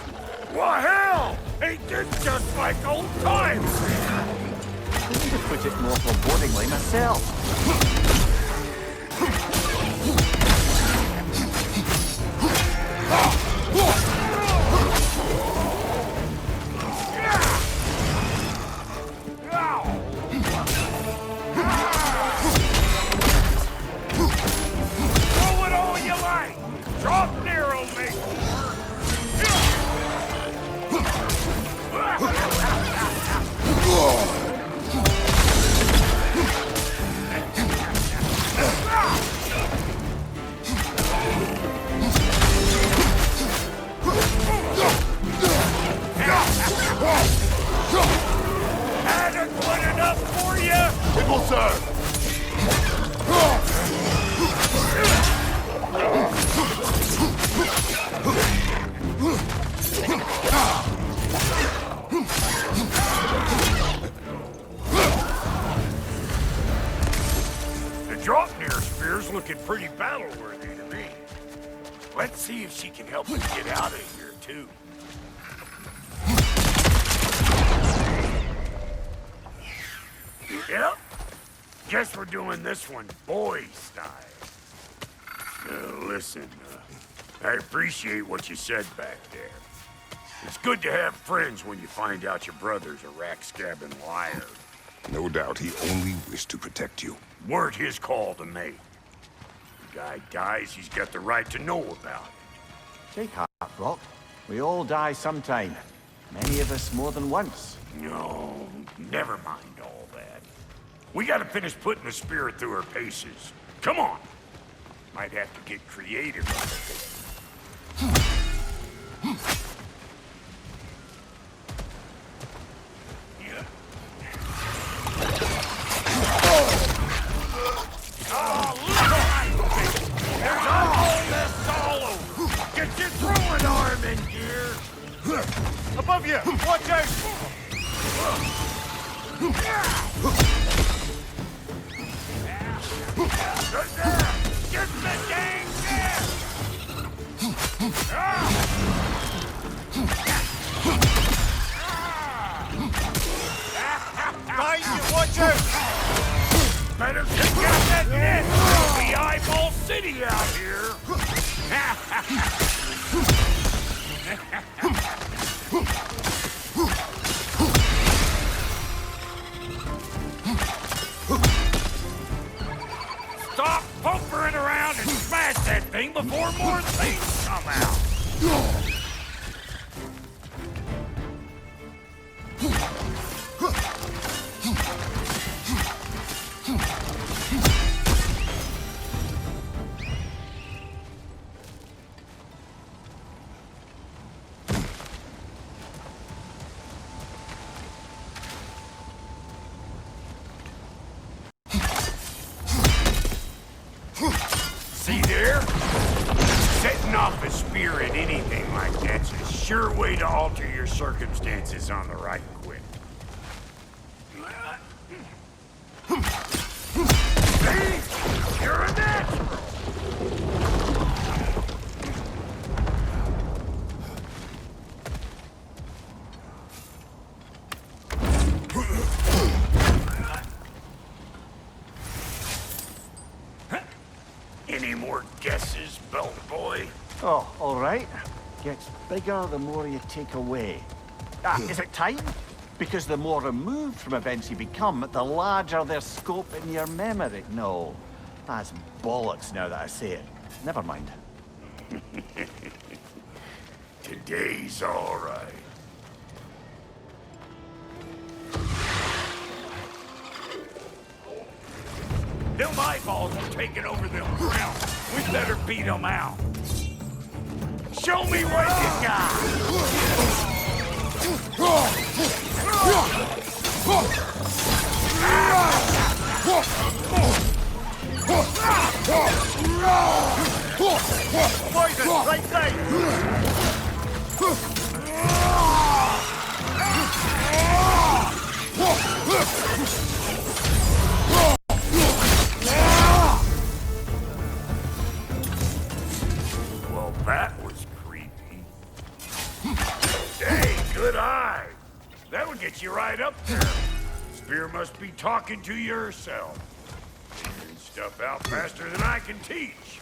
S8: Well, hell! Ain't this just like old times?
S1: I need to put it more forebodingly myself.
S8: Throw it all you like! Drop narrow, mate! Adequate enough for you?
S5: It will serve.
S8: The Draupnir spear's looking pretty battle-worthy to me. Let's see if she can help us get out of here, too. Yep. Guess we're doing this one boy style. Listen, I appreciate what you said back there. It's good to have friends when you find out your brother's a rack-scabbing liar.
S5: No doubt he only wished to protect you.
S8: Weren't his call to make. The guy dies, he's got the right to know about it.
S1: Take heart, Brock. We all die sometime. Many of us more than once.
S8: No, never mind all that. We gotta finish putting the spirit through her paces. Come on! Might have to get creative. Oh, look! There's a whole mess all over! Get your throwing arm in gear!
S9: Above you! Watch out!
S8: Get the dang gas!
S9: Behind you! Watch out!
S8: Better check out that net! The eyeball city out here! Stop before more things come out. See there? Setting off a spear at anything like that's a sure way to alter your circumstances on the right quick. See? You're a natural! Any more guesses, belt boy?
S1: Oh, all right. Gets bigger the more you take away. Is it time? Because the more removed from events you become, the larger their scope in your memory. No, that's bollocks now that I say it. Never mind.
S8: Today's all right. Them eyeballs are taking over them ground. We better beat them out. Show me what you got!
S1: Poison, right side!
S8: Well, that was creepy. Hey, good eye. That'll get you right up there. Spear must be talking to yourself. Figuring stuff out faster than I can teach.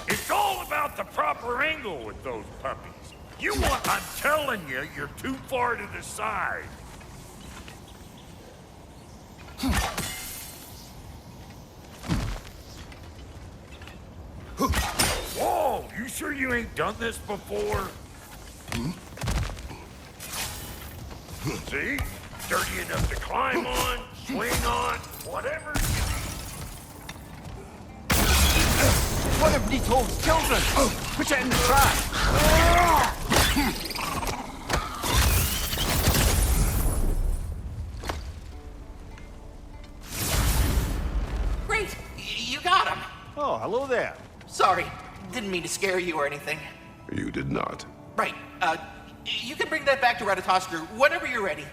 S8: It's all about the proper angle with those puppies. I'm telling you, you're too far to the side. Whoa, you sure you ain't done this before? See? Dirty enough to climb on, swing on, whatever you
S1: One of Nito's children! Put it in the trash!
S21: Great! You got him!
S1: Oh, hello there.
S21: Sorry, didn't mean to scare you or anything.
S5: You did not.
S21: Right, you can bring that back to Ratatoskr whenever you're ready.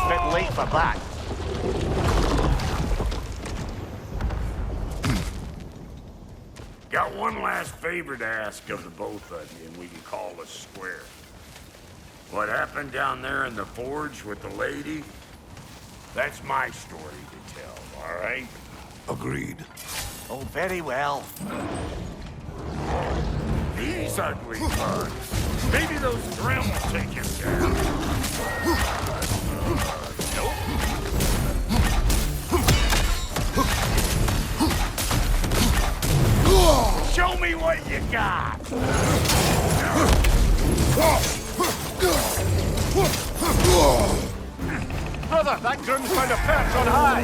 S1: Bit late for that.
S8: Got one last favor to ask of the both of you, and we can call us square. What happened down there in the forge with the lady? That's my story to tell, all right?
S5: Agreed.
S1: Oh, very well.
S8: These ugly bugs. Maybe those Grim will take him down. Nope. Show me what you got!
S1: Brother, that Grim's found a perch on high!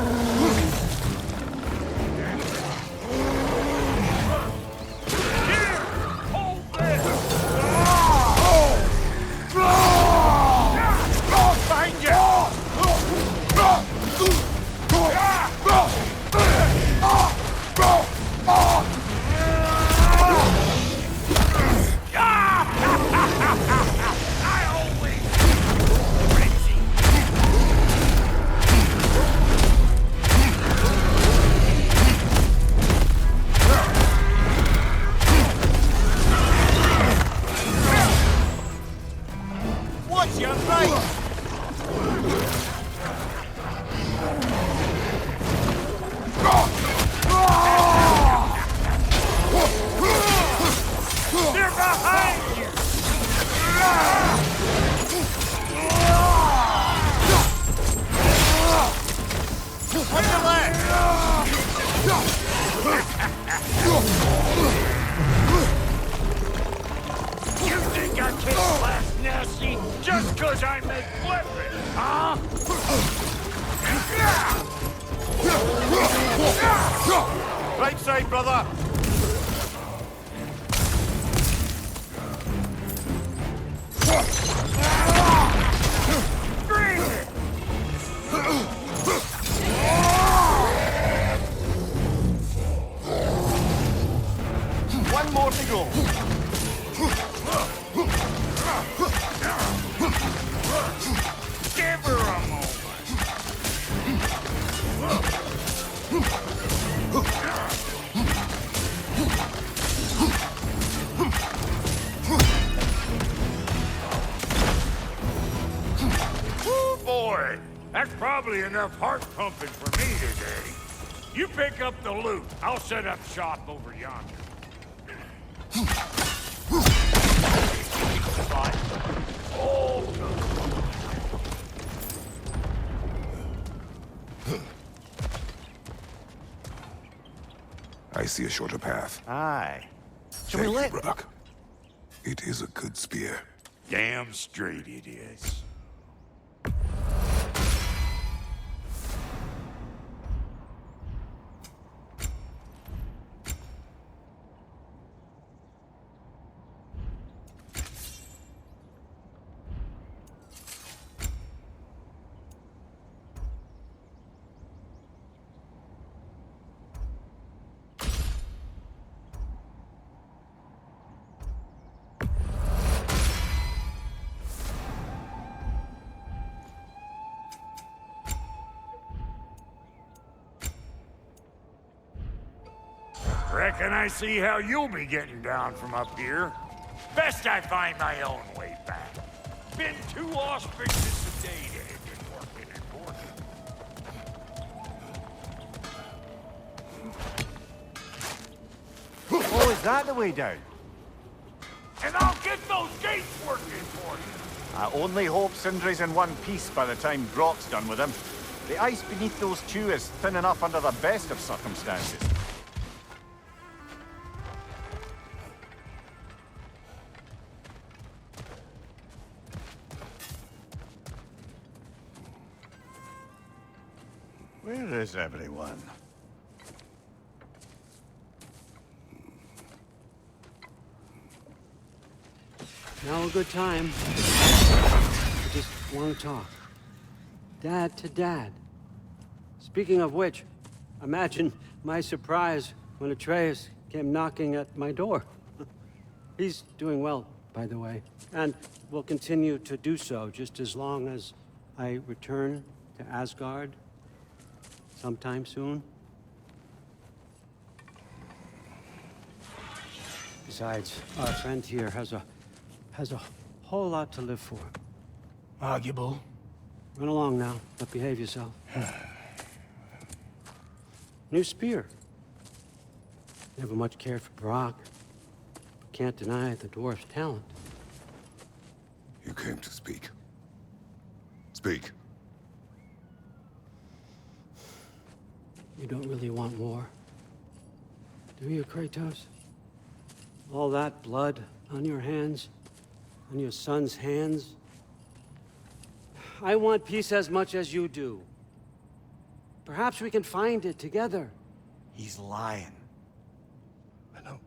S8: 'Cause I make weapons, huh?
S9: Right side, brother.
S1: One more to go.
S8: Give her a moment. Woo, boy. That's probably enough heart pumping for me today. You pick up the loot. I'll set up shop over yonder.
S5: I see a shorter path.
S1: Aye. Shall
S5: Thank
S1: we let...
S5: you, Brock. It is a good spear.
S8: Damn straight it is. Reckon I see how you'll be getting down from up here. Best I find my own way back. Been too auspicious a day to have been working and working.
S1: Oh, is that the way down?
S8: And I'll get those gates working for you.
S1: I only hope Sindri's in one piece by the time Brock's done with him. The ice beneath those two is thin enough under the best of circumstances. Where is everyone?
S14: Now a good time. I just want to talk. Dad to Dad. Speaking of which, imagine my surprise when Atreus came knocking at my door. He's doing well, by the way, and will continue to do so just as long as I return to Asgard sometime soon. Besides, our friend here has a whole lot to live for.
S18: Arguable.
S14: Run along now, but behave yourself. New spear. Never much cared for Brock. Can't deny the dwarf's talent.
S5: You came to speak. Speak.
S14: You don't really want war, do you, Kratos? All that blood on your hands, on your son's hands. I want peace as much as you do. Perhaps we can find it together.
S1: He's lying.
S5: I know.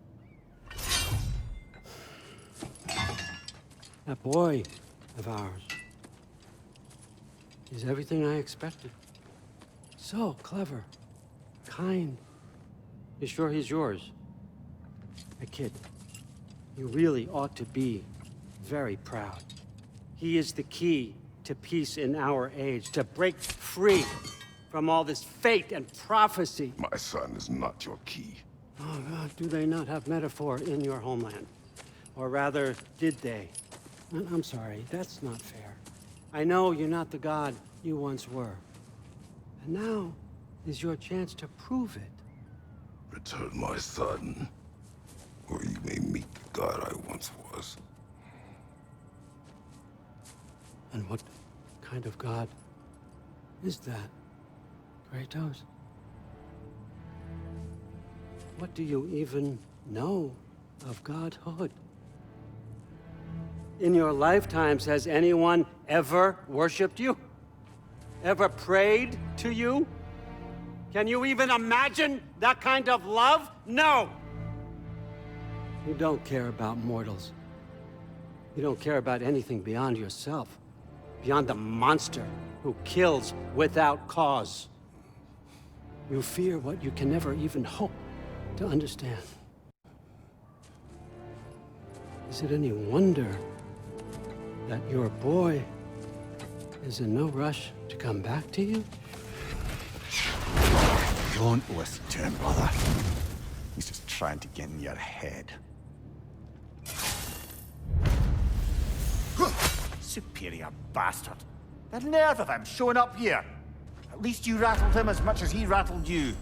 S14: That boy of ours is everything I expected. So clever, kind. You sure he's yours? A kid. You really ought to be very proud. He is the key to peace in our age, to break free from all this fate and prophecy.
S5: My son is not your key.
S14: Oh, God, do they not have metaphor in your homeland? Or rather, did they? I'm sorry, that's not fair. I know you're not the god you once were. And now is your chance to prove it.
S5: Return my son, or you may meet the god I once was.
S14: And what kind of god is that, Kratos? What do you even know of godhood? In your lifetimes, has anyone ever worshipped you? Ever prayed to you? Can you even imagine that kind of love? No! You don't care about mortals. You don't care about anything beyond yourself, beyond the monster who kills without cause. You fear what you can never even hope to understand. Is it any wonder that your boy is in no rush to come back to you?
S1: Don't listen to him, brother. He's just trying to get in your head. Superior bastard. The nerve of him showing up here. At least you rattled him as much as he rattled you.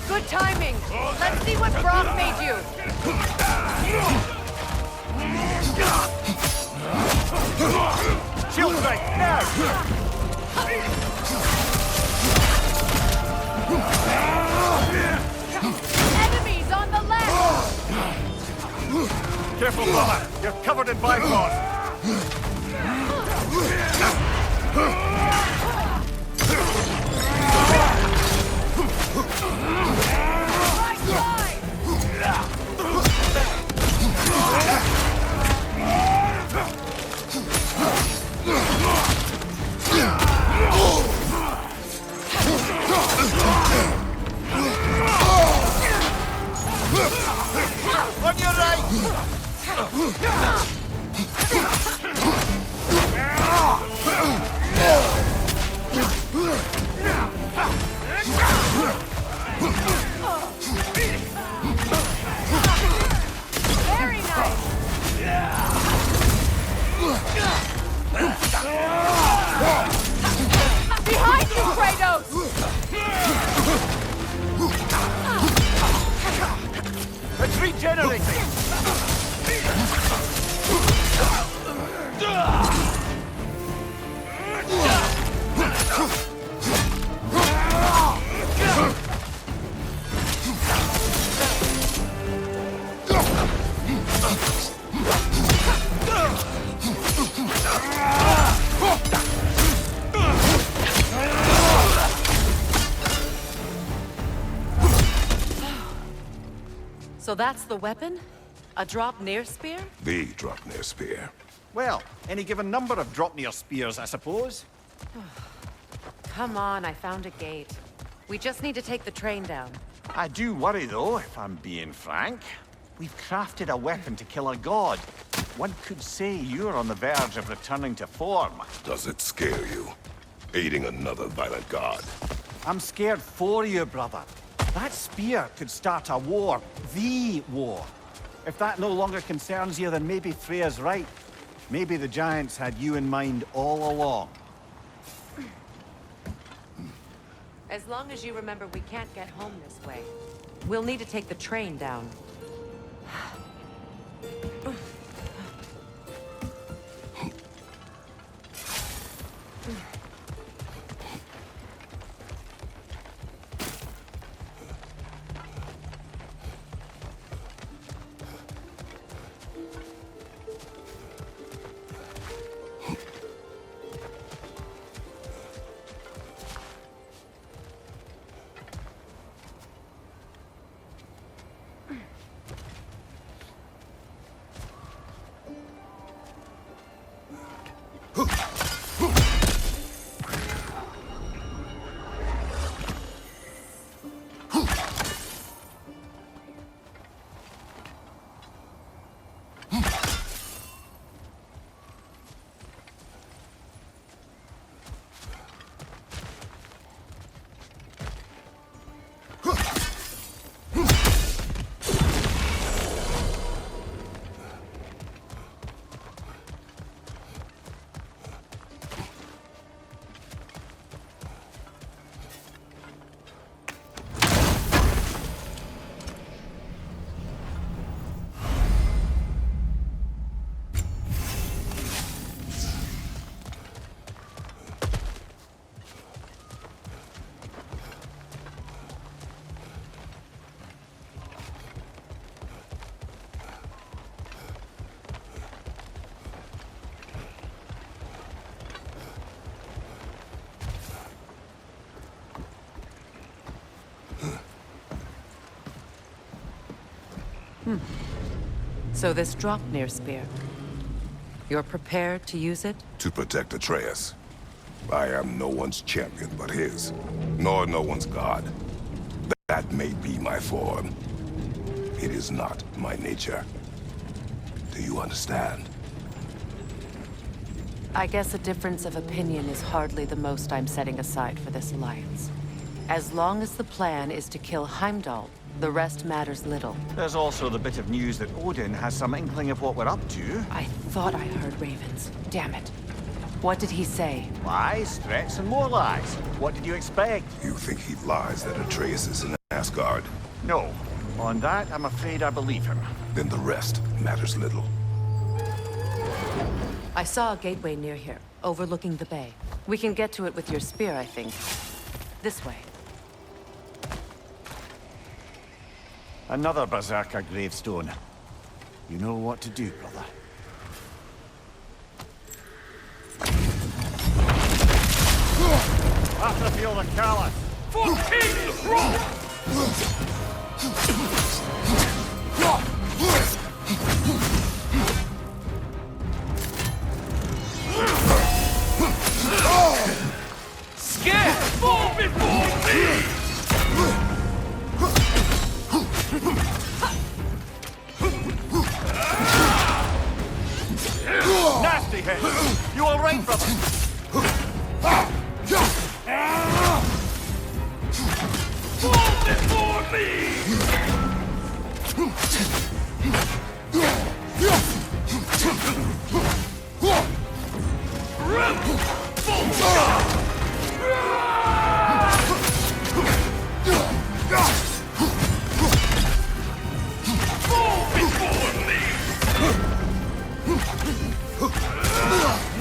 S11: Good timing! Let's see what Brock made you!
S1: Shield strike, now!
S11: Enemies on the left!
S1: Careful, brother! You're covered in bifrost! On your right!
S2: So that's the weapon? A Draupnir spear?
S5: The Draupnir spear.
S1: Well, any given number of Draupnir spears, I suppose.
S2: Come on, I found a gate. We just need to take the train down.
S1: I do worry, though, if I'm being frank. We've crafted a weapon to kill a god. One could say you're on the verge of returning to form.
S5: Does it scare you? Aiding another violent god?
S1: I'm scared for you, brother. That spear could start a war. The war. If that no longer concerns you, then maybe Freya's right. Maybe the Giants had you in mind all along.
S2: As long as you remember we can't get home this way. We'll need to take the train down. So this Draupnir spear, you're prepared to use it?
S5: To protect Atreus. I am no one's champion but his, nor no one's god. That may be my form. It is not my nature. Do you understand?
S2: I guess a difference of opinion is hardly the most I'm setting aside for this alliance. As long as the plan is to kill Heimdall, the rest matters little.
S1: There's also the bit of news that Odin has some inkling of what we're up to.
S2: I thought I heard ravens. Damn it. What did he say?
S1: Lies, threats, and more lies. What did you expect?
S5: You think he lies that Atreus is in Asgard?
S1: No. On that, I'm afraid I believe him.
S5: Then the rest matters little.
S2: I saw a gateway near here, overlooking the bay. We can get to it with your spear, I think. This way.
S1: Another Berserker gravestone. You know what to do, brother. After feel the callous.
S18: For King Rock! Scared! Fall before me!
S1: Nasty hit! You all right, brother?
S18: Fall before me!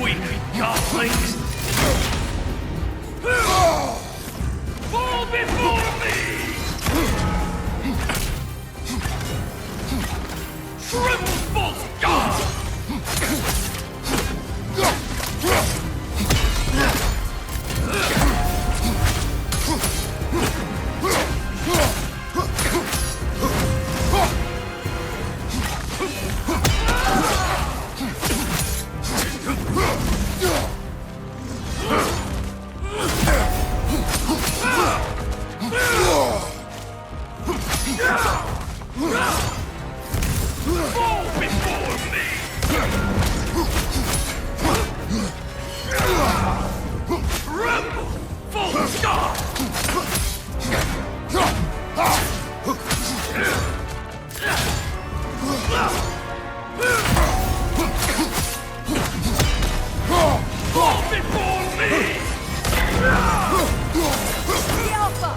S18: Weak goblins! Fall before me! Triple God! Full stop! Fall before me!
S11: The Alpha!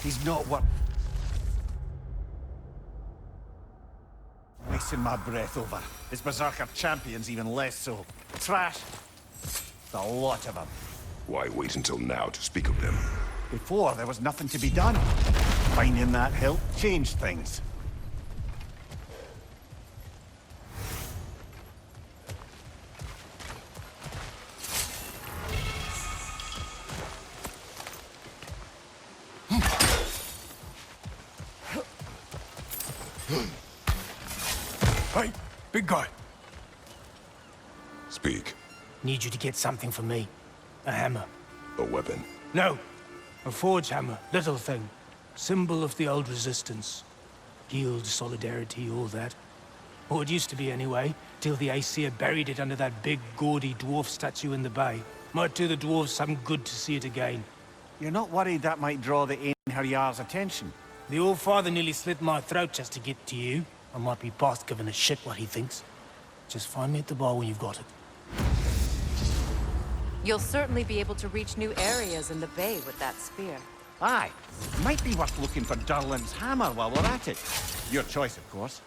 S1: He's not what... Wasting my breath over. His Berserker champions even less so. Trash. A lot of them.
S5: Why wait until now to speak of them?
S1: Before, there was nothing to be done. Finding that hilt changed things.
S20: Hey, big guy.
S5: Speak.
S20: Need you to get something for me. A hammer.
S5: A weapon.
S20: No. A forge hammer. Little thing. Symbol of the old resistance. Guild, solidarity, all that. Or it used to be anyway, till the Aesir buried it under that big, gaudy dwarf statue in the bay. Might do the dwarves some good to see it again.
S1: You're not worried that might draw the Einherjar's attention?
S20: The old father nearly slit my throat just to get to you. I might be past giving a shit what he thinks. Just find me at the bar when you've got it.
S2: You'll certainly be able to reach new areas in the bay with that spear.
S1: Aye. Might be worth looking for Durlin's hammer while we're at it. Your choice, of course.